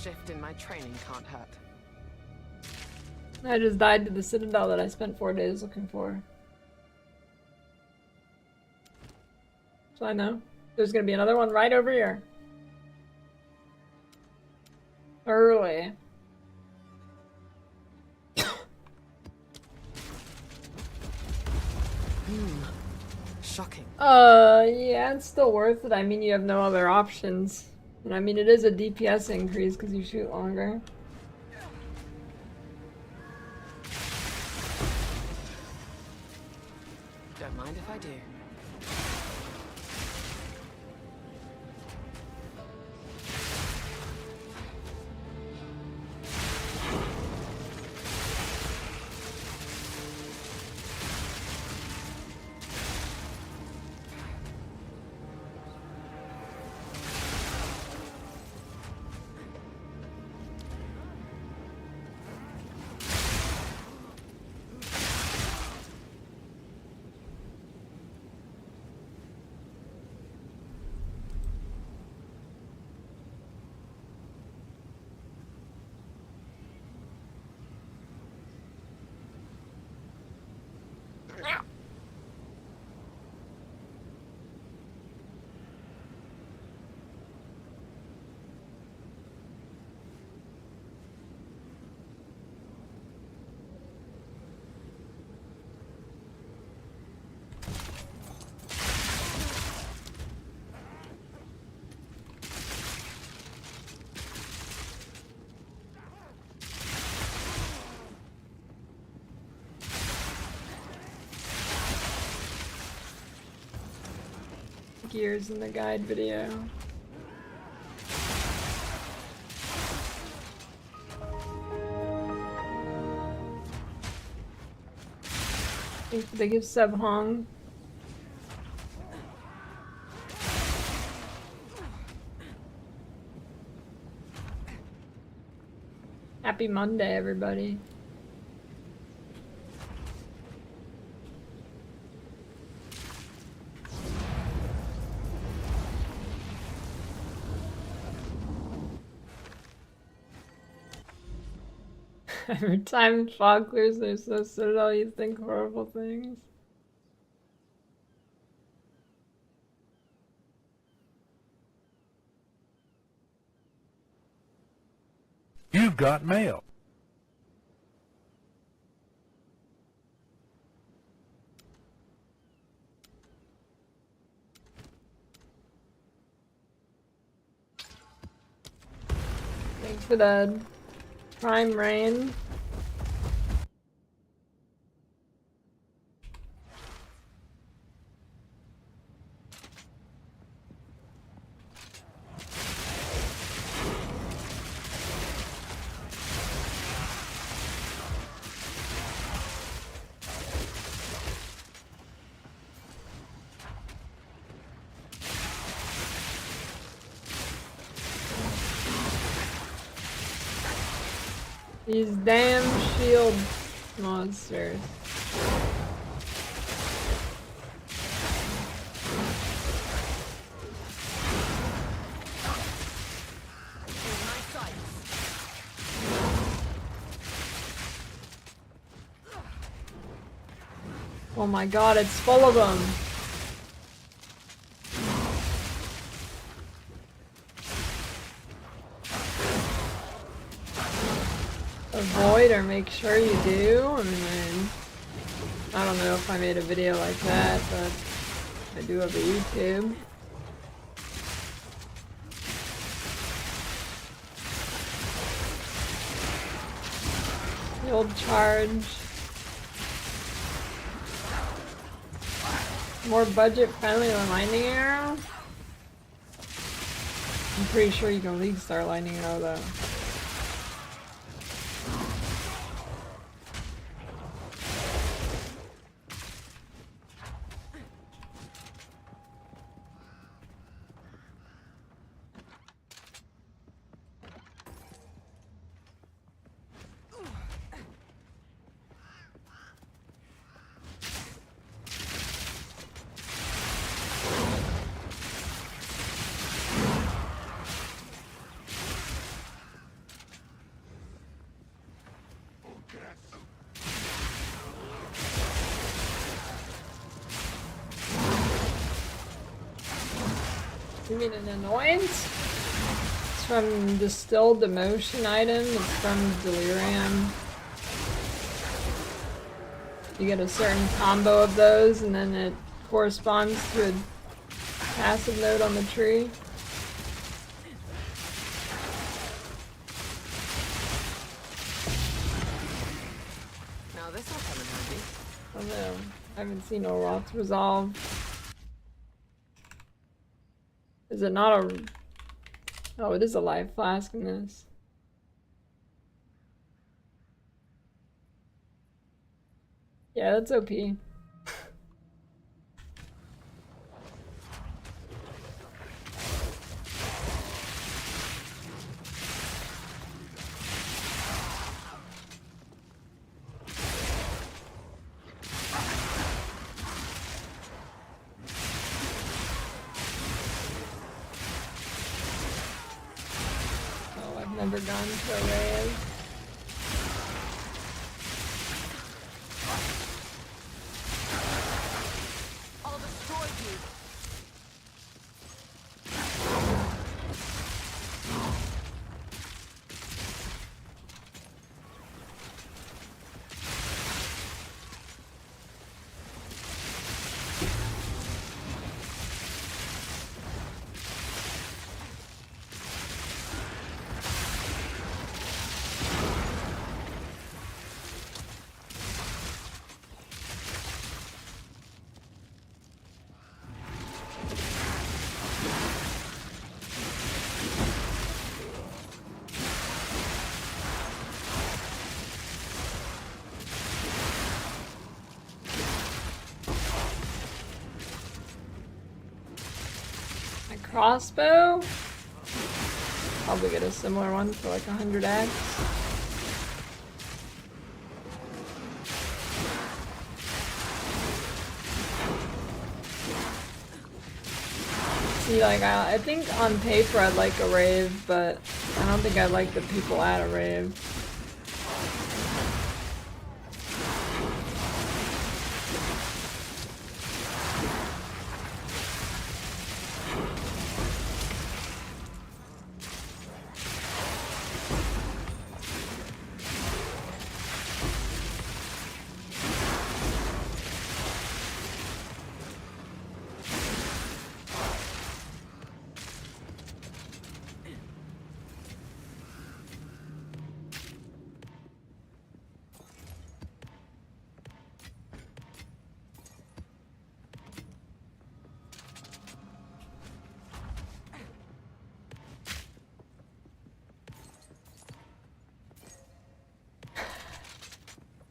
Shift in my training can't hurt. I just died to the citadel that I spent 4 days looking for. So I know. There's gonna be another one right over here. Early. Shocking. Yeah, it's still worth it. I mean, you have no other options. And I mean, it is a DPS increase because you shoot longer. Don't mind if I do. gears in the guide video. They give sub Hong. Happy Monday, everybody. Every time fog clears, they're so citadel, you think horrible things. You've got mail. Thanks for the prime rain. These damn shield monsters. Oh my god, it's full of them. Avoid or make sure you do. I mean, I don't know if I made a video like that, but I do have a YouTube. The old charge. More budget friendly than lightning arrow? I'm pretty sure you can league star lightning arrow though. You mean an annoyance? It's from distilled emotion item. It's from Delirium. You get a certain combo of those and then it corresponds to a passive node on the tree. Now this will come in handy. Oh no, I haven't seen no rots resolve. Is it not a... Oh, it is a live flask in this. Yeah, that's OP. Never gone to a raid. I'll destroy you. crossbow. Probably get a similar one for like 100x. See, like, I think on paper I'd like a rave, but I don't think I'd like the people at a rave.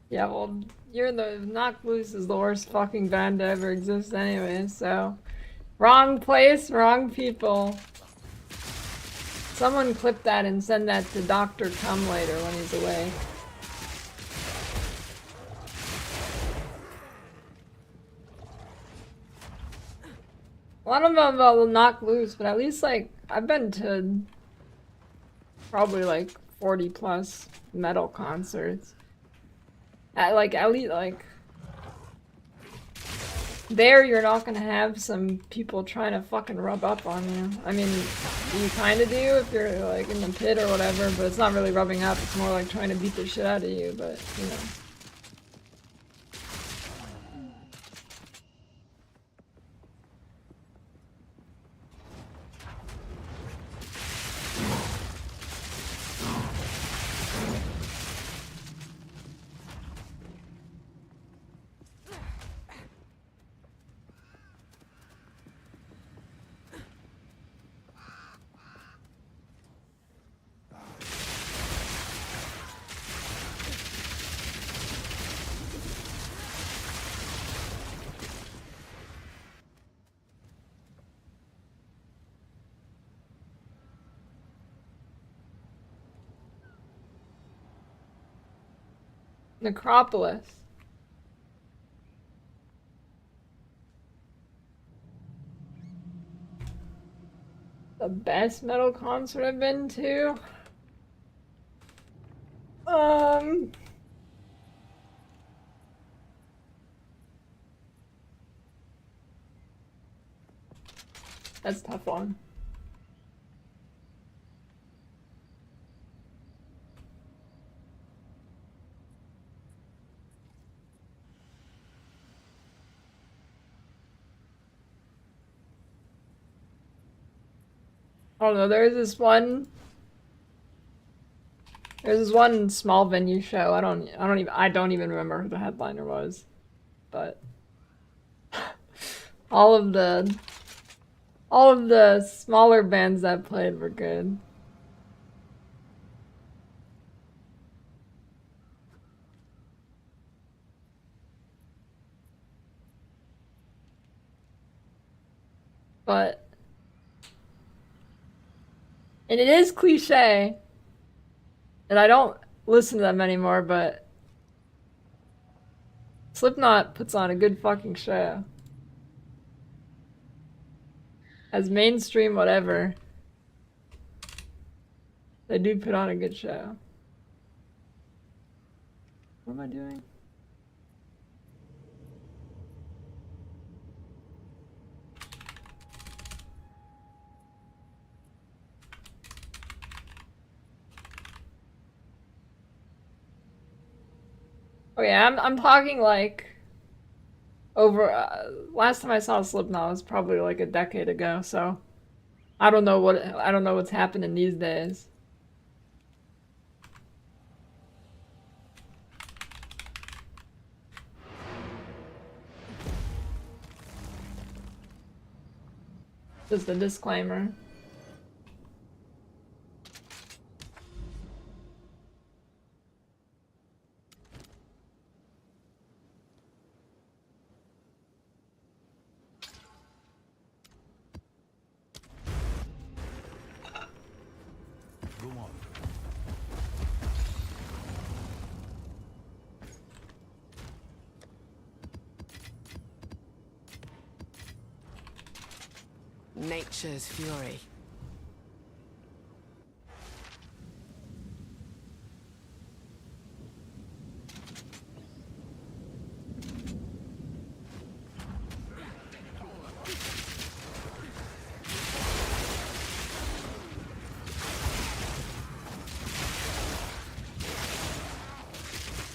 Yeah, well, you're the Knock Loose is the worst fucking band to ever exist anyway, so. Wrong place, wrong people. Someone clip that and send that to Dr. Cum later when he's away. Well, I don't know about Knock Loose, but at least, like, I've been to probably like 40 plus metal concerts. At least, like, there you're not gonna have some people trying to fucking rub up on you. I mean, you kinda do if you're, like, in the pit or whatever, but it's not really rubbing up, it's more like trying to beat the shit out of you, but, you know. Necropolis. The best metal concert I've been to? That's a tough one. I don't know, there's this one small venue show. I don't even remember who the headliner was. But all of the smaller bands that played were good. But and it is cliche, and I don't listen to them anymore, but Slipknot puts on a good fucking show. As mainstream whatever, they do put on a good show. What am I doing? Oh yeah, I'm talking like over last time I saw Slipknot was probably like a decade ago, so I don't know what's happening these days. Just a disclaimer. Nature's fury.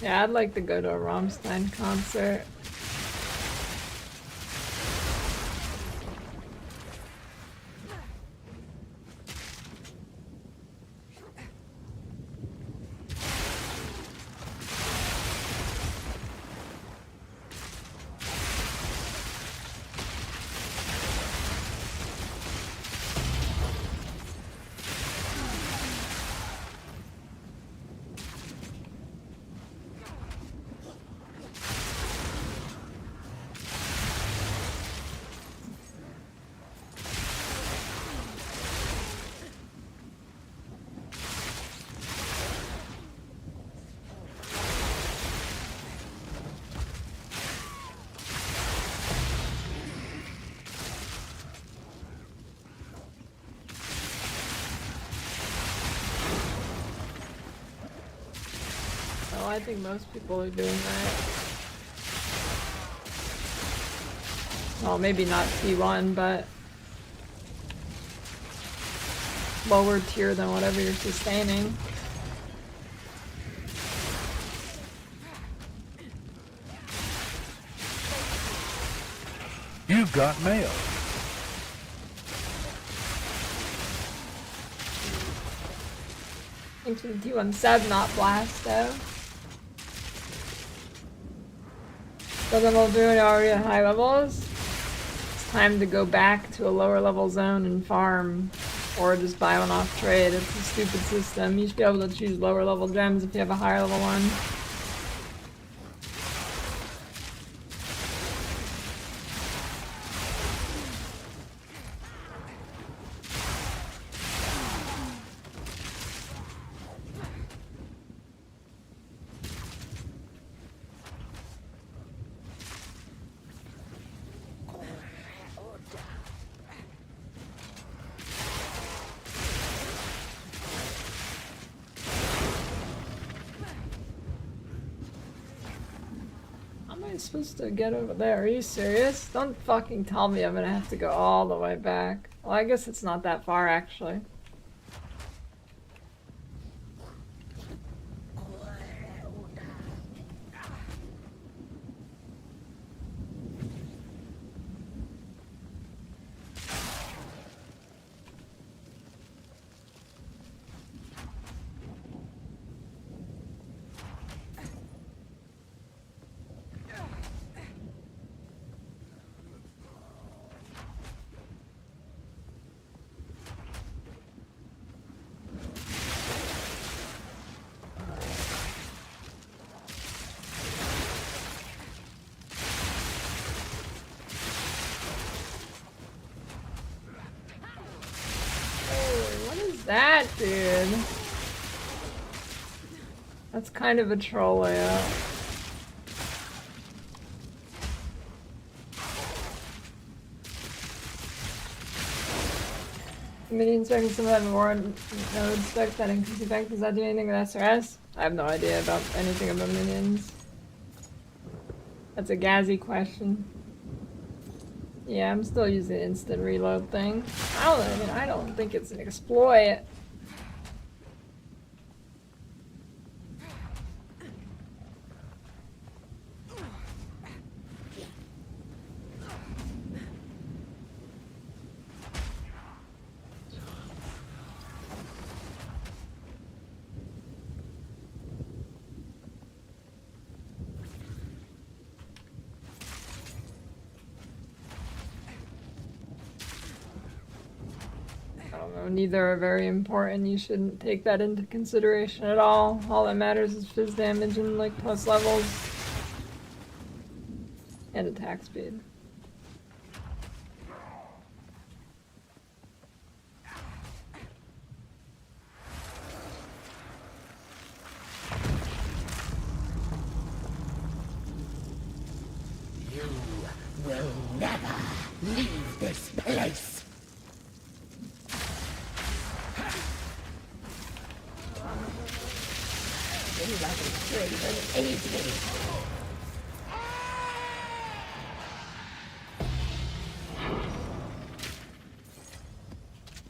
Yeah, I'd like to go to a Rammstein concert. Oh, I think most people are doing that. Well, maybe not T1, but lower tier than whatever you're sustaining. You've got mail. Into the T1 sub, not blast though. Doesn't will do it already at high levels. It's time to go back to a lower level zone and farm. Or just buy one off trade. It's a stupid system. You should be able to choose lower level gems if you have a higher level one. Supposed to get over there. Are you serious? Don't fucking tell me I'm gonna have to go all the way back. Well, I guess it's not that far actually. That dude. That's kind of a troll layout. Minion spec, some of that more node spec that increase effect. Does that do anything with SRS? I have no idea about anything about minions. That's a Gazzy question. Yeah, I'm still using the instant reload thing. I don't think it's an exploit. Neither are very important. You shouldn't take that into consideration at all. All that matters is fizz damage and like plus levels and attack speed. You will never leave this place.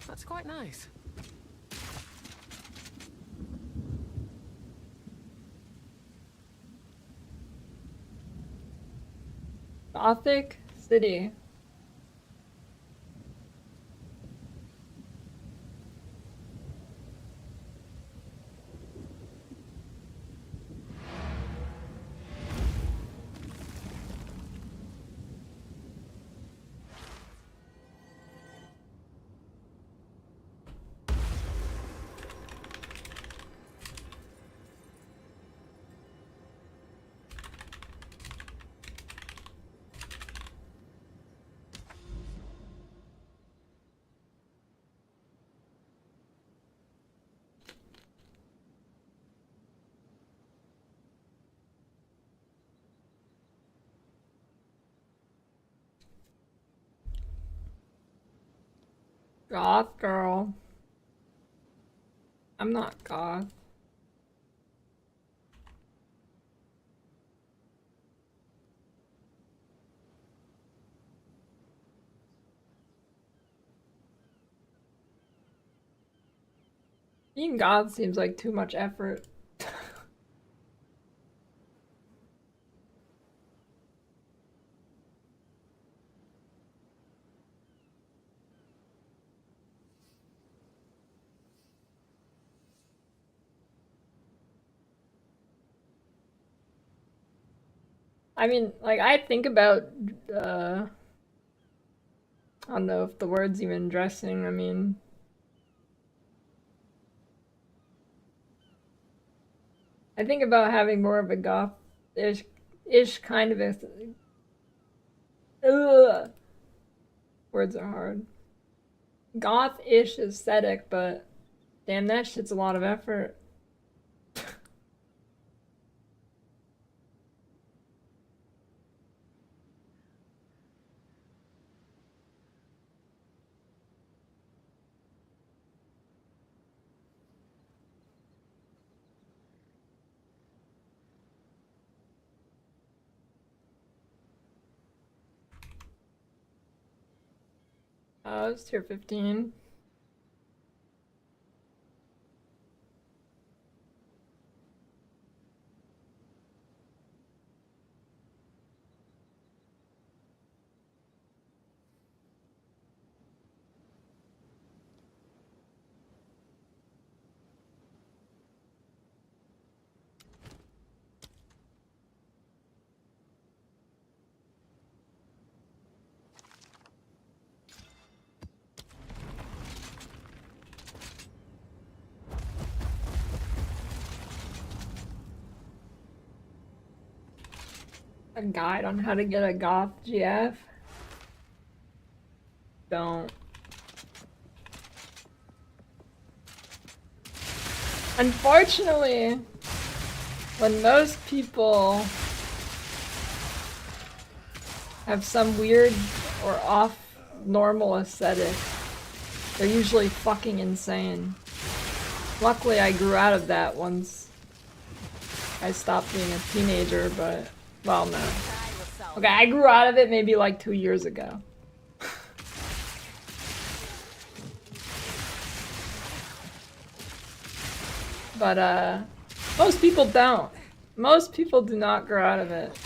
That's quite nice. Gothic City. Goth girl. I'm not goth. Being goth seems like too much effort. I mean, like, I think about, I don't know if the word's even dressing, I mean... I think about having more of a goth-ish kind of a... Ugh. Words are hard. Goth-ish aesthetic, but damn, that shit's a lot of effort. Oh, it's tier 15. A guide on how to get a goth GF? Don't. Unfortunately, when most people have some weird or off normal aesthetic, they're usually fucking insane. Luckily, I grew out of that once I stopped being a teenager, but... Well, no. Okay, I grew out of it maybe like 2 years ago. But, most people don't. Most people do not grow out of it.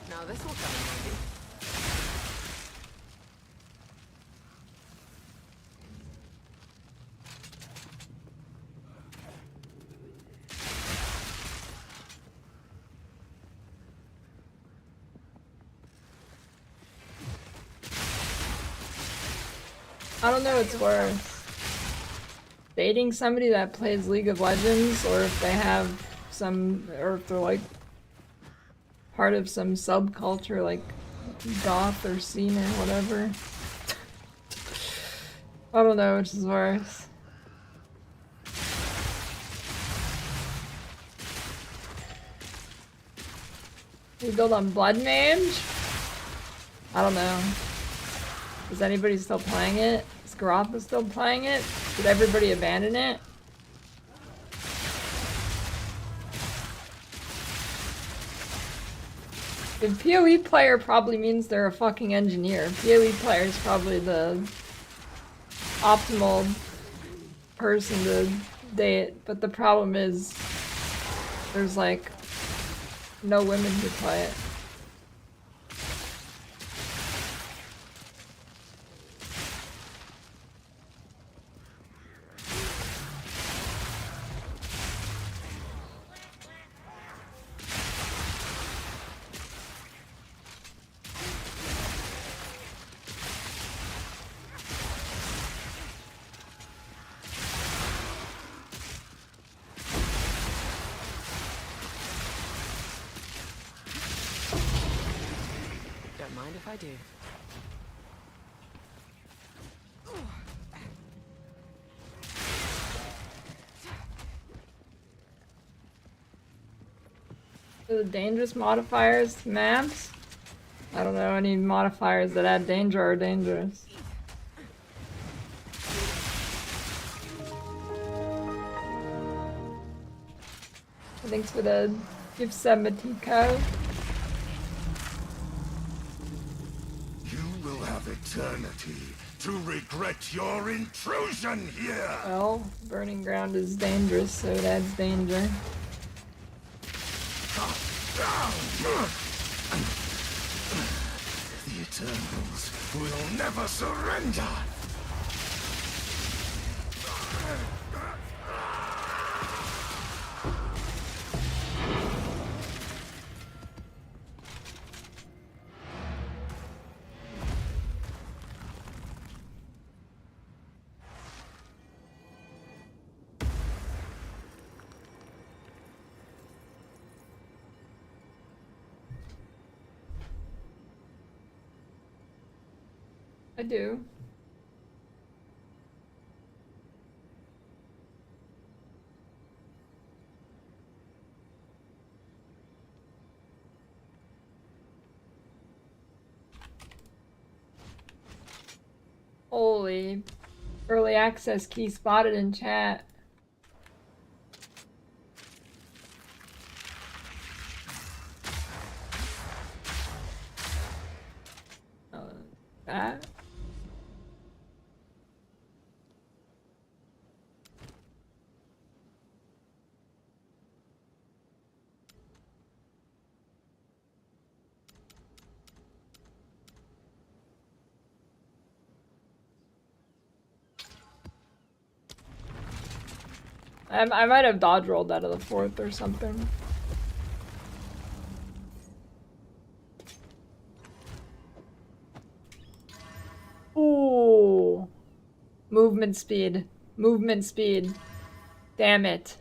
Now this will come in handy. I don't know what's worse. dating somebody that plays League of Legends, or if they have some, or if they're like part of some subculture like goth or scene or whatever. I don't know which is worse. We build on Blood Mage? I don't know. Is anybody still playing it? Is Garotha still playing it? Did everybody abandon it? The PoE player probably means they're a fucking engineer. PoE player is probably the optimal person to date, but the problem is there's like no women who play it. Don't mind if I do. The dangerous modifiers to maps? I don't know any modifiers that add danger are dangerous. Thanks for the gift sub, Matiko. You will have eternity to regret your intrusion here! Well, burning ground is dangerous, so it adds danger. The Eternals will never surrender! I do. Holy. Early access key spotted in chat. That? I might have dodge rolled out of the fourth or something. Ooh. Movement speed. Movement speed. Damn it.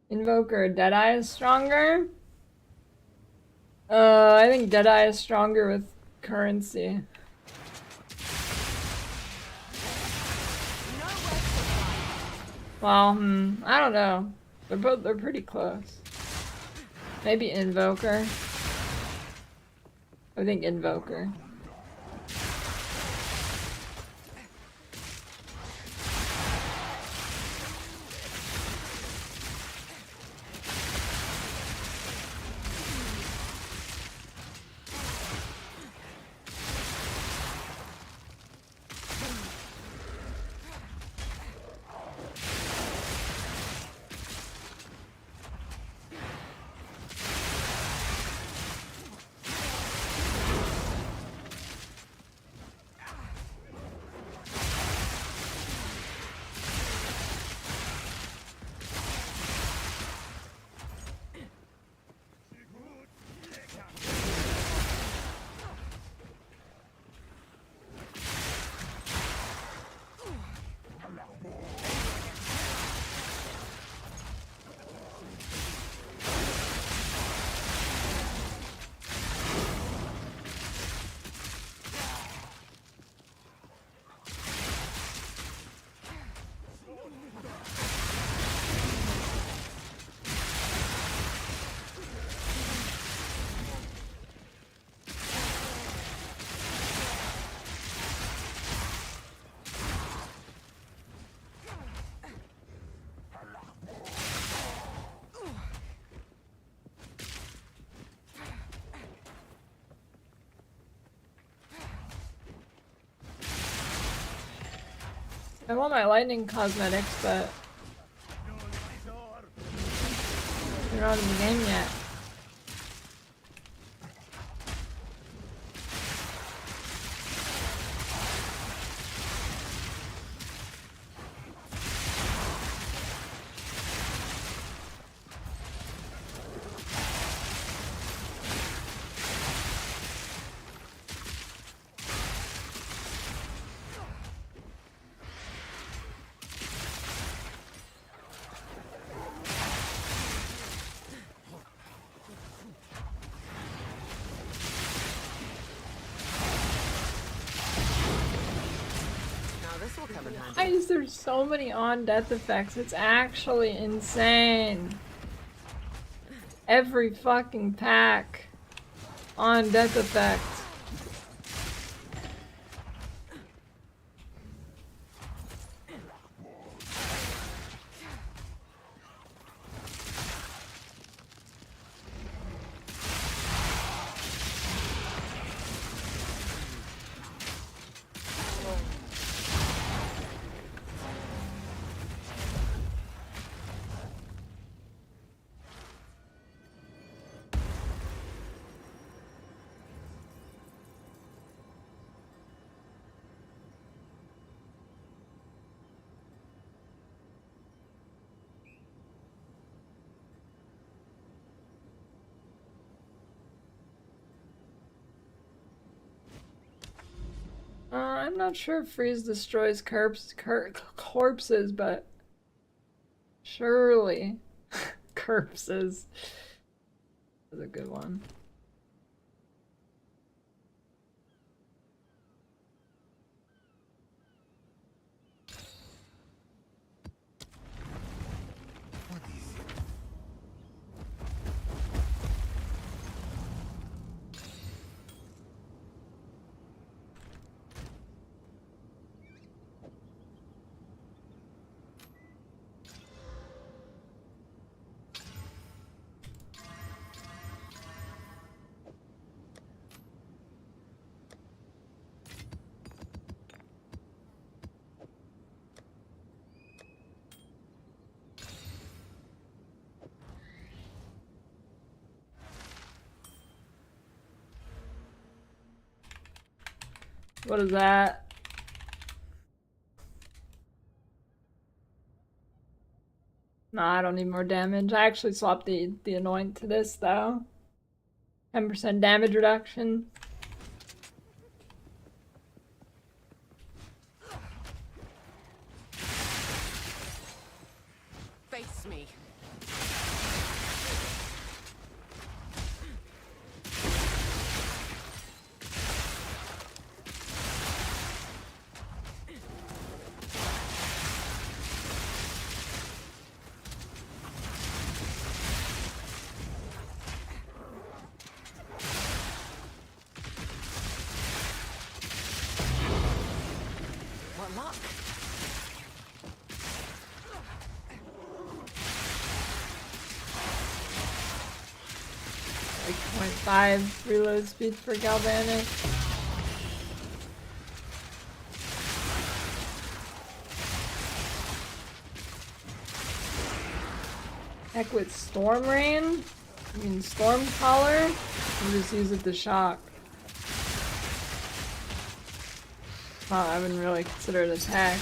Invoker, Deadeye is stronger? I think Deadeye is stronger with currency. Well, I don't know. They're pretty close. Maybe Invoker. I think Invoker. I want my lightning cosmetics, but they're not in the game yet. This will come in handy. Why is there so many on death effects? It's actually insane. Every fucking pack on death effect. I'm not sure if freeze destroys corpses, but surely corpses is a good one. What is that? Nah, I don't need more damage. I actually swapped the anoint to this though. 10% damage reduction. Face me. What luck? 0.5 reload speed for Galvanic. Heck with Storm Rain? I mean Storm Collar? We'll just use it to shock. Wow, I wouldn't really consider it attack.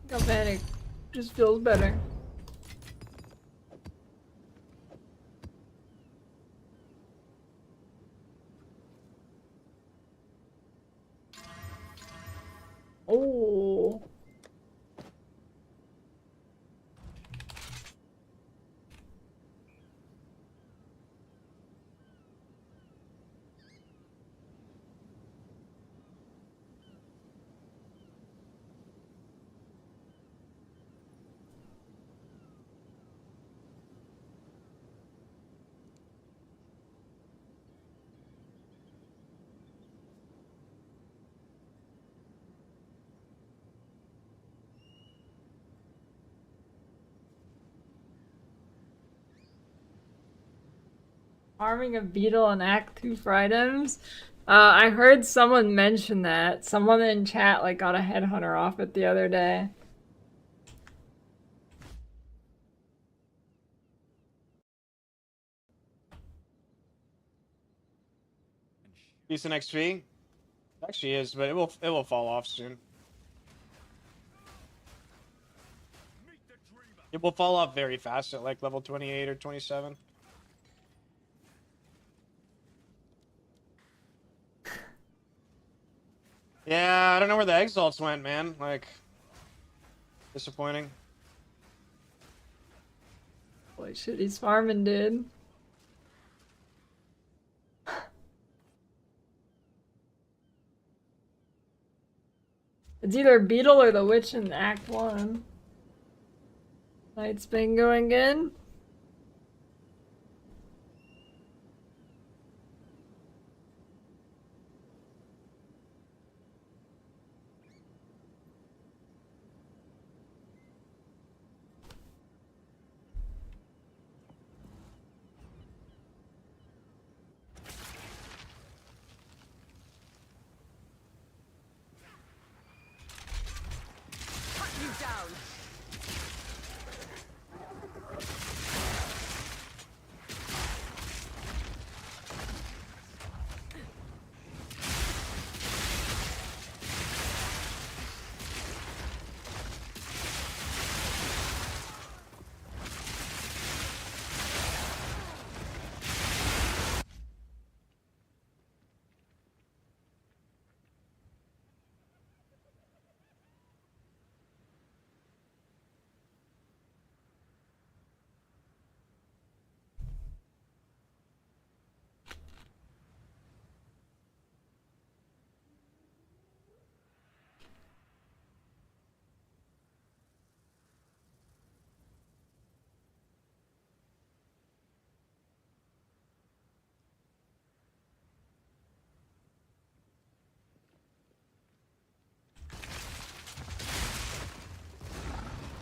Galvanic just feels better. Oh. Farming a beetle in Act 2 for items. I heard someone mention that. Someone in chat like got a headhunter off it the other day. Decent XP. Actually is, but it will fall off soon. It will fall off very fast at like level 28 or 27. Yeah, I don't know where the exalts went, man. Like, disappointing. Holy shit, he's farming, dude. It's either Beetle or the Witch in Act 1. Night's been going good. Cut you down.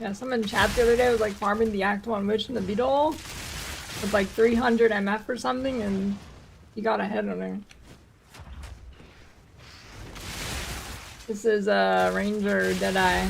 Yeah, someone in chat the other day was like farming the Act 1 Witch and the Beetle with like 300 MF or something, and he got a head on her. This is Ranger Deadeye.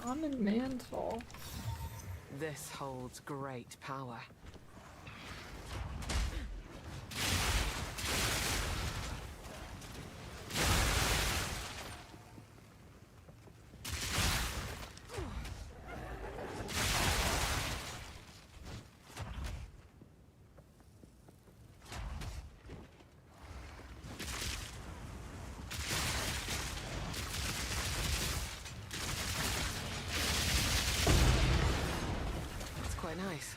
Shaman Mantle. This holds great power. That's quite nice.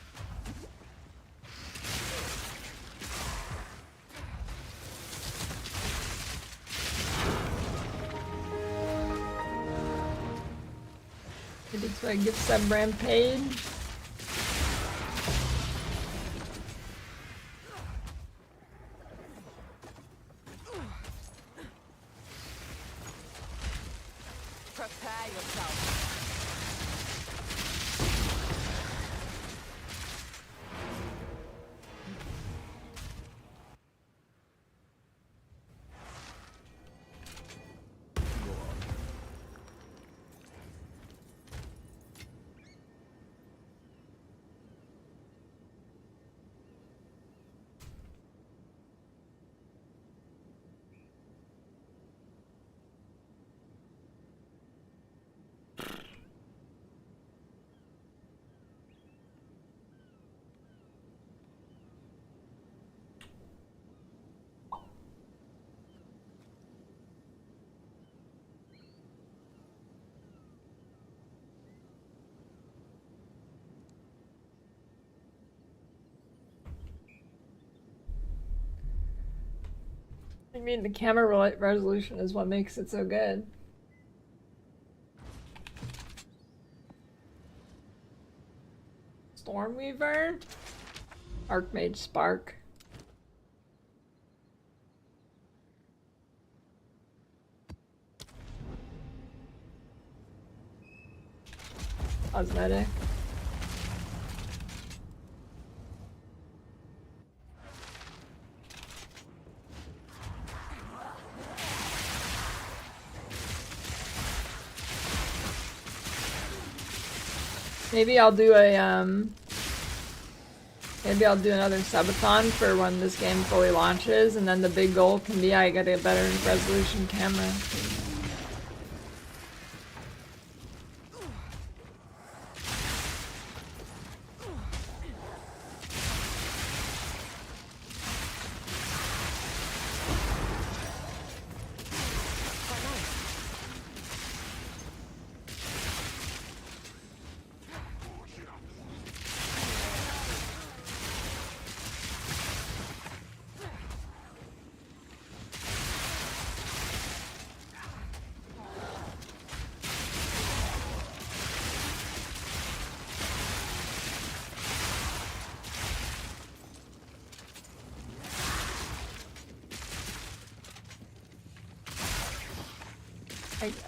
Maybe it's like gift sub rampage. Prepare yourself. I mean, the camera resolution is what makes it so good. Stormweaver? Archmage Spark. Cosmetic. Maybe I'll do a maybe I'll do another subathon for when this game fully launches, and then the big goal can be I get a better resolution camera.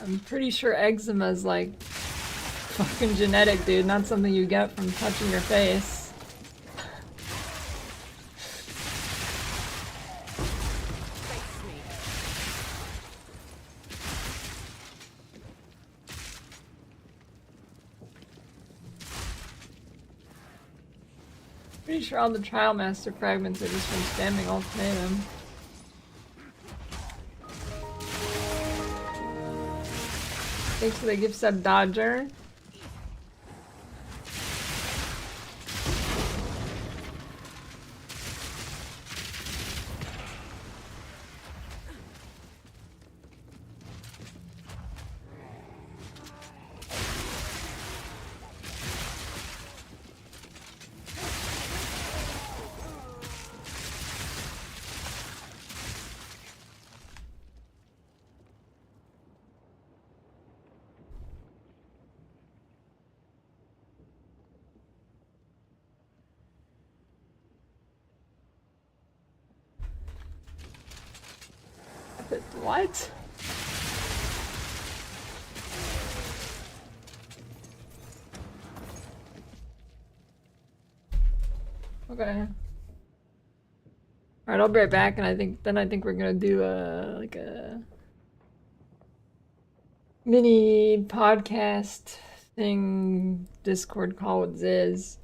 I'm pretty sure eczema is like fucking genetic, dude, not something you get from touching your face. Pretty sure all the Trial Master fragments are just from spamming ultimatum. Thanks for the gift sub, Dodger. What? Okay. Alright, I'll be right back, and I think we're gonna do like a mini podcast thing, Discord call with Ziz.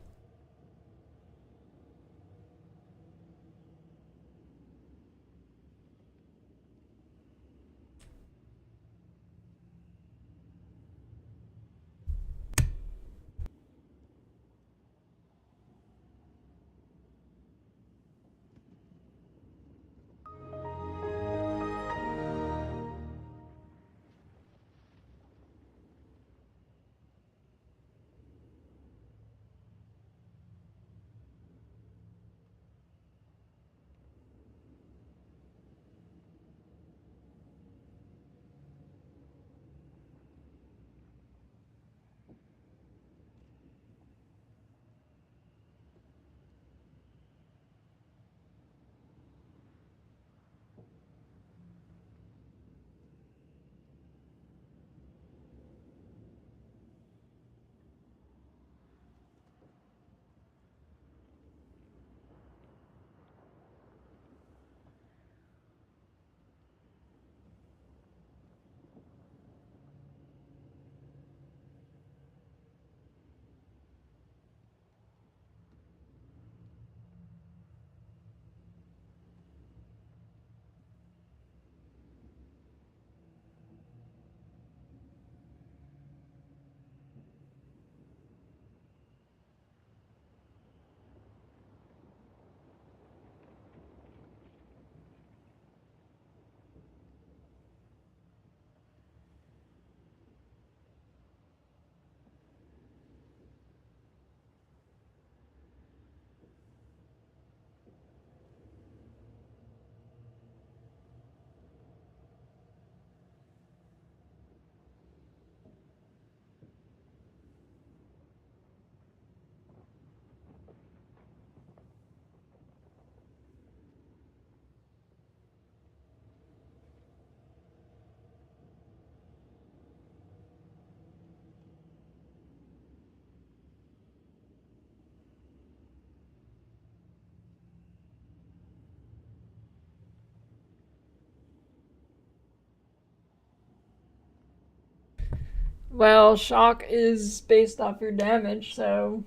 Well, shock is based off your damage, so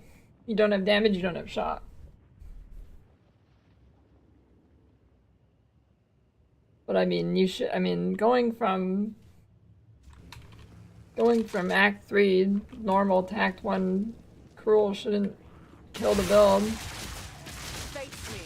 you don't have damage, you don't have shock. But I mean, you should. I mean, going from Act 3 normal to Act 1 cruel shouldn't kill the build. Face me.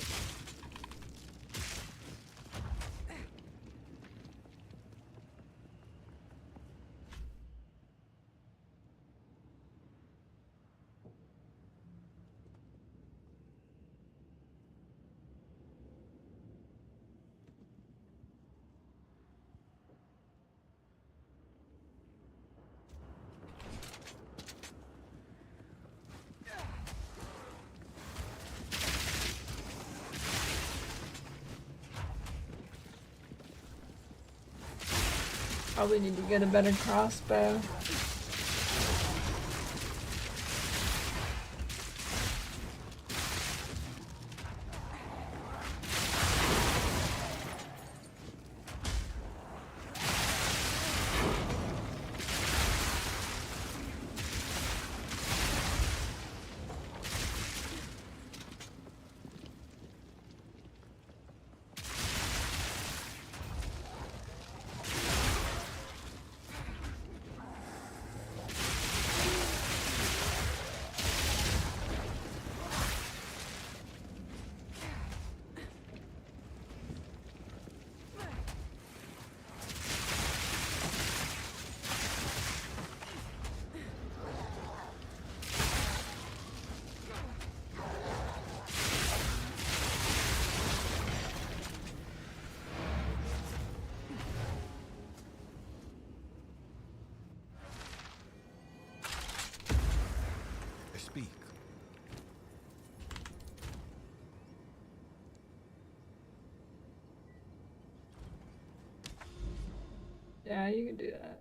Probably need to get a better crossbow. Speak. Yeah, you can do that.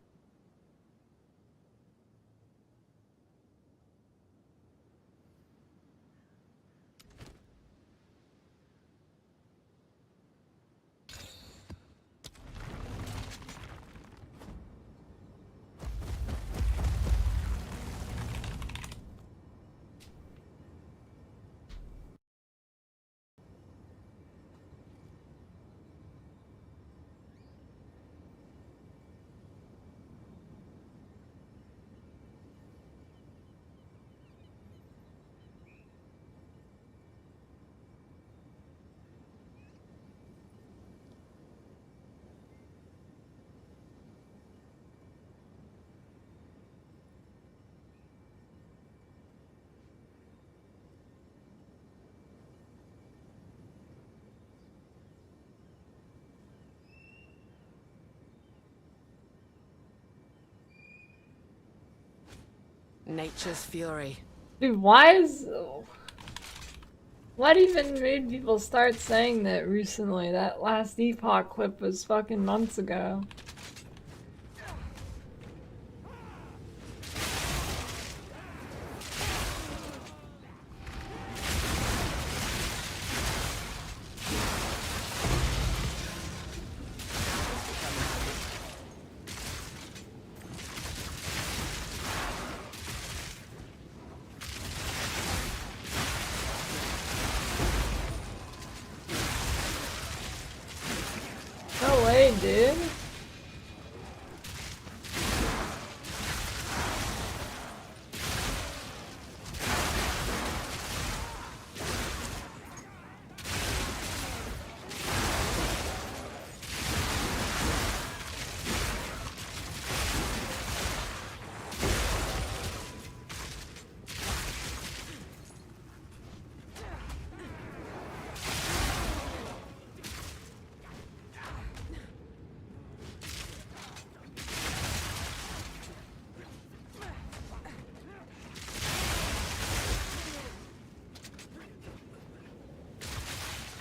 Nature's fury. Dude, what even made people start saying that recently? That last Epoch clip was fucking months ago. No way, dude.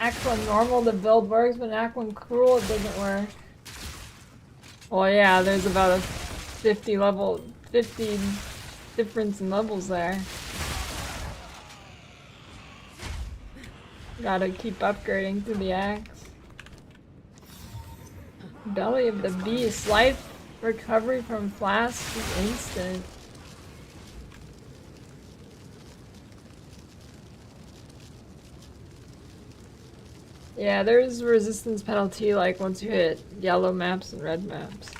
Act 1 normal, the build works, but in Act 1 cruel, it doesn't work. Well, yeah, there's about a 50 difference in levels there. Gotta keep upgrading through the axe. Belly of the Beast. Life Recovery from flask is instant. Yeah, there's resistance penalty like once you hit yellow maps and red maps.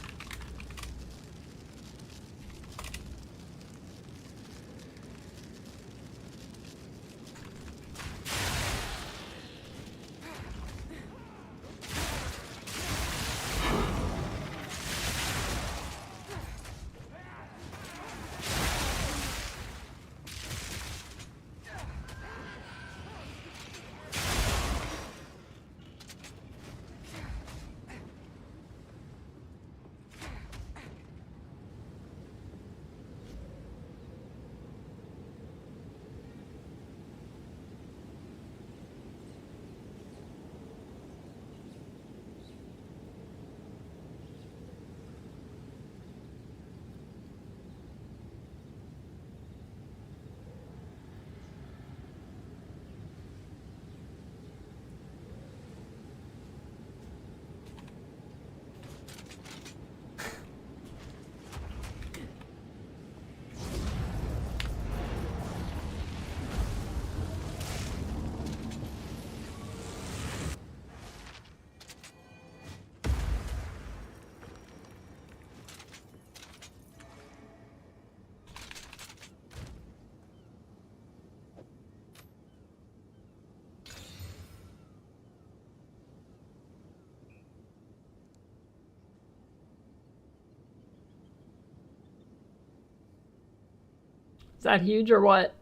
Is that huge or what?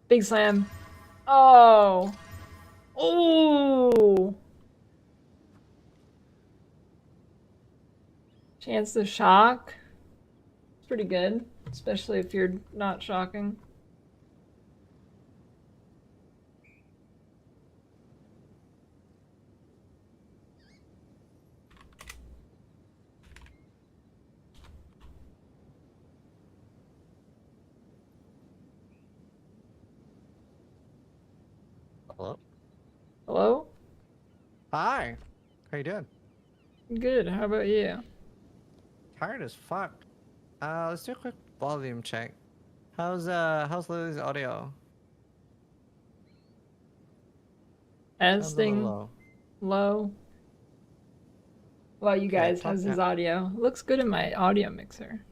Big slam. Oh. Oh. Chance to shock. It's pretty good, especially if you're not shocking. Hello? Hello? Hi. How you doing? Good, how about you? Tired as fuck. Let's do a quick volume check. How's Lily's audio? Sounds a little Testing. low. Low. Well, you Okay, guys, how's his audio? Looks good in my audio mixer.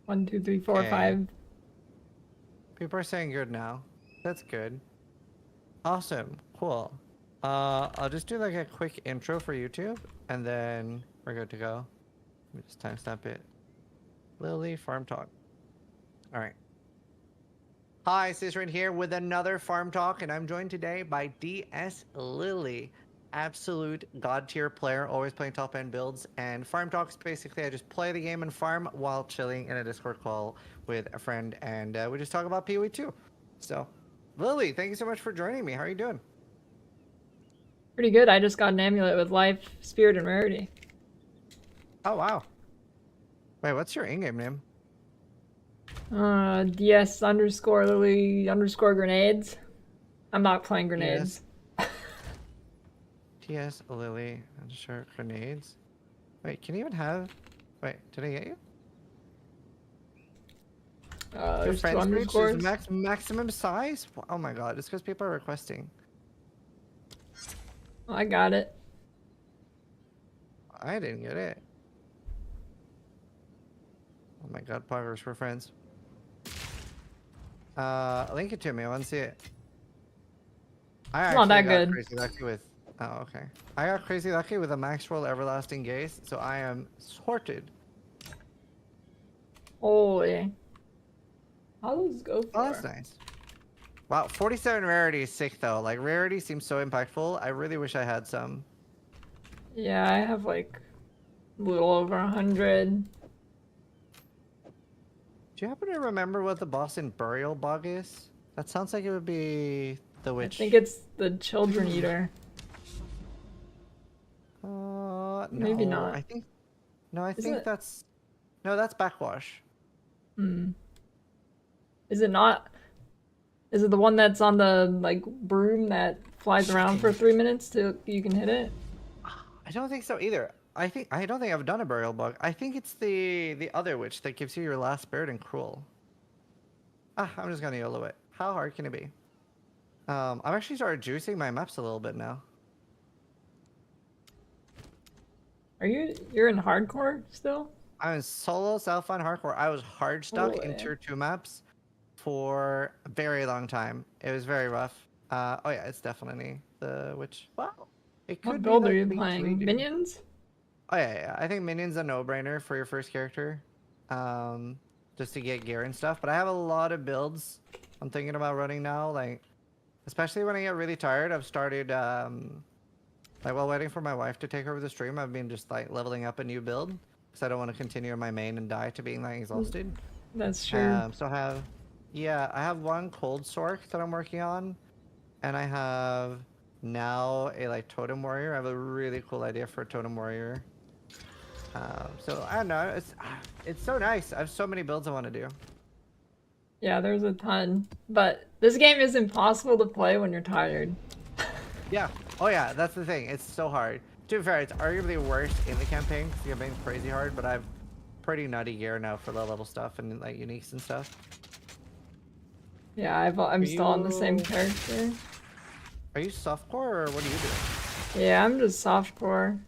One, two, three, four, Okay. 5. People are saying good now. That's good. Awesome. Cool. I'll just do like a quick intro for YouTube, and then we're good to go. Let me just timestamp it. Lily Farm Talk. All right. Hi, Cicerin here with another Farm Talk, and I'm joined today by DS Lily. Absolute god tier player, always playing top end builds. And Farm Talks, basically, I just play the game and farm while chilling in a Discord call with a friend, and we just talk about PoE2. So, Lily, thank you so much for joining me. How are you doing? Pretty good, I just got an amulet with life, spirit, and rarity. Oh, wow. Wait, what's your in-game name? DS underscore Lily underscore grenades. I'm not playing grenades. TS Lily underscore grenades. Wait, can you even have... Wait, did I get you? Your There's 2 friends page underscores. is maximum size? Oh my god, it's because people are requesting. I got it. I didn't get it. Oh my god, progress, we're friends. Link it to me, I want to see it. I It's not that got good. crazy lucky with... Oh, okay. I got crazy lucky with a max roll everlasting gaze, so I am sorted. Holy. How does this go for? Oh, that's nice. Wow, 47 rarity is sick though. Like, rarity seems so impactful. I really wish I had some. Yeah, I have like a little over 100. Do you happen to remember what the boss in Burial Bog is? That sounds like it would be the witch. I think it's the Children Eater. No, Maybe not. I think... No, I Is think it? that's... No, that's Backwash. Hmm. Is it not? Is it the one that's on the like broom that flies around for 3 minutes till you can hit it? I don't think so either. I don't think I've done a burial bug. I think it's the other witch that gives you your last spirit in cruel. Ah, I'm just gonna YOLO it. How hard can it be? I've actually started juicing my maps a little bit now. You're in hardcore still? I'm in solo self-fun hardcore. I was hard stuck in Boy. tier 2 maps for a very long time. It was very rough. Oh yeah, it's definitely the witch. Wow. It could What be build are like you the playing? 3D. Minions? Oh yeah. I think Minion's a no-brainer for your first character. Just to get gear and stuff. But I have a lot of builds I'm thinking about running now. Like, especially when I get really tired, I've started, like while waiting for my wife to take over the stream, I've been just like leveling up a new build. Because I don't want to continue in my main and die to being like exhausted. That's true. So I have one cold sork that I'm working on. And I have now a like totem warrior. I have a really cool idea for a totem warrior. So I don't know. It's so nice. I have so many builds I want to do. Yeah, there's a ton. But this game is impossible to play when you're tired. Yeah. Oh yeah, that's the thing. It's so hard. To be fair, it's arguably worse in the campaign because the campaign's crazy hard, but I've pretty nutty gear now for low level stuff and like uniques and stuff. Yeah, I'm still on the same character. Are you softcore or what are you doing? Yeah, I'm just softcore.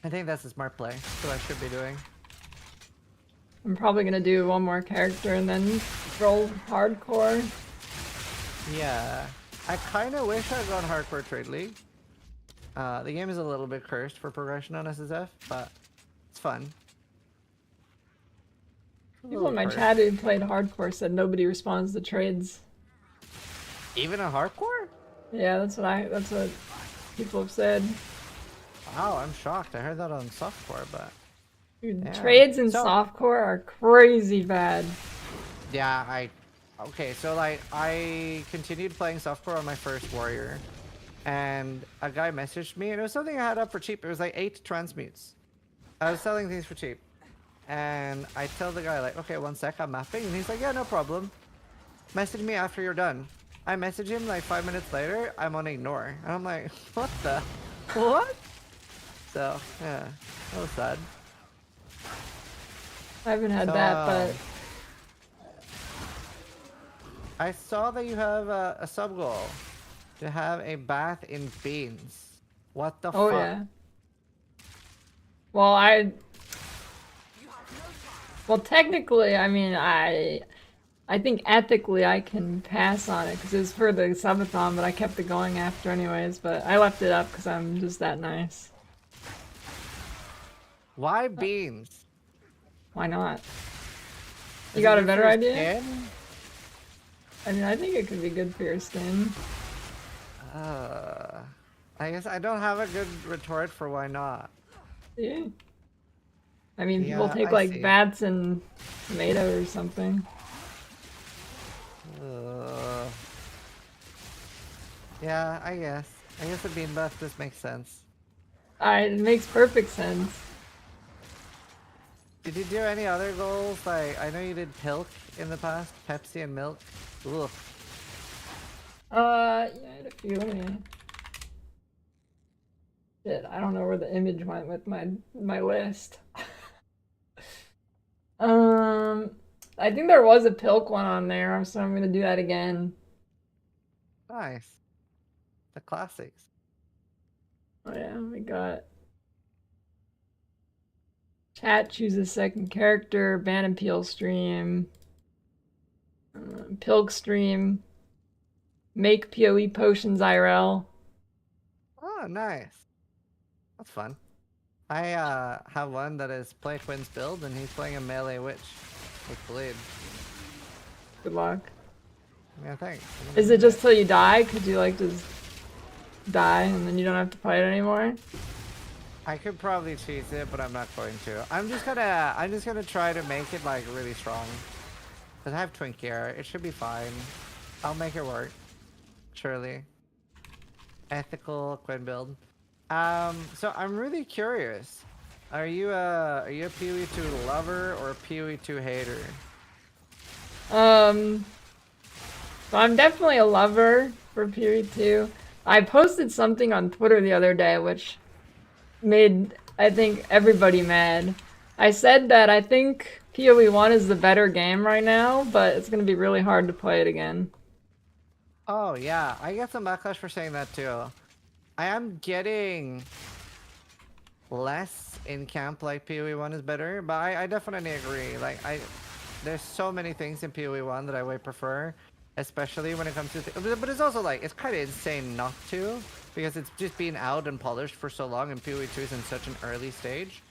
I think that's a smart play. That's what I should be doing. I'm probably gonna do one more character and then roll hardcore. Yeah. I kind of wish I'd gone hardcore trade league. The game is a little bit cursed for progression on SSF, but it's fun. People in my chat who played hardcore said nobody responds to trades. Even a hardcore? Yeah, that's what people have said. Wow, I'm shocked. I heard that on softcore, but Dude, yeah. trades in softcore are crazy bad. Yeah, okay, so like I continued playing softcore on my first warrior, and a guy messaged me, and it was something I had up for cheap. It was like 8 transmutes. I was selling things for cheap, and I tell the guy like, okay, 1 sec, I'm mapping, and he's like, yeah, no problem. Message me after you're done. I message him like 5 minutes later. I'm on ignore, and I'm like, what the, what? So yeah, that was sad. I haven't had that, but I saw that you have a sub goal to have a bath in beans. What the fuck? oh yeah. Well, technically, I mean, I think ethically I can pass on it because it's for the subathon, but I kept it going after anyways. But I left it up because I'm just that nice. Why beans? Why not? You Is got it a good better for your idea? skin? I mean, I think it could be good for your skin. I guess I don't have a good retort for why not. Yeah. I mean, people Yeah, take I like see. bats and tomato or something. Yeah, I guess. I guess a bean bath just makes sense. It makes perfect sense. Did you do any other goals? Like, I know you did Pilk in the past, Pepsi and milk. Ugh. Yeah, I had a few. Let me... Shit, I don't know where the image went with my list. I think there was a Pilk one on there, so I'm gonna do that again. Nice. The classics. Oh yeah, we got chat chooses second character, ban and peel stream, Pilk stream, make PoE potions IRL. Oh, nice. That's fun. I have one that is play Quinn's build, and he's playing a melee witch with blade. Good luck. Yeah, thanks. Is it just till you die? Could you like just die and then you don't have to fight anymore? I could probably cheese it, but I'm not going to. I'm just gonna try to make it like really strong. Cause I have twin gear. It should be fine. I'll make it work. Surely. Ethical Quinn build. So I'm really curious. Are you a PoE2 lover or a PoE2 hater? So I'm definitely a lover for PoE2. I posted something on Twitter the other day which made, I think, everybody mad. I said that I think PoE1 is the better game right now, but it's gonna be really hard to play it again. Oh yeah, I get some backlash for saying that too. I am getting less in camp like PoE1 is better, but I definitely agree. Like there's so many things in PoE1 that I way prefer, especially when it comes to but it's also like it's kind of insane not to, because it's just been out and polished for so long and PoE2 is in such an early stage.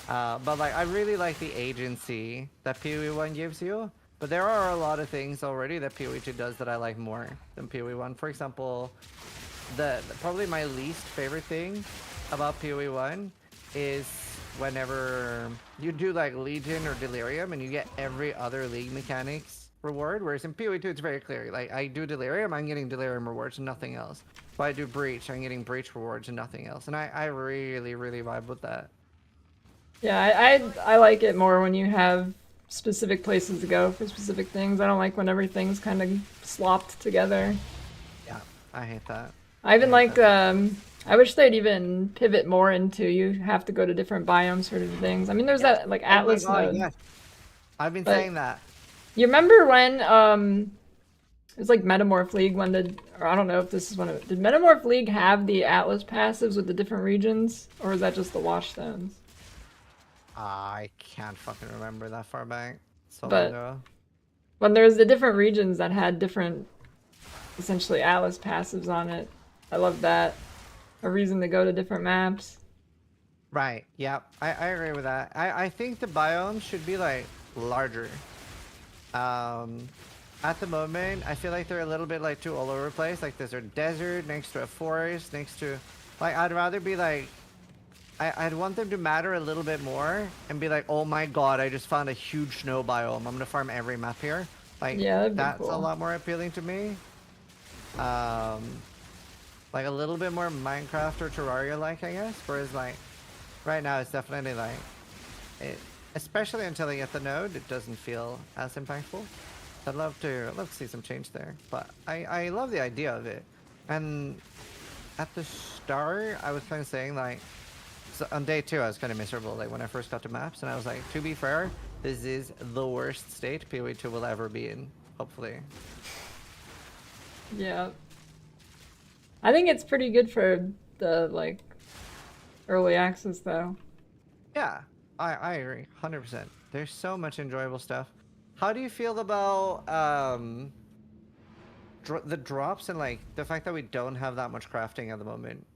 But like I really like the agency that PoE1 gives you, but there are a lot of things already that PoE2 does that I like more than PoE1. For example, probably my least favorite thing about PoE1 is whenever you do like Legion or Delirium and you get every other League mechanics reward, whereas in PoE2 it's very clear. Like I do Delirium, I'm getting Delirium rewards and nothing else. If I do Breach, I'm getting Breach rewards and nothing else. And I really, really vibe with that. Yeah, I like it more when you have specific places to go for specific things. I don't like when everything's kind of slopped together. Yeah, I hate that. I even like, I wish they'd even pivot more into you have to go to different biomes for different things. I mean, there's that, like, Atlas node. Yes. I've been But saying that. you remember when, it was like Metamorph League when or I don't know if this is when did Metamorph League have the Atlas passives with the different regions? Or was that just the Washstones? I can't fucking remember that far back. So long But ago. when there was the different regions that had different, essentially Atlas passives on it, I love that. A reason to go to different maps. Right, yeah, I agree with that. I think the biomes should be like larger. At the moment, I feel like they're a little bit like too all over the place. Like there's a desert next to a forest, next to, like I'd rather be like, I'd want them to matter a little bit more and be like, oh my god, I just found a huge snow biome. I'm gonna farm every map here. Like Yeah, that's cool. a lot more appealing to me. Like a little bit more Minecraft or Terraria like, I guess. Whereas like right now it's definitely like especially until I get the node, it doesn't feel as impactful. I'd love to see some change there. But I love the idea of it. And at the start I was kind of saying like, so on day 2 I was kind of miserable like when I first got to maps, and I was like, to be fair, this is the worst state PoE2 will ever be in, hopefully. Yeah. I think it's pretty good for the, like, early access, though. Yeah, I agree, 100%. There's so much enjoyable stuff. How do you feel about the drops and, like, the fact that we don't have that much crafting at the moment?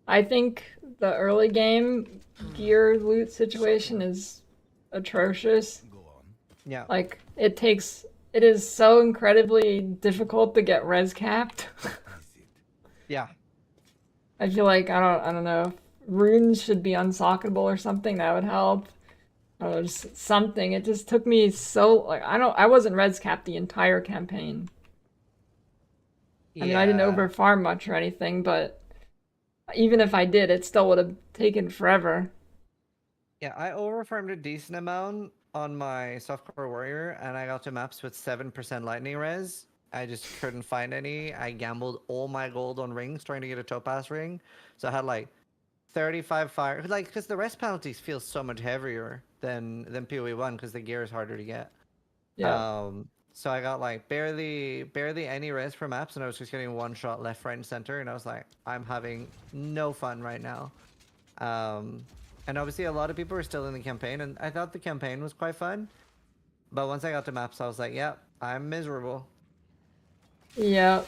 I think the early game gear loot situation is atrocious. Yeah. Like, it is so incredibly difficult to get res capped. Yeah. I feel like, I don't know, runes should be unsockable or something, that would help. I don't know, just something. It just took me so, like, I wasn't res capped the entire campaign. I mean, I didn't over farm much or anything, but even if I did, it still would have taken forever. Yeah, I overfarmed a decent amount on my softcore warrior, and I got to maps with 7% lightning res. I just couldn't find any. I gambled all my gold on rings trying to get a topaz ring. So I had like 35 fire, like, because the rest penalties feel so much heavier than PoE1 because the gear is harder to get. Yeah. So I got like barely any res for maps, and I was just getting one shot left, right, and center, and I was like, I'm having no fun right now. And obviously a lot of people were still in the campaign, and I thought the campaign was quite fun. But once I got to maps, I was like, yeah, I'm miserable. Yeah.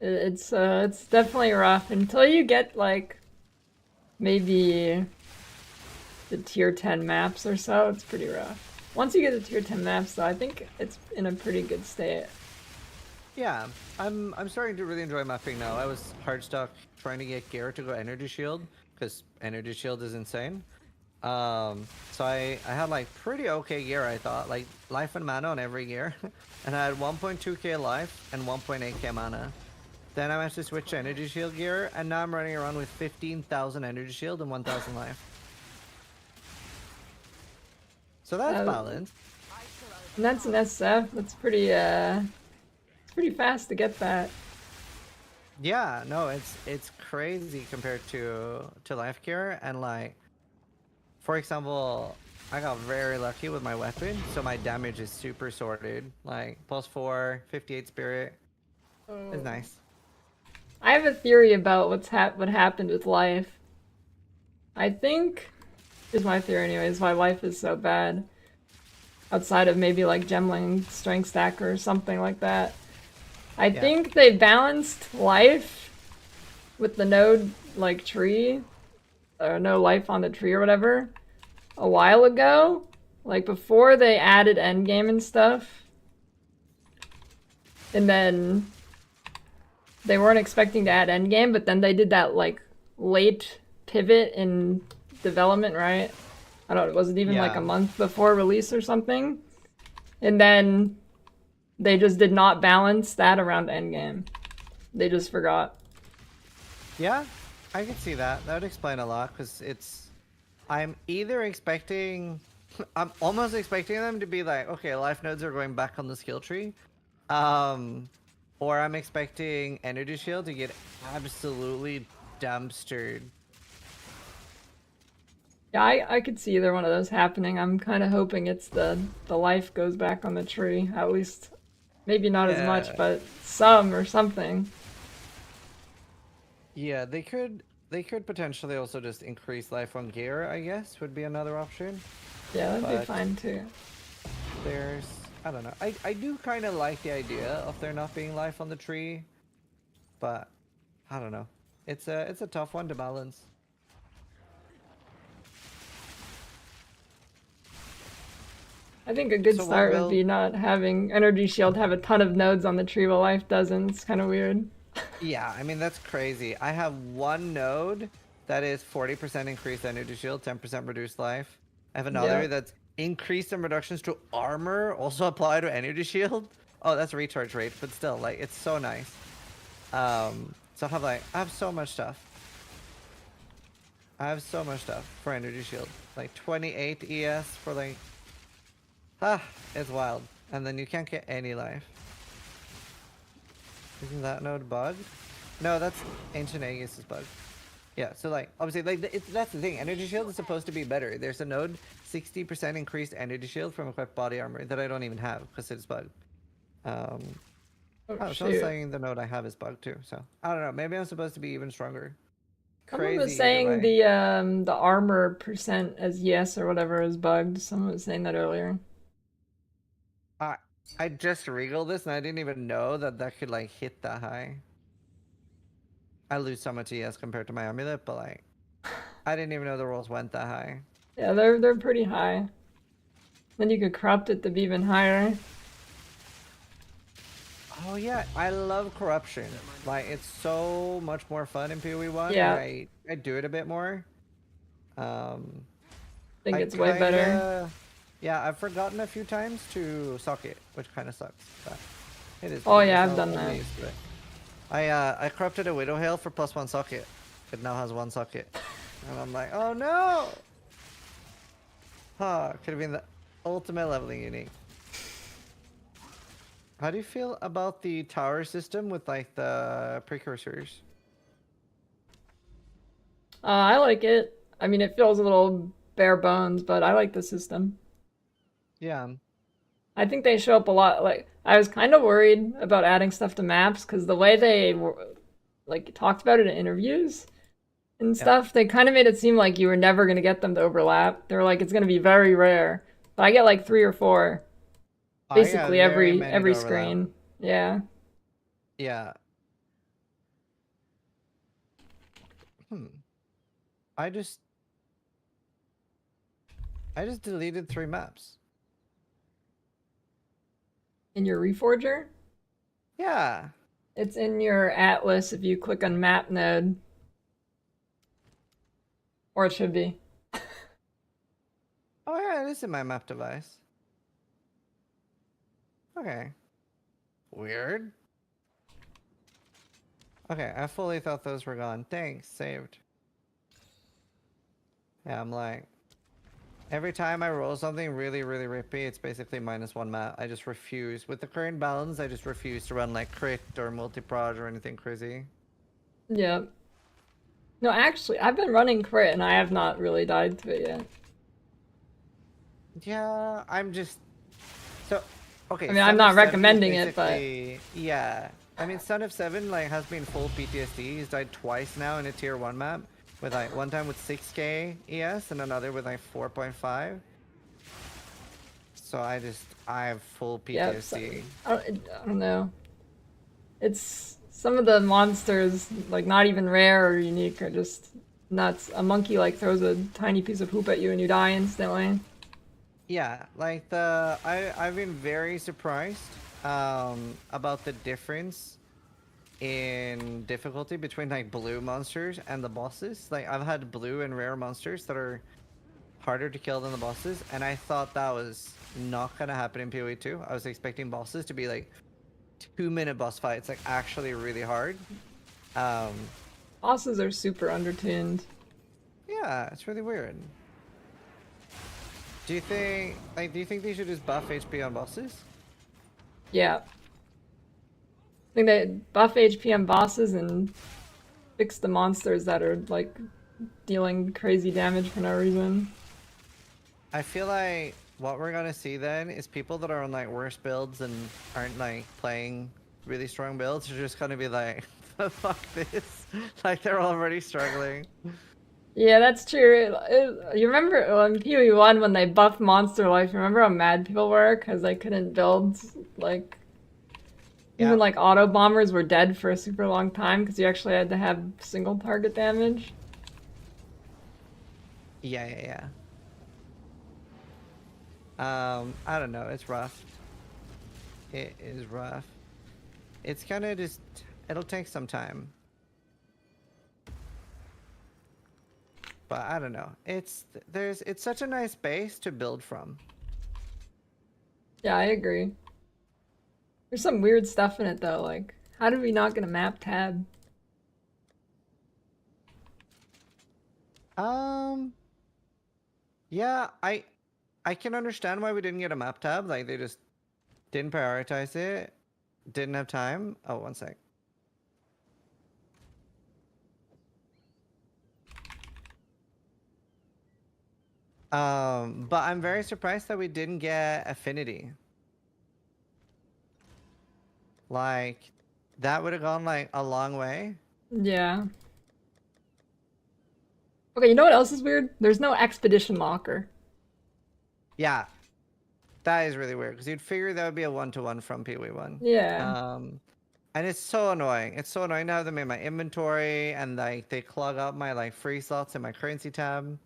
It's definitely rough until you get like maybe the tier 10 maps or so. It's pretty rough. Once you get the tier 10 maps, though, I think it's in a pretty good state. Yeah, I'm starting to really enjoy mapping now. I was hard stuck trying to get gear to go energy shield because energy shield is insane. So I had like pretty okay gear, I thought, like life and mana on every gear, and I had 1.2k life and 1.8k mana. Then I managed to switch to energy shield gear, and now I'm running around with 15,000 energy shield and 1,000 life. So that's balanced. And that's an SF. That's pretty it's pretty fast to get that. Yeah, no, it's crazy compared to life gear, and like, for example, I got very lucky with my weapon, so my damage is super sorted. Like +4, 58 spirit. It's nice. I have a theory about what happened with life. I think, here's my theory anyways, why life is so bad. Outside of maybe like Gemling Strength Stacker or something like that. I think they balanced life with the node like tree, or no life on the tree or whatever, a while ago. Like before they added endgame and stuff. And then they weren't expecting to add endgame, but then they did that like late pivot in development, right? I don't know, was it even like a month before release or something? And then they just did not balance that around endgame. They just forgot. Yeah, I can see that. That would explain a lot, because I'm either expecting, I'm almost expecting them to be like, okay, life nodes are going back on the skill tree. Or I'm expecting energy shield to get absolutely dumpstered. Yeah, I could see either one of those happening. I'm kind of hoping it's the life goes back on the tree. At least, maybe not as much, but some or something. Yeah, they could potentially also just increase life on gear, I guess, would be another option. Yeah, that'd be fine too. There's, I don't know. I do kind of like the idea of there not being life on the tree, but I don't know. It's a tough one to balance. I think a good start would be not having Energy Shield have a ton of nodes on the tree while life doesn't. It's kind of weird. Yeah, I mean, that's crazy. I have one node that is 40% increased energy shield, 10% reduced life. I have another that's increased and reductions to armor, also apply to energy shield. Oh, that's recharge rate, but still, like, it's so nice. So I have so much stuff. I have so much stuff for energy shield. Like 28 ES for like, it's wild. And then you can't get any life. Isn't that node bugged? No, that's Ancient Aegis is bugged. Yeah, so like, obviously, like, that's the thing. Energy shield is supposed to be better. There's a node 60% increased energy shield from equipped body armor that I don't even have because it's bugged. Someone's saying the node I have is bugged too. So I don't know. Maybe I'm supposed to be even stronger. Someone was saying the armor percent as yes or whatever is bugged. Someone was saying that earlier. I just regaled this and I didn't even know that that could like hit that high. I lose so much ES compared to my amulet, but like, I didn't even know the rolls went that high. Yeah, they're pretty high. Then you could corrupt it to be even higher. Oh yeah, I love corruption. Like, it's so much more fun in PoE1. Yeah. I do it a bit more. I think it's way better. Yeah, I've forgotten a few times to sock it, which kind of sucks. But it is. Oh yeah, I've done that. I corrupted a Widow Hail for +1 socket. It now has 1 socket. And I'm like, oh no! Could have been the ultimate leveling unique. How do you feel about the tower system with like the precursors? I like it. I mean, it feels a little bare bones, but I like the system. Yeah. I think they show up a lot. Like, I was kind of worried about adding stuff to maps because the way they like talked about it in interviews and stuff, they kind of made it seem like you were never going to get them to overlap. They were like, it's going to be very rare. But I get like 3 or 4 basically every screen. Yeah. Yeah. I just deleted 3 maps. In your Reforger? Yeah. It's in your Atlas if you click on map node. Or it should be. Oh yeah, it is in my map device. Okay. Weird. Okay, I fully thought those were gone. Thanks, saved. Yeah, I'm like, Every time I roll something really rippy, it's basically -1 mat. I just refuse. With the current balance, I just refuse to run like crit or multi-prod or anything crazy. Yeah. No, actually, I've been running crit and I have not really died to it yet. Yeah, I'm just so okay. I mean, I'm Son not of Seven is recommending it, but basically- yeah. I mean, Son of Seven like has been full PTSD. He's died twice now in a tier 1 map, with like one time with 6k ES and another with like 4.5. So I have full yeah, PTSD. I don't know. It's some of the monsters, like not even rare or unique, are just nuts. A monkey like throws a tiny piece of poop at you and you die instantly. Yeah, like I've been very surprised about the difference in difficulty between like blue monsters and the bosses. Like I've had blue and rare monsters that are harder to kill than the bosses, and I thought that was not gonna happen in PoE2. I was expecting bosses to be like 2-minute boss fights, like actually really hard. Bosses are super undertuned. Yeah, it's really weird. Do you think they should just buff HP on bosses? Yeah. I think they buff HP on bosses and fix the monsters that are like dealing crazy damage for no reason. I feel like what we're gonna see then is people that are on like worse builds and aren't like playing really strong builds are just gonna be like, fuck this. Like they're already struggling. Yeah, that's true. You remember in PoE1 when they buffed Monster Life, remember how mad people were because they couldn't build, like, even like auto bombers were dead for a super long time because you actually had to have single target damage. Yeah. I don't know, it's rough. It is rough. It's kinda just, it'll take some time. But I don't know. It's such a nice base to build from. Yeah, I agree. There's some weird stuff in it though, like, how did we not get a map tab? Yeah, I can understand why we didn't get a map tab. Like they just didn't prioritize it, didn't have time. Oh, one sec. But I'm very surprised that we didn't get affinity. Like, that would have gone like a long way. Yeah. Okay, you know what else is weird? There's no expedition locker. Yeah, that is really weird because you'd figure that would be a 1-to-1 from PoE1. Yeah. And it's so annoying. It's so annoying to have them in my inventory and like they clog up my like free slots in my currency tab.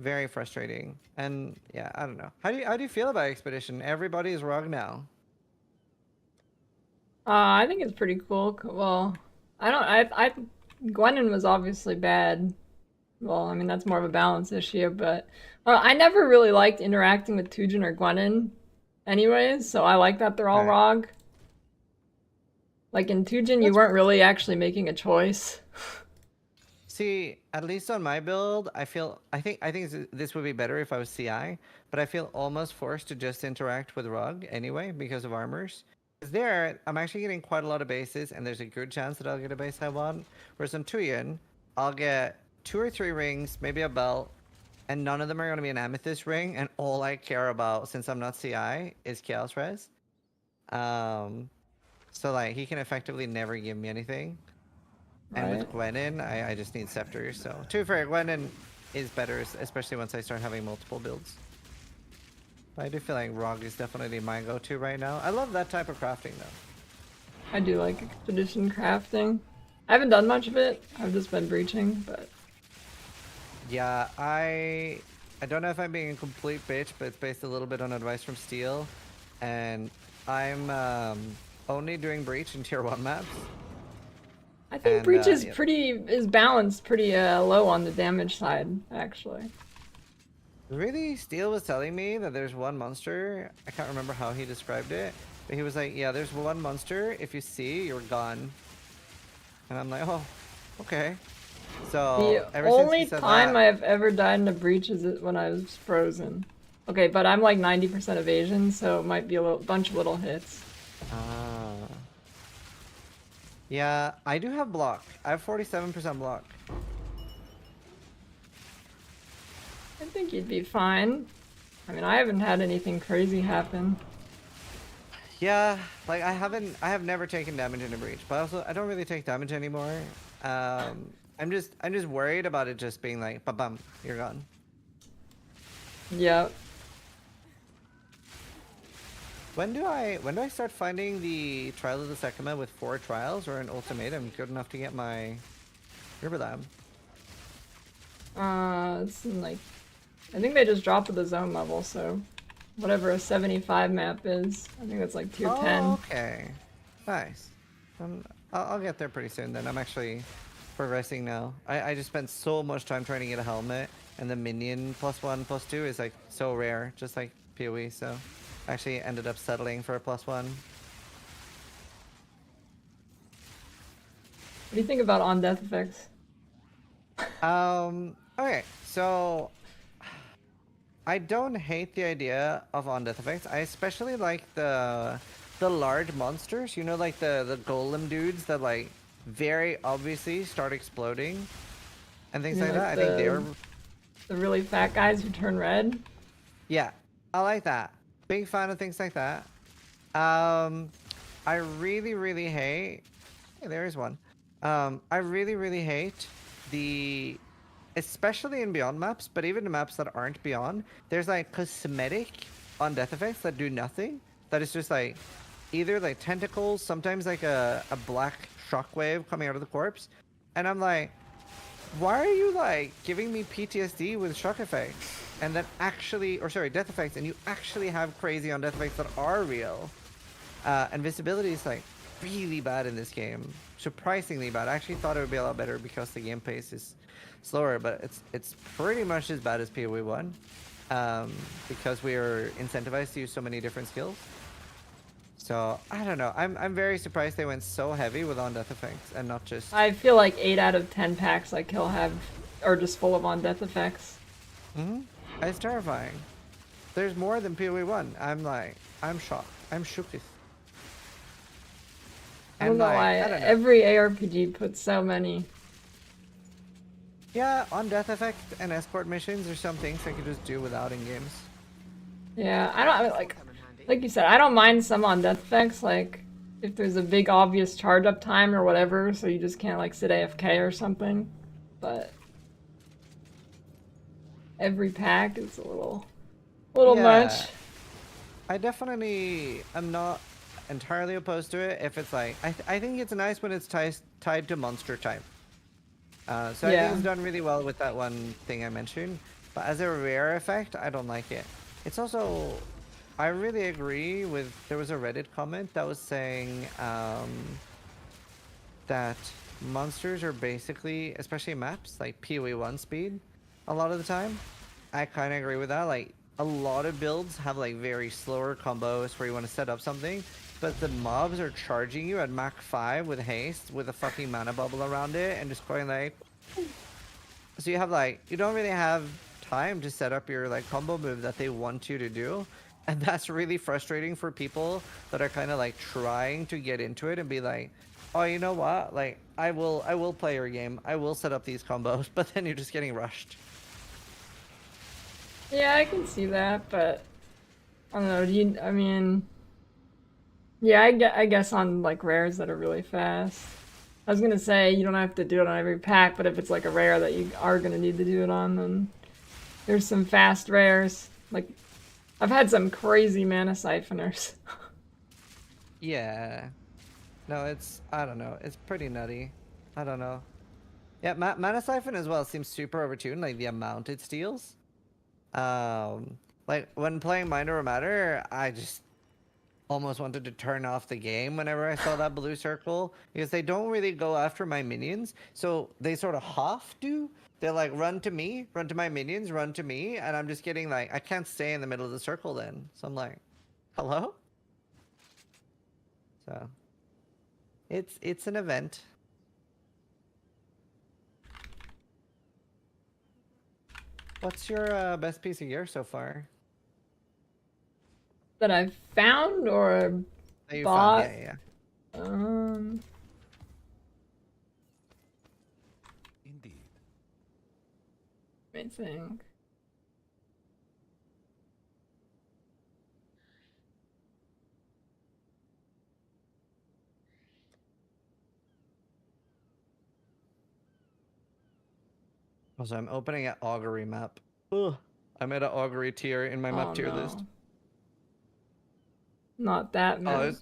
Very frustrating. And yeah, I don't know. How do you feel about Expedition? Everybody is rogue now. I think it's pretty cool. Well, I Gwennon was obviously bad. Well, I mean, that's more of a balance issue, but I never really liked interacting with Tujin or Gwennon anyways, so I like that they're all ROG. Like in Tujin, you weren't really actually making a choice. See, at least on my build, I think this would be better if I was CI, but I feel almost forced to just interact with ROG anyway because of armors. There, I'm actually getting quite a lot of bases, and there's a good chance that I'll get a base I want. Whereas on Tuyen, I'll get 2 or 3 rings, maybe a belt, and none of them are going to be an amethyst ring, and all I care about, since I'm not CI, is Chaos Res. So like, he can effectively never give me anything. And with Gwennon, I just need scepters, so... To be fair, Gwennon is better, especially once I start having multiple builds. I do feel like ROG is definitely my go-to right now. I love that type of crafting, though. I do like expedition crafting. I haven't done much of it. I've just been breaching, but... Yeah, I don't know if I'm being a complete bitch, but it's based a little bit on advice from Steel. And I'm only doing breach in tier 1 maps. I think breach is is balanced pretty low on the damage side, actually. Really? Steel was telling me that there's one monster, I can't remember how he described it, but he was like, yeah, there's one monster, if you see, you're gone. And I'm like, oh, okay. So The ever since only he said time that, I have ever died in a breach is when I was frozen. Okay, but I'm like 90% evasion, so it might be a bunch of little hits. Ah. Yeah, I do have block. I have 47% block. I think you'd be fine. I mean, I haven't had anything crazy happen. Yeah, like I have never taken damage in a breach, but also I don't really take damage anymore. I'm just worried about it just being like, bam, bam, you're gone. Yep. When do I start finding the Trial of the Sekima with 4 trials or an ultimatum good enough to get my River Lab? It's in, like, I think they just dropped to the zone level, so whatever a 75 map is, I think that's like tier 10. Oh, okay. Nice. I'll get there pretty soon then. I'm actually progressing now. I just spent so much time trying to get a helmet, and the minion +1, +2 is like so rare, just like PoE, so actually ended up settling for a +1. What do you think about on death effects? Okay, so I don't hate the idea of on death effects. I especially like the large monsters, you know, like the golem dudes that like very obviously start exploding and things like that. I think they're the really fat guys who turn red. yeah, I like that. Big fan of things like that. I really hate. Hey, there is one. I really hate the, especially in Beyond maps, but even the maps that aren't Beyond, there's like cosmetic on death effects that do nothing. That is just like either like tentacles, sometimes like a black shockwave coming out of the corpse, and I'm like, why are you like giving me PTSD with shock effects and then actually, or sorry, death effects, and you actually have crazy on death effects that are real? And visibility is like really bad in this game, surprisingly bad. I actually thought it would be a lot better because the game pace is slower, but it's pretty much as bad as PoE 1 because we are incentivized to use so many different skills. So I don't know. I'm very surprised they went so heavy with on death effects and not just. I feel like 8 out of 10 packs I kill are just full of on death effects. It's terrifying. There's more than PoE 1. I'm shocked. I'm shooketh. I don't know why every ARPG puts so many. Yeah, on death effect and escort missions are some things I could just do without in games. Yeah, I mean, like you said, I don't mind some on death effects, like if there's a big obvious charge up time or whatever, so you just can't like sit AFK or something. But every pack is a little much. I definitely am not entirely opposed to it if it's like I think it's nice when it's tied to monster type. So I think it's done really well with that one thing I mentioned. But as a rare effect, I don't like it. It's also, I really agree with, there was a Reddit comment that was saying that monsters are basically, especially maps, like PoE 1 speed a lot of the time. I kind of agree with that. Like, a lot of builds have like very slower combos where you want to set up something, but the mobs are charging you at Mach 5 with haste with a fucking mana bubble around it and just going like, so you have like, you don't really have time to set up your like combo move that they want you to do, and that's really frustrating for people that are kind of like trying to get into it and be like, oh, you know what, like I will play your game, I will set up these combos, but then you're just getting rushed. Yeah, I can see that, but I don't know. I mean, yeah, I guess on like rares that are really fast. I was gonna say you don't have to do it on every pack, but if it's like a rare that you are gonna need to do it on, then there's some fast rares. Like, I've had some crazy mana siphoners. Yeah. No, it's, I don't know, it's pretty nutty. I don't know. Yeah, mana siphon as well seems super overtuned, like the amount it steals. Like when playing Mind Over Matter, I just almost wanted to turn off the game whenever I saw that blue circle, because they don't really go after my minions, so they sort of have to. They like run to me, run to my minions, run to me, and I'm just getting like, I can't stay in the middle of the circle then. So I'm like, hello? So it's an event. What's your best piece of gear so far? That I've found or That you bought. found? Yeah. Indeed. Let me think. Also, I'm opening an augury map. Ugh. I'm at an augury tier in my map tier list. Not that Oh, map.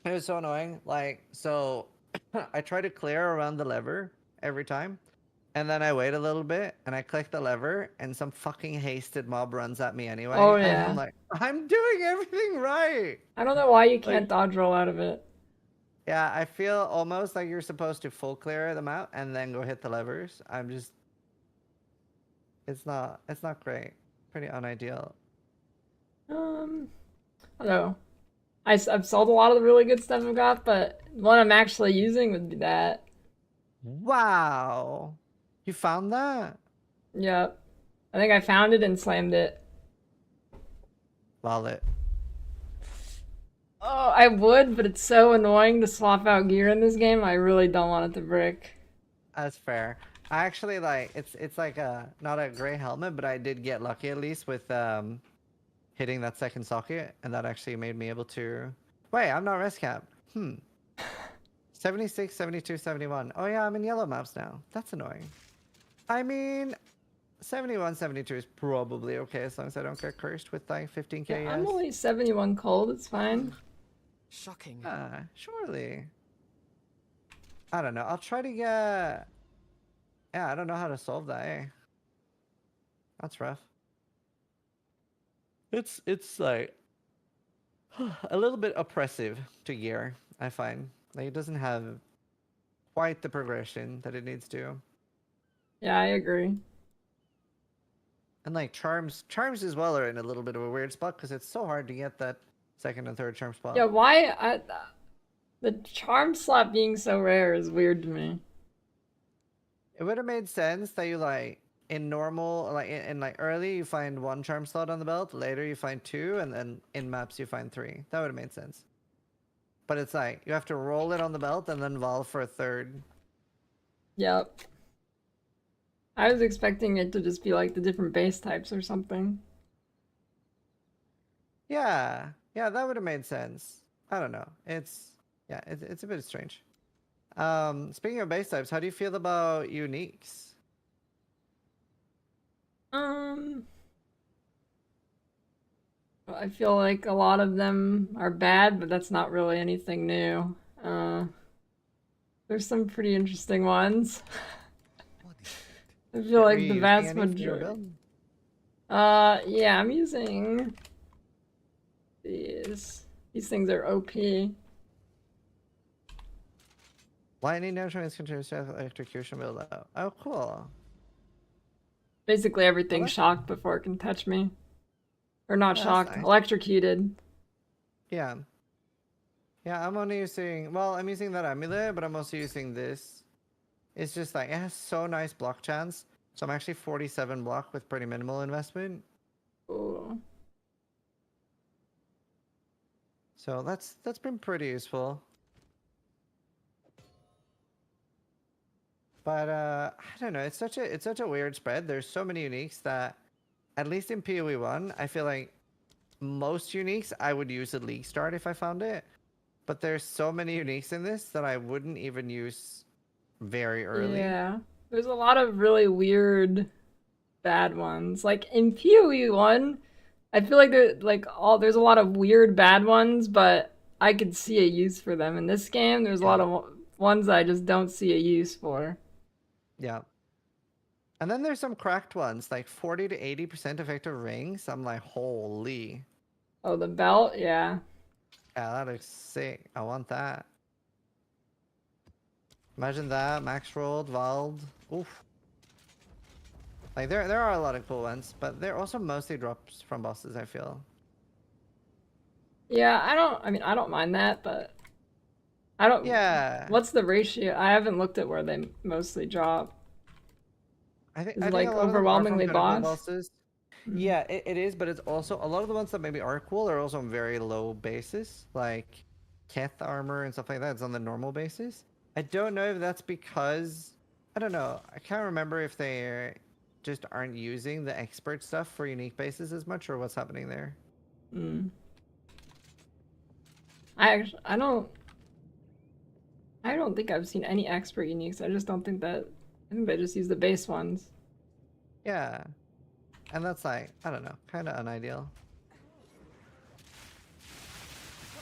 it was so annoying. Like, so I try to clear around the lever every time, and then I wait a little bit, and I click the lever, and some fucking hasted mob runs at me anyway. Oh, And yeah. I'm like, I'm doing everything right. I don't know why you can't dodge roll out of it. Yeah, I feel almost like you're supposed to full clear the map and then go hit the levers. I'm just, it's not great. Pretty unideal. I don't know. I've sold a lot of the really good stuff I've got, but one I'm actually using would be that. Wow, you found that? Yep. I think I found it and slammed it. Lol it. Oh, I would, but it's so annoying to swap out gear in this game. I really don't want it to brick. That's fair. I actually like it's like a not a gray helmet, but I did get lucky at least with hitting that second socket, and that actually made me able to. Wait, I'm not rest cap. 76, 72, 71. Oh yeah, I'm in yellow maps now. That's annoying. I mean, 71, 72 is probably okay as long as I don't get cursed with like 15k. Yeah, I'm only 71 cold. It's fine. Shocking. Surely. I don't know. I'll try to get. Yeah, I don't know how to solve that. Eh? That's rough. It's like a little bit oppressive to gear. I find like it doesn't have quite the progression that it needs to. Yeah, I agree. And like charms as well are in a little bit of a weird spot because it's so hard to get that second and third charm spot. Yeah, the charm slot being so rare is weird to me. It would have made sense that you like in normal like in like early you find one charm slot on the belt, later you find two, and then in maps you find three. That would have made sense. But it's like you have to roll it on the belt and then volve for a third. Yep. I was expecting it to just be like the different base types or something. Yeah, that would have made sense. I don't know. It's a bit strange. Speaking of base types, how do you feel about uniques? I feel like a lot of them are bad, but that's not really anything new. There's some pretty interesting ones. I feel like the vast majority. Yeah, I'm using these. These things are OP. Lightning damage is continuous to have electrocution build out. Oh, cool. Basically everything's shocked before it can touch me. Or not shocked, nice. electrocuted. Yeah. Yeah, I'm only using, well, I'm using that amulet, but I'm also using this. It's just like, it has so nice block chance. So I'm actually 47 block with pretty minimal investment. Ooh. So that's been pretty useful. But I don't know, it's such a weird spread. There's so many uniques that at least in PoE1, I feel like most uniques I would use at league start if I found it. But there's so many uniques in this that I wouldn't even use very early. Yeah. There's a lot of really weird bad ones. Like in PoE1, I feel like there's a lot of weird bad ones, but I could see a use for them. In this game, there's a lot of ones that I just don't see a use for. Yeah. And then there's some cracked ones, like 40 to 80% effective rings. I'm like, holy. Oh, the belt? Yeah. Yeah, that looks sick. I want that. Imagine that, max rolled, Vald. Oof. Like there are a lot of cool ones, but they're also mostly drops from bosses, I feel. Yeah, I don't mind that, but I don't. Yeah. What's the ratio? I haven't looked at where they mostly drop. I think Is it, I like, think a lot of them are from overwhelmingly pinnacle boss? bosses. Yeah, it is, but it's also a lot of the ones that maybe are cool are also on very low bases, like Keth armor and stuff like that. It's on the normal basis. I don't know if that's because I don't know. I can't remember if they just aren't using the expert stuff for unique bases as much, or what's happening there. Mm. I don't think I've seen any expert uniques. I just don't think that. I think they just use the base ones. Yeah, and that's like I don't know, kind of unideal.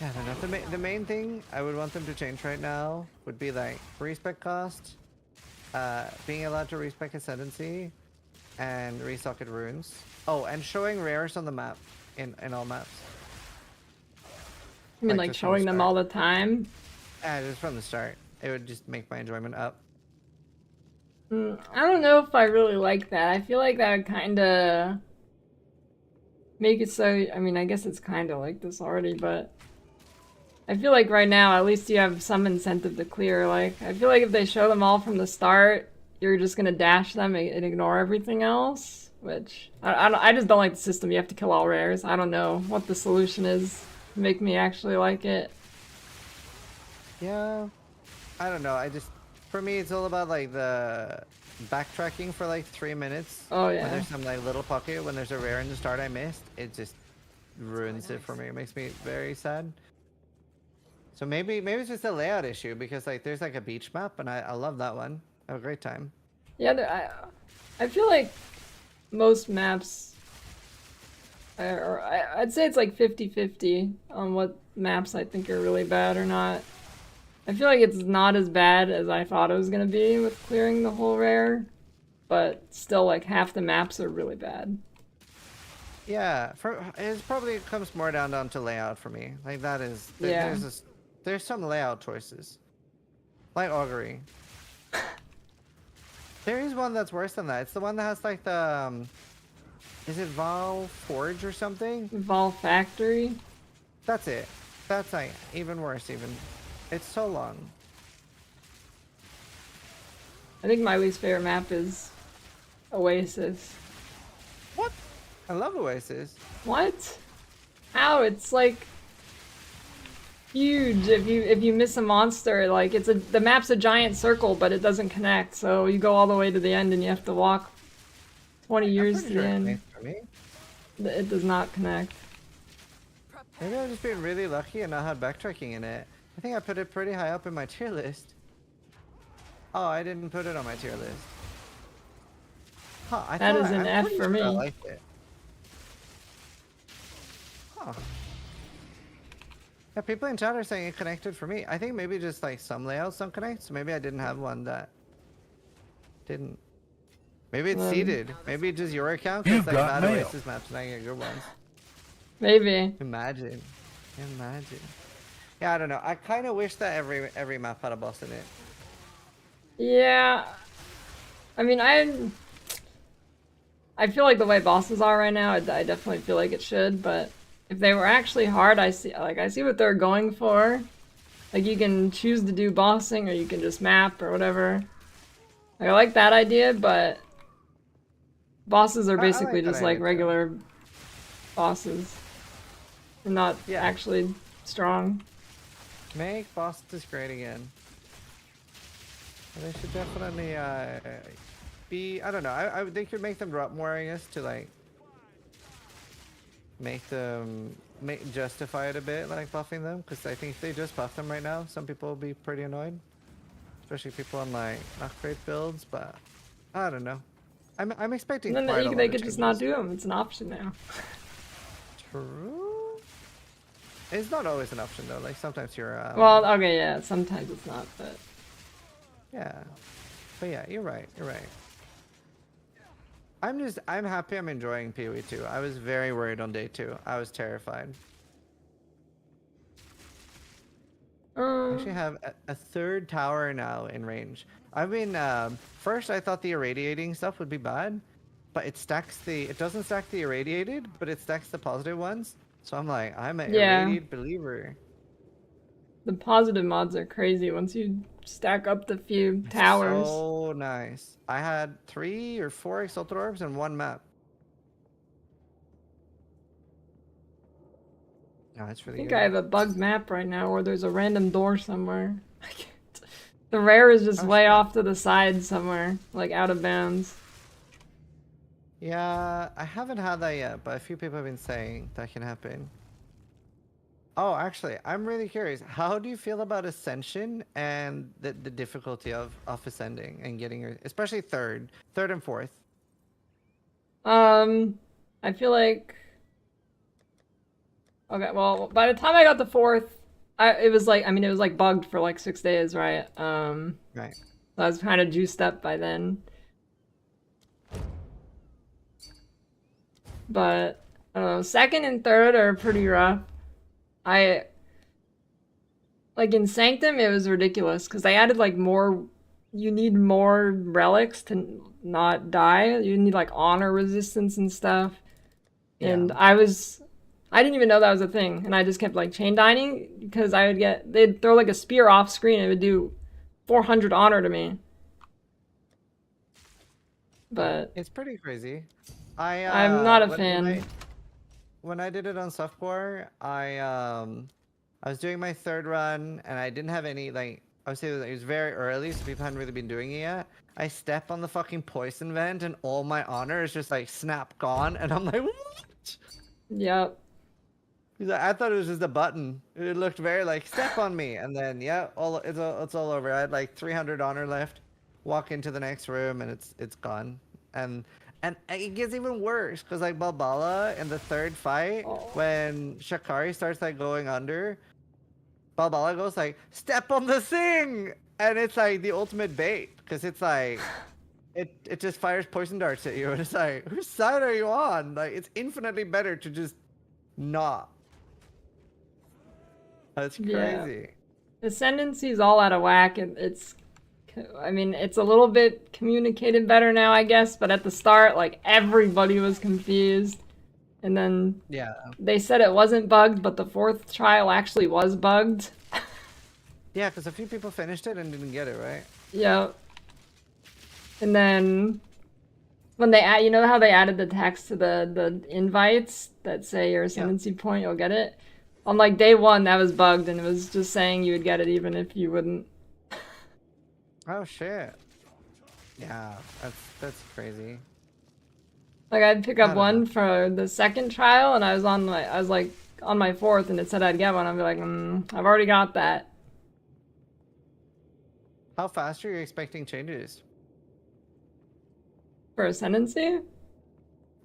Yeah, I don't know. The main thing I would want them to change right now would be like respec cost, being allowed to respec ascendancy, and resocket runes. Oh, and showing rares on the map in all maps. I mean, like just from the showing them start. all the time. Just from the start, it would just make my enjoyment up. I don't know if I really like that. I feel like that would kind of make it so. I mean, I guess it's kind of like this already, but I feel like right now, at least you have some incentive to clear. Like, I feel like if they show them all from the start, you're just gonna dash them and ignore everything else. Which I just don't like the system. You have to kill all rares. I don't know what the solution is to make me actually like it. Yeah, I don't know. For me, it's all about like the backtracking for like 3 minutes. Oh When yeah. there's some like little pocket, when there's a rare in the start I missed, it just ruins it for me. It makes me very sad. So maybe it's just a layout issue because like there's like a beach map and I love that one. I have a great time. Yeah, I feel like most maps, I'd say it's like 50-50 on what maps I think are really bad or not. I feel like it's not as bad as I thought it was gonna be with clearing the whole rare, but still like half the maps are really bad. Yeah, it probably comes more down to layout for me. Like that is Yeah. there's some layout choices, like augury. There is one that's worse than that. It's the one that has like the is it Val Forge or something? Vol Factory. That's it. That's like even worse. It's so long. I think my least favorite map is Oasis. What? I love Oasis. What? How? It's like huge. If you miss a monster, like the map's a giant circle, but it doesn't connect. So you go all the way to the end, and you have to walk 20 years to the end. For me. It does not connect. Maybe I've just been really lucky and not had backtracking in it. I think I put it pretty high up in my tier list. Oh, I didn't put it on my tier list. Huh, That is an I'm F pretty for sure I me. liked it. Huh. Yeah, people in chat are saying it connected for me. I think maybe just like some layouts don't connect, so maybe I didn't have one that didn't. Maybe it's seeded. Maybe it's just your account because You've like got bad mail. Oasis maps and I get good ones. Maybe. Imagine. Yeah, I don't know. I kind of wish that every map had a boss in it. Yeah. I mean, I feel like the way bosses are right now, I definitely feel like it should, but if they were actually hard, I see what they're going for. Like, you can choose to do bossing, or you can just map, or whatever. Like, I like that idea, but bosses are I like basically that just like idea, too. regular bosses. They're not actually strong. Make bosses great again. They should definitely be. I don't know. They could make them drop more, I guess, to like make them justify it a bit, like buffing them. Because I think if they just buff them right now, some people will be pretty annoyed, especially people on like not great builds. But I don't know. I'm expecting. And then quite a lot they of could just not changes. do them. It's an option now. True. It's not always an option though. Like sometimes you're. Well, okay, yeah. Sometimes it's not, but. Yeah. But yeah, you're right. You're right. I'm happy I'm enjoying PoE2. I was very worried on day 2. I was terrified. I actually have a third tower now in range. I've been, first I thought the irradiating stuff would be bad, but it doesn't stack the irradiated, but it stacks the positive ones. So I'm like, I'm an irradiated believer. The positive mods are crazy once you stack up the few towers. So nice. I had 3 or 4 exalted orbs in one map. No, it's I really think good. I have a bugged map right now where there's a random door somewhere. The rare is just Oh, way shit. off to the side somewhere, like out of bounds. Yeah, I haven't had that yet, but a few people have been saying that can happen. Oh, actually, I'm really curious. How do you feel about Ascension and the difficulty of ascending and getting your, especially third and fourth? I feel like okay, well, by the time I got the fourth, it was like, I mean, it was like bugged for like 6 days, right? Right. I was kind of juiced up by then. But I don't know, second and third are pretty rough. I like in Sanctum it was ridiculous because they added like more, you need more relics to not die. You need like honor resistance and stuff. And Yeah. I didn't even know that was a thing, and I just kept like chain dining because they'd throw like a spear off screen and it would do 400 honor to me. But It's pretty crazy. I'm not a fan. When I did it on softcore, I was doing my third run and I didn't have any like, obviously it was very early, so people hadn't really been doing it yet. I step on the fucking poison vent and all my honor is just like snap gone, and I'm like, what? Yep. He's like, I thought it was just a button. It looked very like step on me, and then yeah, it's all over. I had like 300 honor left. Walk into the next room and it's gone. And it gets even worse because like Balbala in the third fight, when Shakari starts like going under, Balbala goes like step on the thing, and it's like the ultimate bait because it's like it just fires poison darts at you, and it's like, whose side are you on? Like, it's infinitely better to just not. That's crazy. Yeah. Ascendancy's all out of whack. I mean, it's a little bit communicated better now, I guess, but at the start, like, everybody was confused. And then Yeah. they said it wasn't bugged, but the fourth trial actually was bugged. Yeah, because a few people finished it and didn't get it, right? Yeah. And then when they add, you know how they added the text to the invites that say your ascendancy point, you'll get it? On like day 1, that was bugged, and it was just saying you would get it even if you wouldn't. Oh shit. Yeah, that's crazy. Like I'd pick up one for the second trial, and I was like on my fourth, and it said I'd get one. I'd be like, I've already got that. How fast are you expecting changes? For ascendancy?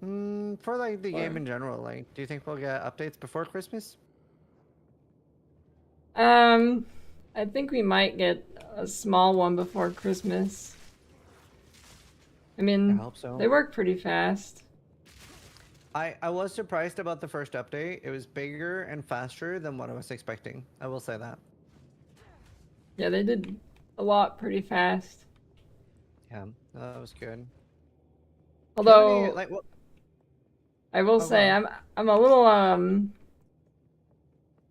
For like the game in general, like, do you think we'll get updates before Christmas? I think we might get a small one before Christmas. I mean, I hope so. They work pretty fast. I was surprised about the first update. It was bigger and faster than what I was expecting. I will say that. Yeah, they did a lot pretty fast. Yeah, that was good. Although, like, what? I will say, I'm a little,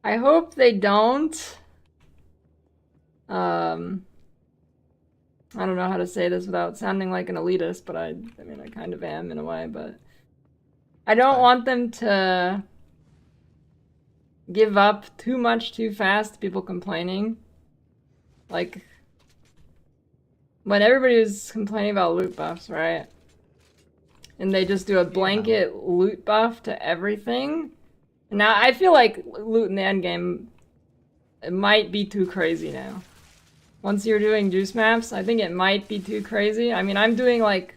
I hope they don't, I don't know how to say this without sounding like an elitist, but I mean, I kind of am in a way, but I don't want them to give up too much too fast to people complaining. Like, when everybody was complaining about loot buffs, right? And they just do a blanket loot buff to everything. Now, I feel like loot in the endgame, it might be too crazy now. Once you're doing juice maps, I think it might be too crazy. I mean, I'm doing like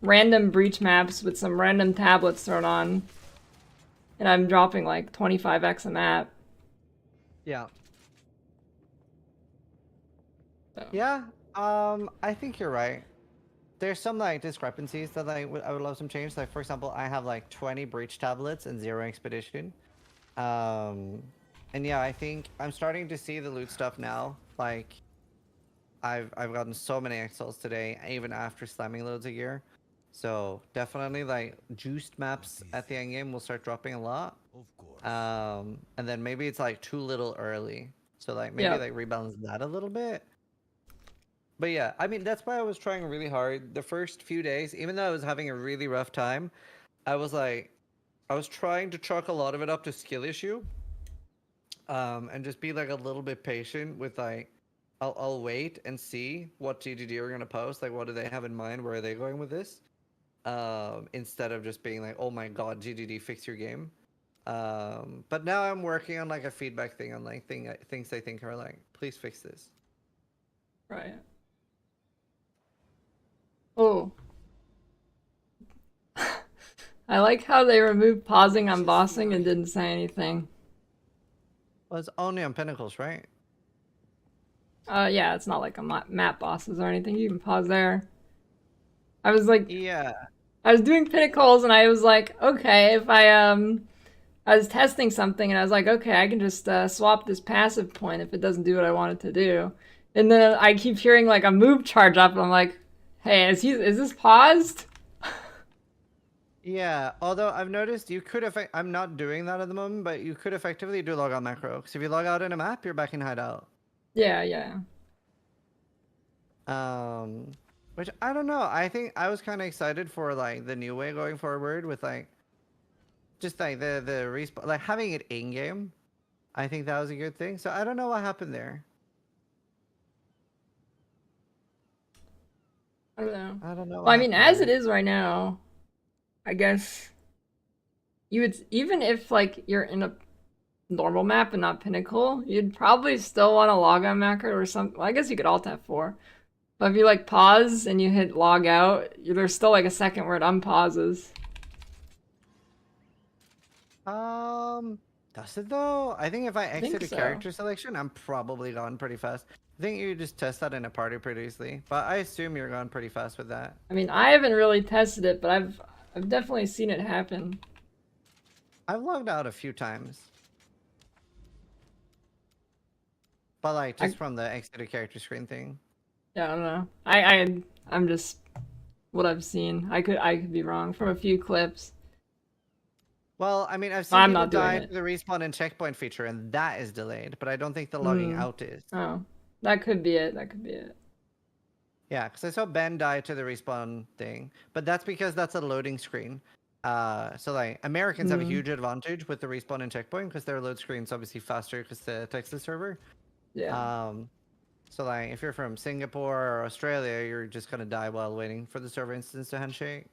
random breach maps with some random tablets thrown on, and I'm dropping like 25x a map. Yeah. So. Yeah, I think you're right. There's some like discrepancies that I would love some change. Like, for example, I have like 20 breach tablets and 0 expedition. And yeah, I think I'm starting to see the loot stuff now. Like, I've gotten so many XLs today, even after slamming loads of gear. So definitely like juiced maps at the end game will start dropping a lot. Of course. And then maybe it's like too little early. So like maybe Yeah. like rebalance that a little bit. But yeah, I mean that's why I was trying really hard the first few days, even though I was having a really rough time. I was trying to chalk a lot of it up to skill issue. And just be like a little bit patient with like I'll wait and see what GDD are gonna post. Like what do they have in mind? Where are they going with this? Instead of just being like, oh my god, GDD, fix your game. But now I'm working on like a feedback thing on like things I think are like, please fix this. Right. Oh. I like how they removed pausing on bossing and didn't say anything. Well, it's only on Pinnacles, right? Yeah, it's not like a map bosses or anything. You can pause there. I was like, Yeah. I was doing pinnacles and I was like, okay, if I was testing something and I was like, okay, I can just swap this passive point if it doesn't do what I want it to do. And then I keep hearing like a move charge up and I'm like, hey, is this paused? Yeah, although I've noticed you could I'm not doing that at the moment, but you could effectively do log out macro. Because if you log out in a map, you're back in hideout. Yeah, yeah. Which I don't know. I think I was kind of excited for like the new way going forward with like just like the respawn, like having it in game. I think that was a good thing. So I don't know what happened there. I don't know. I don't know. Well, I mean, as it is right now, I guess you would, even if like you're in a normal map and not pinnacle, you'd probably still want to log on macro or something. Well, I guess you could alt F4. But if you like pause and you hit log out, there's still like a second where it unpauses. Does it though? I think if I think exit a so. character selection, I'm probably gone pretty fast. I think you just test that in a party pretty easily, but I assume you're gone pretty fast with that. I mean, I haven't really tested it, but I've definitely seen it happen. I've logged out a few times. But like just from the exit a character screen thing. Yeah, I don't know. I'm just what I've seen. I could be wrong from a few clips. Well, I mean, I've seen I'm people not doing die it. to the respawn and checkpoint feature, and that is delayed. But I don't think the logging out is. Oh, that could be it. That could be it. Yeah, because I saw Ben die to the respawn thing, but that's because that's a loading screen. So like Americans have a huge advantage with the respawn and checkpoint because their load screen's obviously faster because the Texas server. Yeah. So like if you're from Singapore or Australia, you're just gonna die while waiting for the server instance to handshake.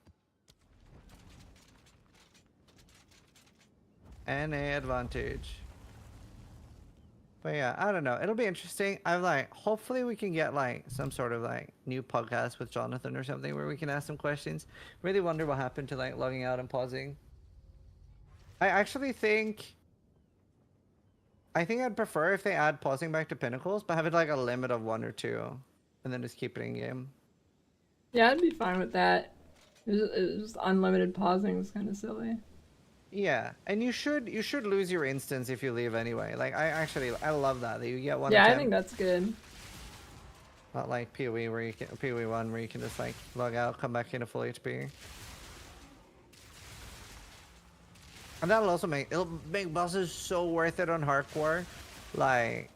NA advantage. But yeah, I don't know. It'll be interesting. I'm like, hopefully we can get like some sort of like new podcast with Jonathan or something where we can ask some questions. Really wonder what happened to like logging out and pausing. I actually think I'd prefer if they add pausing back to Pinnacles, but have it like a limit of 1 or 2, and then just keep it in game. Yeah, I'd be fine with that. It was unlimited pausing is kind of silly. Yeah, and you should lose your instance if you leave anyway. Like I love that you get one. Yeah, attempt. I think that's good. Not like PoE where you can PoE 1 where you can just like log out, come back in a full HP. And that'll also make bosses so worth it on hardcore. Like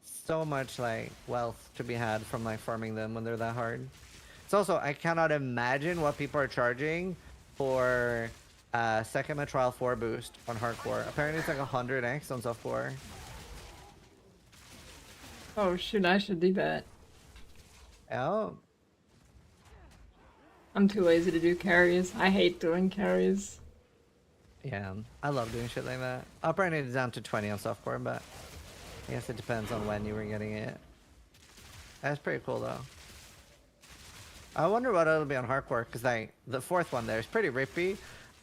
so much like wealth to be had from like farming them when they're that hard. It's also I cannot imagine what people are charging for second trial 4 boost on hardcore. Apparently it's like 100x on softcore. Oh shoot, I should do that. Oh. I'm too lazy to do carries. I hate doing carries. Yeah, I love doing shit like that. Apparently it's down to 20 on softcore, but I guess it depends on when you were getting it. That's pretty cool though. I wonder what it'll be on hardcore, because like the 4th one there is pretty rippy.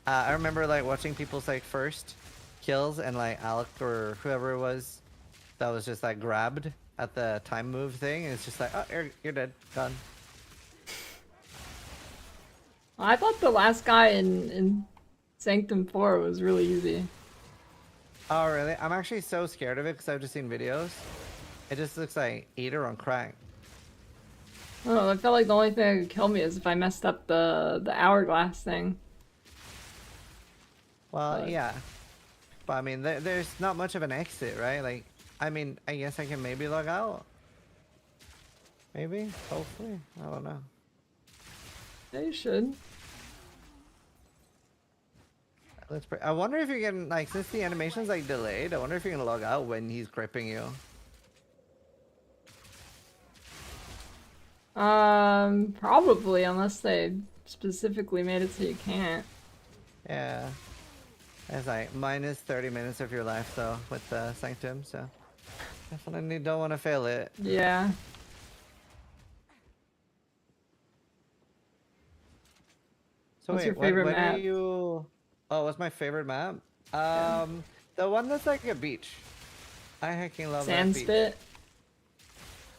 I remember like watching people's like first kills and like Alec or whoever it was that was just like grabbed at the time move thing, and it's just like, oh, you're dead, done. I thought the last guy in Sanctum 4 was really easy. Oh really? I'm actually so scared of it because I've just seen videos. It just looks like Eater on crack. Oh, I felt like the only thing that could kill me is if I messed up the hourglass thing. Well, yeah. But I mean, there's not much of an exit, right? Like, I mean, I guess I can maybe log out. Maybe, hopefully, I don't know. Yeah, you should. Let's pray. I wonder if you can, like, since the animation's like delayed, I wonder if you can log out when he's gripping you. Probably, unless they specifically made it so you can't. Yeah. It's like minus 30 minutes of your life though with the Sanctum, so definitely don't want to fail it. Yeah. So What's wait, your favorite when map? are you? Oh, what's my favorite map? The one that's like a beach. I hecking love that beach. Sandspit?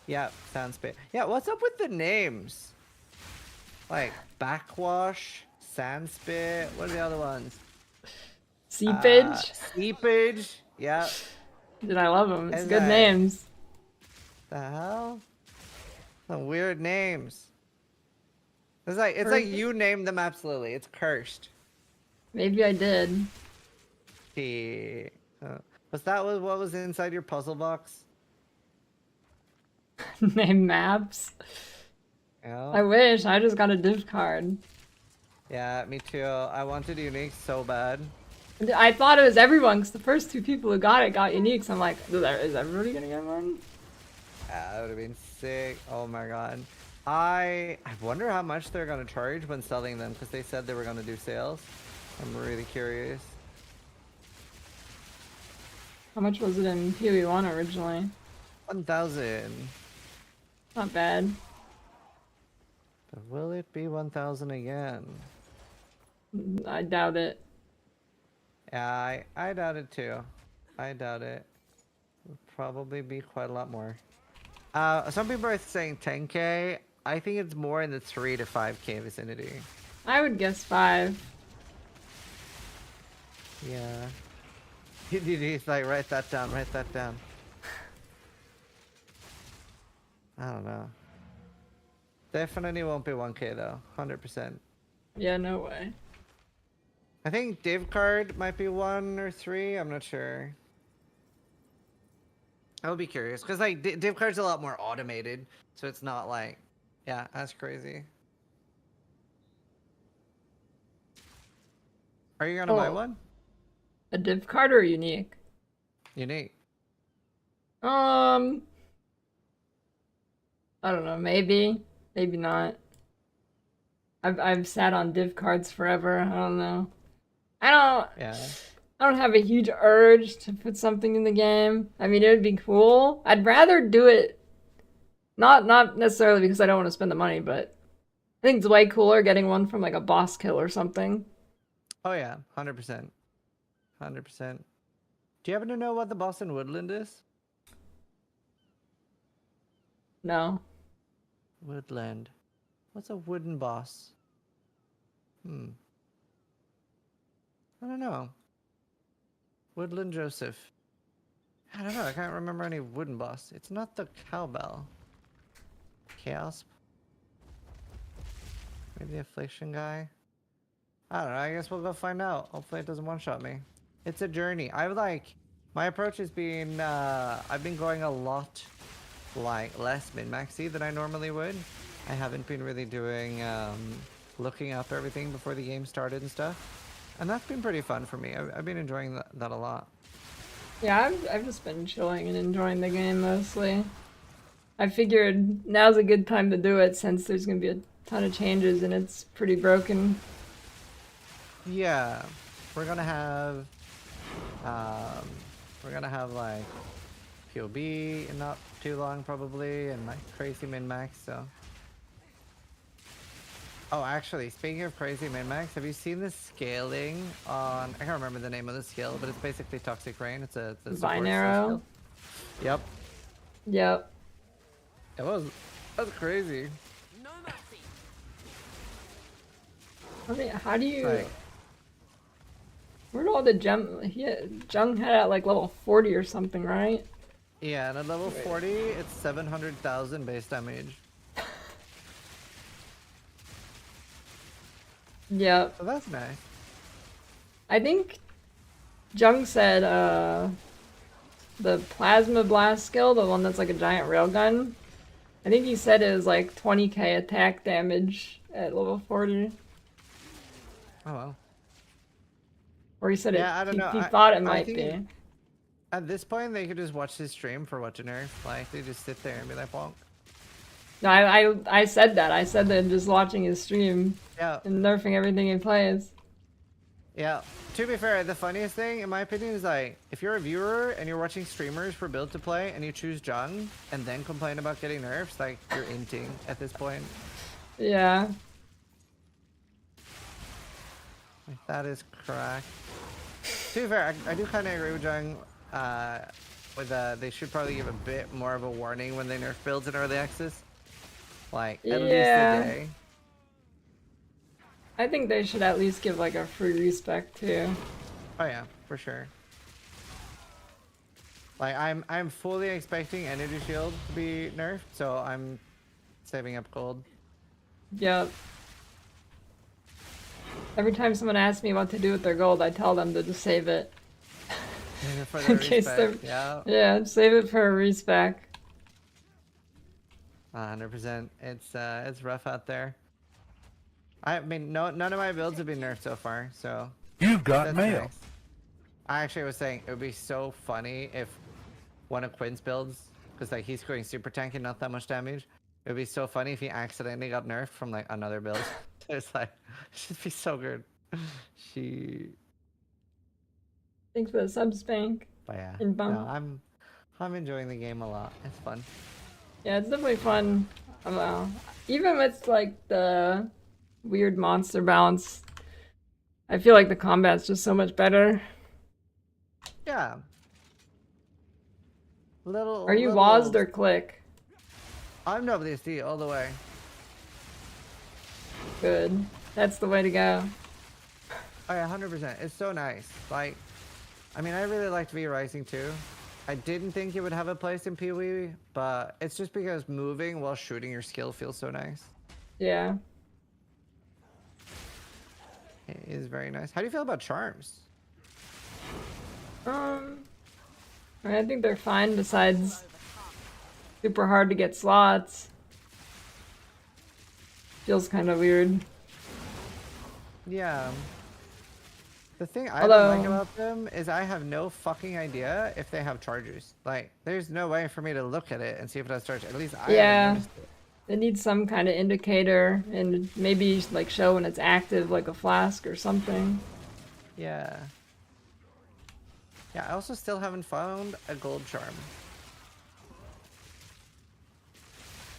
Yeah, Sandspit. Yeah, what's up with the names? Like Backwash, Sandspit. What are the other ones? Seepage? Seepage. Yeah. Dude, I love them. It's And good I- names. The hell? Some weird names. It's like you named the maps, Lily. It's cursed. Maybe I did. Was that what was inside your puzzle box? Name maps. Yeah. I wish. I just got a div card. Yeah, me too. I wanted unique so bad. I thought it was everyone, because the first 2 people who got it got uniques. I'm like, is everybody gonna get one? Yeah, that would have been sick. Oh my god. I wonder how much they're gonna charge when selling them, because they said they were gonna do sales. I'm really curious. How much was it in PoE1 originally? 1,000. Not bad. But will it be 1,000 again? I doubt it. Yeah, I doubt it too. I doubt it. It'll probably be quite a lot more. Some people are saying 10k. I think it's more in the 3 to 5k vicinity. I would guess 5. Yeah. He's like, write that down, write that down. I don't know. Definitely won't be 1k though, 100%. Yeah, no way. I think div card might be 1 or 3, I'm not sure. I'll be curious, because like div card's a lot more automated, so it's not like, yeah, that's crazy. Are you gonna buy one? A div card or unique? Unique. I don't know, maybe. Maybe not. I've sat on div cards forever. I don't know. I don't have a huge urge to put something in the game. I mean, it would be cool. I'd rather do it not necessarily because I don't want to spend the money, but I think it's way cooler getting one from like a boss kill or something. Oh yeah, 100%. 100%. Do you happen to know what the boss in Woodland is? No. Woodland. What's a wooden boss? I don't know. Woodland Joseph. I don't know. I can't remember any wooden boss. It's not the cowbell. Chaos. Maybe the affliction guy. I don't know. I guess we'll go find out. Hopefully it doesn't one-shot me. It's a journey. My approach has been, I've been going a lot like less min-maxy than I normally would. I haven't been really doing, looking up everything before the game started and stuff. And that's been pretty fun for me. I've been enjoying that a lot. Yeah, I've just been chilling and enjoying the game mostly. I figured now's a good time to do it since there's gonna be a ton of changes and it's pretty broken. Yeah, we're gonna have like POB in not too long probably, and like crazy min-max, so. Oh, actually, speaking of crazy min-max, have you seen the scaling on, I can't remember the name of the skill, but it's basically Toxic Rain. It's a Vine arrow? Yep. Yep. That's crazy. No mercy. I mean, how do you... Like, Where'd all the Jung had at like level 40 or something, right? yeah, and at level 40, it's 700,000 base damage. Yep. So that's nice. I think Jung said the plasma blast skill, the one that's like a giant railgun. I think he said it was like 20k attack damage at level 40. Oh well. Or he said Yeah, I it. don't He, know. he thought it might think be. At this point, they could just watch his stream for what to nerf. Like, they just sit there and be like, bonk. No, I said that. I said that just watching his stream Yeah. and nerfing everything he plays. Yeah. To be fair, the funniest thing, in my opinion, is like, if you're a viewer and you're watching streamers for build to play and you choose Jung and then complain about getting nerfs, like, you're inting at this point. Yeah. Like, that is crack. To be fair, I do kind of agree with Jung. They should probably give a bit more of a warning when they nerf builds in early access. Like, at least a day. I think they should at least give like a free respec too. Oh yeah, for sure. Like, I'm fully expecting Energy Shield to be nerfed, so I'm saving up gold. Yep. Every time someone asks me what to do with their gold, I tell them to just save it. For the In case they're... yeah. Yeah, save it for a respec. 100%. It's rough out there. I mean, none of my builds have been nerfed so far, so You've got that's mail. nice. I actually was saying it would be so funny if one of Quinn's builds, because like he's going super tanky, not that much damage. It would be so funny if he accidentally got nerfed from like another build. It's like, it should be so good. Thanks for the sub spank. But yeah, And bump. no, I'm enjoying the game a lot. It's fun. Yeah, it's definitely fun. Even with like the weird monster balance, I feel like the combat's just so much better. Yeah. Are you WASD or click? I'm WSD all the way. Good. That's the way to go. Oh yeah, 100%. It's so nice. Like, I mean, I really liked V Rising too. I didn't think it would have a place in PoE, but it's just because moving while shooting your skill feels so nice. Yeah. It is very nice. How do you feel about charms? I think they're fine, besides super hard to get slots. Feels kind of weird. Yeah. The thing I Although- don't like about them is I have no fucking idea if they have chargers. Like, there's no way for me to look at it and see if it has chargers. At least I Yeah. haven't noticed it. They need some kind of indicator and maybe like show when it's active, like a flask or something. Yeah. Yeah, I also still haven't found a gold charm.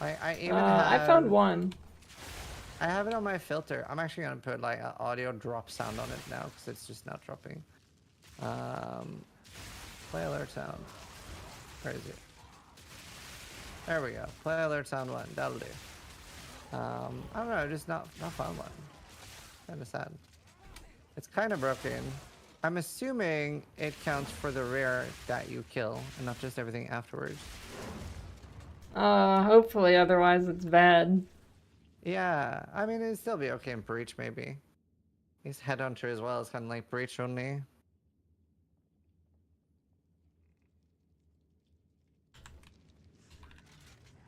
I even I found one. I have it on my filter. I'm actually gonna put like an audio drop sound on it now because it's just not dropping. Play alert sound. Where is it? There we go. Play alert sound 1. That'll do. I don't know. Just not found one. Kind of sad. It's kind of broken. I'm assuming it counts for the rare that you kill and not just everything afterwards. Hopefully, otherwise it's bad. Yeah, I mean, it'd still be okay in Breach, maybe. He's Headhunter as well. It's kind of like Breach only.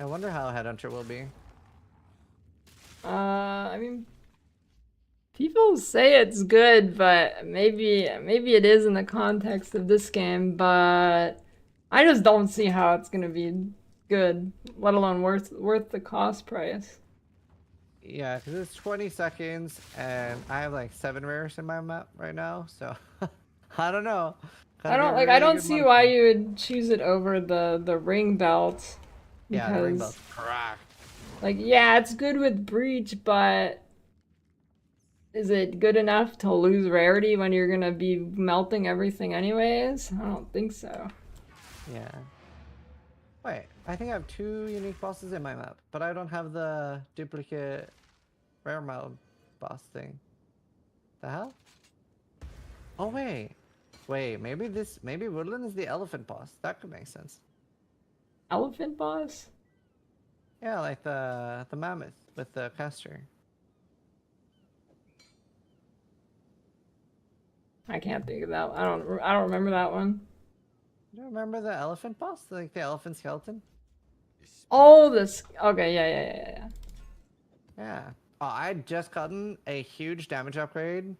I wonder how Headhunter will be. I mean, people say it's good, but maybe it is in the context of this game, but I just don't see how it's gonna be good, let alone worth the cost price. Yeah, because it's 20 seconds, and I have like 7 rares in my map right now, so I don't know. I don't see why you would choose it over the ring belt. Yeah, the ring because, belt's cracked. like, yeah, it's good with Breach, but is it good enough to lose rarity when you're gonna be melting everything anyways? I don't think so. Yeah. Wait, I think I have 2 unique bosses in my map, but I don't have the duplicate rare mode boss thing. The hell? Oh wait. Wait, maybe Woodland is the elephant boss. That could make sense. Elephant boss? Yeah, like the mammoth with the caster. I can't think of that. I don't remember that one. You don't remember the elephant boss? Like the elephant skeleton? Oh, this. Okay, yeah. Yeah. Oh, I had just gotten a huge damage upgrade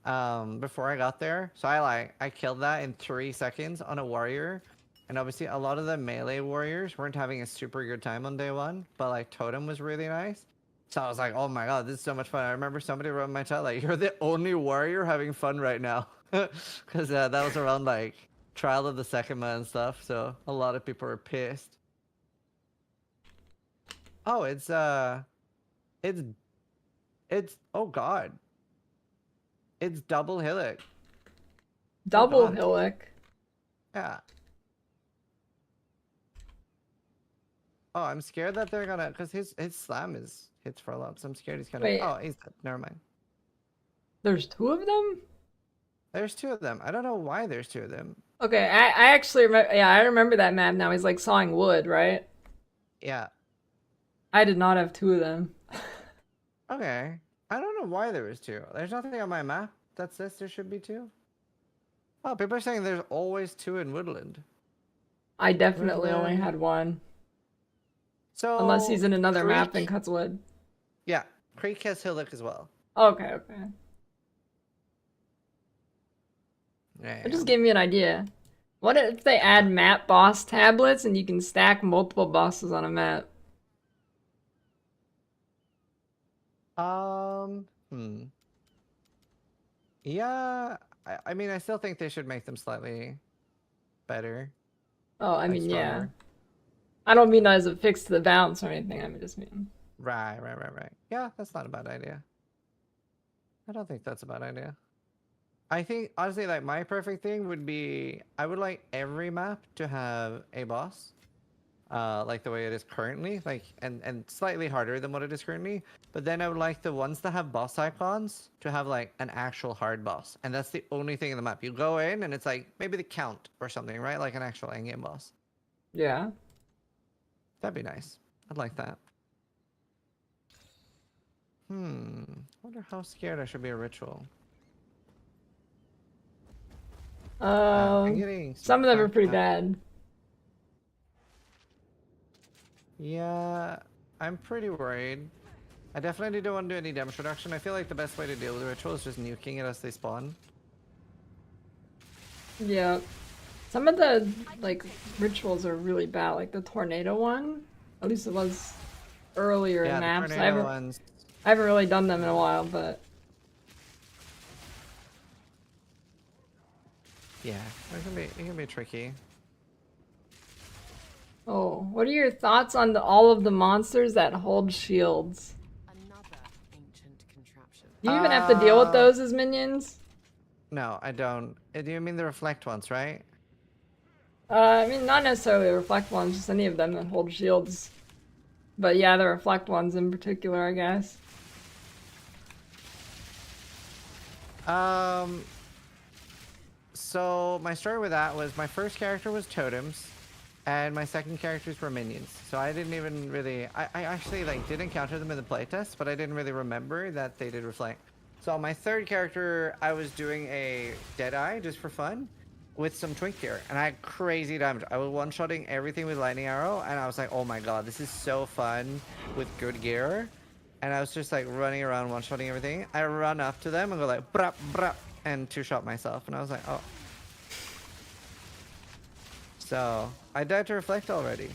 before I got there. So I killed that in 3 seconds on a warrior. And obviously a lot of the melee warriors weren't having a super good time on day 1, but like Totem was really nice. So I was like, oh my god, this is so much fun. I remember somebody wrote in my chat like, you're the only warrior having fun right now. Because that was around like Trial of the Second and stuff. So a lot of people were pissed. Oh, it's oh god. It's double hillock. Double God. hillock. Yeah. Oh, I'm scared that they're gonna, because his slam hits for a lot. So I'm scared he's gonna. Wait. Oh, he's dead. Never mind. There's 2 of them? There's 2 of them. I don't know why there's 2 of them. Okay, I actually remember. Yeah, I remember that map now. He's like sawing wood, right? Yeah. I did not have 2 of them. Okay. I don't know why there was 2. There's nothing on my map that says there should be 2. Oh, people are saying there's always 2 in Woodland. I definitely only Woodland. had 1. So Unless he's in another map Creek- and cuts wood. Yeah, Creek has hillock as well. Okay. Yeah. It just gave me an idea. What if they add map boss tablets and you can stack multiple bosses on a map? Yeah, I mean, I still think they should make them slightly better. Oh, I like mean, yeah. stronger. I don't mean as a fix to the balance or anything. I just mean. Right. Yeah, that's not a bad idea. I don't think that's a bad idea. I think, honestly, like, my perfect thing would be, I would like every map to have a boss. Like the way it is currently, like, and slightly harder than what it is currently. But then I would like the ones that have boss icons to have like an actual hard boss, and that's the only thing in the map. You go in and it's like maybe the count or something, right? Like an actual endgame boss. Yeah. That'd be nice. I'd like that. Wonder how scared I should be of ritual. I'm getting Some of them are back pretty up. bad. Yeah, I'm pretty worried. I definitely don't want to do any damage reduction. I feel like the best way to deal with the ritual is just nuking it as they spawn. Yeah. Some of the like rituals are really bad, like the tornado one. At least it was earlier Yeah, in the maps. tornado ones. I haven't really done them in a while, but Yeah, it can be tricky. oh, what are your thoughts on all of the monsters that hold shields? Another ancient contraption. Do you even have to deal with those as minions? No, I don't. Do you mean the reflect ones, right? I mean, not necessarily the reflect ones, just any of them that hold shields. But yeah, the reflect ones in particular, I guess. So my story with that was my first character was totems, and my second characters were minions. So I didn't even really. I actually like did encounter them in the playtest, but I didn't really remember that they did reflect. So my third character, I was doing a Deadeye just for fun, with some twink gear, and I had crazy damage. I was one-shotting everything with lightning arrow, and I was like, oh my god, this is so fun with good gear. And I was just like running around one-shotting everything. I run up to them and go like brap brap and two-shot myself, and I was like, oh. So I died to reflect already.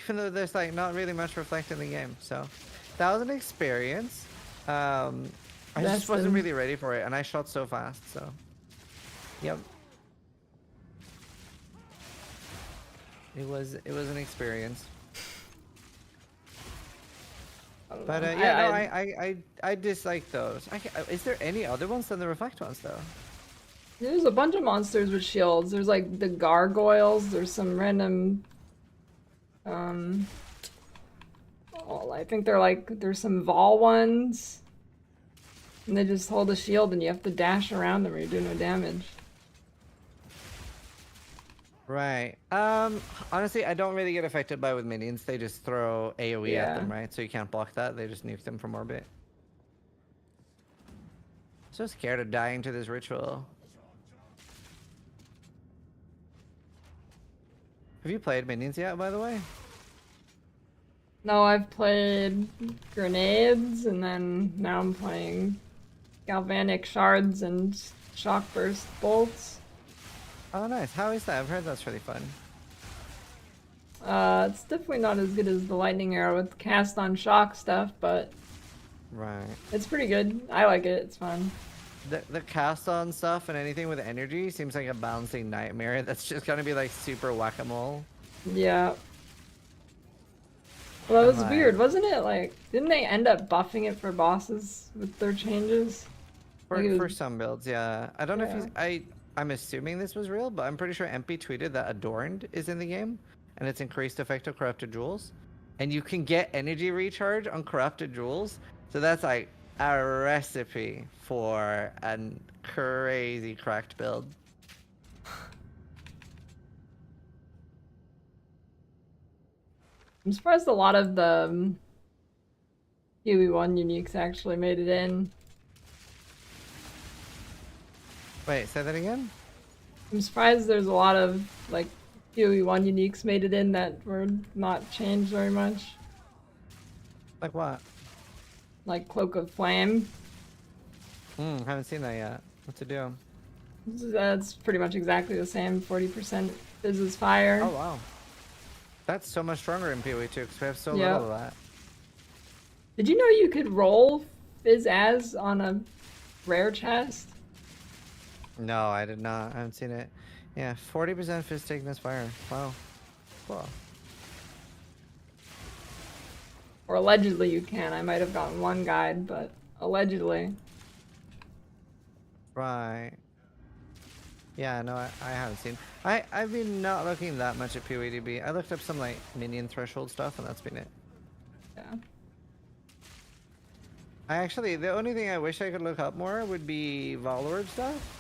Even though there's like not really much reflect in the game, so that was an experience. I just wasn't really ready for it, and I shot so fast, so yep. It was an experience. But yeah, I dislike those. Is there any other ones than the reflect ones though? There's a bunch of monsters with shields. There's like the gargoyles. There's some random. Oh, I think they're like there's some Vol ones. And they just hold a shield and you have to dash around them or you do no damage. Right. Honestly, I don't really get affected by with minions. They just throw AoE at them, right? So you can't block that. They just nuke them from orbit. So scared of dying to this ritual. Have you played minions yet, by the way? No, I've played grenades, and then now I'm playing galvanic shards and shockburst bolts. Oh, nice. How is that? I've heard that's really fun. It's definitely not as good as the lightning arrow with cast on shock stuff, but Right. it's pretty good. I like it. It's fun. The cast on stuff and anything with energy seems like a balancing nightmare. That's just gonna be like super whack-a-mole. Yeah. Well, that was Like- weird, wasn't it? Like, didn't they end up buffing it for bosses with their changes? For, Like it for was- some builds, yeah. I don't know if Yeah. he's... I'm assuming this was real, but I'm pretty sure MP tweeted that Adorned is in the game, and it's increased effective corrupted jewels. And you can get energy recharge on corrupted jewels, so that's like a recipe for a crazy cracked build. I'm surprised a lot of the PoE1 uniques actually made it in. Wait, say that again? I'm surprised there's a lot of, like, PoE1 uniques made it in that were not changed very much. Like what? Like Cloak of Flame. Haven't seen that yet. What's it do? That's pretty much exactly the same. 40% fizzes fire. Oh, wow. That's so much stronger in PoE2 because we have so Yep. little of that. Did you know you could roll Fizz as on a rare chest? No, I did not. I haven't seen it. Yeah, 40% fizz thickness fire. Wow. Cool. Or allegedly you can. I might have gotten one guide, but allegedly. Right. Yeah, no, I haven't seen. I've been not looking that much at PoEDB. I looked up some like minion threshold stuff, and that's been it. Yeah. I actually, the only thing I wish I could look up more would be Valorb stuff.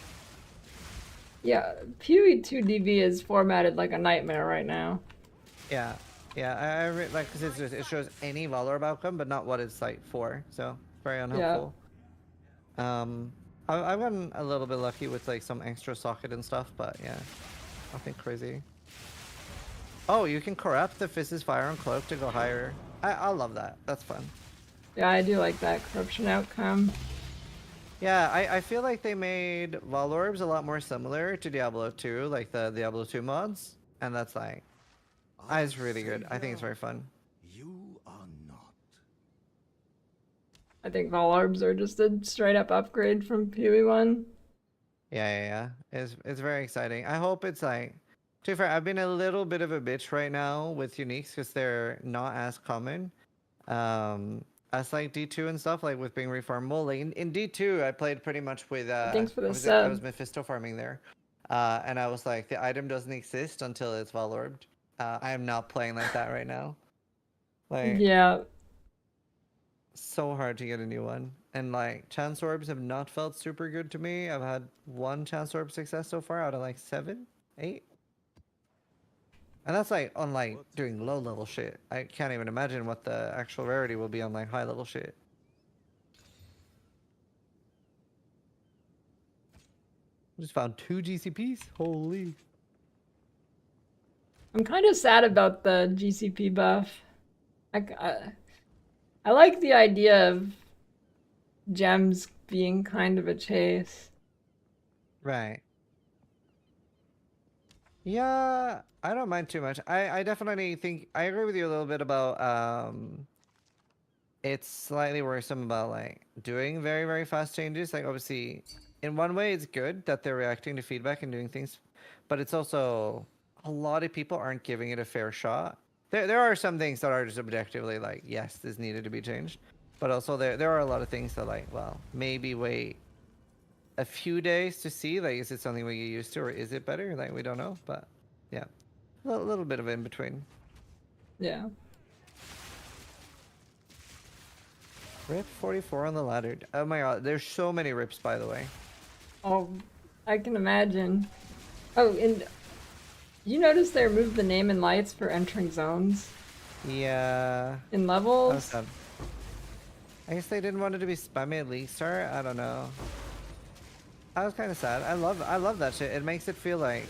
Yeah, PoE2DB is formatted like a nightmare right now. Yeah, yeah, like because it shows any Valorb outcome, but not what it's like for. So very unhelpful. I've gotten a little bit lucky with like some extra socket and stuff, but yeah, nothing crazy. Oh, you can corrupt the Fizz's Fire and Cloak to go higher. I love that. That's fun. Yeah, I do like that corruption outcome. Yeah, I feel like they made Valorbs a lot more similar to Diablo 2, like the Diablo 2 mods, and that's like, it's really good. I think it's very fun. You are not. I think Valorbs are just a straight up upgrade from PoE1. Yeah. It's very exciting. I hope it's like, to be fair, I've been a little bit of a bitch right now with uniques because they're not as common. As like D2 and stuff, like with being reformable. Like in D2, I played pretty much with Thanks for the I sub. was Mephisto farming there. And I was like, the item doesn't exist until it's Valorbed. I am not playing like that right now. Like, Yeah. so hard to get a new one. And like, chance orbs have not felt super good to me. I've had one chance orb success so far out of like 7, 8. And that's like on like doing low level shit. I can't even imagine what the actual rarity will be on like high level shit. Just found 2 GCPs. Holy. I'm kind of sad about the GCP buff. I like the idea of gems being kind of a chase. Right. Yeah, I don't mind too much. I definitely think I agree with you a little bit about it's slightly worrisome about like doing very, very fast changes. Like obviously in one way it's good that they're reacting to feedback and doing things, but it's also a lot of people aren't giving it a fair shot. There are some things that are just objectively like, yes, this needed to be changed. But also there are a lot of things that like, well, maybe wait a few days to see, like, is it something we get used to or is it better? Like, we don't know, but yeah, a little bit of in between. Yeah. Rip 44 on the ladder. Oh my god, there's so many rips, by the way. Oh, I can imagine. Oh, and you notice they removed the name and lights for entering zones Yeah, in that was levels? sad. I guess they didn't want it to be spammy at least, start. I don't know. I was kind of sad. I love that shit. It makes it feel like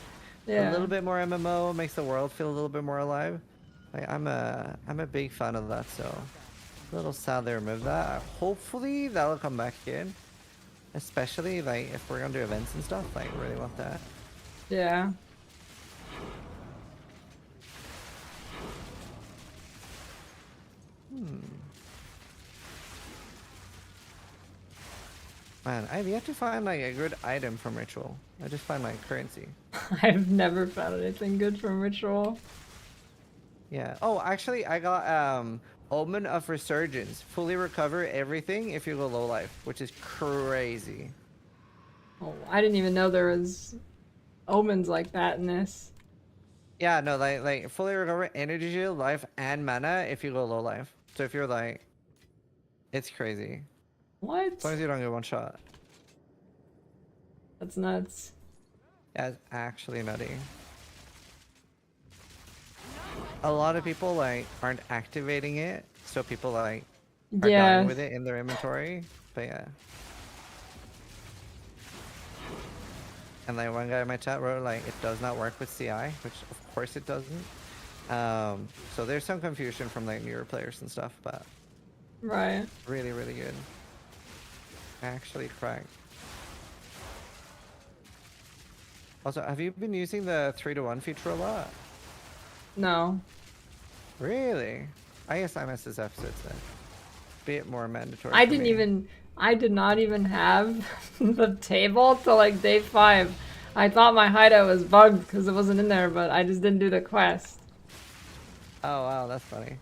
Yeah. A little bit more MMO makes the world feel a little bit more alive. Like, I'm a big fan of that, so a little sad they removed that. Hopefully that'll come back again. Especially like if we're gonna do events and stuff, like really want that. Yeah. Man, I've yet to find like a good item from Ritual. I just find like currency. I've never found anything good from Ritual. Yeah. Oh, actually, I got Omen of Resurgence. Fully recover everything if you go low life, which is crazy. Oh, I didn't even know there was omens like that in this. Yeah, no, like fully recover energy shield, life, and mana if you go low life. So if you're like, it's crazy. What? As long as you don't get one shot. That's nuts. Yeah, it's actually nutty. A lot of people like aren't activating it, so people like are Yeah. dying with it in their inventory. But yeah. And like one guy in my chat wrote like it does not work with CI, which of course it doesn't. So there's some confusion from like newer players and stuff, but Right. really, really good. Actually cracked. Also, have you been using the 3-to-1 feature a lot? No. Really? I guess I missed this episode then. Be it more mandatory. I for didn't me. even. I did not even have the table till like day 5. I thought my hideout was bugged because it wasn't in there, but I just didn't do the quest. Oh wow, that's funny.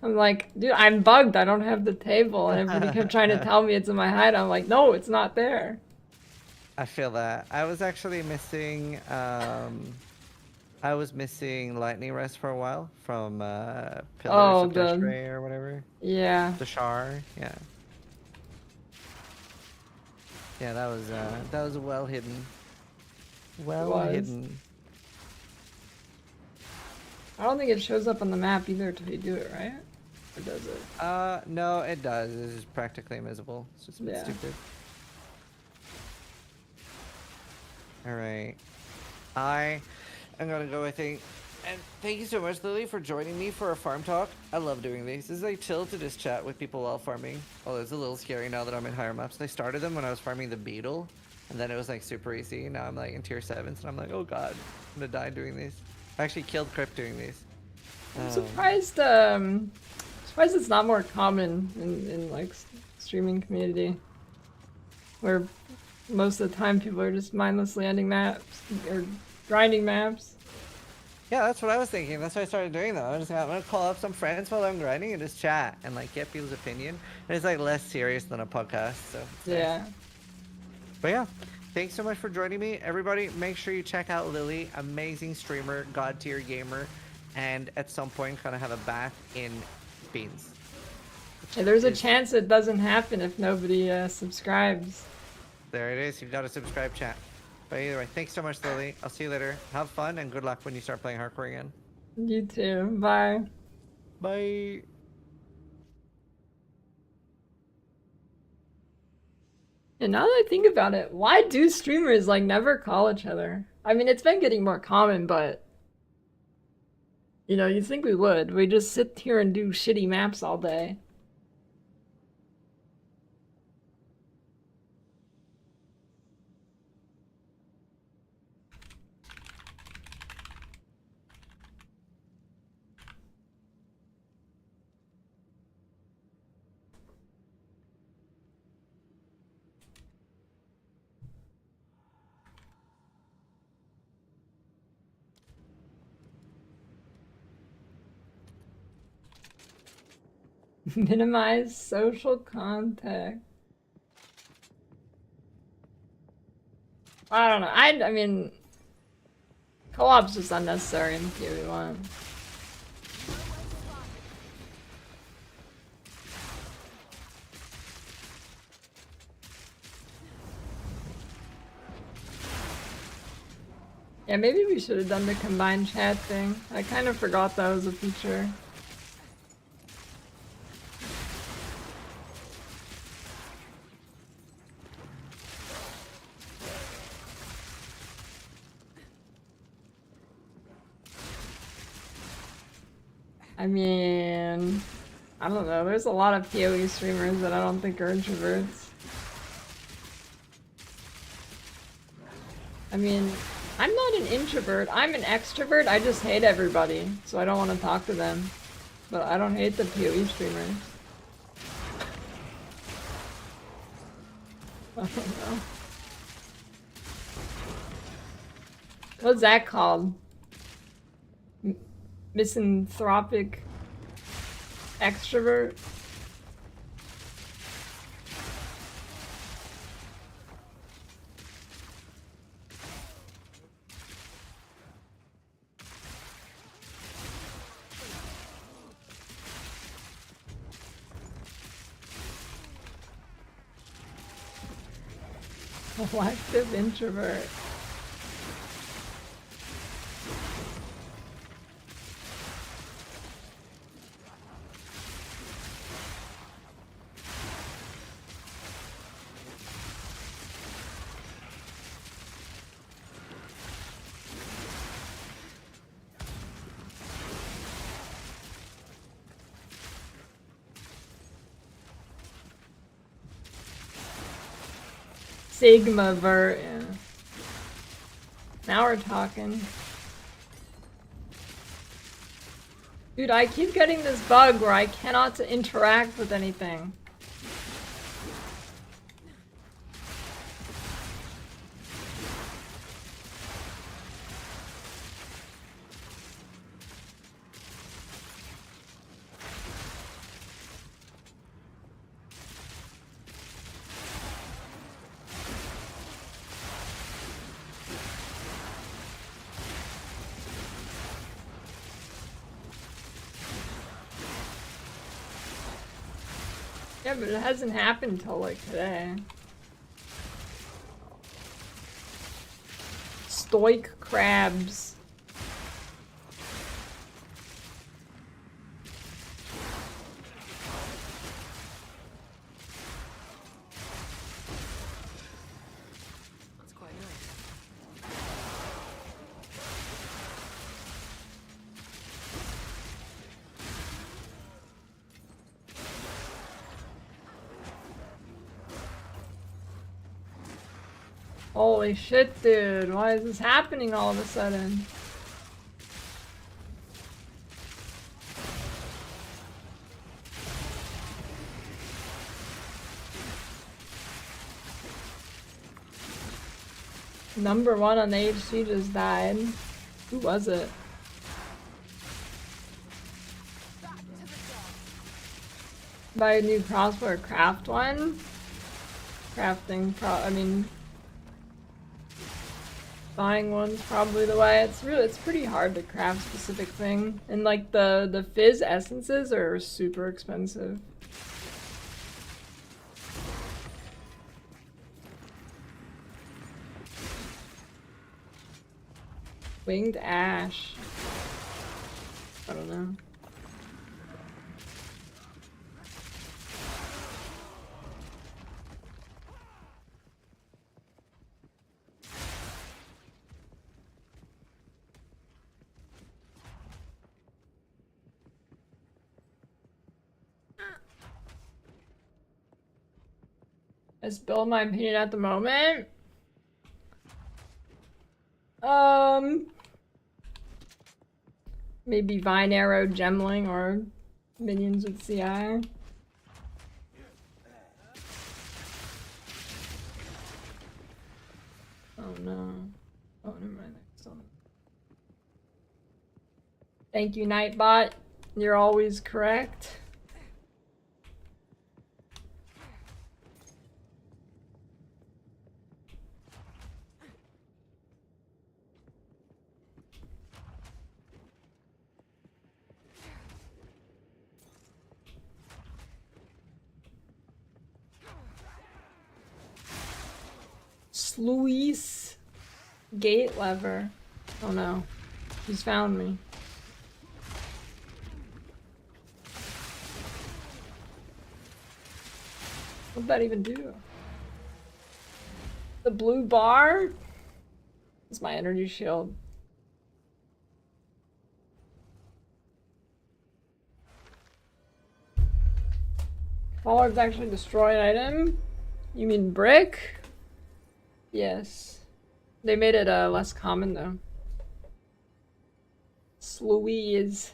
I'm like, dude, I'm bugged. I don't have the table, and everybody kept trying to tell me it's in my hideout. I'm like, no, it's not there. I feel that. I was actually missing I was missing Lightning Rest for a while from Pillars Oh, of Deshray or whatever. Yeah. The Shar, yeah. Yeah, that was well hidden. Well was. hidden. I don't think it shows up on the map either until you do it, right? Or does it? No, it does. It's just practically invisible. It's just a bit Yeah. stupid. Alright. I am gonna go, I think. And thank you so much, Lily, for joining me for a farm talk. I love doing these. This is like chill to just chat with people while farming. Although it's a little scary now that I'm in higher maps. I started them when I was farming the beetle, and then it was like super easy. Now I'm like in tier 7s, and I'm like, oh god, I'm gonna die doing these. I actually killed Crypt doing these. I'm surprised. Surprised it's not more common in like streaming community, where most of the time people are just mindlessly ending maps or grinding maps. Yeah, that's what I was thinking. That's why I started doing that. I'm gonna call up some friends while I'm grinding and just chat and like get people's opinion. And it's like less serious than a podcast, so it's Yeah. nice. But yeah, thanks so much for joining me. Everybody, make sure you check out Lily, amazing streamer, god tier gamer, and at some point kind of have a bath in beans. And there's a chance it doesn't happen if nobody subscribes. There it is. You've got to subscribe, chat. But either way, thanks so much, Lily. I'll see you later. Have fun and good luck when you start playing hardcore again. You too. Bye. Bye. And now that I think about it, why do streamers like never call each other? I mean, it's been getting more common, but you know, you'd think we would. We just sit here and do shitty maps all day. Minimize social contact. I don't know. I mean, co-op's just unnecessary in PoE1. Yeah, maybe we should have done the combined chat thing. I kind of forgot that was a feature. I mean, I don't know. There's a lot of PoE streamers that I don't think are introverts. I mean, I'm not an introvert. I'm an extrovert. I just hate everybody, so I don't want to talk to them. But I don't hate the PoE streamers. I don't know. What's that called? Misanthropic extrovert? Selective introvert. Sigma-vert, yeah. Now we're talking. Dude, I keep getting this bug where I cannot interact with anything. Yeah, but it hasn't happened till like today. Stoic crabs. That's quite nice. Holy shit, dude. Why is this happening all of a sudden? Number one on the HC just died. Who was it? Buy a new crossbow or craft one? Crafting, buying one's probably the way. It's pretty hard to craft specific thing. And like the fizz essences are super expensive. Winged ash. I don't know. Let's build my opinion at the moment. Maybe Vine Arrow Gemling or minions with CI. Oh no. Oh, never mind. Thank you, Nightbot. You're always correct. Sluice gate lever. Oh no. He's found me. What'd that even do? The blue bar? It's my energy shield. Bollards actually destroy an item? You mean brick? Yes. They made it less common though. Sluize.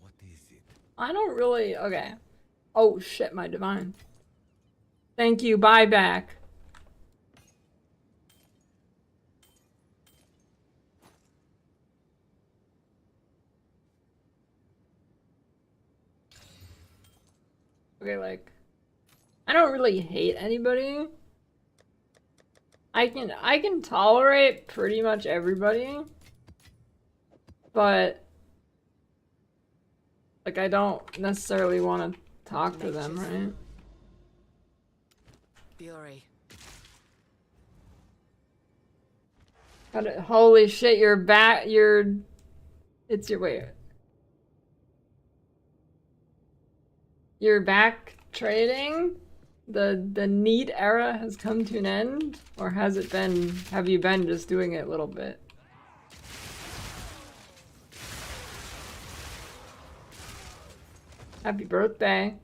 What is it? I don't really. Okay. Oh shit, my divine. Thank you, buyback. Okay, like, I don't really hate anybody. I can tolerate pretty much everybody, but like I don't necessarily want to talk to them, right? Fury. Holy shit, you're back. It's your wait. You're back trading? The neat era has come to an end? Or has it been, have you been just doing it a little bit? Happy birthday.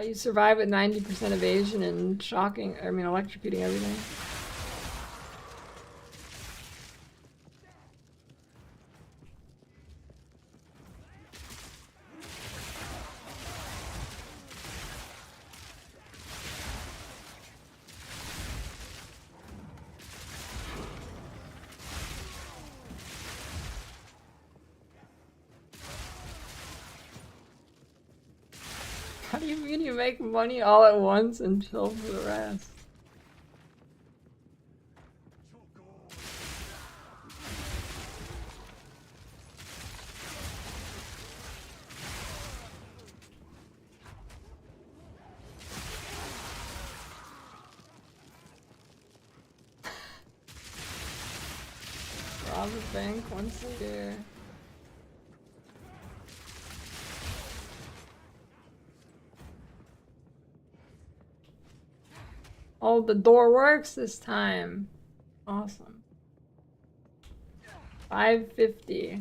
You survive with 90% evasion and electrocuting everything. How do you mean you make money all at once and chill for the rest? Rob a bank once a year. Oh, the door works this time. Awesome. 550.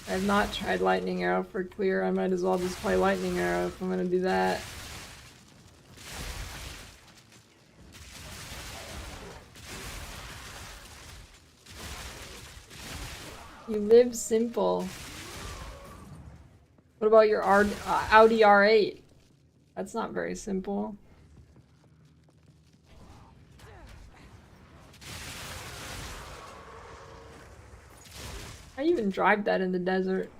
I have not tried lightning arrow for clear. I might as well just play lightning arrow if I'm gonna do that. You live simple. What about your Audi R8? That's not very simple. How do you even drive that in the desert?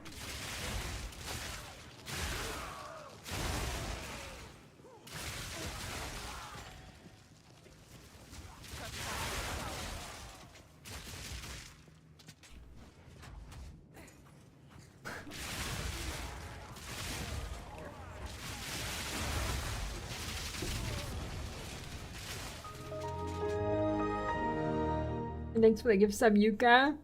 And thanks for the gift sub, Yuka.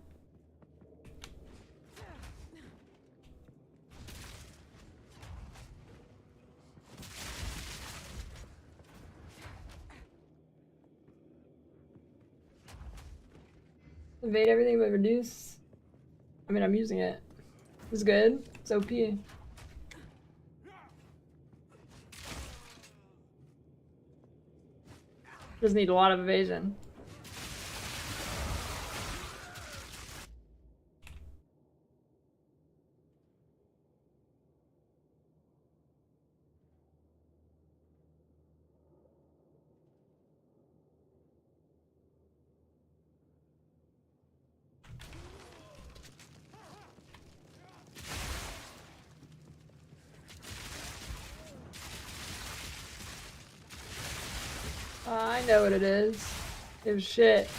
Evade everything but reduce. I mean, I'm using it. It's good. It's OP. Just need a lot of evasion. I know what it is. It was shit.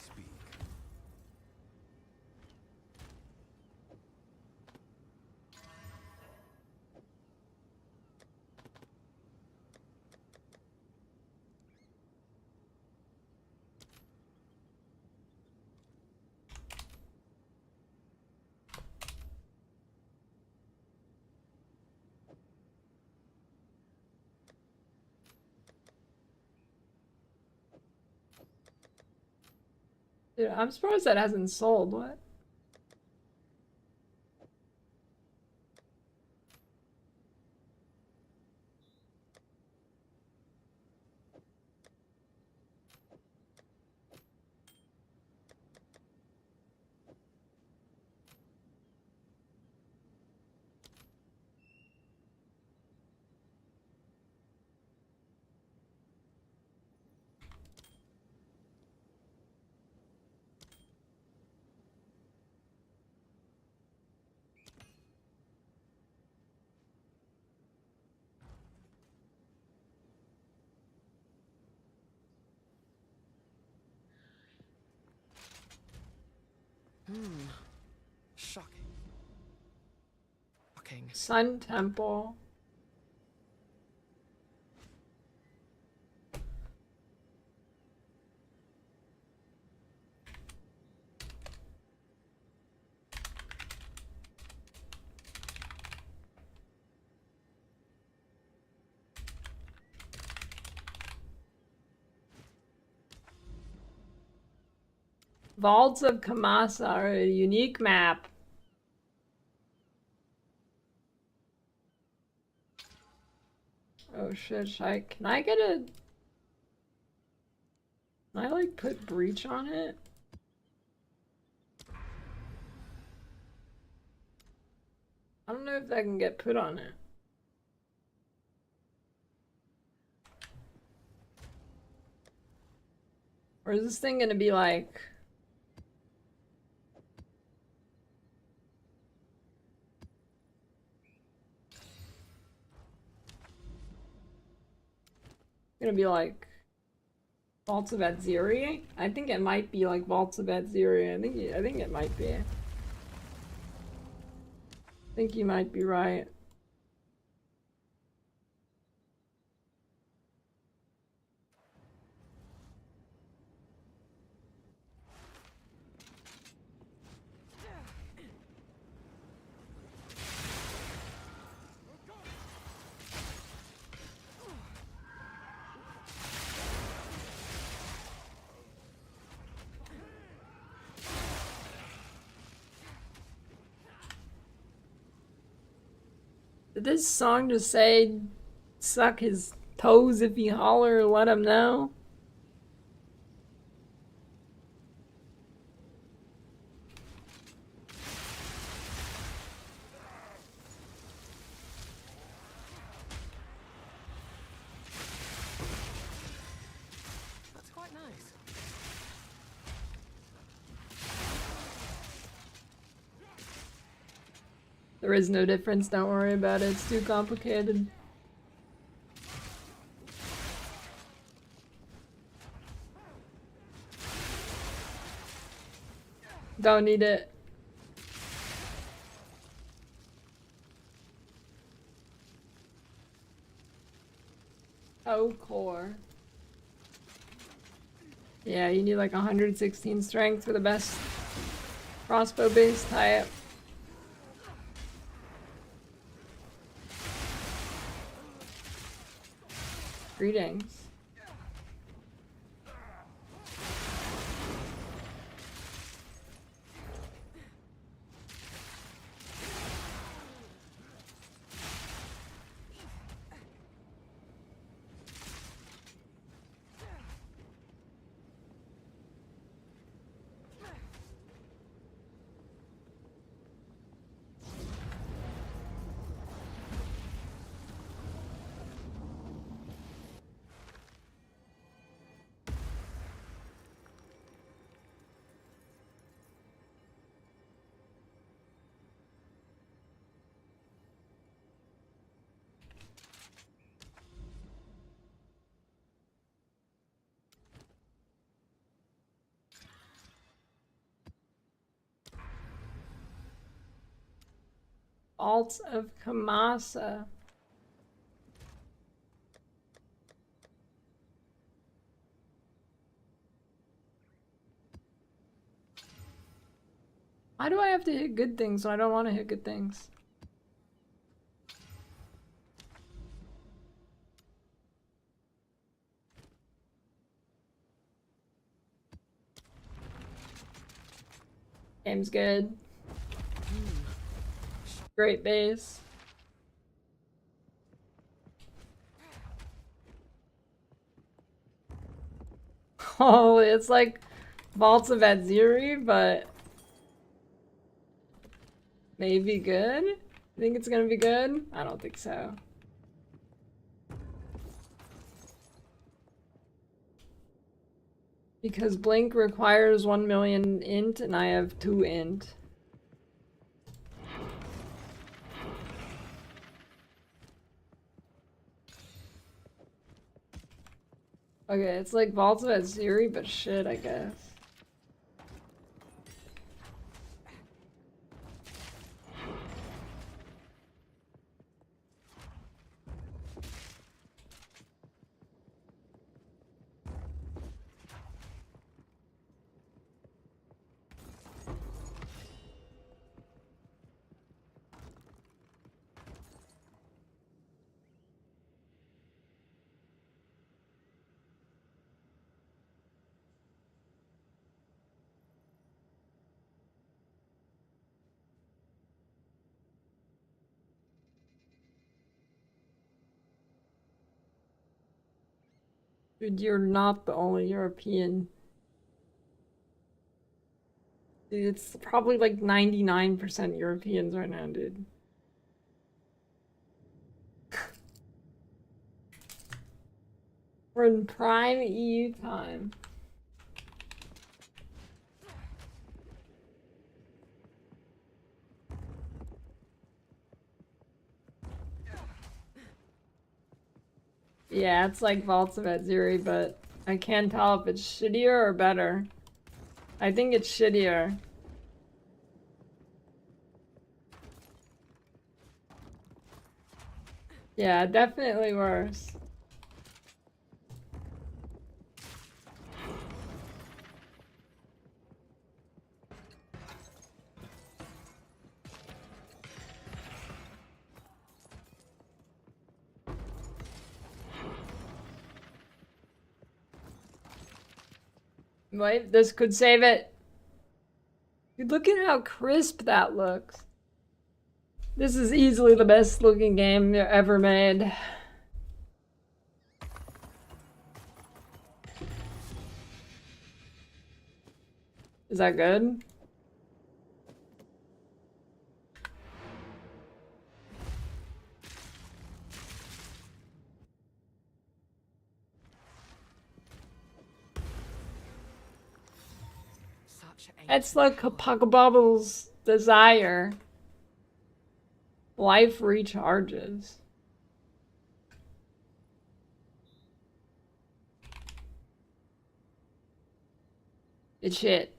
Speak. Dude, I'm surprised that hasn't sold. What? Shocking. Shocking. Sun Temple. Vaults of Kamasa are a unique map. Oh shit, can I get a... Can I like put breach on it? I don't know if that can get put on it. Or is this thing gonna be like... Gonna be like Vaults of Adziri? I think it might be like Vaults of Adziri. I think it might be. I think you might be right. Did this song just say, suck his toes if he holler, let him know? That's quite nice. There is no difference, don't worry about it, it's too complicated. Don't need it. Oh, core. Yeah, you need like 116 strength for the best crossbow base type. Greetings. Alt of Kamasa. Why do I have to hit good things when I don't want to hit good things? Game's good. Great base. Oh, it's like Vaults of Adziri, but maybe good? You think it's gonna be good? I don't think so. Because Blink requires 1 million int and I have 2 int. Okay, it's like Vaults of Adziri, but shit, I guess. Dude, you're not the only European. Dude, it's probably like 99% Europeans right now, dude. We're in prime EU time. Yeah, it's like Vaults of Adziri, but I can't tell if it's shittier or better. I think it's shittier. Yeah, definitely worse. Wait, this could save it. Dude, look at how crisp that looks. This is easily the best looking game ever made. Is that good? It's like Pokebubbles' desire. Life recharges. It's shit.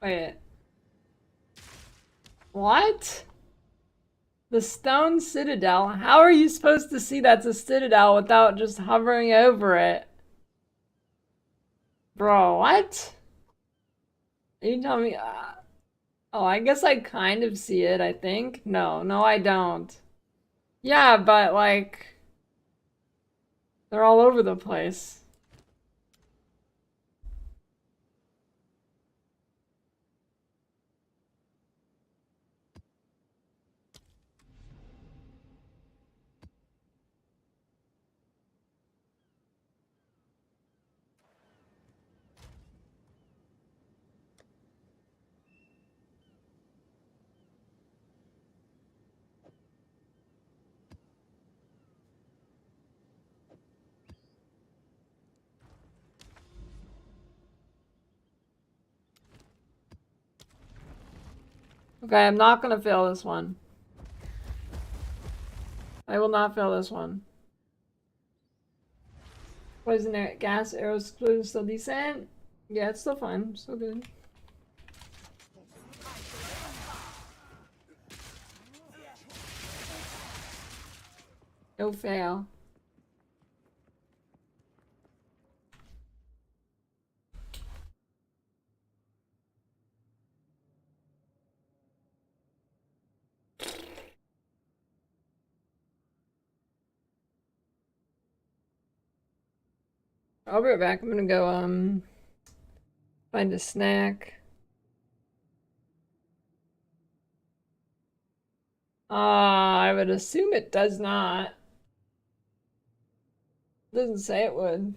Wait. What? The stone citadel? How are you supposed to see that's a citadel without just hovering over it? Bro, what? Are you telling me? Oh, I guess I kind of see it, I think. No, I don't. Yeah, but like, they're all over the place. Okay, I'm not gonna fail this one. I will not fail this one. Poison air, gas, arrows, exclusion, still decent? Yeah, it's still fine. Still good. No fail. I'll be right back. I'm gonna go, find a snack. I would assume it does not. Doesn't say it would.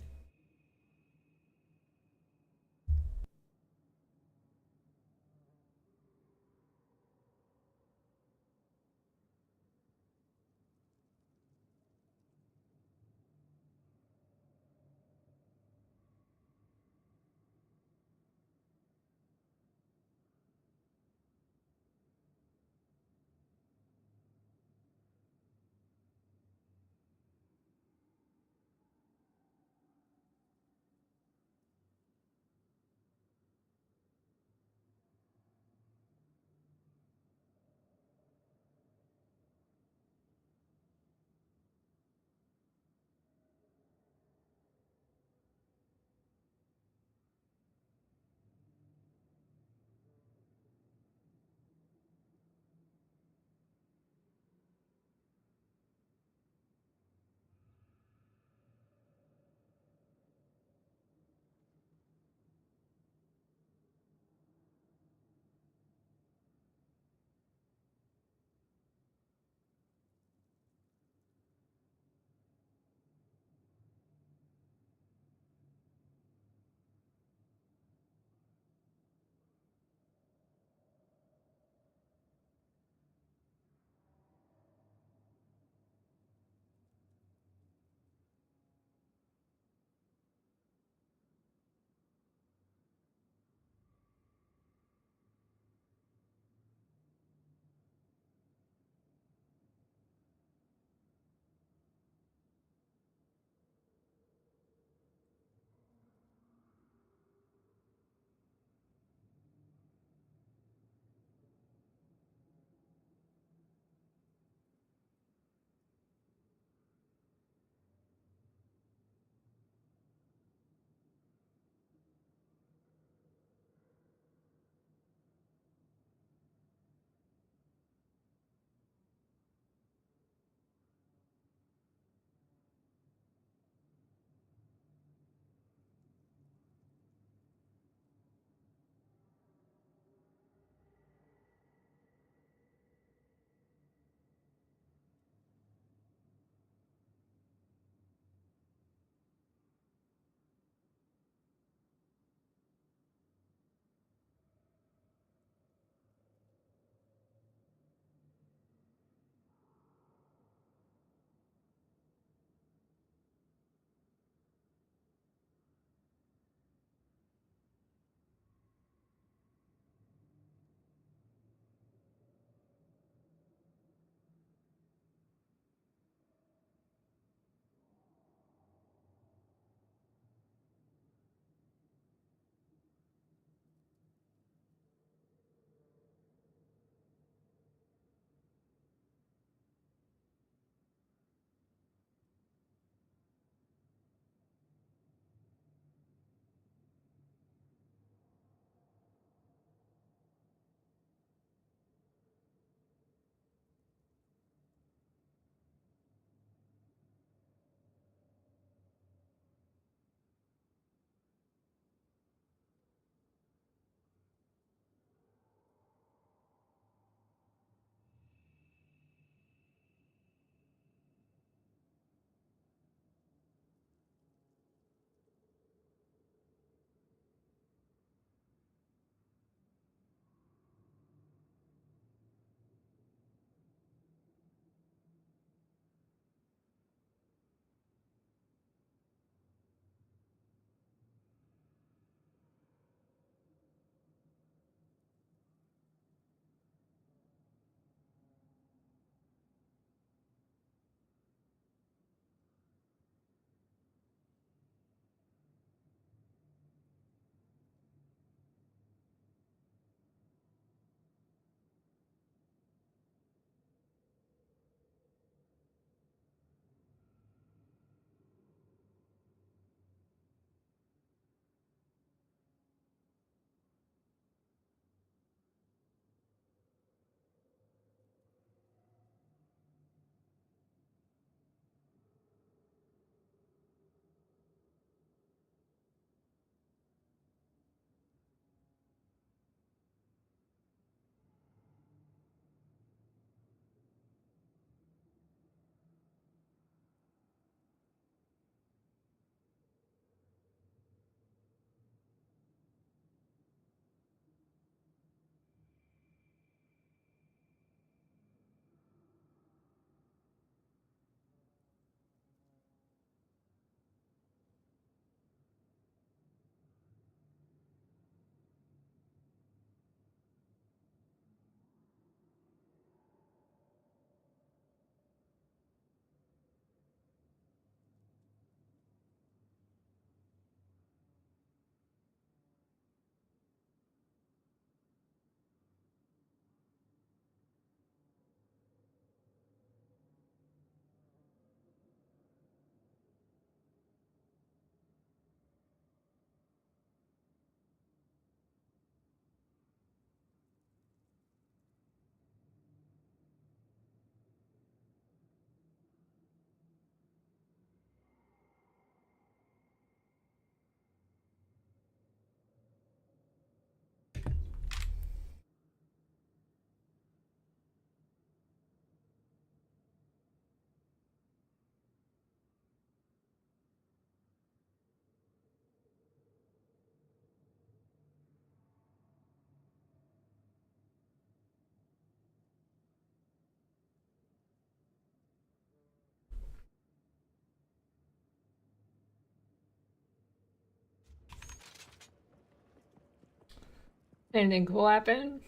Anything cool happen?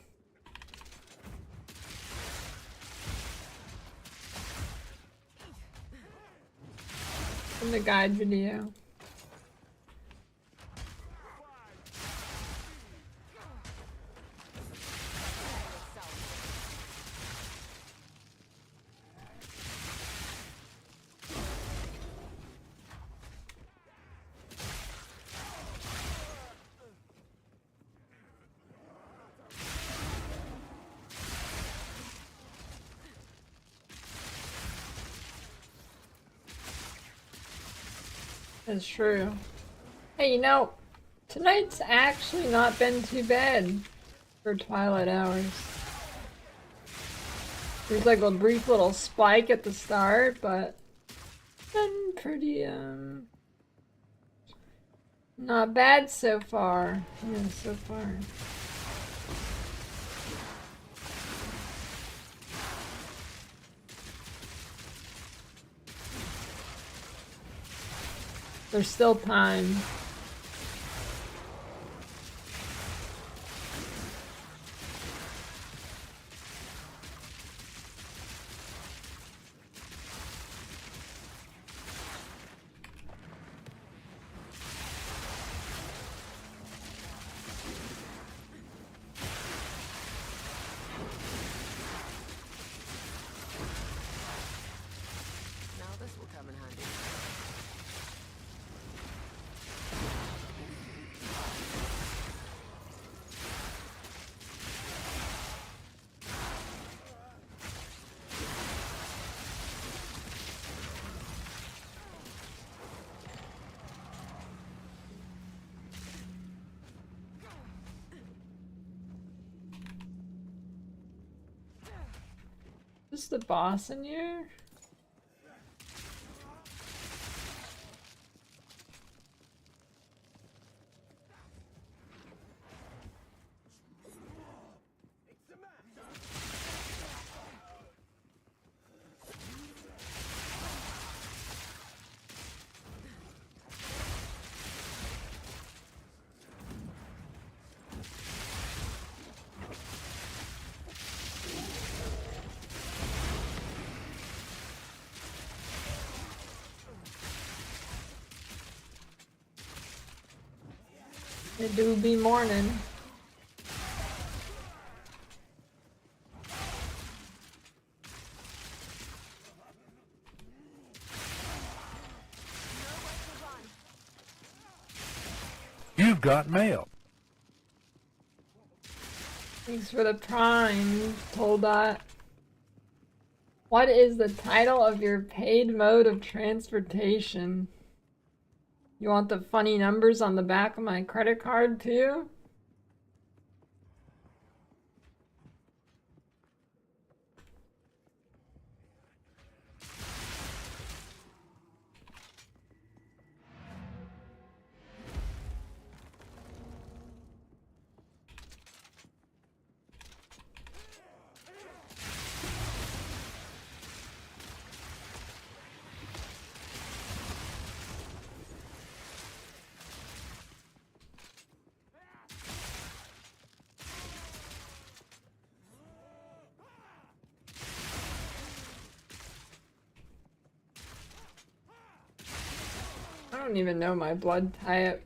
In the guide video. That's true. Hey, you know, tonight's actually not been too bad for Twilight Hours. There's like a brief little spike at the start, but been pretty, not bad so far. Yeah, so far. There's still time. Now this will come in handy. Is the boss in here? It do be morning. You've got mail. Thanks for the prime, Toldot. What is the title of your paid mode of transportation? You want the funny numbers on the back of my credit card too? I don't even know my blood type.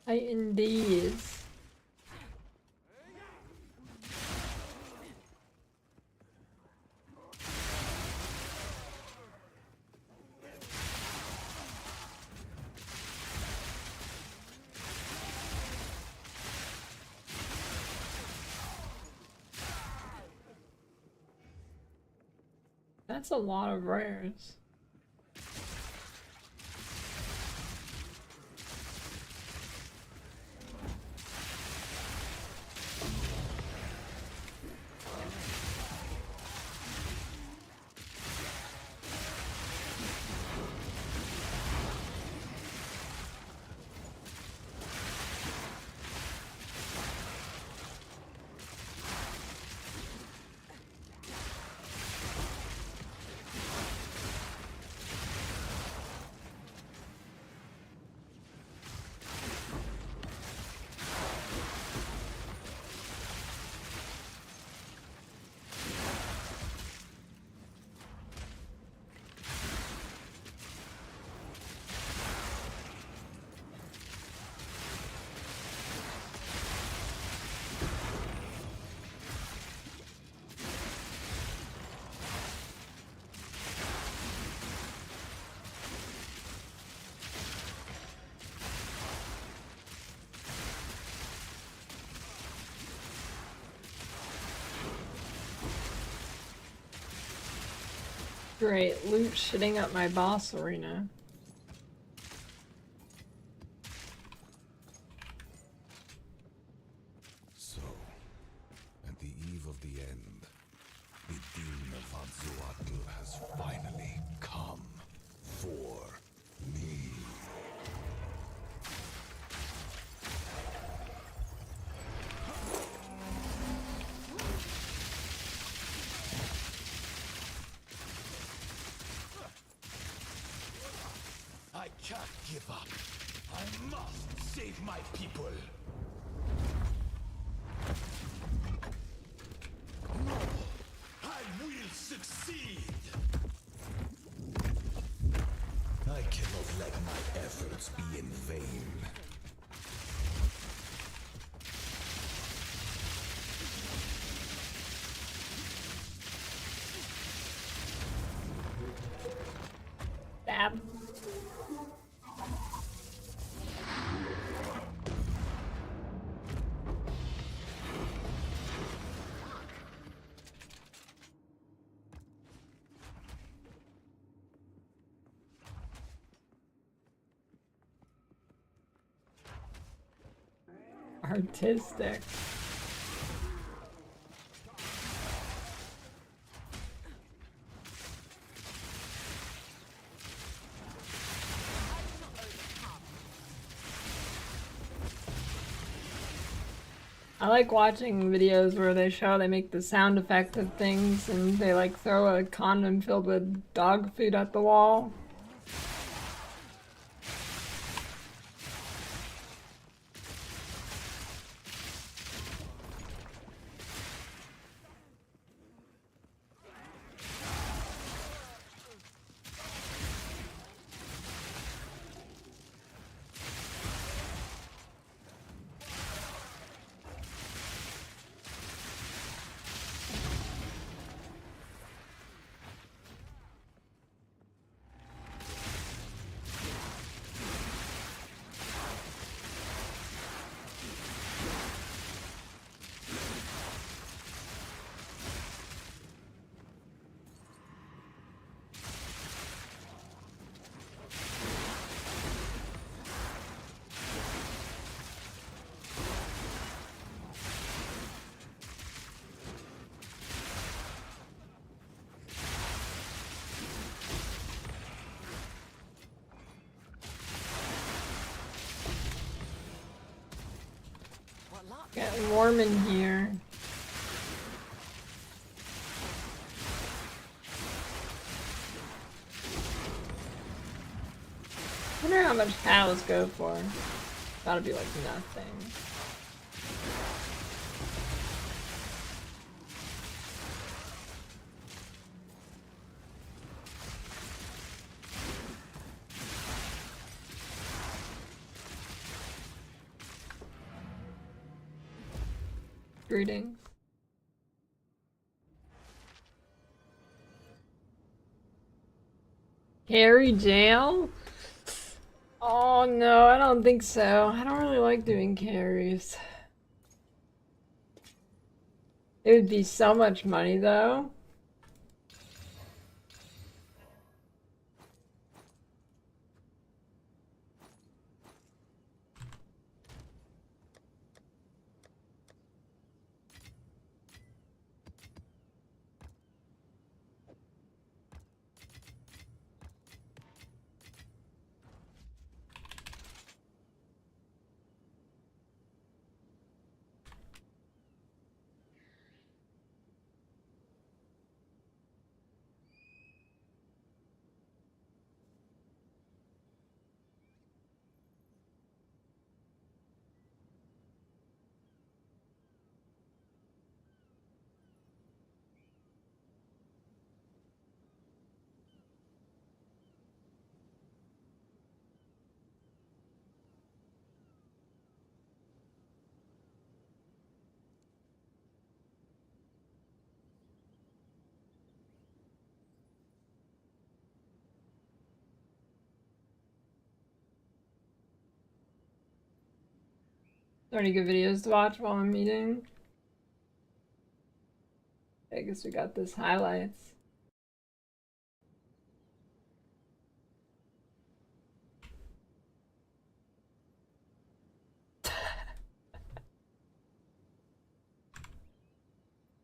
Indeed. That's a lot of rares. Great, loot shitting up my boss arena. So, at the eve of the end, the doom of Azzuatl has finally come for me. I can't give up. I must save my people. I will succeed! I cannot let my efforts be in vain. Stab. Artistic. I like watching videos where they show they make the sound effect of things and they like throw a condom filled with dog food at the wall. Getting warm in here. I wonder how much cows go for. Gotta be like nothing. Greetings. Carry jail? Oh no, I don't think so. I don't really like doing carries. It would be so much money though. Are there any good videos to watch while I'm eating? I guess we got this highlights.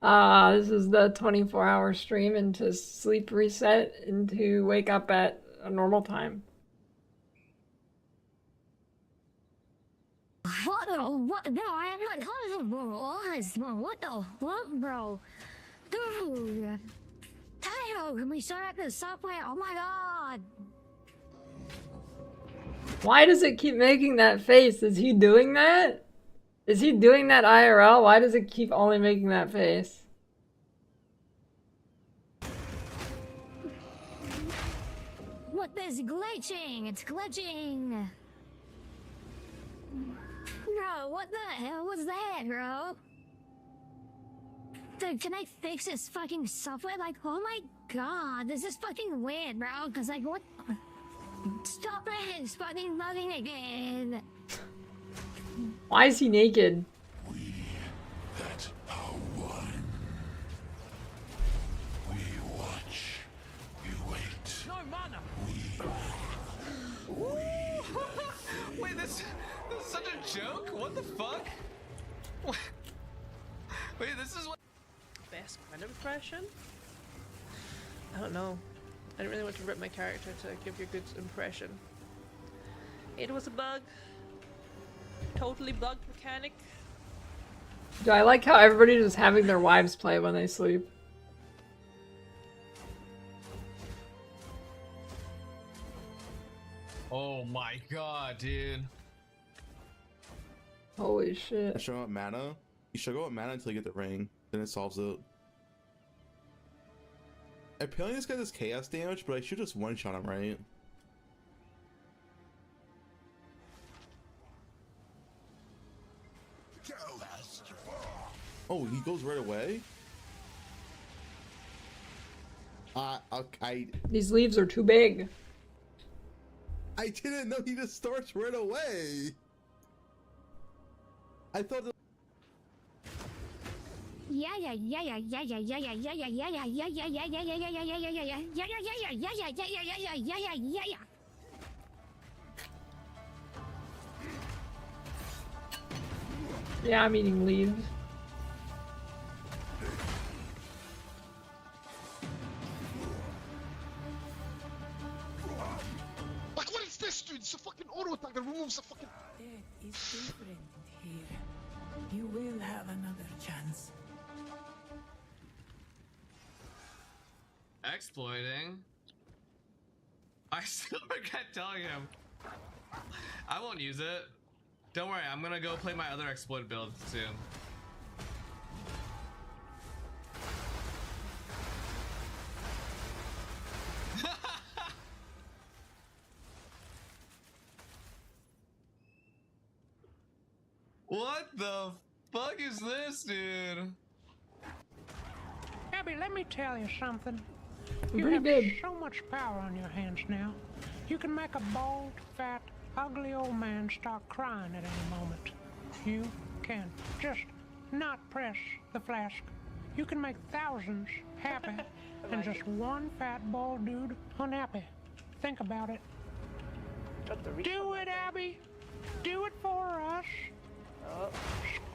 This is the 24-hour stream into sleep reset into wake up at a normal time. What no, I am not calling bro. What the fuck, bro? Dude. Tayo, can we start at the subway? Oh my god. Why does it keep making that face? Is he doing that? Is he doing that IRL? Why does it keep only making that face? What is glitching? It's glitching. Bro, what the hell was that, bro? Dude, can I fix this fucking software? Like, oh my god, this is fucking weird, bro. Cause like, what? Stop it! It's fucking bugging again. Why is he naked? We that are one. We watch. We wait. No mana. Wait, this is such a joke? What the fuck? Wait, this is what... Best kind of impression? I don't know. I didn't really want to rip my character to give you a good impression. It was a bug. Totally bugged mechanic. Do I like how everybody just having their wives play when they sleep? Oh my god, dude. Holy shit. I show out mana. You should go out mana until you get the ring. Then it solves it. Apparently this guy does chaos damage, but I should just one-shot him, right? Oh, he goes right away? These leaves are too big. I didn't know he just starts right away. I thought that... Yeah, I'm eating leaves. Like, what is this, dude? It's a fucking auto attack that removes the fucking... It is different here. You will have another chance. Exploiting? I still forget telling him. I won't use it. Don't worry, I'm gonna go play my other exploit build soon. What the fuck is this, dude? Abby, let me tell you something. I'm You pretty have good. so much power on your hands now. You can make a bald, fat, ugly old man start crying at any moment. You can just not press the flask. You can make thousands happy and just one fat, bald dude unhappy. Think about it. Do it, Abby. Do it for us.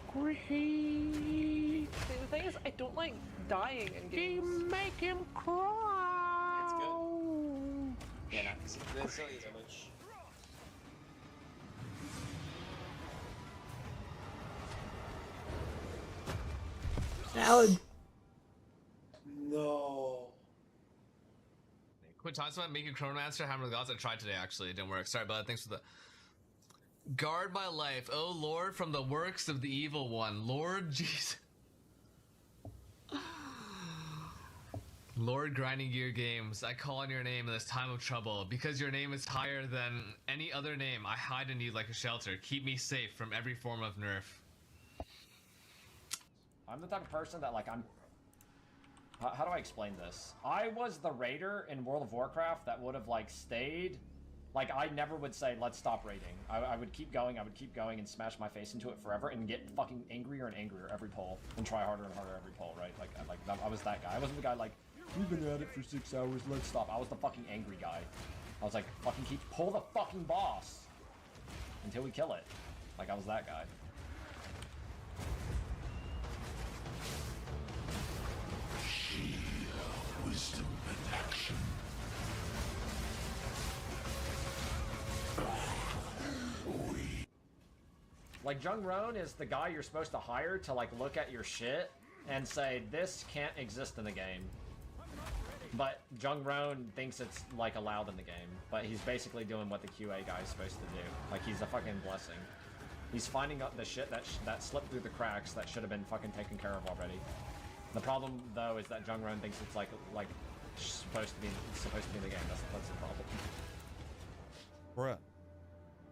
Scream. See, the thing is, I don't like dying in games. You make him cry. It's good. Yeah, no, there's silly image. Salad. No. Quit talking about making Chronomancer, Hammer of the Gods. I tried today, actually. It didn't work. Sorry, bud. Thanks for the... Guard my life, O Lord, from the works of the evil one. Lord Jesus. Lord Grinding Gear Games, I call on your name in this time of trouble. Because your name is higher than any other name, I hide in you like a shelter. Keep me safe from every form of nerf. I'm the type of person that, like, how do I explain this? I was the raider in World of Warcraft that would have, like, stayed. Like, I never would say, let's stop raiding. I would keep going, and smash my face into it forever and get fucking angrier and angrier every pull and try harder and harder every pull, right? Like I was that guy. I wasn't the guy like, we've been at it for 6 hours, let's stop. I was the fucking angry guy. I was like, fucking pull the fucking boss until we kill it. Like, I was that guy. wisdom and action. Like, Jung Roan is the guy you're supposed to hire to, like, look at your shit and say, this can't exist in the game. But Jung Roan thinks it's, like, allowed in the game. But he's basically doing what the QA guy is supposed to do. Like, he's a fucking blessing. He's finding up the shit that slipped through the cracks that should have been fucking taken care of already. The problem, though, is that Jung Roan thinks it's, like supposed to be in the game. That's the problem. Bruh.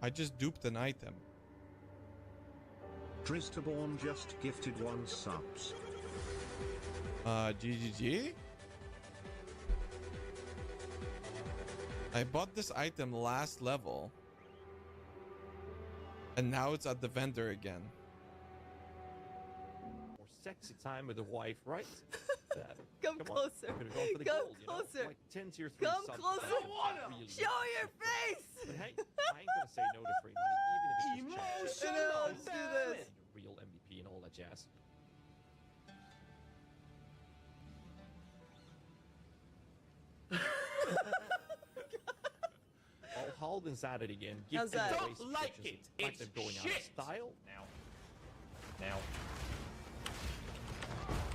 I just duped an item. Tristaborn just gifted 1 subs. GGG? I bought this item last level. And now it's at the vendor again. More sexy time with the wife, right? Come closer. Come closer. Like 10 tier 3 Come subs. closer. Really Show your face. But hey, I ain't gonna say no to free money, even if it's just Emotional. Let's do this. real MVP and all that jazz. I'll hold inside it again. Give How's that? Don't like it. Like they're going out of style. Now.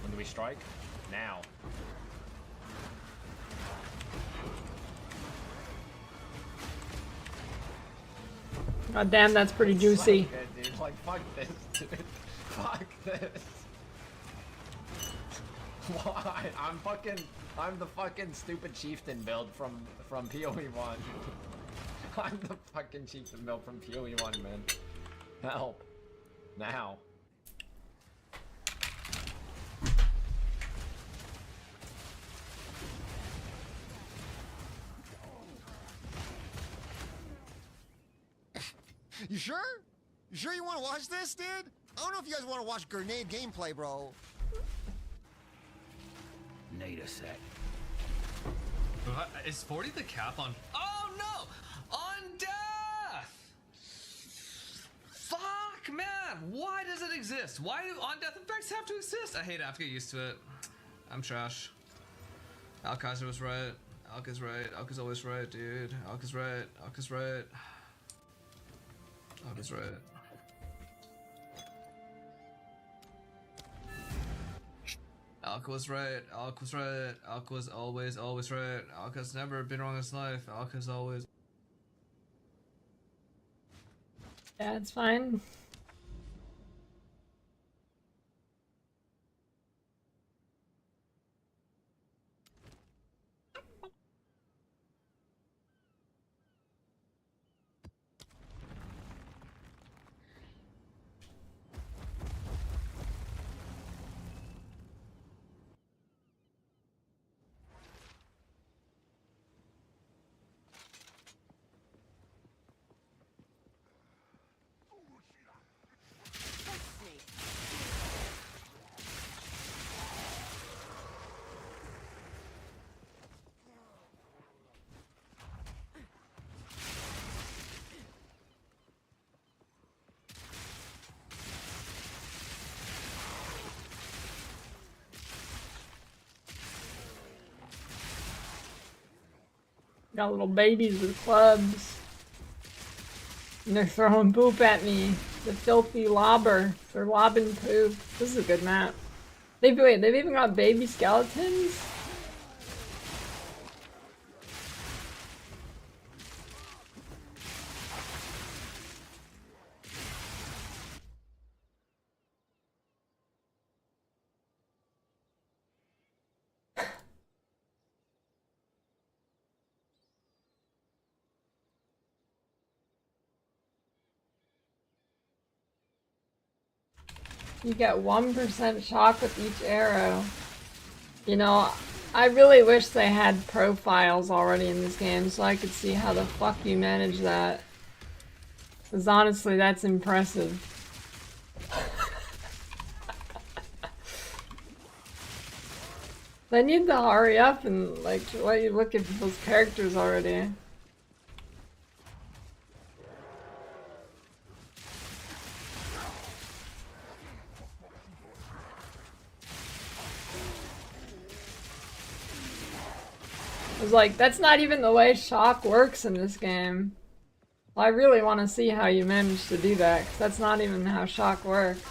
When do we strike? Now. God damn, that's pretty juicy. So good, dude. Like, fuck this, dude. Fuck this. Why? I'm the fucking stupid chieftain build from PoE1. I'm the fucking chieftain build from PoE1, man. Help. Now. You sure? You sure you want to watch this, dude? I don't know if you guys want to watch grenade gameplay, bro. Need a sec. Is 40 the cap on? Oh no! On death! Fuck, man! Why does it exist? Why do on death effects have to exist? I hate it. I have to get used to it. I'm trash. Alkaiser was right. Alka's right. Alka's always right, dude. Alka's right. Alka's right. Alka's right. Alka was right. Alka was right. Alka was always right. Alka's never been wrong in his life. Alka's always. Yeah, it's fine. Got little babies with clubs. And they're throwing poop at me. The filthy lobber. They're lobbing poop. This is a good map. They've even got baby skeletons? You get 1% shock with each arrow. You know, I really wish they had profiles already in this game so I could see how the fuck you manage that. Because honestly, that's impressive. They need to hurry up and like let you look at those characters already. I was like, that's not even the way shock works in this game. Well, I really want to see how you managed to do that, because that's not even how shock works.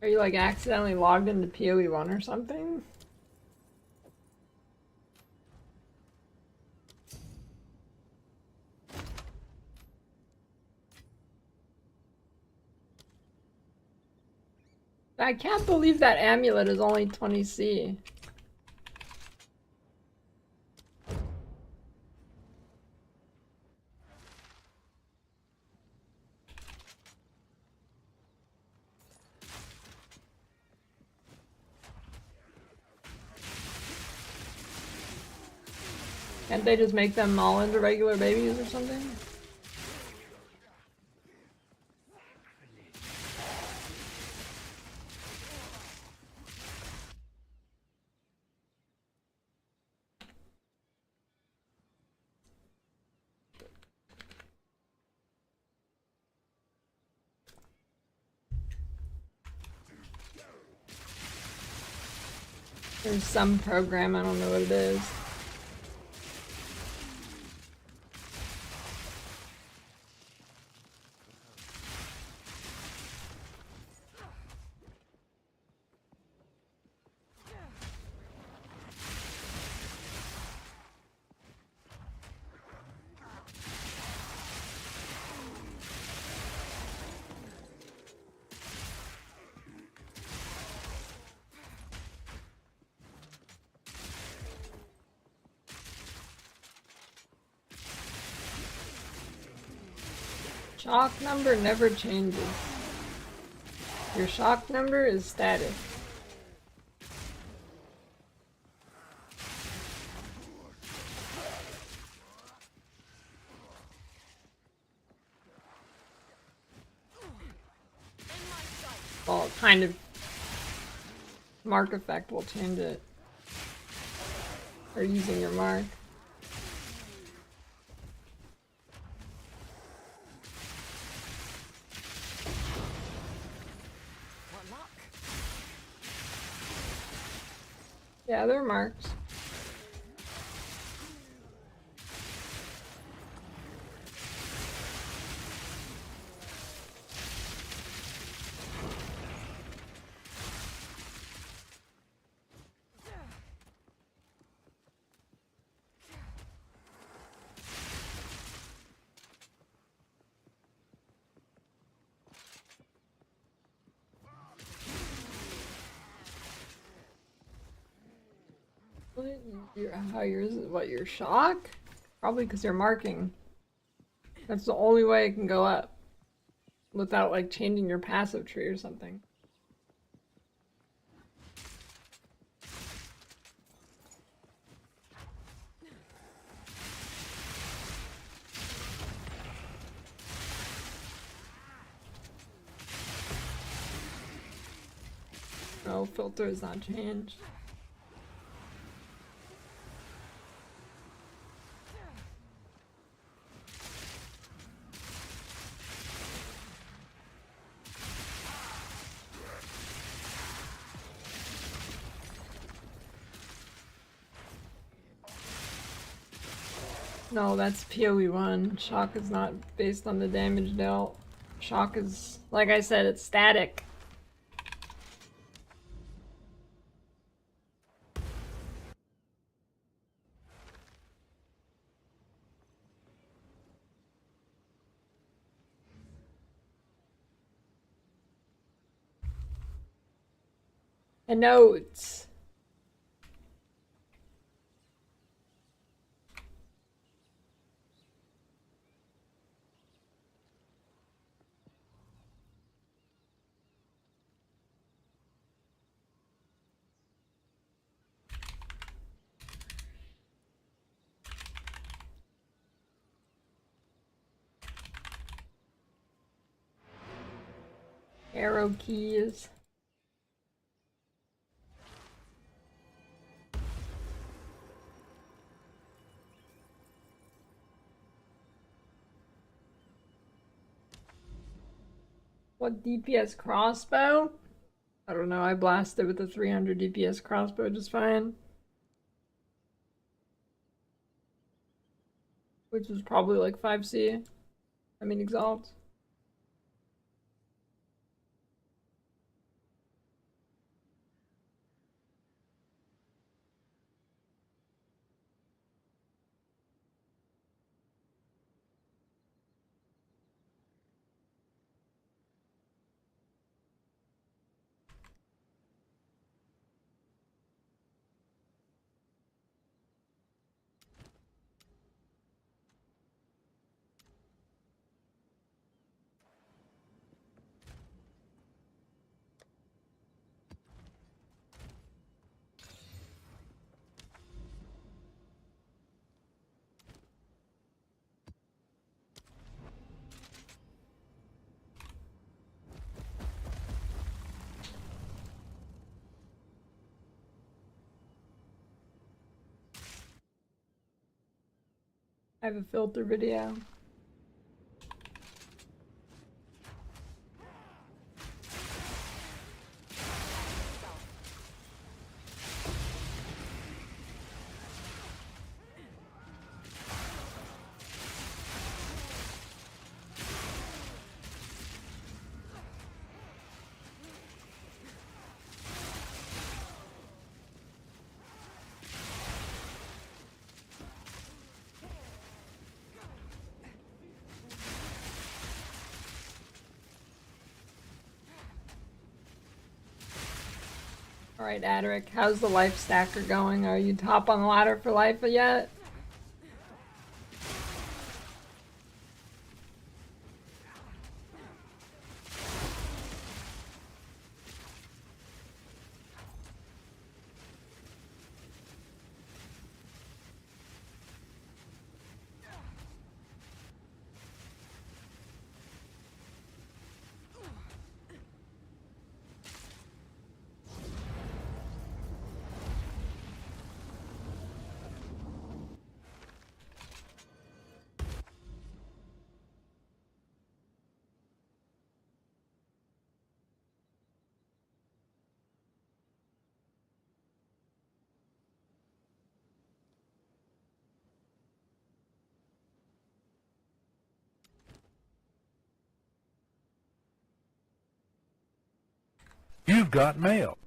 Are you like accidentally logged into PoE1 or something? I can't believe that amulet is only 20C. Can't they just make them all into regular babies or something? There's some program, I don't know what it is. Shock number never changes. Your shock number is static. Well, kind of. Mark effect will change it. Or using your mark. Yeah, they're marked. How yours is what, your shock? Probably because you're marking. That's the only way it can go up. Without like changing your passive tree or something. No, filter is not changed. No, that's PoE1. Shock is not based on the damage dealt. Shock is, like I said, it's static. And notes. Arrow keys. What DPS crossbow? I don't know, I blasted with a 300 DPS crossbow just fine. Which was probably like 5C. I mean, Exalt. I have a filter video. Alright, Adric, how's the life stacker going? Are you top on the ladder for life yet? You've got mail.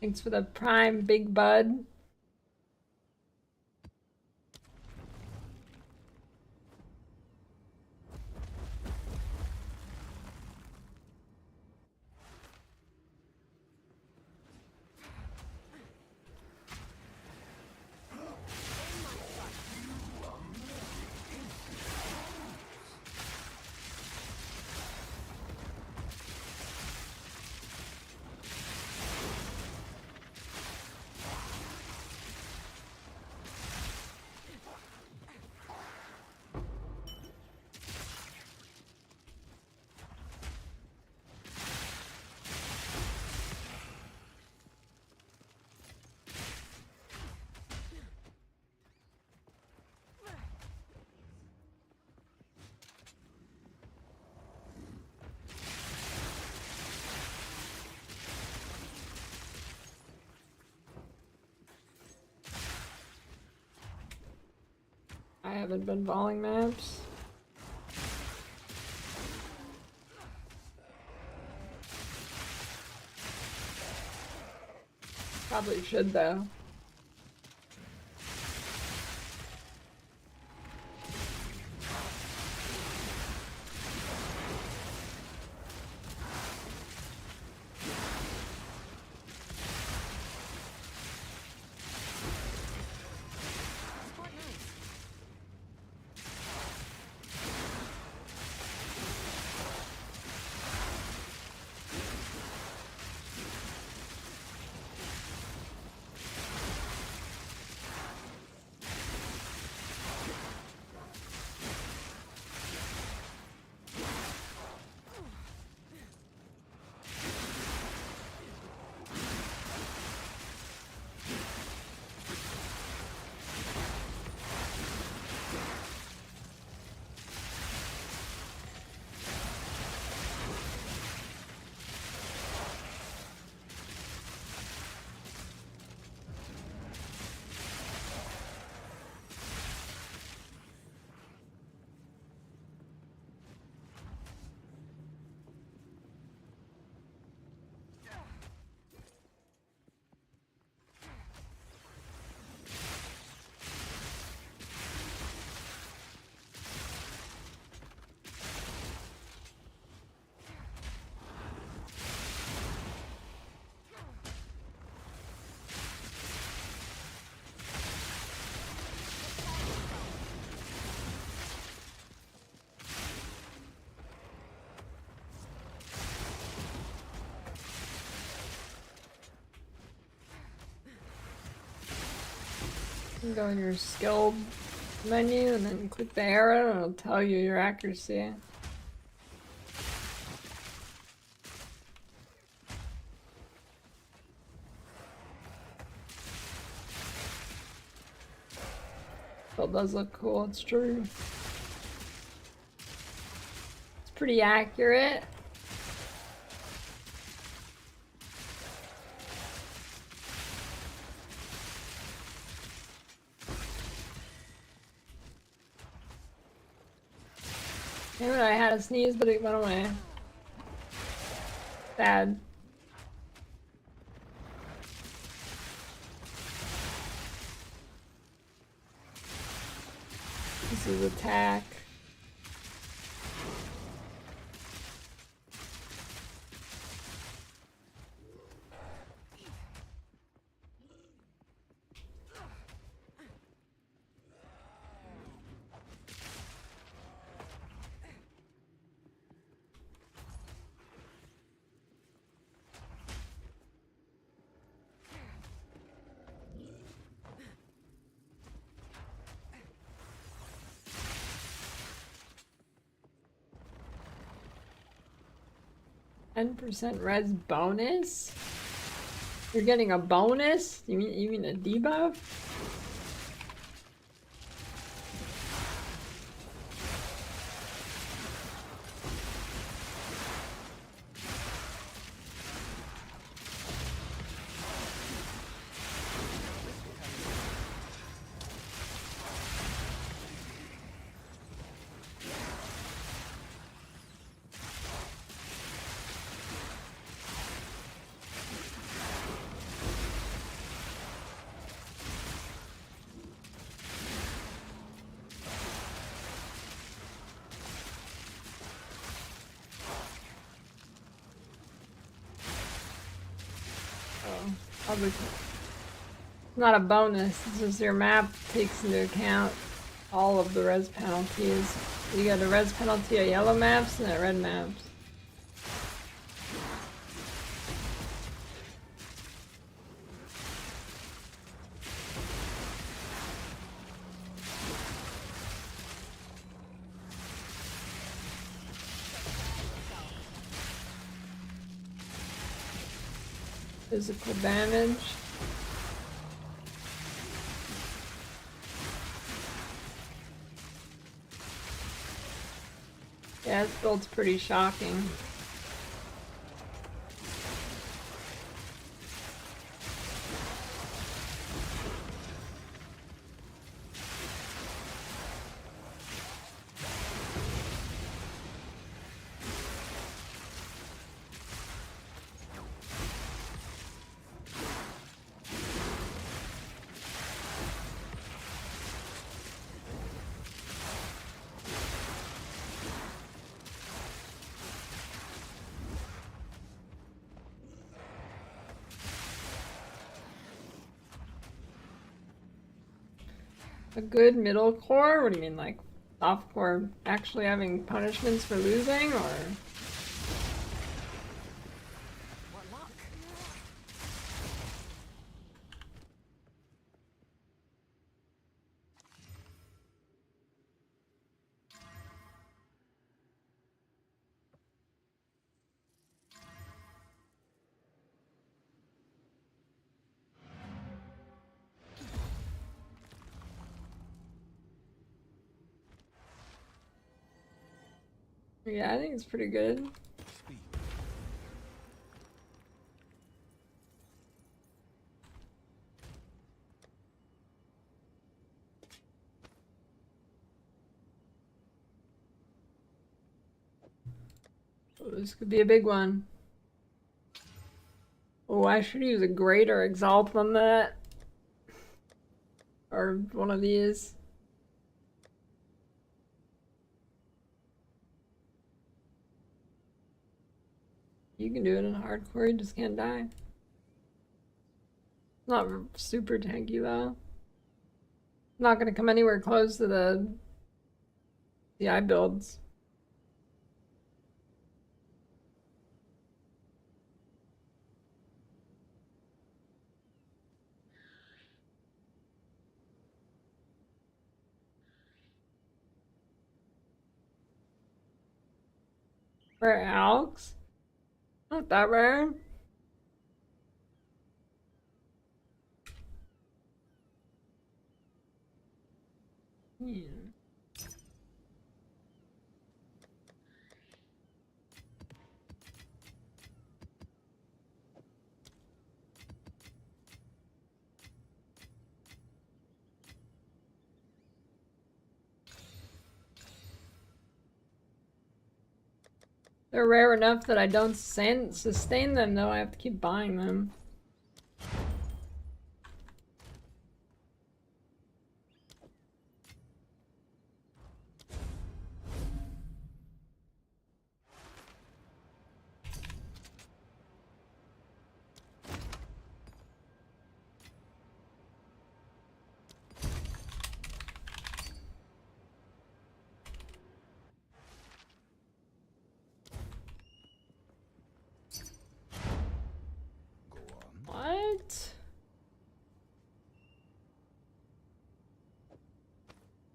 Thanks for the prime, Big Bud. I haven't been volleying maps. Probably should though. You go in your skill menu and then click the arrow and it'll tell you your accuracy. Still does look cool, it's true. It's pretty accurate. Maybe I had a sneeze, but it went away. Sad. This is attack. %, res bonus? You're getting a bonus? You mean a debuff? Probably not a bonus, it's just your map takes into account all of the res penalties. You get a res penalty at yellow maps and at red maps. Physical damage. Yeah, this build's pretty shocking. A good middle core? What do you mean, like soft core actually having punishments for losing, or? Yeah, I think it's pretty good. Oh, this could be a big one. Oh, I should use a greater exalt on that. Or one of these. You can do it in hardcore, you just can't die. Not super tanky though. Not gonna come anywhere close to the CI builds. Rare Alex? Not that rare. Yeah. They're rare enough that I don't sustain them, though. I have to keep buying them. What?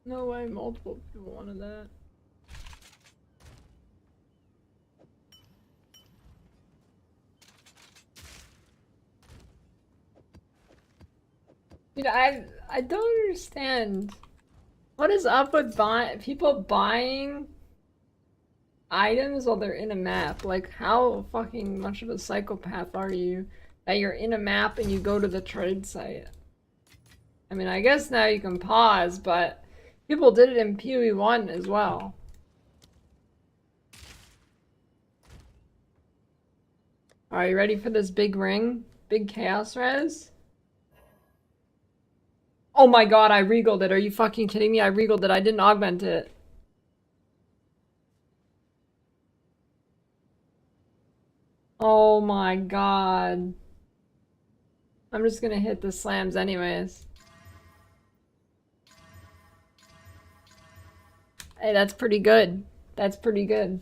No way, multiple people wanted that. Dude, I don't understand. What is up with people buying items while they're in a map? Like, how fucking much of a psychopath are you that you're in a map and you go to the trade site? I mean, I guess now you can pause, but people did it in PoE1 as well. Are you ready for this big ring? Big chaos res? Oh my god, I regaled it. Are you fucking kidding me? I regaled it. I didn't augment it. Oh my god. I'm just gonna hit the slams anyways. Hey, that's pretty good. That's pretty good.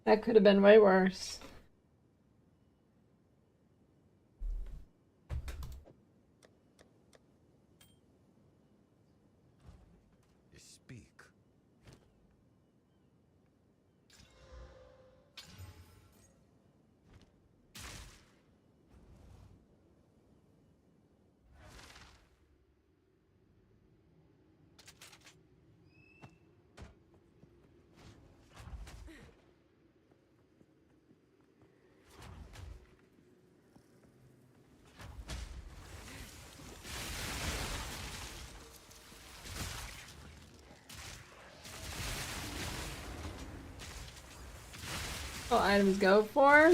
That could have been way worse. Speak. What items go for?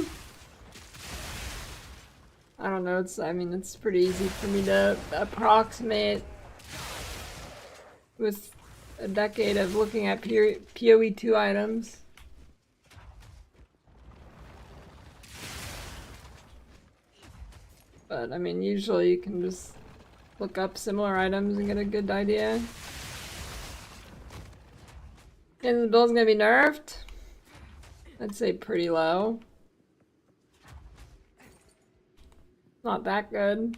I don't know, I mean, it's pretty easy for me to approximate with a decade of looking at PoE2 items. But, I mean, usually you can just look up similar items and get a good idea. And the build's gonna be nerfed? I'd say pretty low. Not that good.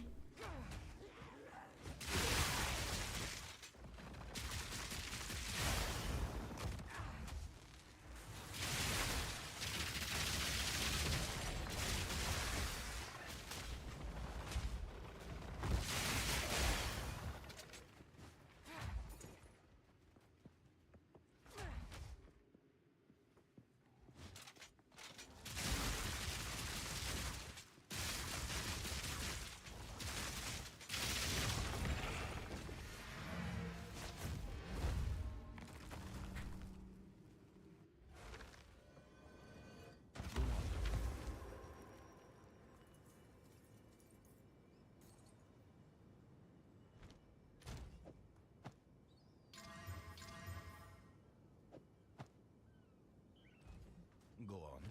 Go on.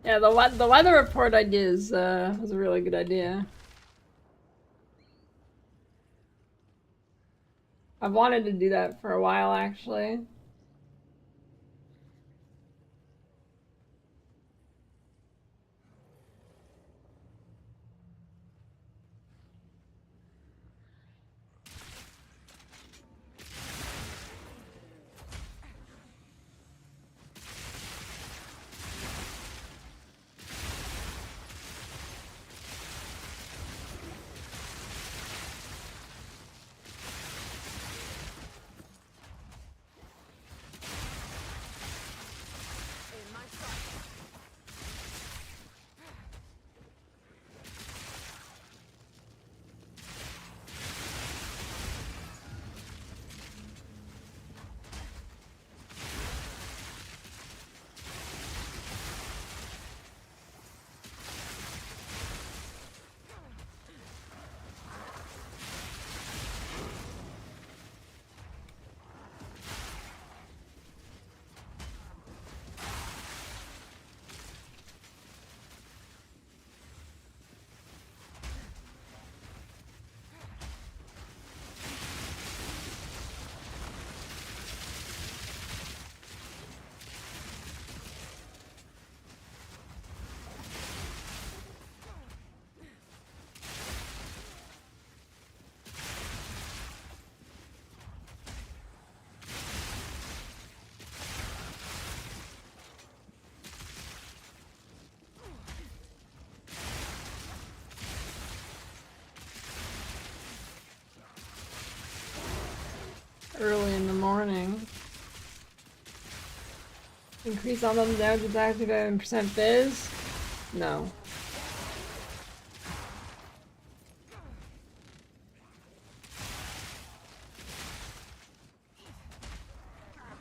Yeah, the weather report ideas was a really good idea. I've wanted to do that for a while, actually. Early in the morning. Increase all them damage with active percent fizz? No.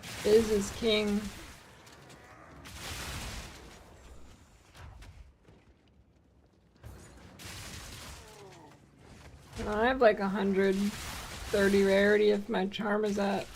Fizz is king. I have like 130 rarity if my charm is at.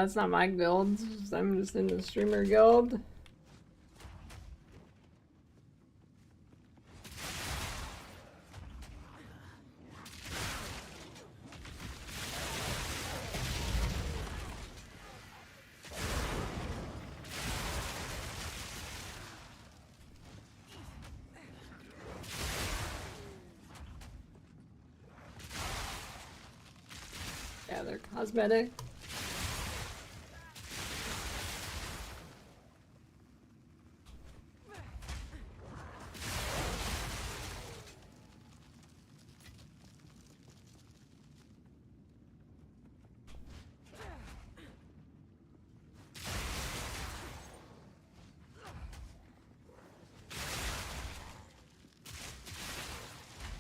That's not my guild. I'm just in the streamer guild. Yeah, they're cosmetic.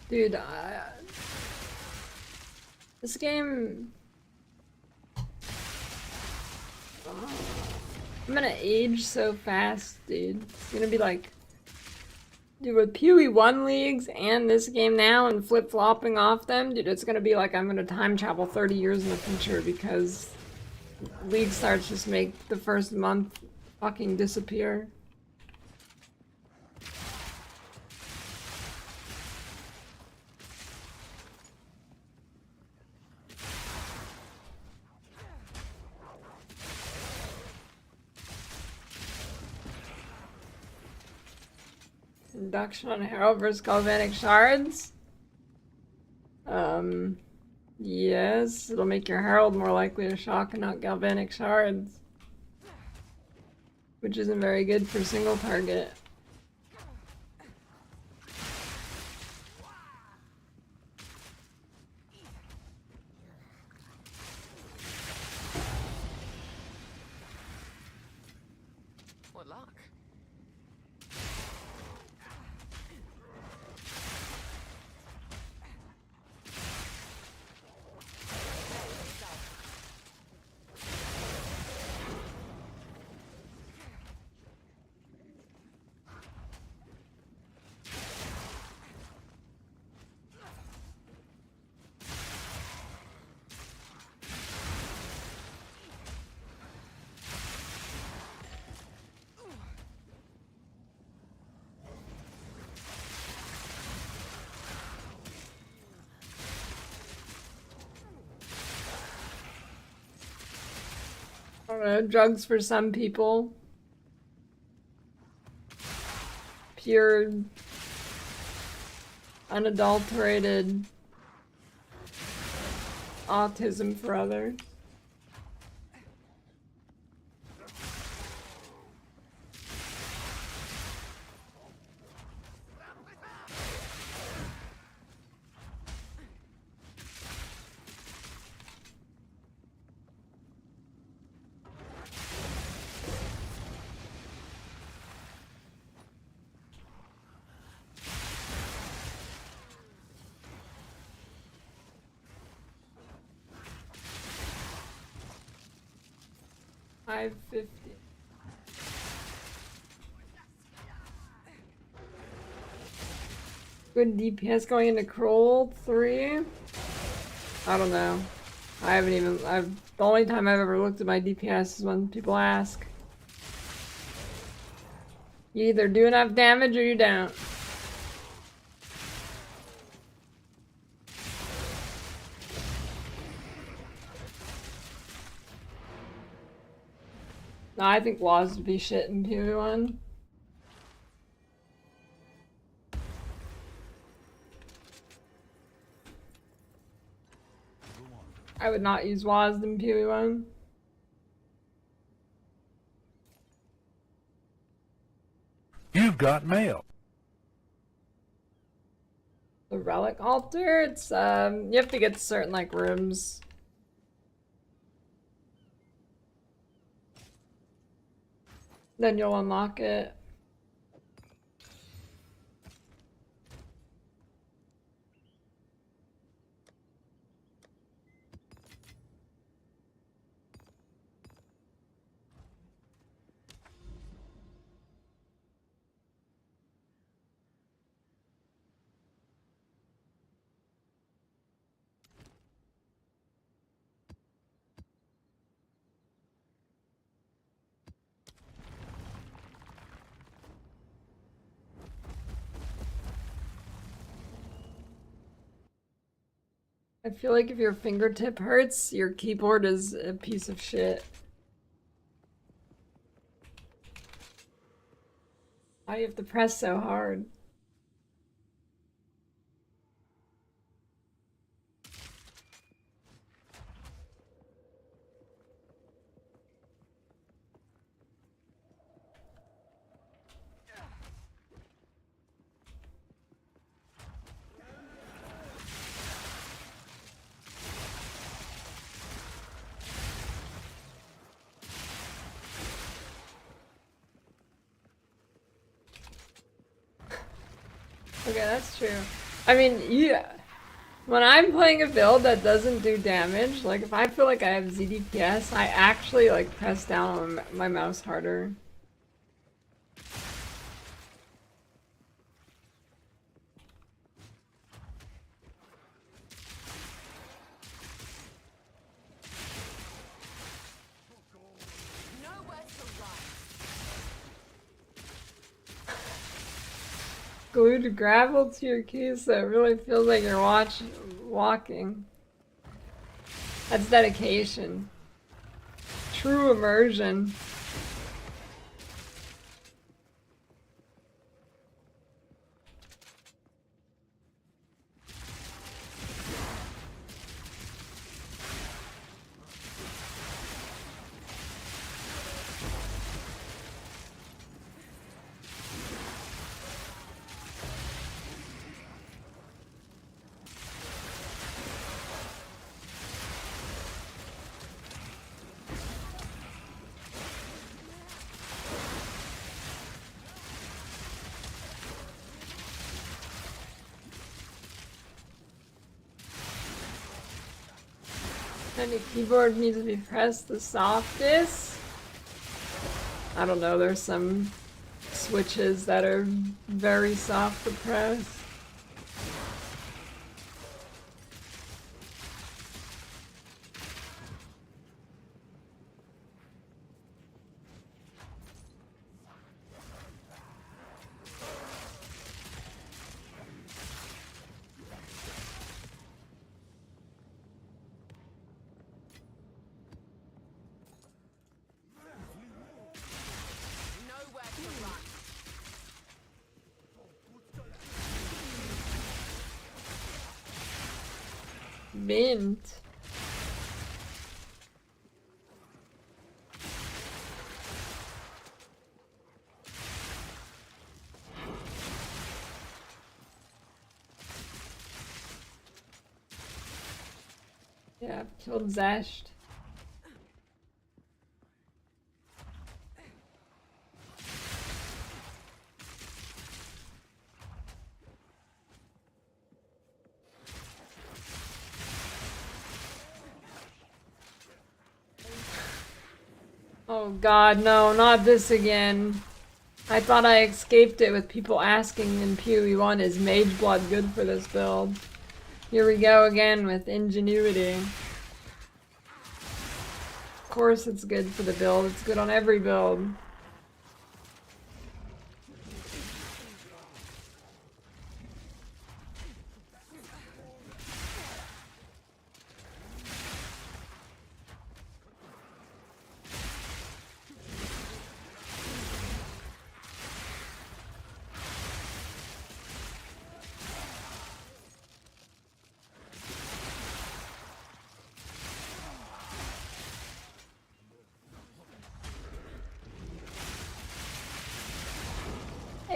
Dude, this game... I'm gonna age so fast, dude. It's gonna be like Dude, with PoE1 leagues and this game now and flip-flopping off them, dude, it's gonna be like I'm gonna time travel 30 years in the future because league starts just make the first month fucking disappear. Induction on Herald versus Galvanic Shards? Yes, it'll make your Herald more likely to shock and not Galvanic Shards. Which isn't very good for single target. What luck? I don't know, drugs for some people. Pure, unadulterated autism for others. $550. Good DPS going into Kroll 3? I don't know. I haven't even, the only time I've ever looked at my DPS is when people ask. You either do enough damage or you don't. No, I think laws would be shit in PoE1. I would not use WASD in PoE1. You've got mail. The relic altar, it's you have to get to certain like rooms. Then you'll unlock it. I feel like if your fingertip hurts, your keyboard is a piece of shit. Why do you have to press so hard? Okay, that's true. I mean, yeah. When I'm playing a build that doesn't do damage, like if I feel like I have ZDPS, I actually like press down on my mouse harder. glued gravel to your keys so it really feels like you're walking. That's dedication. True immersion. And the keyboard needs to be pressed the softest. I don't know, there's some switches that are very soft to press. Nowhere to run. Mint. Yeah, I've killed Zesht. Oh god, no, not this again. I thought I escaped it with people asking in PoE1, is Mage Blood good for this build? Here we go again with ingenuity. Of course it's good for the build, it's good on every build.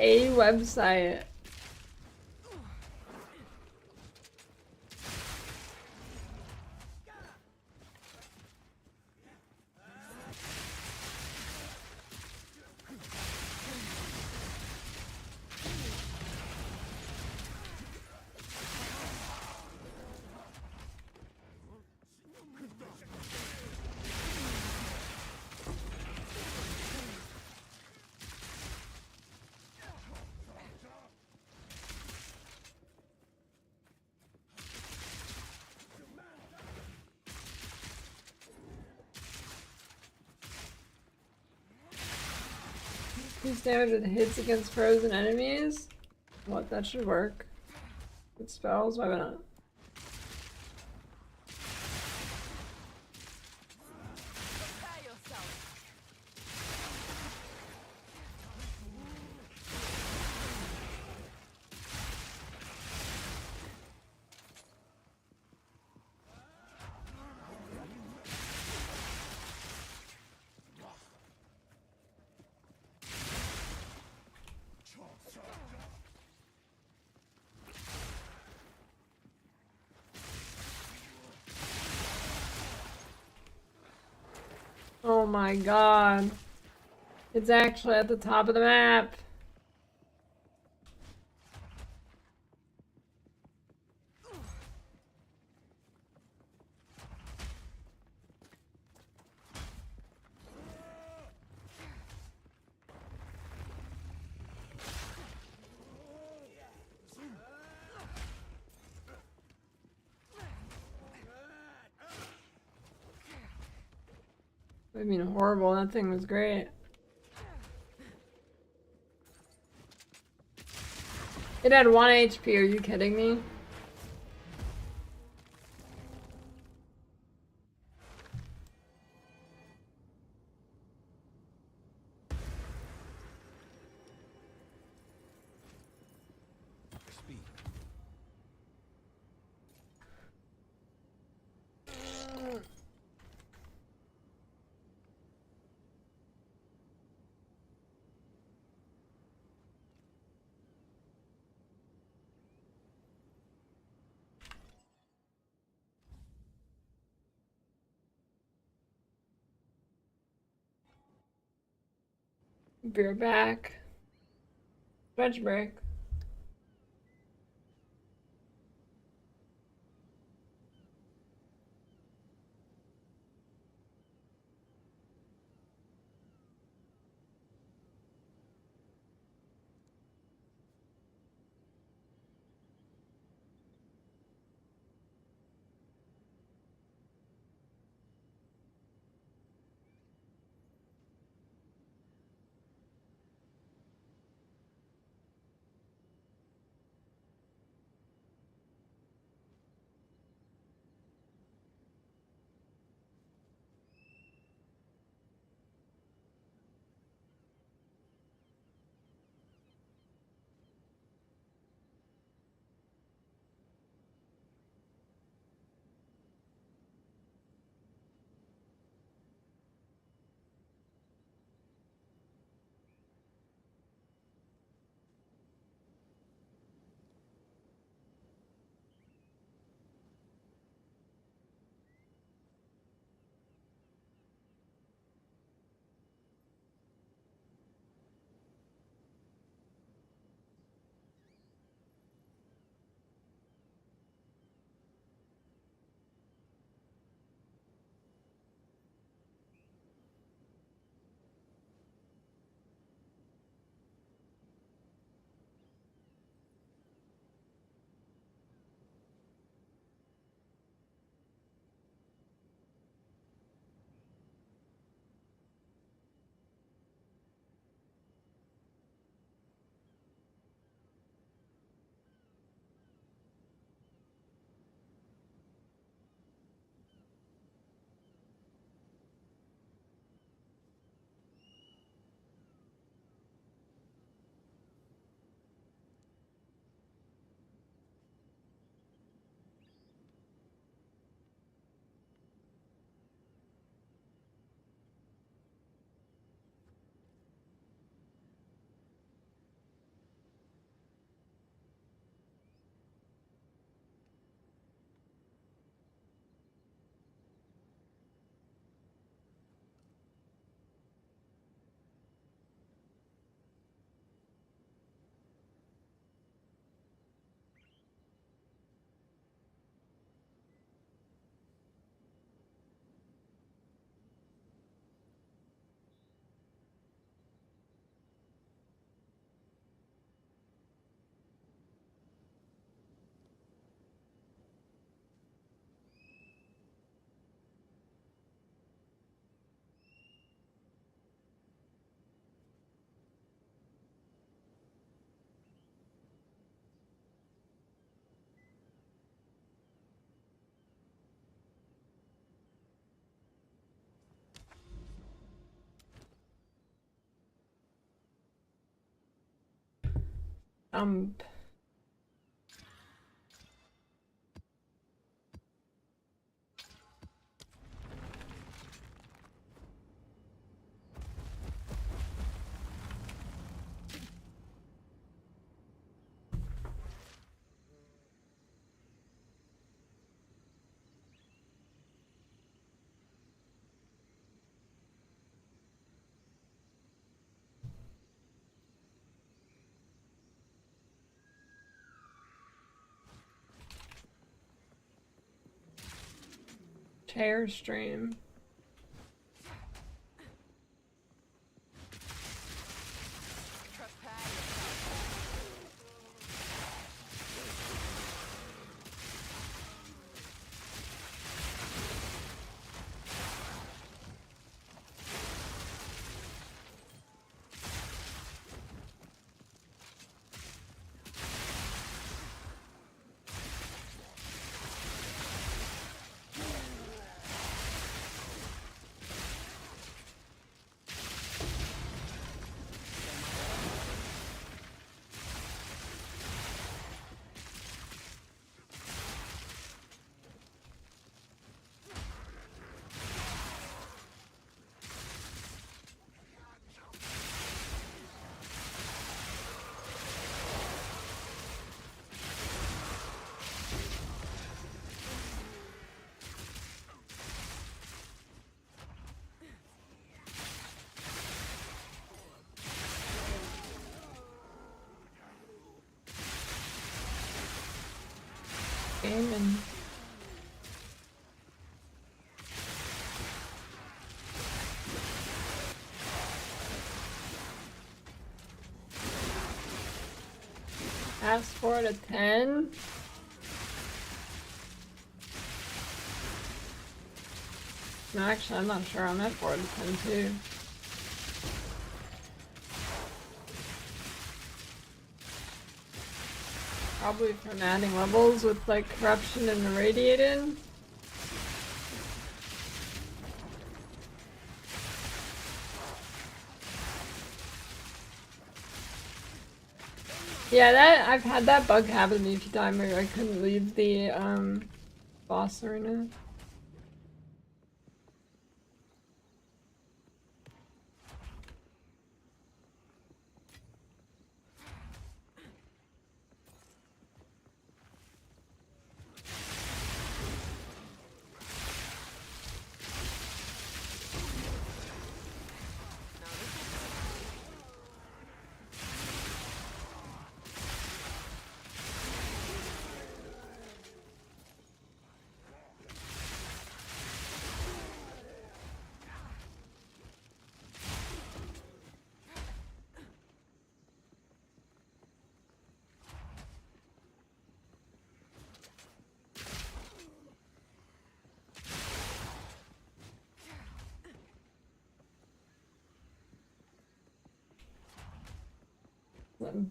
A website. Increase damage with hits against frozen enemies? What, that should work. With spells, why not? Prepare yourself. Oh my god. It's actually at the top of the map. I mean, horrible. That thing was great. It had 1 HP, are you kidding me? Speed. Beer back. Stretch break. Chair stream. aiming. Ask for it a 10. No, actually, I'm not sure. I'm at 4 to 10 too. Probably from adding levels with like corruption and irradiated. Yeah, that I've had that bug happen to me a few times where I couldn't leave the boss arena.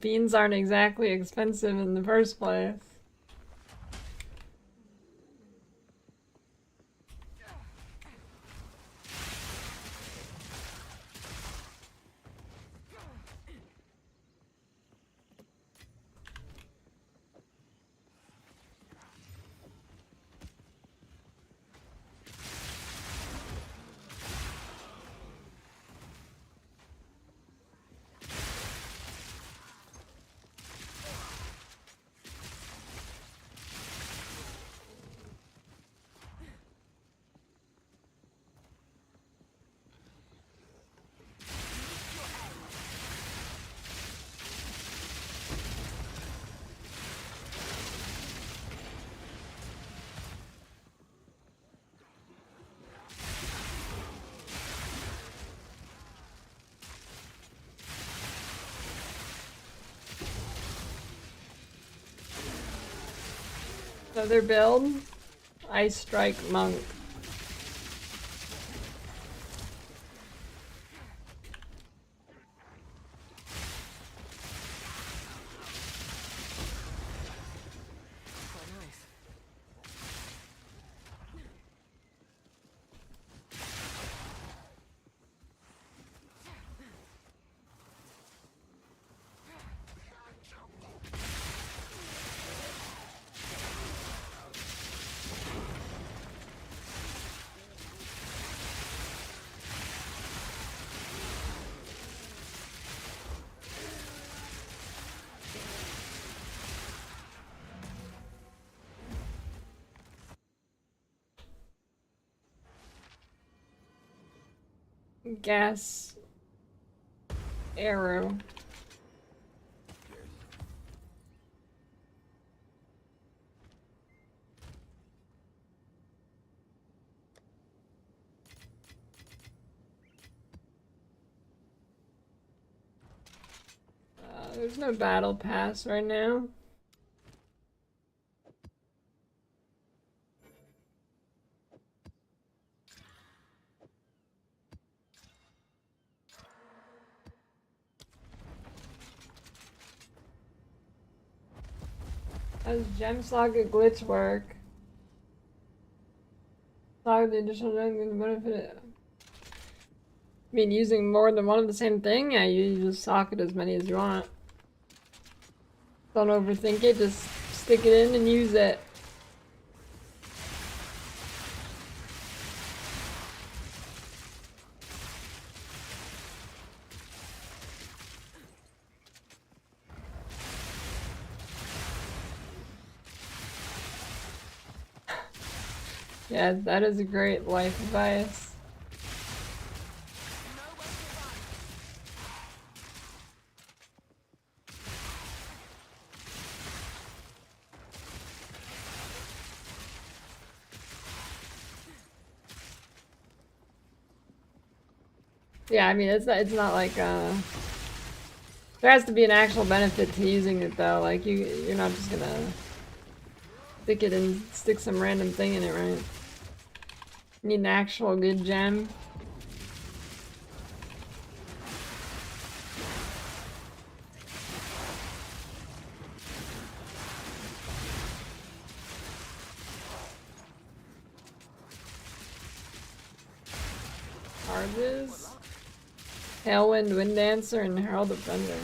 Beans aren't exactly expensive in the first place. Other build, Ice Strike Monk. Gas arrow. There's no battle pass right now. How does Gem Saga glitch work? Saga the additional gem benefit. I mean, using more than one of the same thing? Yeah, you just socket as many as you want. Don't overthink it, just stick it in and use it. Yeah, that is a great life advice. Yeah, I mean, it's not like, there has to be an actual benefit to using it though, like you're not just gonna stick some random thing in it, right? You need an actual good gem. Charges. Tailwind, Wind Dancer, and Herald of Thunder.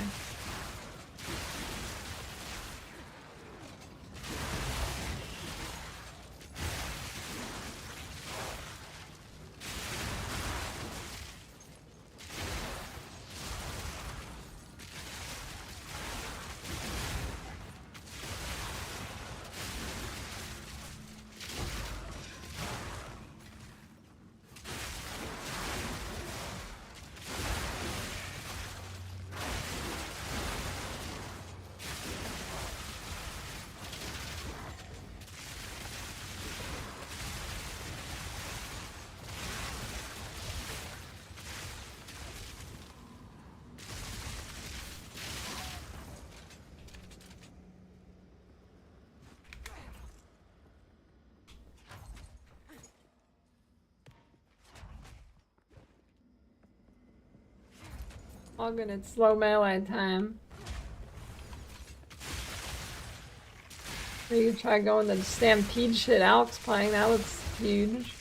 All good at slow melee time. Or you try going the Stampede shit Alex playing, that looks huge.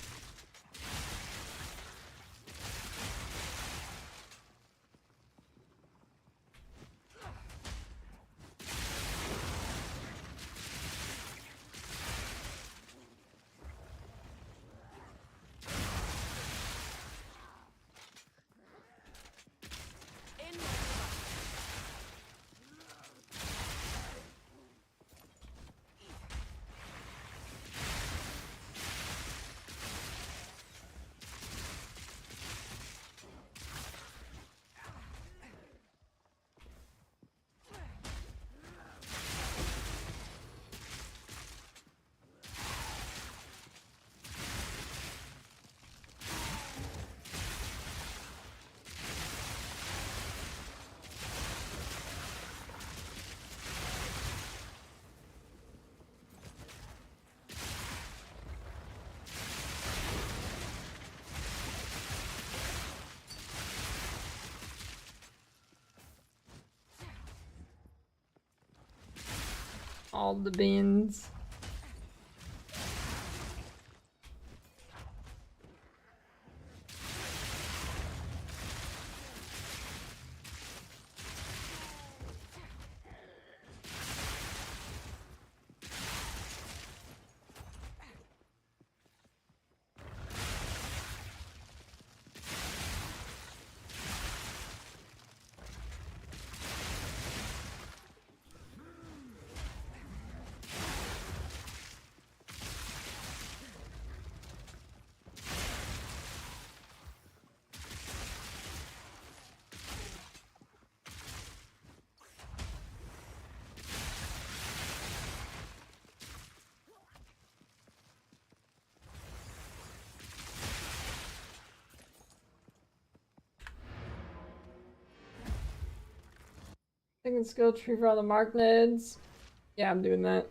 All the beans. Taking skill tree for all the mark nodes. Yeah, I'm doing that.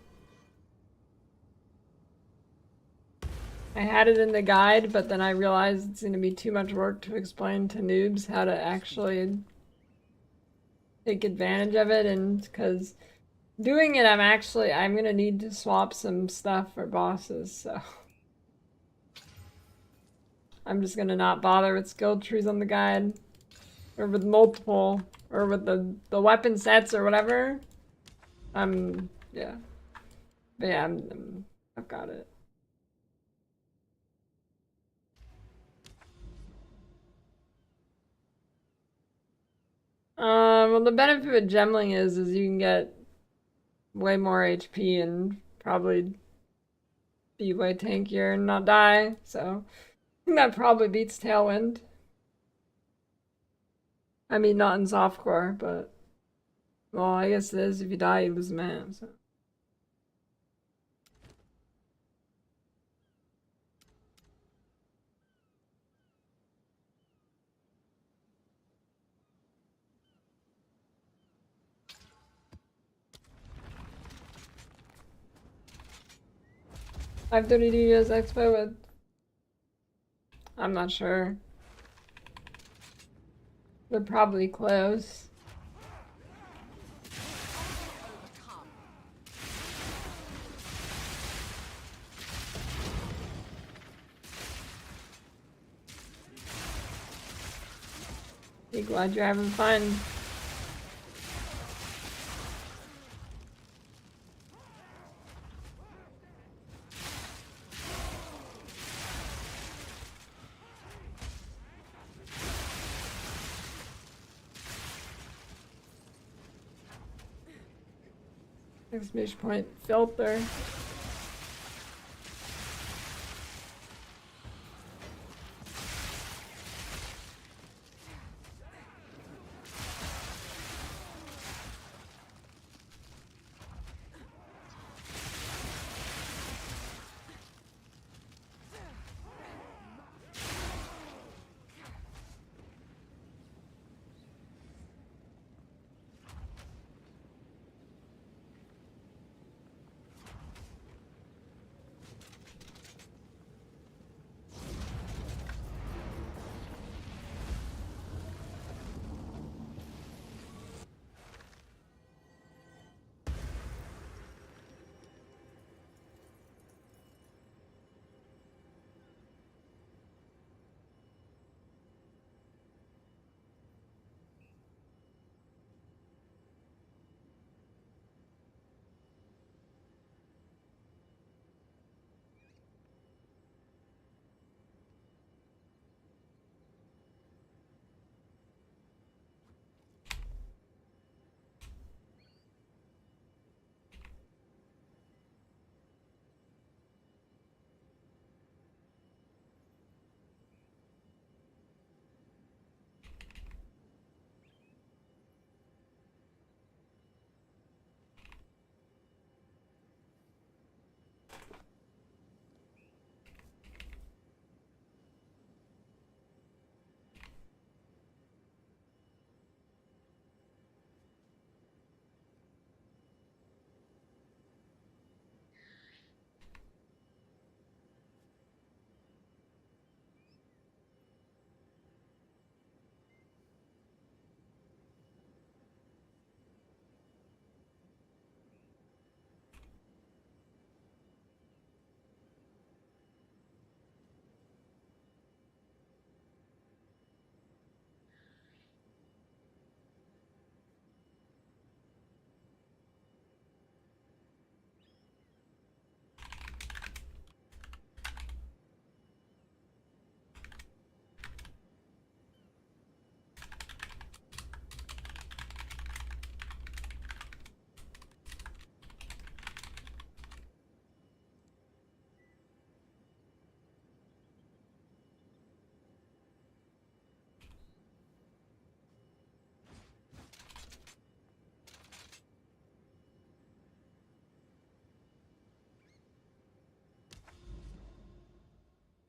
I had it in the guide, but then I realized it's going to be too much work to explain to noobs how to actually take advantage of it, and because doing it, I'm going to need to swap some stuff for bosses, so I'm just going to not bother with skill trees on the guide, or with multiple, or with the weapon sets or whatever. Yeah. But yeah, I've got it. Well, the benefit with gemling is you can get way more HP and probably be way tankier and not die, so I think that probably beats Tailwind. I mean, not in softcore, but well, I guess it is. If you die, you lose mana, so. 5:30 US Expo with... I'm not sure. They're probably close. Be glad you're having fun. Exclamation point filter.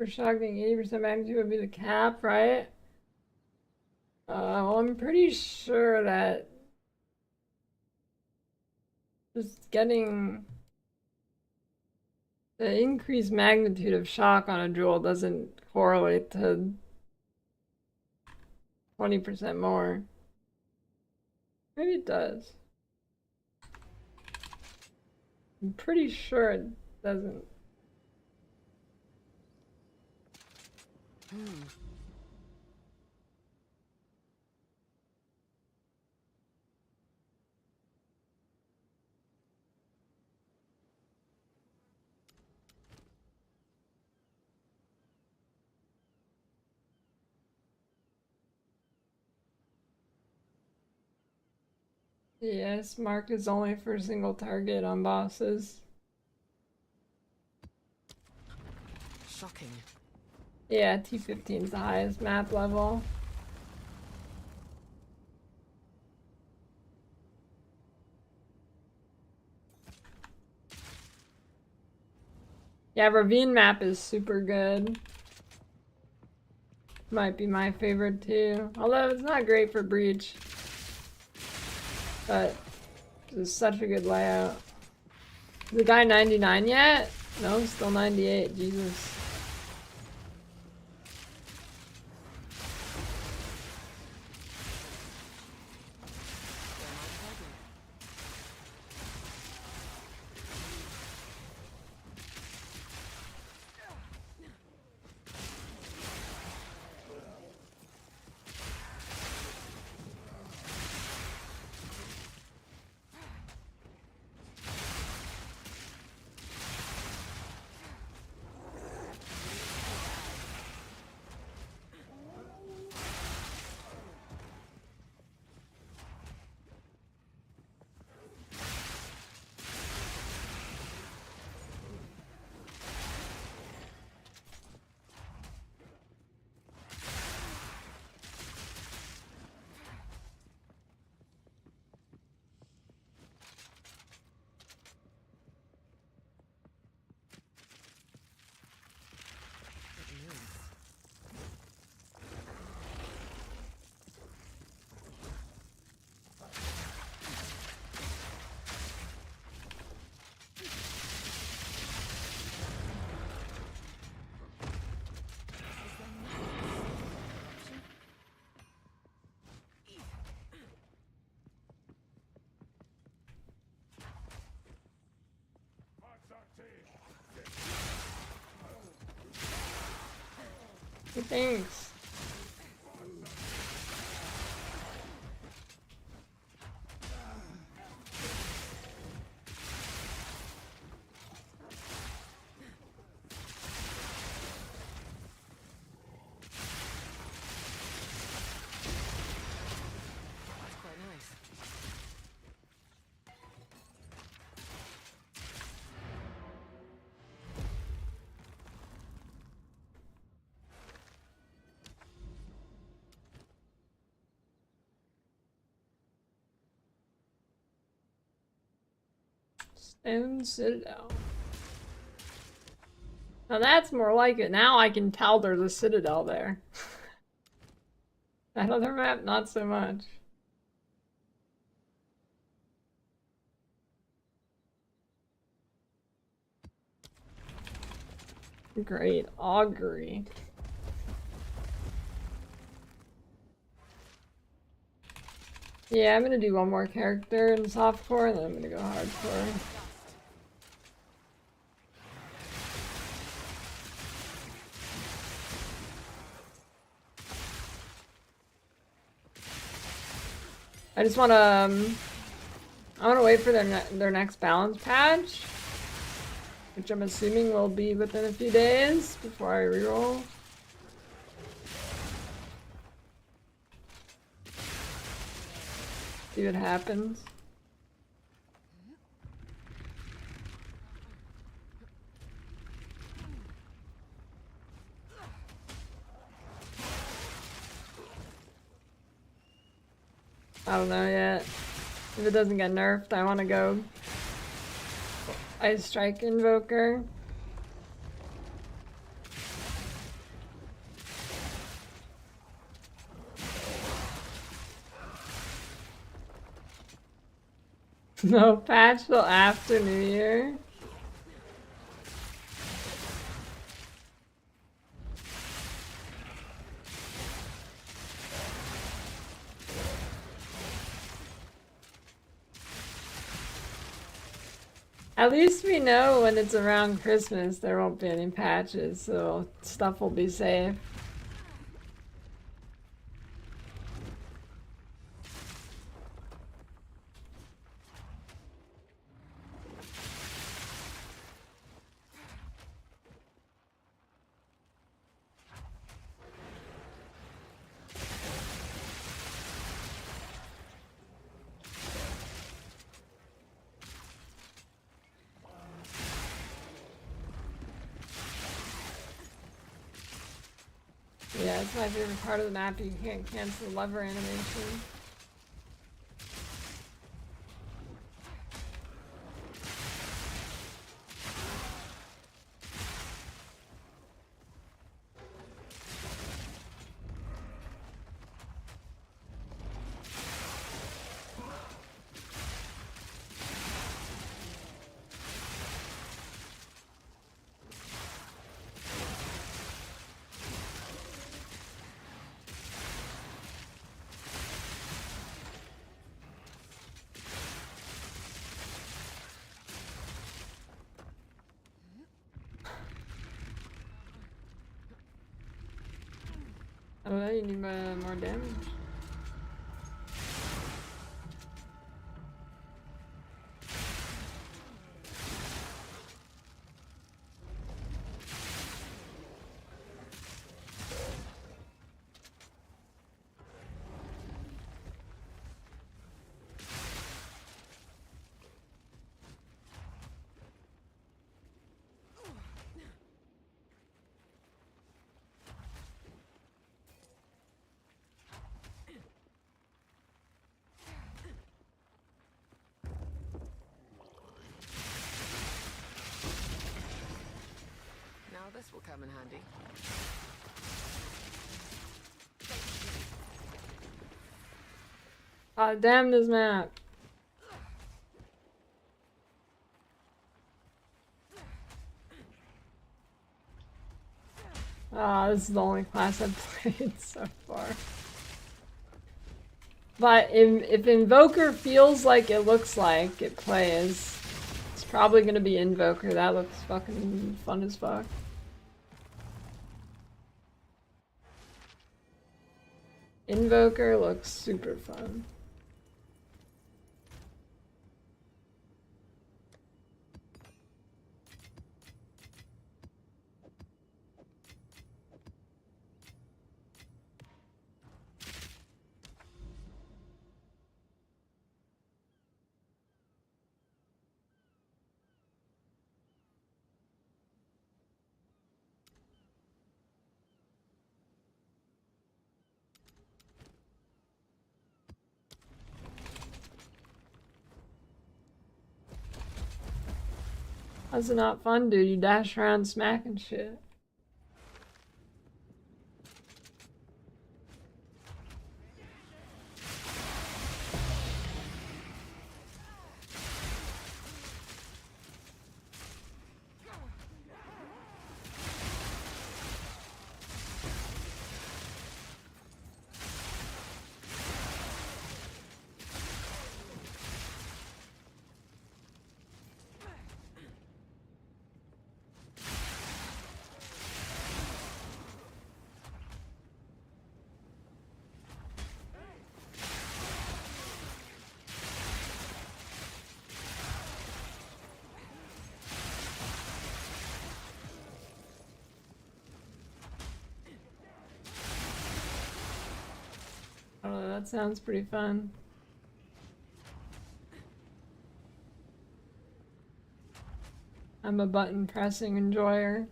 For shocking, 80% magnitude would be the cap, right? Well, I'm pretty sure that just getting the increased magnitude of shock on a jewel doesn't correlate to 20% more. Maybe it does. I'm pretty sure it doesn't. Yes, mark is only for single target on bosses. Shocking. Yeah, T15 is the highest map level. Yeah, Ravine map is super good. Might be my favorite too. Although it's not great for Breach. But it's such a good layout. Is the guy 99 yet? No, still 98. Jesus. Thanks. That's quite nice. Stone Citadel. Now that's more like it. Now I can tell there's a citadel there. That other map, not so much. Great augury. Yeah, I'm gonna do one more character in softcore, and then I'm gonna go hardcore. I just wanna, I wanna wait for their next balance patch, which I'm assuming will be within a few days before I reroll. See what happens. I don't know yet. If it doesn't get nerfed, I want to go Ice Strike Invoker. No patch till after New Year. At least we know when it's around Christmas there won't be any patches, so stuff will be safe. Yeah, it's my favorite part of the map. You can't cancel the lever animation. Oh, you need more damage. Now this will come in handy. God damn this map. Ah, this is the only class I've played so far. But if Invoker feels like it looks like it plays, it's probably gonna be Invoker. That looks fucking fun as fuck. Invoker looks super fun. How's it not fun, dude? You dash around smacking shit. Oh, that sounds pretty fun. I'm a button pressing enjoyer.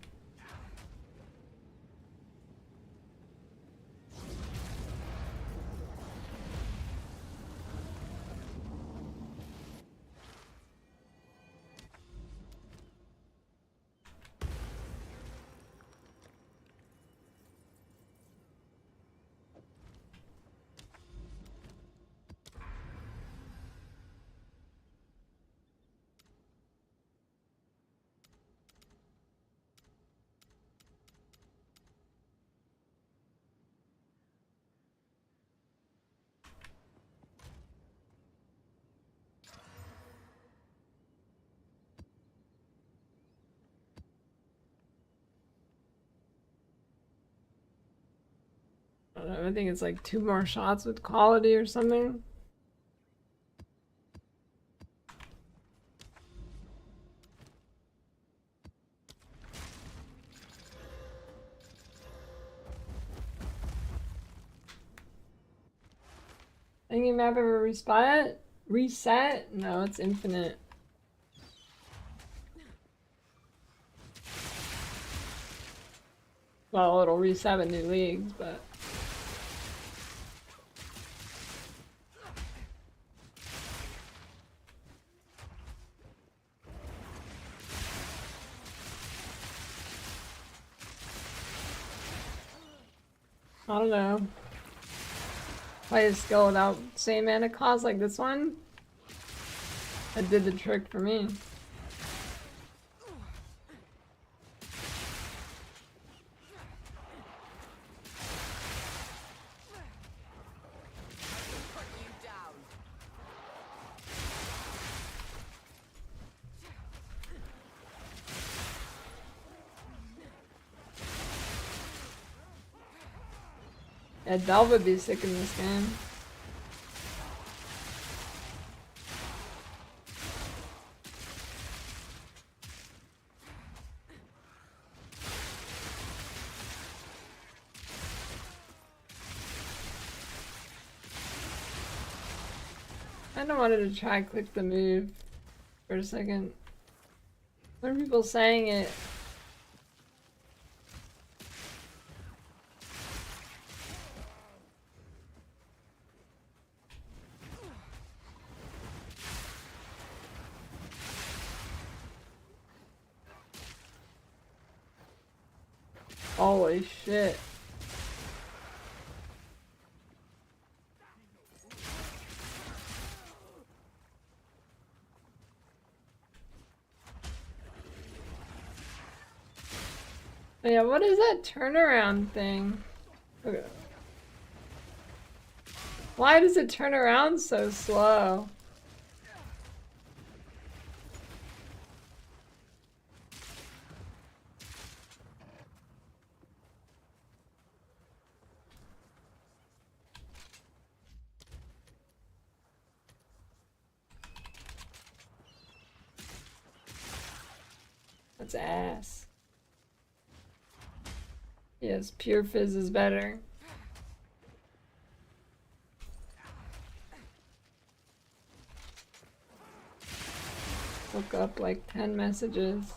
I don't know, I think it's like 2 more shots with quality or something. Thinking map ever reset? No, it's infinite. Well, it'll reset with new leagues, but... I don't know. Play a skill without same mana cost like this one? That did the trick for me. Yeah, Delve would be sick in this game. I kinda wanted to try click the move for a second. What are people saying it? Holy shit. Yeah, what is that turnaround thing? Okay. Why does it turn around so slow? That's ass. Yes, pure fizz is better. Look up like 10 messages.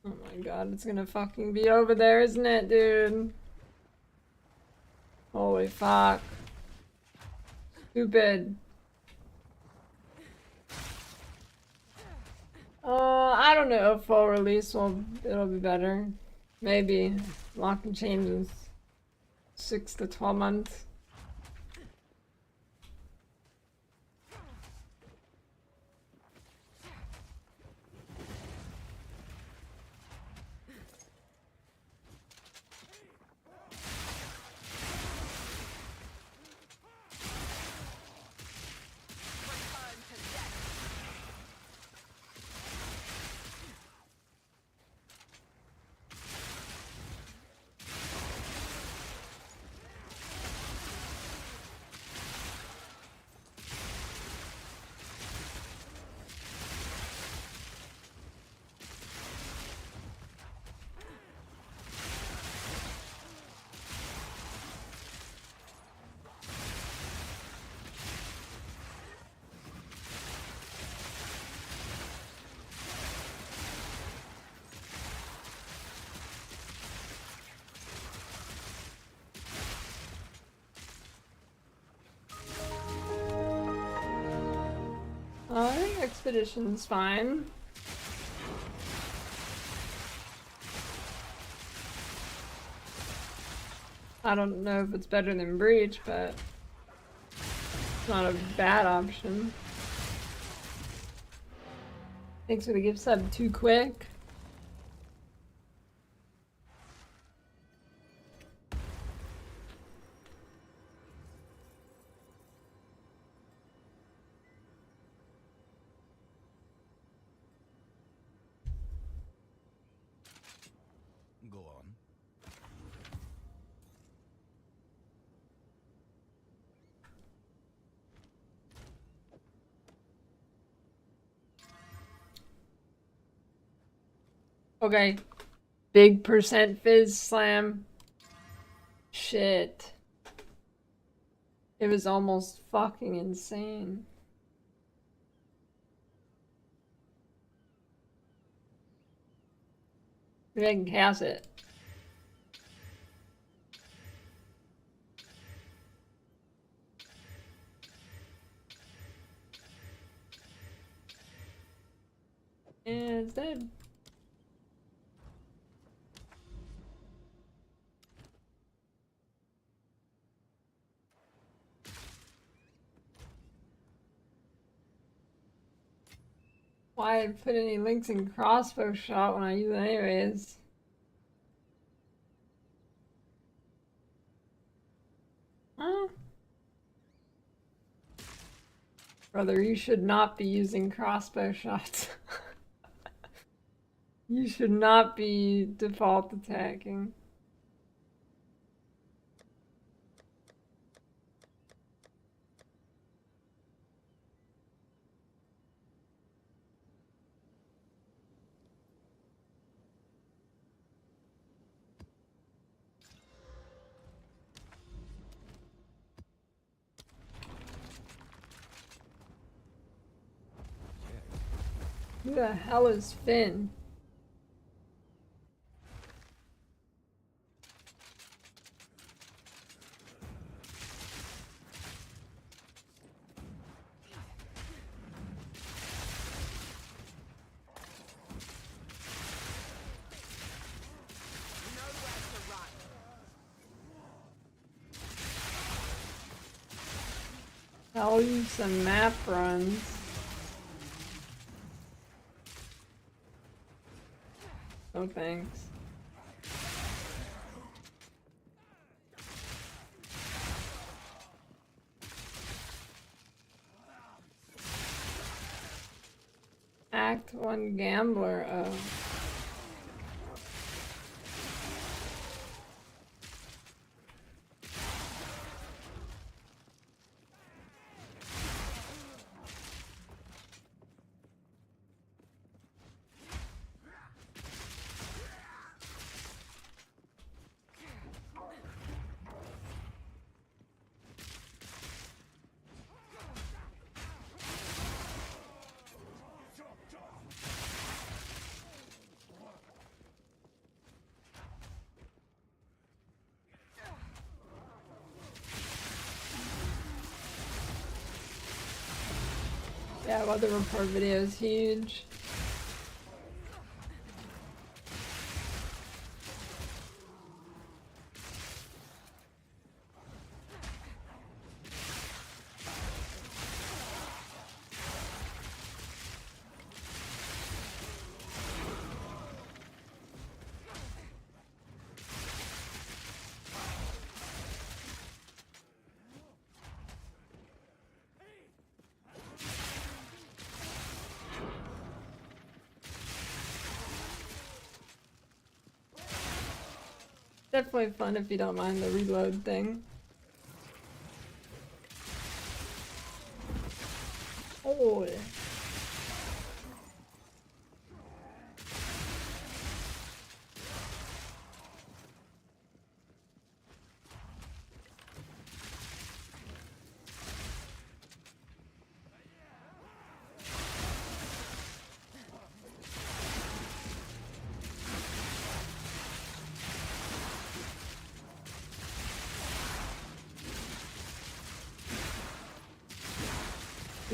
Oh my god, it's gonna fucking be over there, isn't it, dude? Holy fuck. Stupid. I don't know if full release it'll be better. Maybe. Lock and changes 6 to 12 months. I think Expedition's fine. I don't know if it's better than Breach, but it's not a bad option. Thanks for the gift sub, too quick. Go on. Okay. Big percent fizz slam. Shit. It was almost fucking insane. Maybe I can cast it. And it's dead. why I'd put any links in crossbow shot when I use it anyways. Huh? Brother, you should not be using crossbow shots. You should not be default attacking. Who the hell is Finn? I'll use some map runs. Oh, thanks. Act 1 Gambler, oh. Yeah, weather report video is huge. Definitely fun if you don't mind the reload thing. Oh.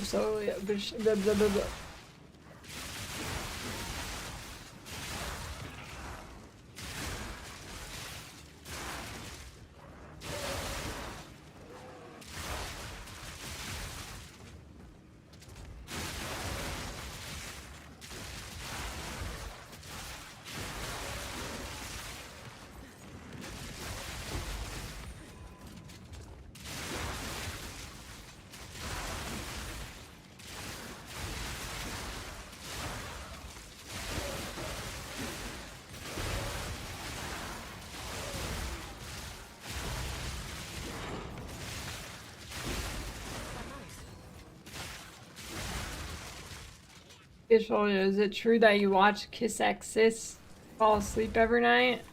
So yeah, blah, blah, blah, blah. Fisholio, is it true that you watch Kiss X fall asleep every night?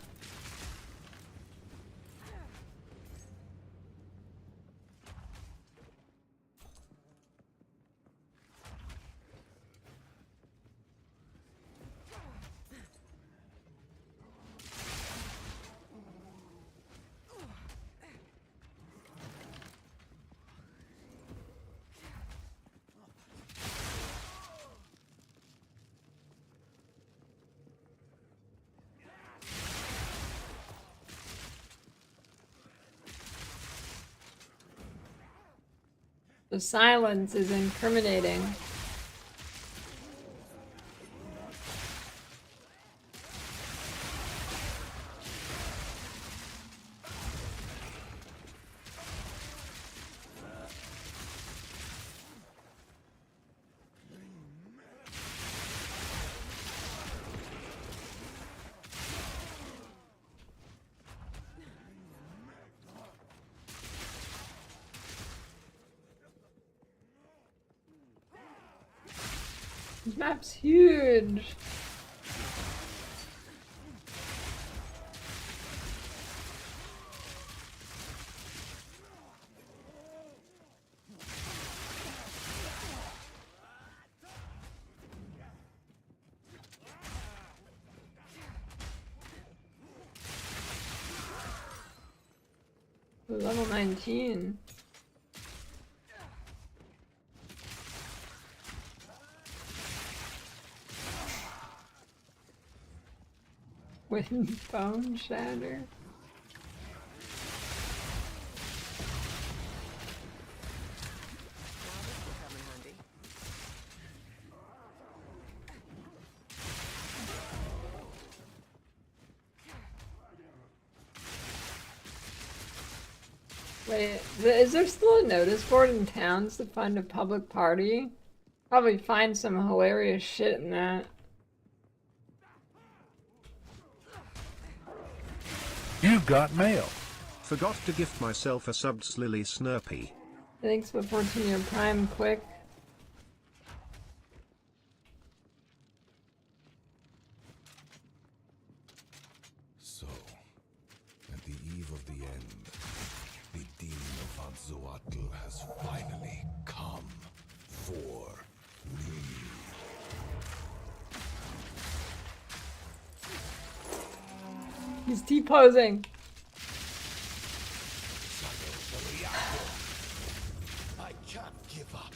The silence is incriminating. This map's huge. Ooh, level 19. Wind bone shatter. Wait, is there still a notice board in towns to find a public party? Probably find some hilarious shit in that. You've got mail. Forgot to gift myself a subbed Lily Snurpy. Thanks for 14-year prime quick. So, at the eve of the end, the demon of Azzoatl has finally come for me. He's T-posing. I can't give up.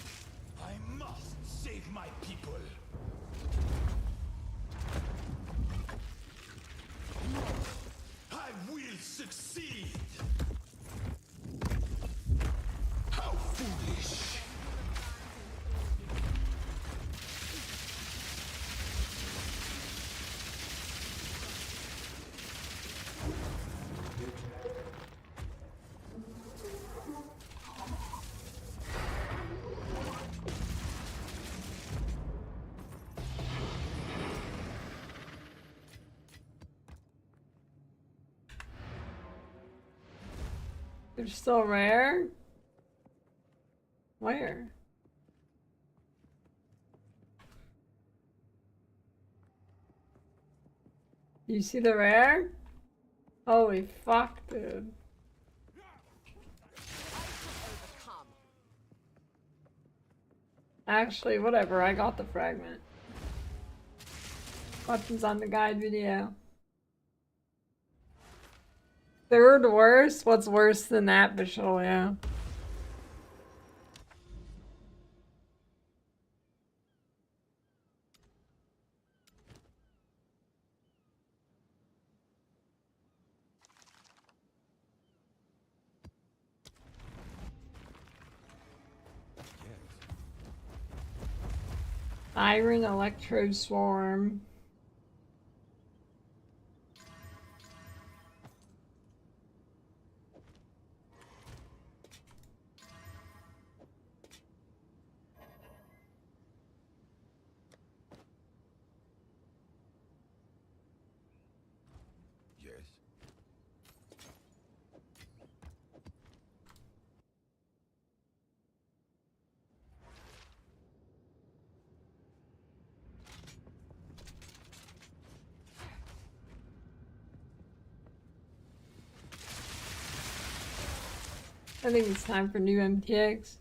I must save my people. I will succeed. How foolish. They're still rare? Where? You see the rare? Holy fuck, dude. Actually, whatever, I got the fragment. Questions on the guide video. Third worst? What's worse than that, Bisholia? Iron Electro Swarm. Yes. I think it's time for new MTX.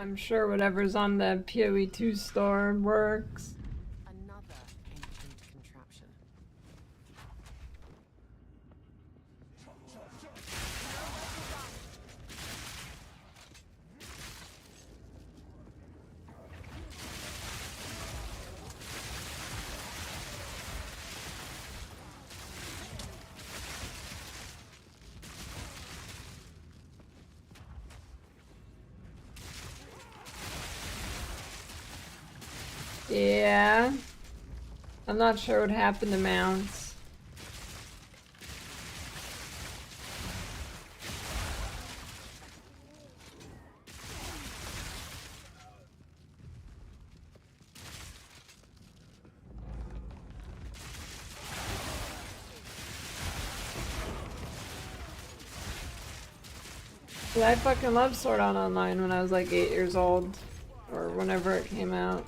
I'm sure whatever's on the PoE2 store works. Another ancient contraption. Yeah. I'm not sure what happened to mounts. I fucking loved Sword Art Online when I was like 8 years old. Or whenever it came out.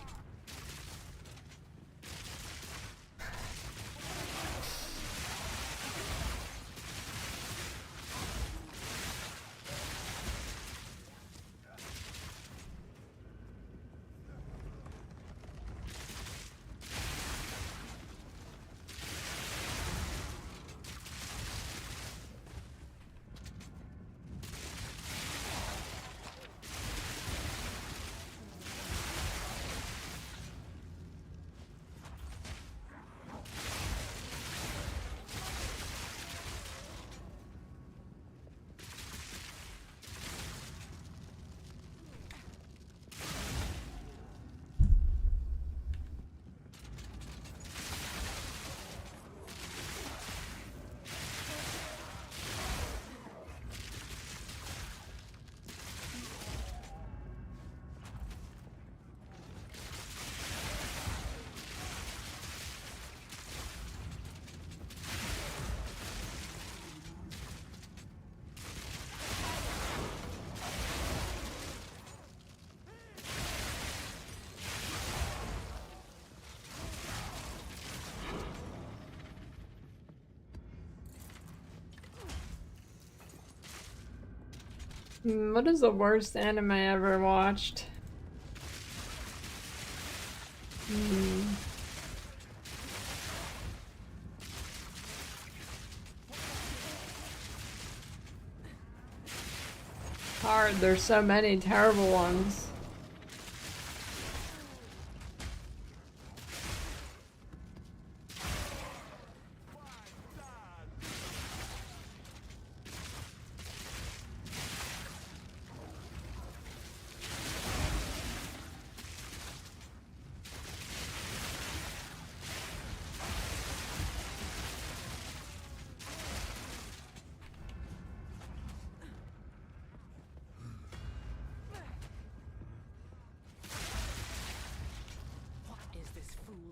What is the worst anime I ever watched? Hard, there's so many terrible ones.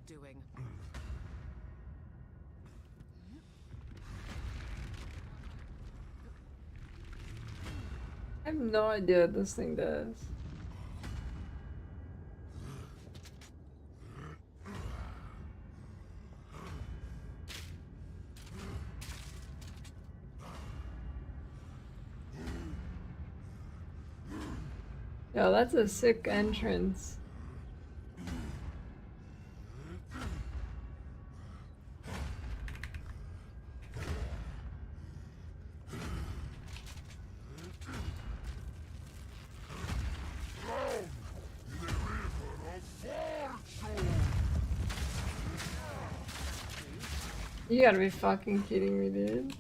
Doing. I have no idea what this thing does. Yo, that's a sick entrance. You gotta be fucking kidding me, dude.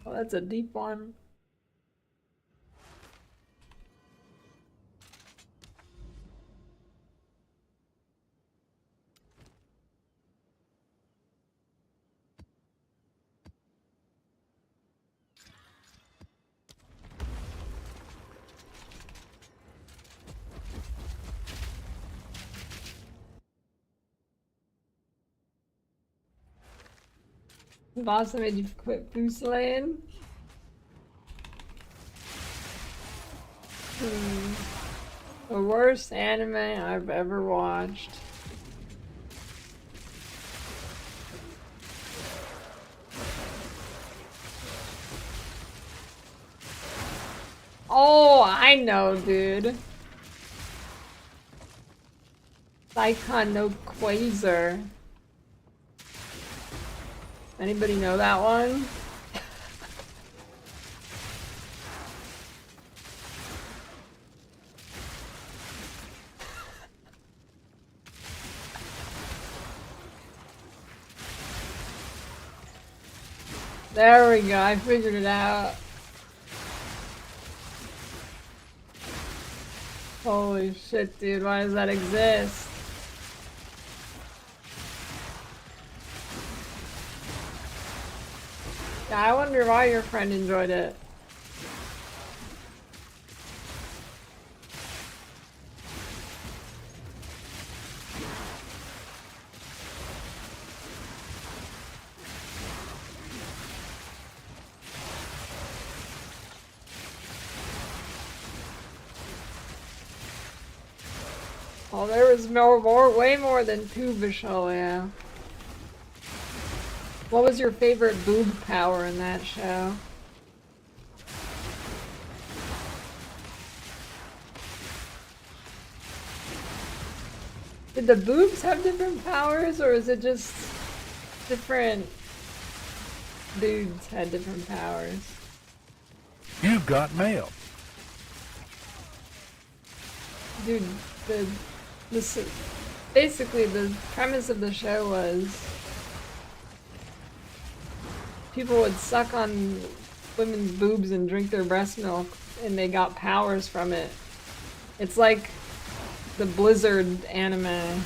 Oh, that's a deep one. The boss made you quit boost lane. The worst anime I've ever watched. Oh, I know, dude. Psychon no Quasar. Anybody know that one? There we go, I figured it out. Holy shit, dude, why does that exist? Yeah, I wonder why your friend enjoyed it. Oh, there was way more than two Vishal, yeah. What was your favorite boob power in that show? Did the boobs have different powers, or is it just different dudes had different powers? You've got mail. Dude, basically the premise of the show was people would suck on women's boobs and drink their breast milk, and they got powers from it. It's like the Blizzard anime.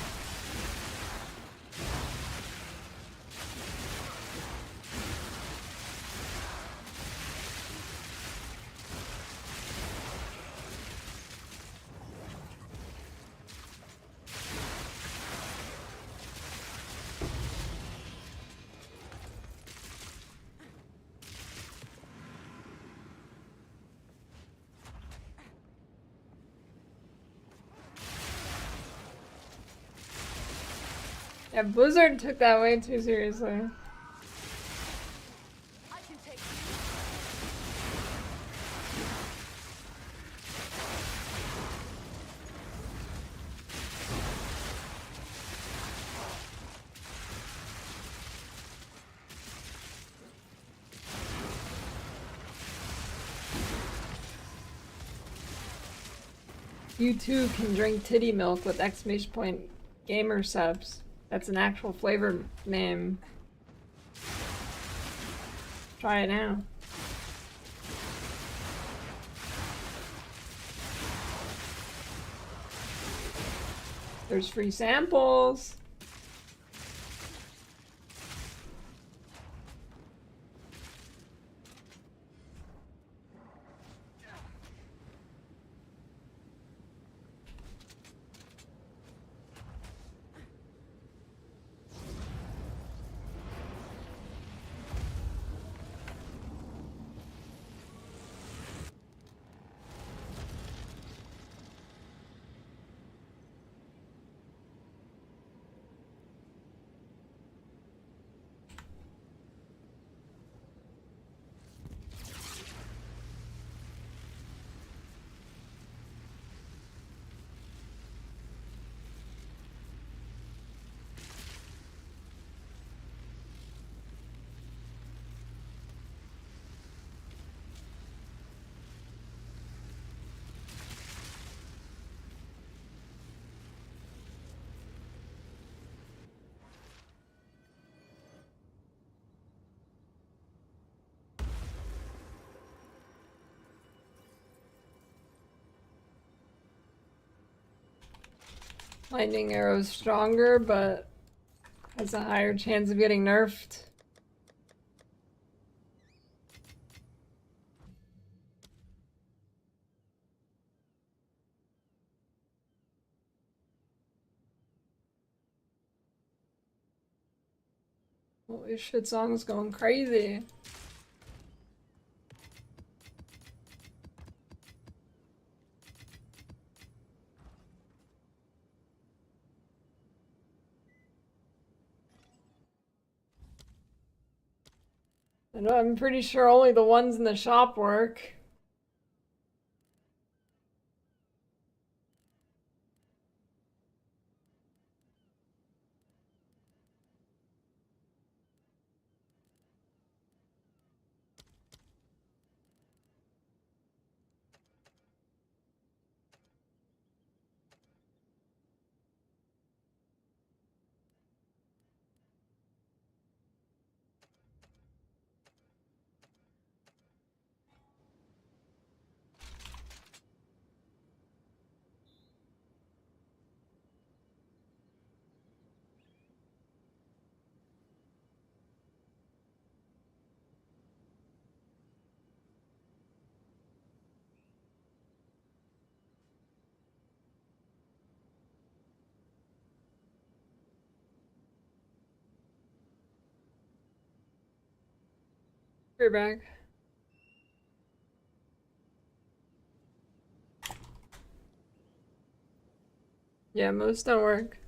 Yeah, Blizzard took that way too seriously. I can take You too can drink titty milk with exclamation point gamer subs. That's an actual flavor name. Try it now. There's free samples. Lightning arrow's stronger, but has a higher chance of getting nerfed. Holy shit, song's going crazy. And I'm pretty sure only the ones in the shop work. Be back. Yeah, most don't work.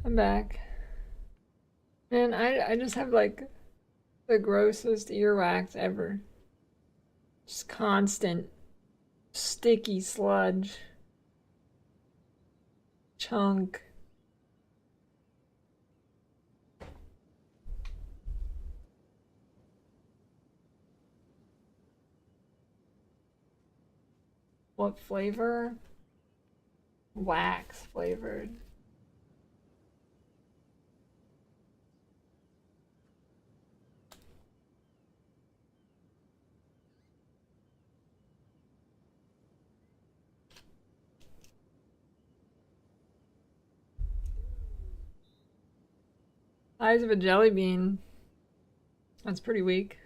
I'm back. Man, I just have like the grossest earwax ever. Just constant sticky sludge. Chunk. What flavor? Wax flavored. Size of a jelly bean. That's pretty weak.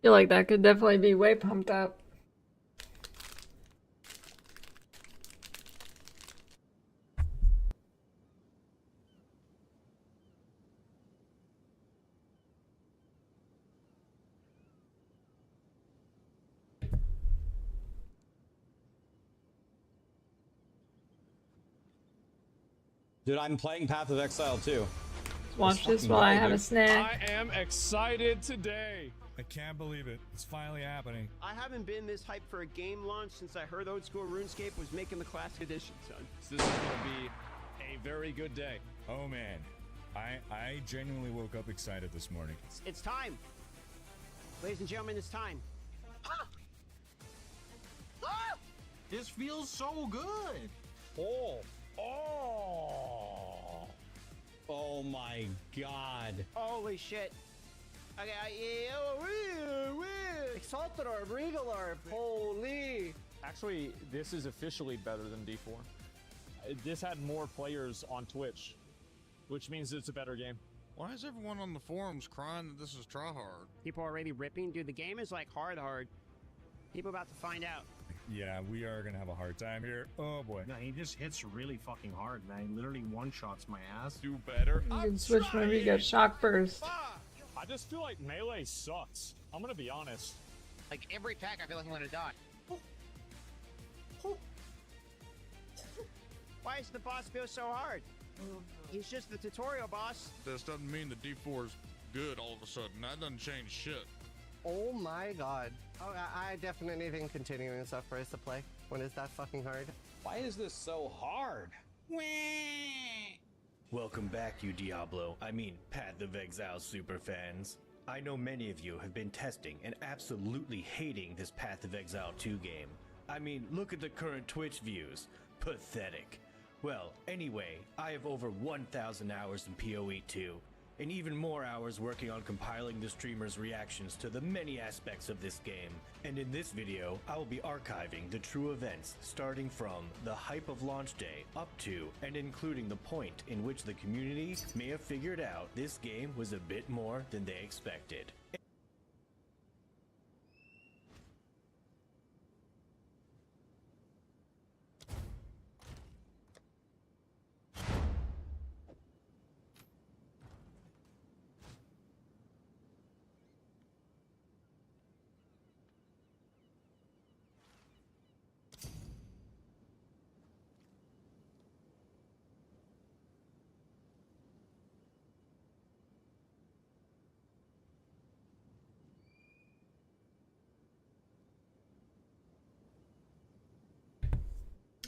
Feel like that could definitely be way pumped up. Dude, I'm playing Path of Exile too. Let's watch this while I have a snack. I am excited today. I can't believe it. It's finally happening. I haven't been this hyped for a game launch since I heard Old School RuneScape was making the Classic Edition, son. So this is going to be a very good day. Oh man, I genuinely woke up excited this morning. It's time. Ladies and gentlemen, it's time. This feels so good. Oh my god. Holy shit. Okay, Exalted Orb, Regal Orb, holy. Actually, this is officially better than D4. This had more players on Twitch, which means it's a better game. Why is everyone on the forums crying that this is tryhard? People already ripping? Dude, the game is like hard. People about to find out. Yeah, we are gonna have a hard time here. Oh boy. No, he just hits really fucking hard, man. He literally one-shots my ass. Do better. You can switch whenever you get shock burst. I just feel like melee sucks. I'm gonna be honest. Like every attack, I feel like I'm gonna die. Why does the boss feel so hard? He's just the tutorial boss. This doesn't mean the D4 is good all of a sudden. That doesn't change shit. Oh my god. Oh, I definitely think continuing stuff for us to play when it's that fucking hard. Why is this so hard? Welcome back, you Diablo, Path of Exile superfans. I know many of you have been testing and absolutely hating this Path of Exile 2 game. Look at the current Twitch views. Pathetic. Well, anyway, I have over 1,000 hours in PoE2, and even more hours working on compiling the streamers' reactions to the many aspects of this game. And in this video, I will be archiving the true events starting from the hype of launch day up to and including the point in which the community may have figured out this game was a bit more than they expected.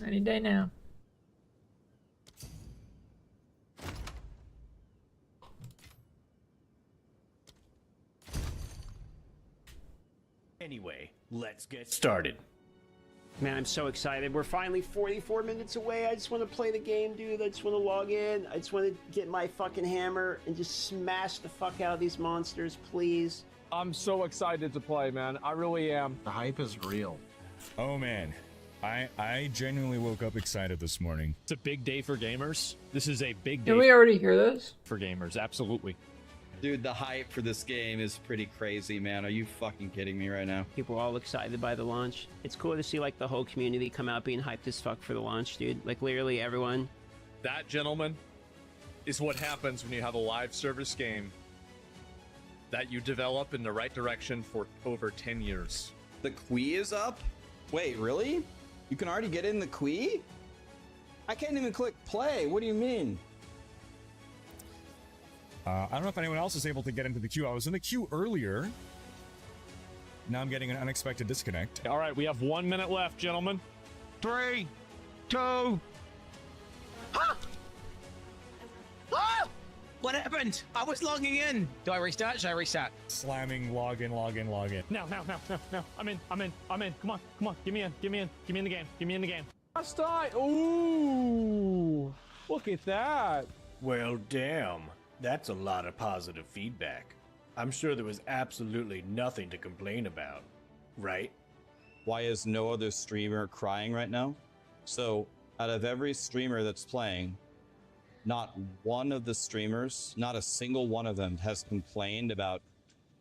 Any day now. Anyway, let's get started. Man, I'm so excited. We're finally 44 minutes away. I just want to play the game, dude. I just want to log in. I just want to get my fucking hammer and just smash the fuck out of these monsters, please. I'm so excited to play, man. I really am. The hype is real. Oh man. I genuinely woke up excited this morning. It's a big day for gamers. This is a big day. Did we already hear this? For gamers, absolutely. Dude, the hype for this game is pretty crazy, man. Are you fucking kidding me right now? People are all excited by the launch. It's cool to see like the whole community come out being hyped as fuck for the launch, dude. Like literally everyone. That, gentlemen, is what happens when you have a live service game that you develop in the right direction for over 10 years. The Quee is up? Wait, really? You can already get in the Quee? I can't even click play. What do you mean? I don't know if anyone else is able to get into the queue. I was in the queue earlier. Now I'm getting an unexpected disconnect. All right, we have 1 minute left, gentlemen. 3, 2. Ah! Ah! What happened? I was logging in. Do I restart? Should I restart? Slamming login, login, login. No. I'm in. Come on. Get me in. Give me in the game. Give me in the game. Last die. Ooh. Look at that. Well, damn. That's a lot of positive feedback. I'm sure there was absolutely nothing to complain about, right? Why is no other streamer crying right now? So, out of every streamer that's playing, not one of the streamers, not a single one of them has complained about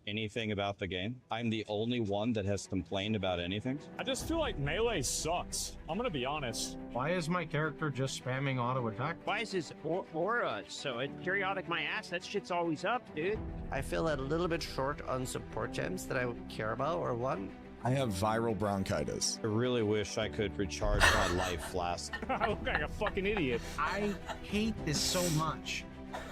anything about the game. I'm the only one that has complained about anything. I just feel like Melee sucks. I'm gonna be honest. Why is my character just spamming auto attack? Why is his aura so periodic my ass? That shit's always up, dude. I feel a little bit short on support gems that I care about or want. I have viral bronchitis. I really wish I could recharge my life flask. I look like a fucking idiot. I hate this so much.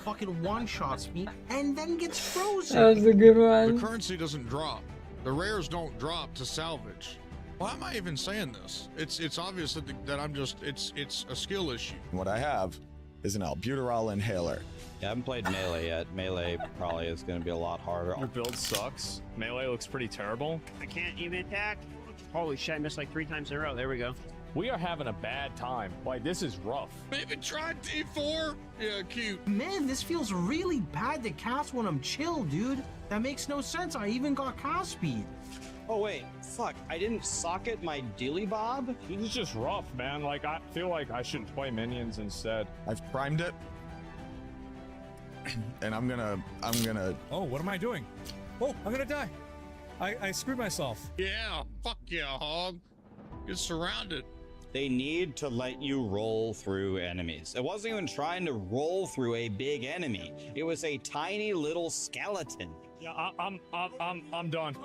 Fucking one-shots me and then gets frozen. That was a good one. The currency doesn't drop. The rares don't drop to salvage. Why am I even saying this? It's obvious that I'm just, it's a skill issue. What I have is an albuterol inhaler. Yeah, I haven't played Melee yet. Melee probably is going to be a lot harder. Your build sucks. Melee looks pretty terrible. I can't even attack. Holy shit, I missed like 3 times in a row. There we go. We are having a bad time. Like, this is rough. Maybe try D4? Yeah, cute. Man, this feels really bad to cast when I'm chill, dude. That makes no sense. I even got cast speed. Oh, wait. Fuck. I didn't socket my dilly bob? This is just rough, man. Like, I feel like I should play minions instead. I've primed it. And I'm gonna... Oh, what am I doing? Oh, I'm gonna die. I screwed myself. Yeah, fuck yeah, hog. Get surrounded. They need to let you roll through enemies. It wasn't even trying to roll through a big enemy. It was a tiny little skeleton. Yeah, I'm done.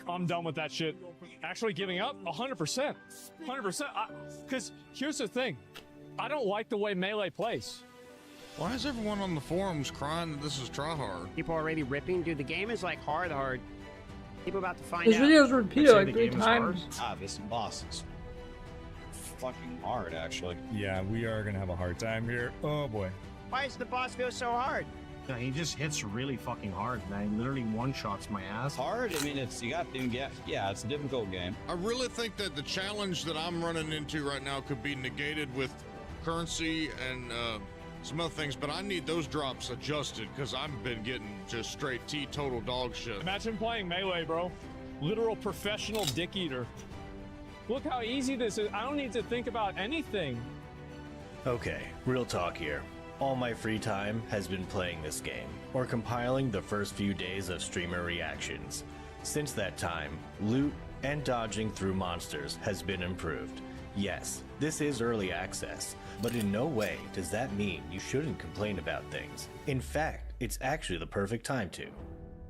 I'm done with that shit. Actually giving up 100%. 100%. Because here's the thing. I don't like the way Melee plays. Why is everyone on the forums crying that this is tryhard? People already ripping. Dude, the game is like hard. People about to find His out. videos were repeated like 3 times. This boss is fucking hard, actually. Yeah, we are gonna have a hard time here. Oh boy. Why does the boss feel so hard? Yeah, he just hits really fucking hard, man. He literally one-shots my ass. Hard? I mean, it's, you got to get, yeah, it's a difficult game. I really think that the challenge that I'm running into right now could be negated with currency and some other things, but I need those drops adjusted because I've been getting just straight teetotal dog shit. Imagine playing Melee, bro. Literal professional dick eater. Look how easy this is. I don't need to think about anything. Okay, real talk here. All my free time has been playing this game, or compiling the first few days of streamer reactions. Since that time, loot and dodging through monsters has been improved. Yes, this is early access, but in no way does that mean you shouldn't complain about things. In fact, it's actually the perfect time to.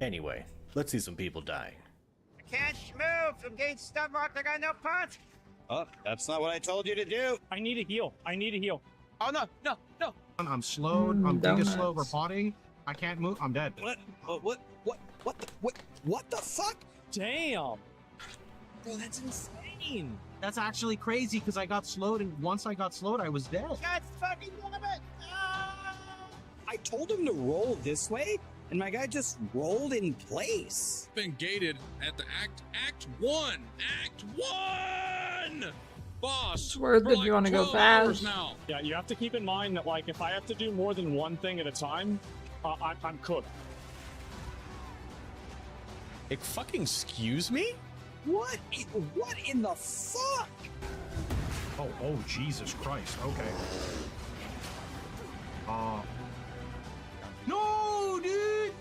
Anyway, let's see some people dying. I can't move. I'm getting stuck. I got no punch. Oh, that's not what I told you to do. I need a heal. Oh, no. I'm slowed. I'm giga slow. We're potting. I can't move. I'm dead. What the fuck? Damn. Bro, that's insane. That's actually crazy because I got slowed, and once I got slowed, I was dead. God fucking damn it. I told him to roll this way, and my guy just rolled in place. Been gated at the Act 1. Act 1! Boss, It's worth it if you want to go fast. Now. Yeah, you have to keep in mind that, like, if I have to do more than one thing at a time, I'm cooked. Excuse me? What in the fuck? Oh, Jesus Christ. Okay. No, dude!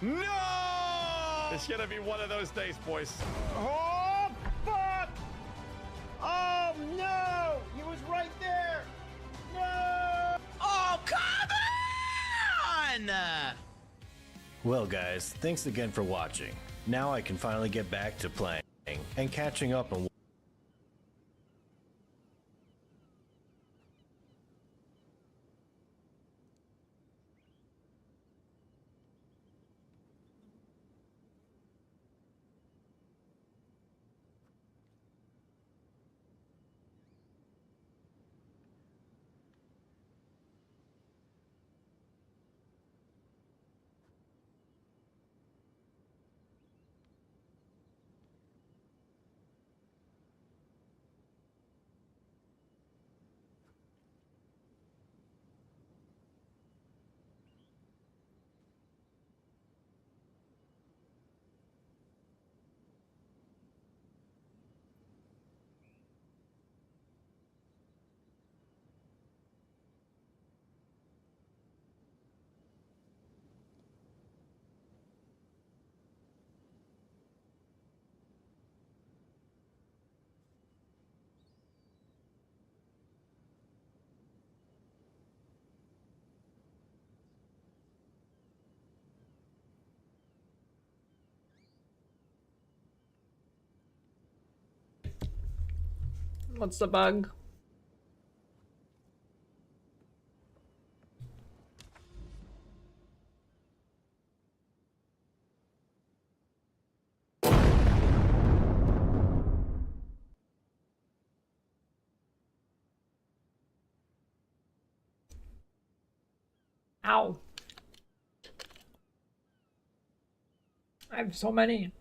No! It's gonna be one of those days, boys. Oh, fuck! Oh, no! He was right there! No! Oh, come on! Well, guys, thanks again for watching. Now I can finally get back to playing and catching up on. What's the bug? Ow. I have so many.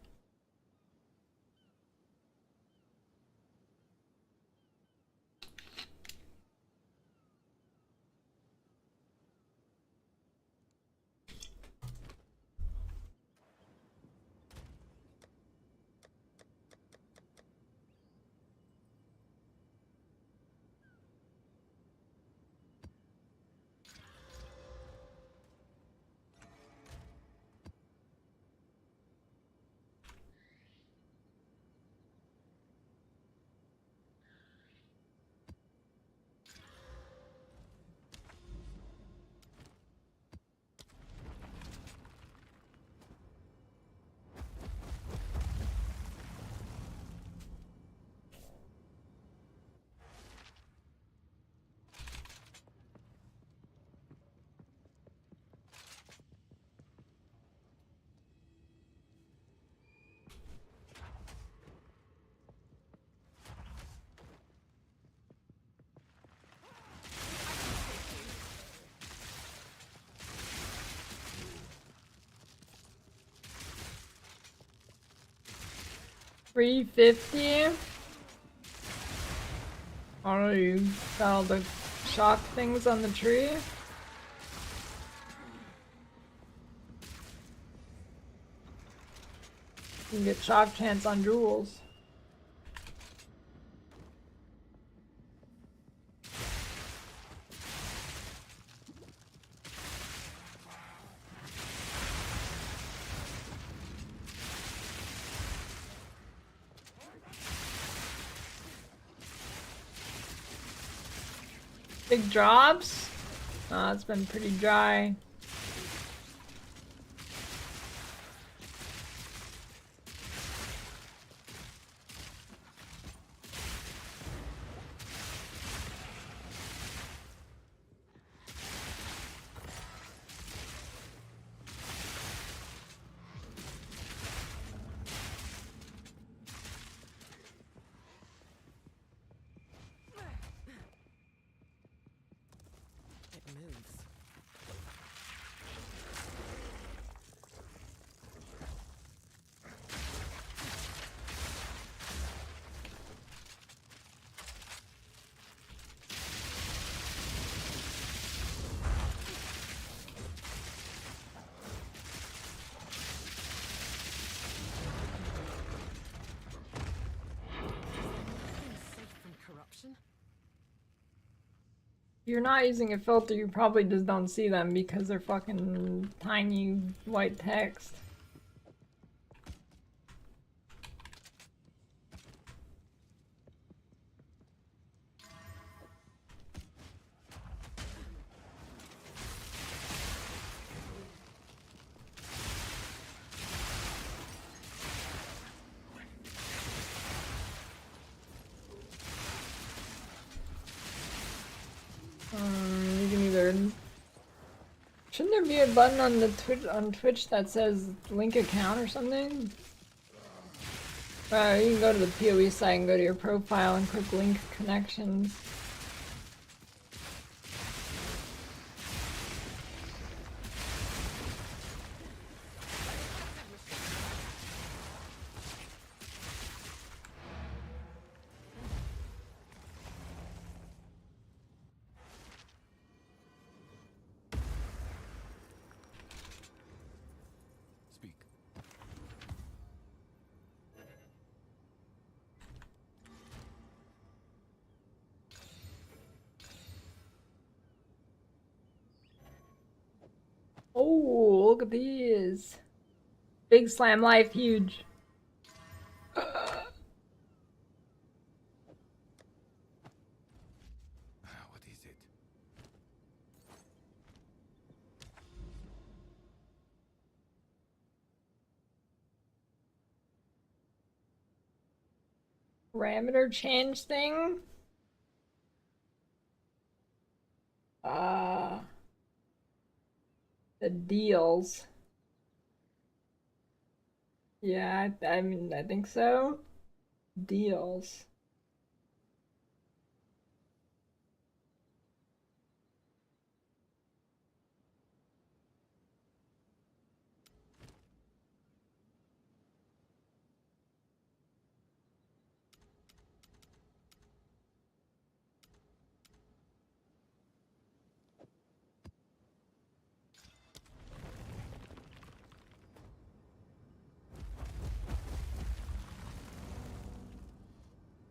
$350. Oh, you got all the shock things on the tree? You can get shock chance on jewels. Big drops? It's been pretty dry. If you're not using a filter, you probably just don't see them because they're fucking tiny white text. You can either. Shouldn't there be a button on the Twitch that says link account or something? You can go to the PoE site and go to your profile and click link connections. Speak. Oh, look at these. Big Slam Life, huge. What is it? Parameter change thing? The deals. Yeah, I mean, I think so. Deals.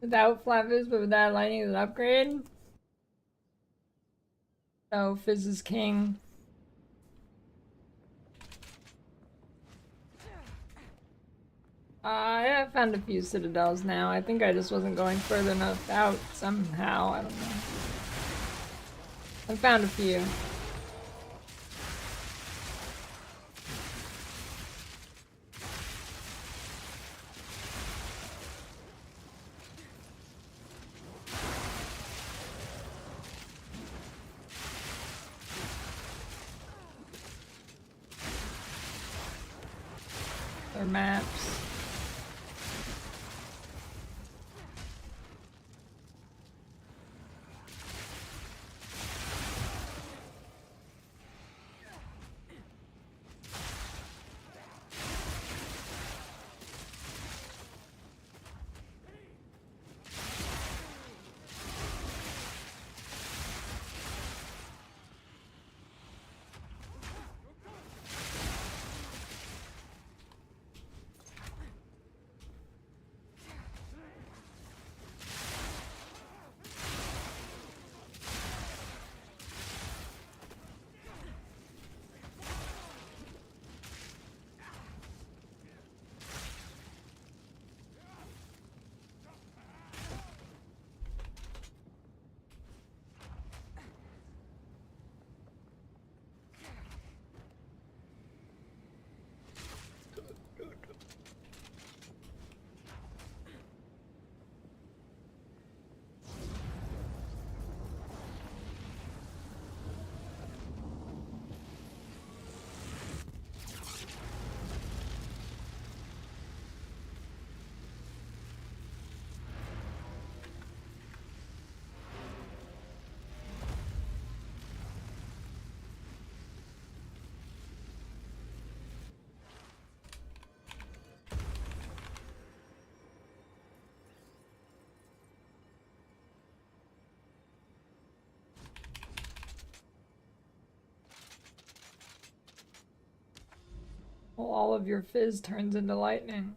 Without flat fizz, but without lightning is an upgrade. Oh, fizz is king. I found a few citadels now. I think I just wasn't going further enough out somehow. I don't know. I found a few. Their maps. Well, all of your fizz turns into lightning.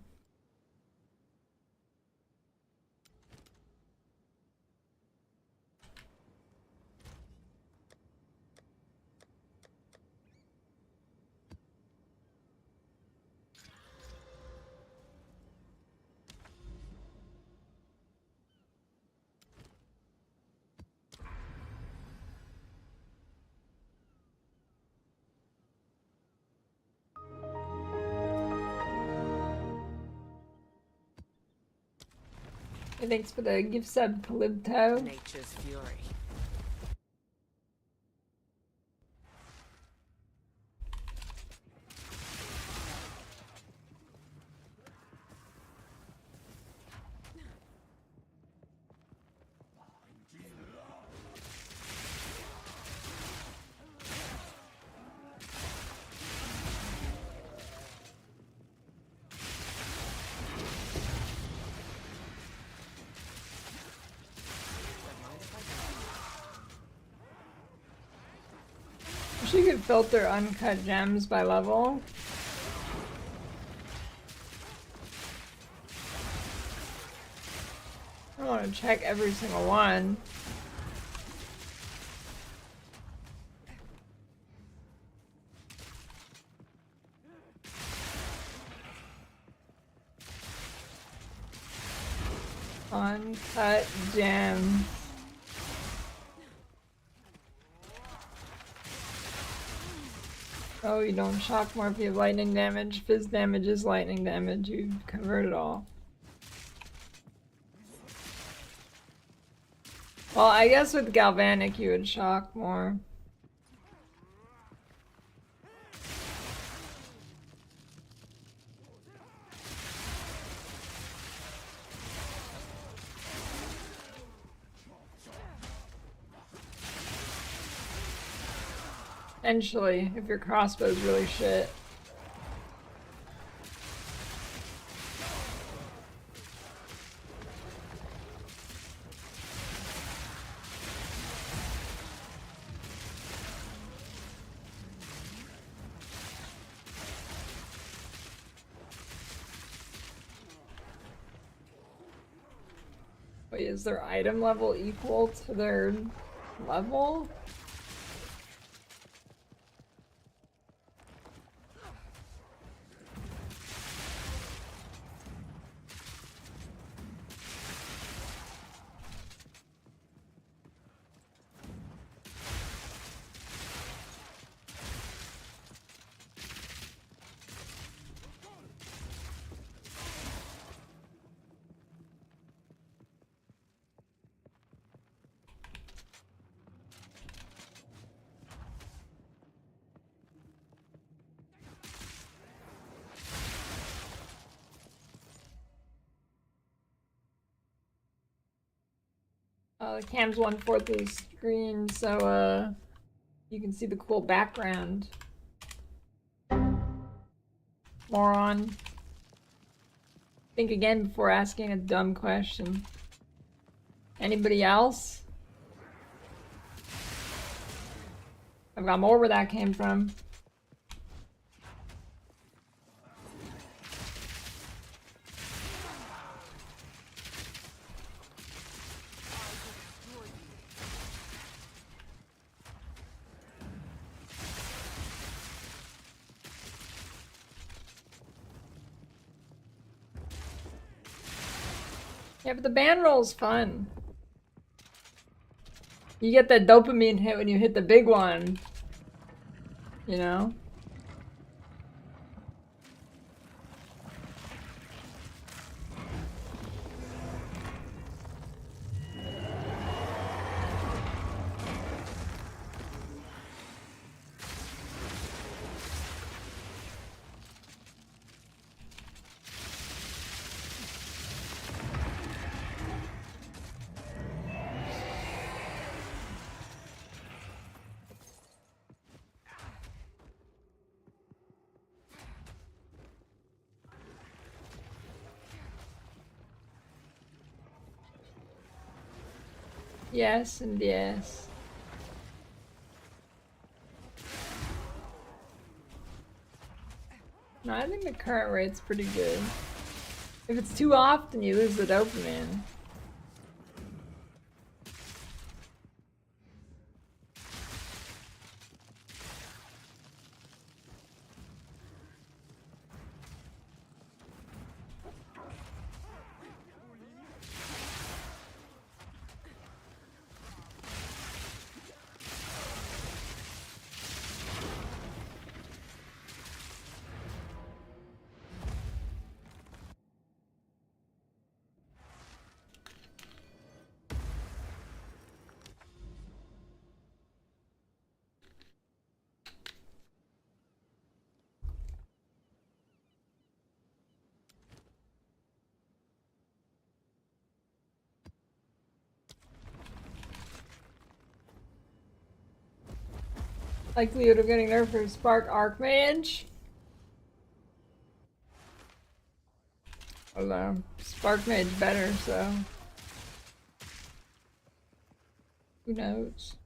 Hey, thanks for the gift sub, Calypto. Nature's fury. you could filter uncut gems by level. I don't want to check every single one. Uncut gems. Oh, you don't shock more if you have lightning damage. Fizz damage is lightning damage. You convert it all. Well, I guess with galvanic you would shock more. Potentially, if your crossbow's really shit. Wait, is their item level equal to their level? The cam's 1/4 of the screen, so you can see the cool background. Moron. Think again before asking a dumb question. Anybody else? I've got more where that came from. Yeah, but the ban roll's fun. You get that dopamine hit when you hit the big one. You know? Yes and yes. No, I think the current rate's pretty good. If it's too often, you lose the dopamine. Likelihood of getting nerfed for Spark Archmage? Although, Spark Mage better, so... who knows?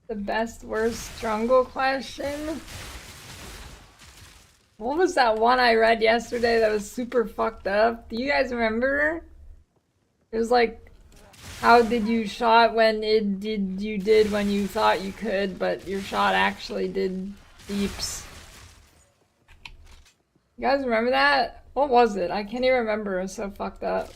The best worst jungle question? What was that one I read yesterday that was super fucked up? Do you guys remember? It was like, how did you shot when it did you did when you thought you could, but your shot actually did deeps. You guys remember that? What was it? I can't even remember. It was so fucked up.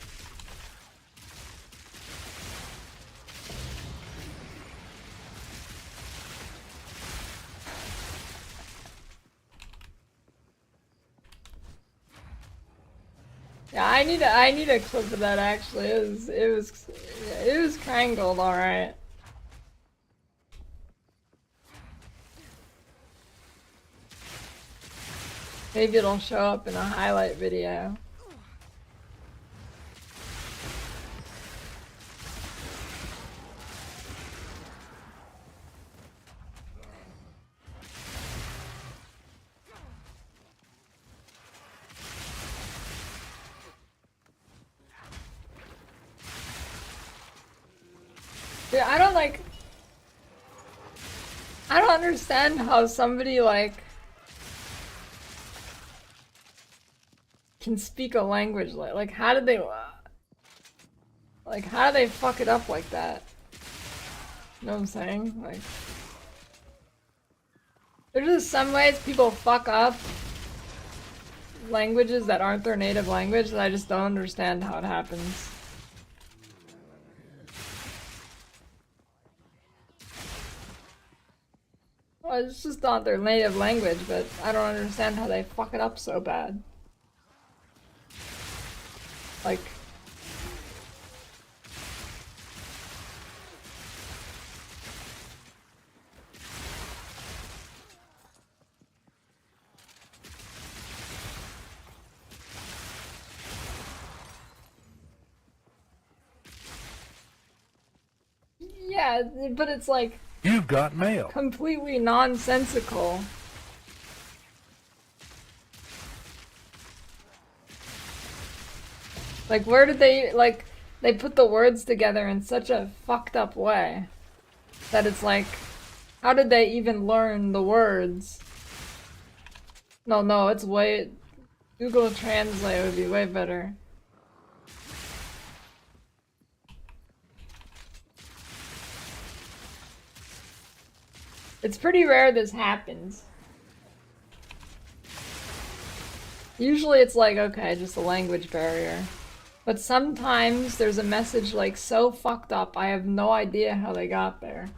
Yeah, I need a clip of that actually. It was crangled, alright. Maybe it'll show up in a highlight video. Yeah, I don't understand how somebody can speak a language like how did they fuck it up like that? You know what I'm saying? Like, there's just some ways people fuck up languages that aren't their native language that I just don't understand how it happens. Well, it's just not their native language, but I don't understand how they fuck it up so bad. Like, yeah, but it's like You've got mail. completely nonsensical. Like, where did they put the words together in such a fucked up way that it's like, how did they even learn the words? No, it's way, Google Translate would be way better. It's pretty rare this happens. Usually it's like, okay, just a language barrier. But sometimes there's a message like so fucked up, I have no idea how they got there.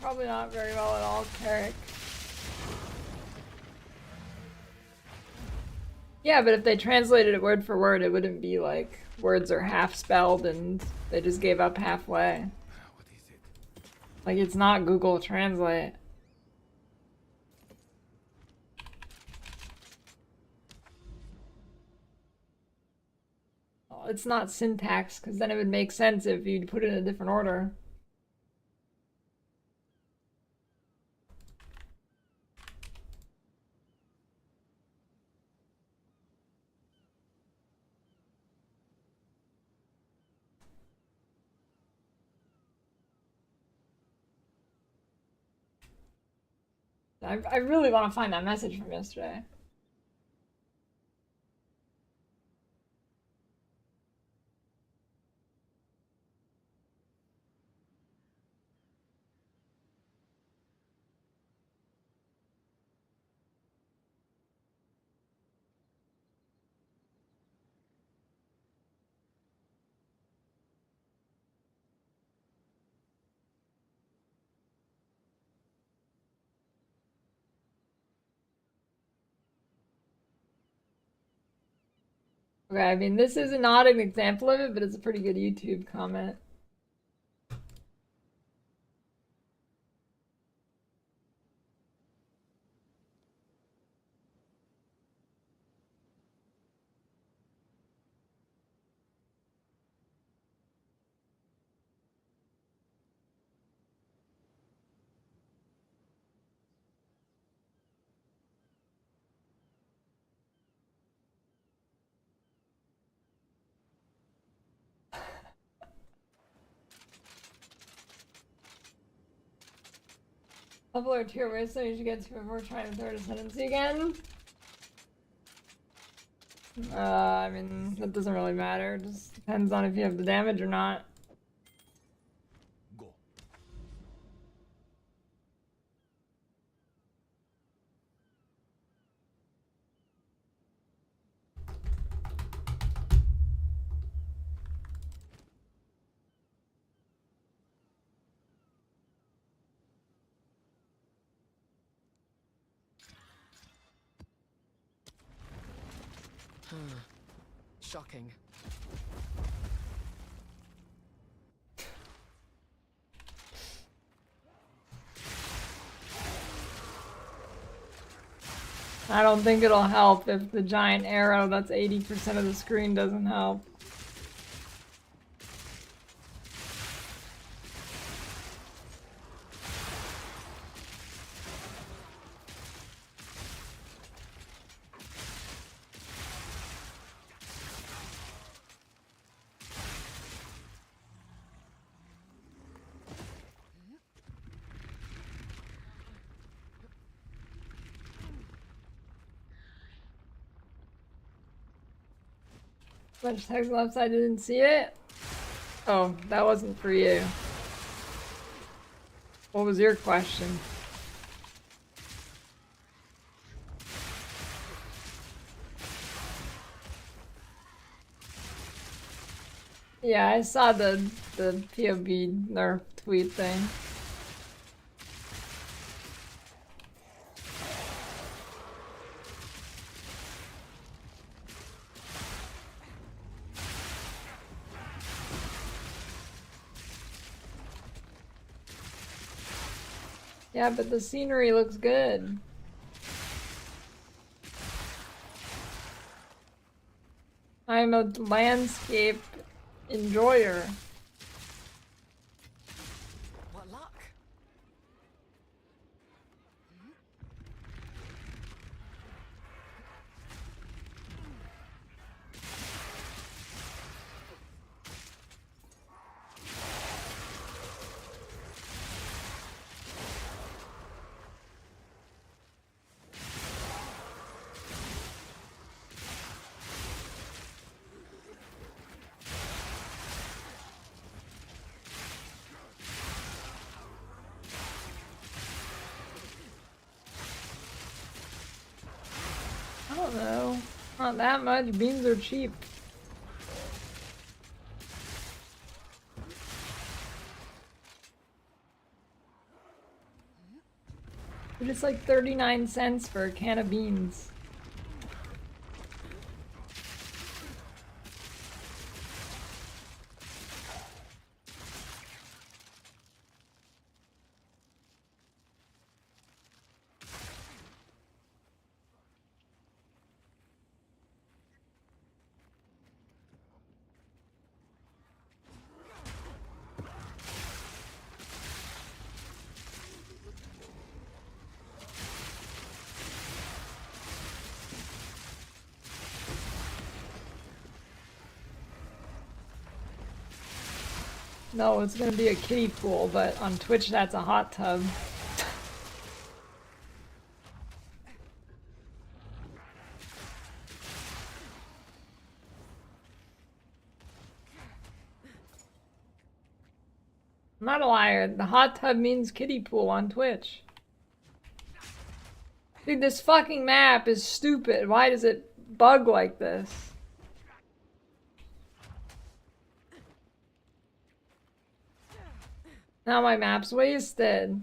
Probably not very well at all, Carrick. Yeah, but if they translated it word for word, it wouldn't be like words are half spelled and they just gave up halfway. Like, it's not Google Translate. Well, it's not syntax, because then it would make sense if you'd put it in a different order. I really want to find that message from yesterday. Okay, I mean, this is not an example of it, but it's a pretty good YouTube comment. Level or tier where so you should get to before trying to third ascendancy again? I mean, that doesn't really matter. It just depends on if you have the damage or not. Shocking. I don't think it'll help if the giant arrow that's 80% of the screen doesn't help. Much text left side, didn't see it? Oh, that wasn't for you. What was your question? Yeah, I saw the POV or tweet thing. Yeah, but the scenery looks good. I'm a landscape enjoyer. What luck? I don't know. Not that much. Beans are cheap. But it's like 39 cents for a can of beans. No, it's gonna be a kiddie pool, but on Twitch that's a hot tub. I'm not a liar. The hot tub means kiddie pool on Twitch. Dude, this fucking map is stupid. Why does it bug like this? Now my map's wasted.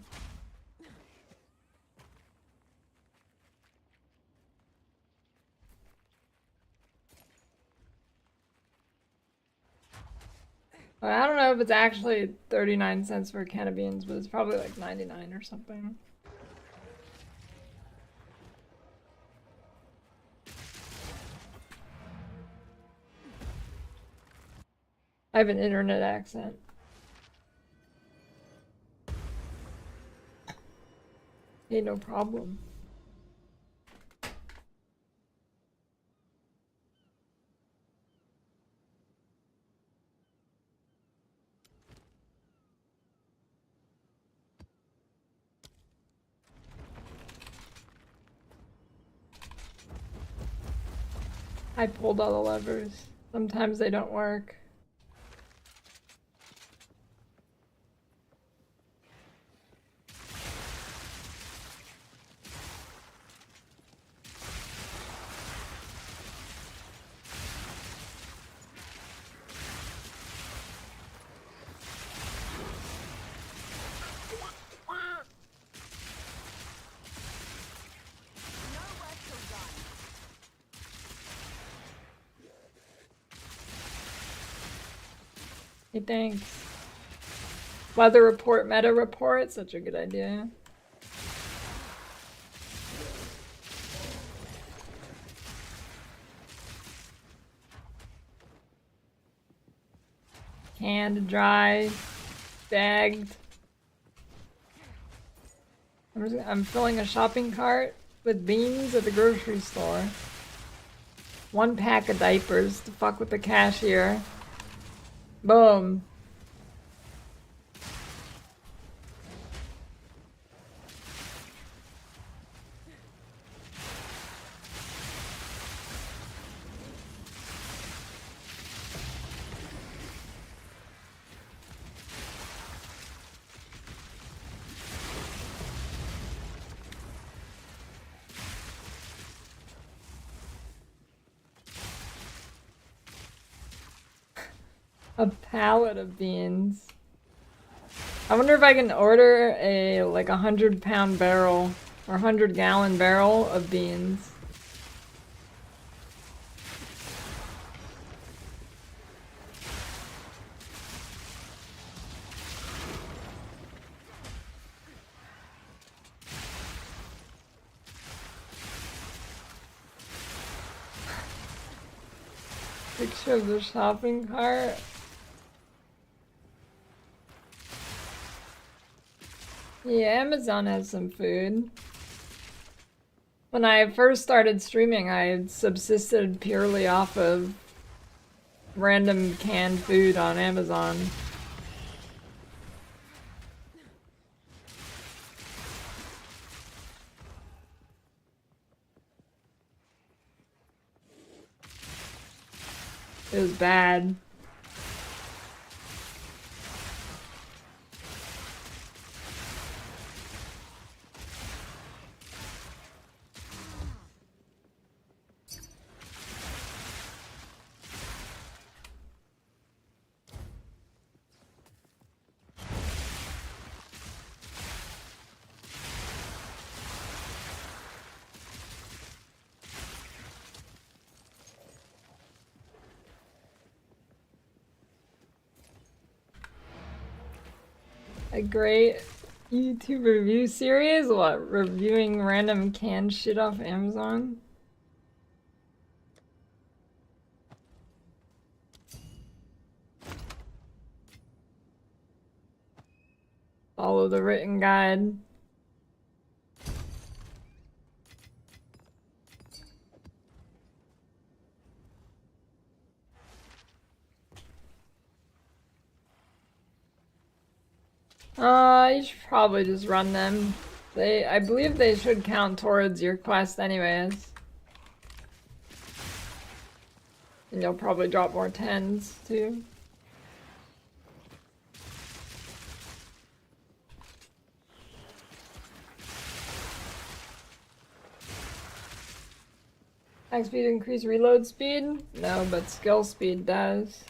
I don't know if it's actually 39 cents for a can of beans, but it's probably like 99 or something. I have an internet accent. Hey, no problem. I pulled all the levers. Sometimes they don't work. Hey, thanks. Weather report, meta report, such a good idea. Canned, dry, bagged. I'm filling a shopping cart with beans at the grocery store. 1 pack of diapers to fuck with the cashier. Boom. A pallet of beans. I wonder if I can order a like 100-pound barrel or 100-gallon barrel of beans. Picture of the shopping cart. Yeah, Amazon has some food. When I first started streaming, I subsisted purely off of random canned food on Amazon. It was bad. A great YouTube review series? What, reviewing random canned shit off Amazon? Follow the written guide. You should probably just run them. I believe they should count towards your quest anyways. And you'll probably drop more 10s too. Attack speed increase reload speed? No, but skill speed does.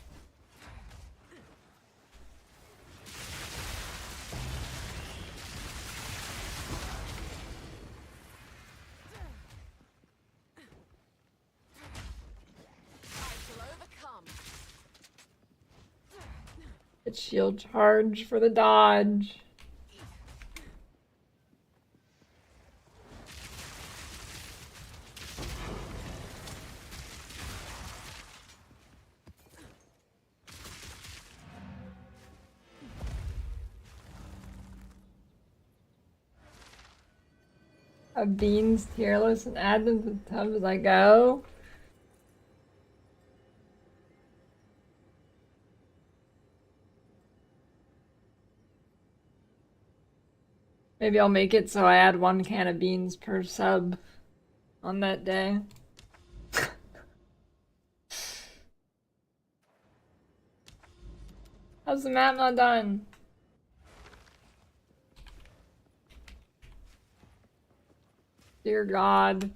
Get shield charge for the dodge. Have beans tier list and add them to the tub as I go. Maybe I'll make it so I add 1 can of beans per sub on that day. How's the map not done? Dear God.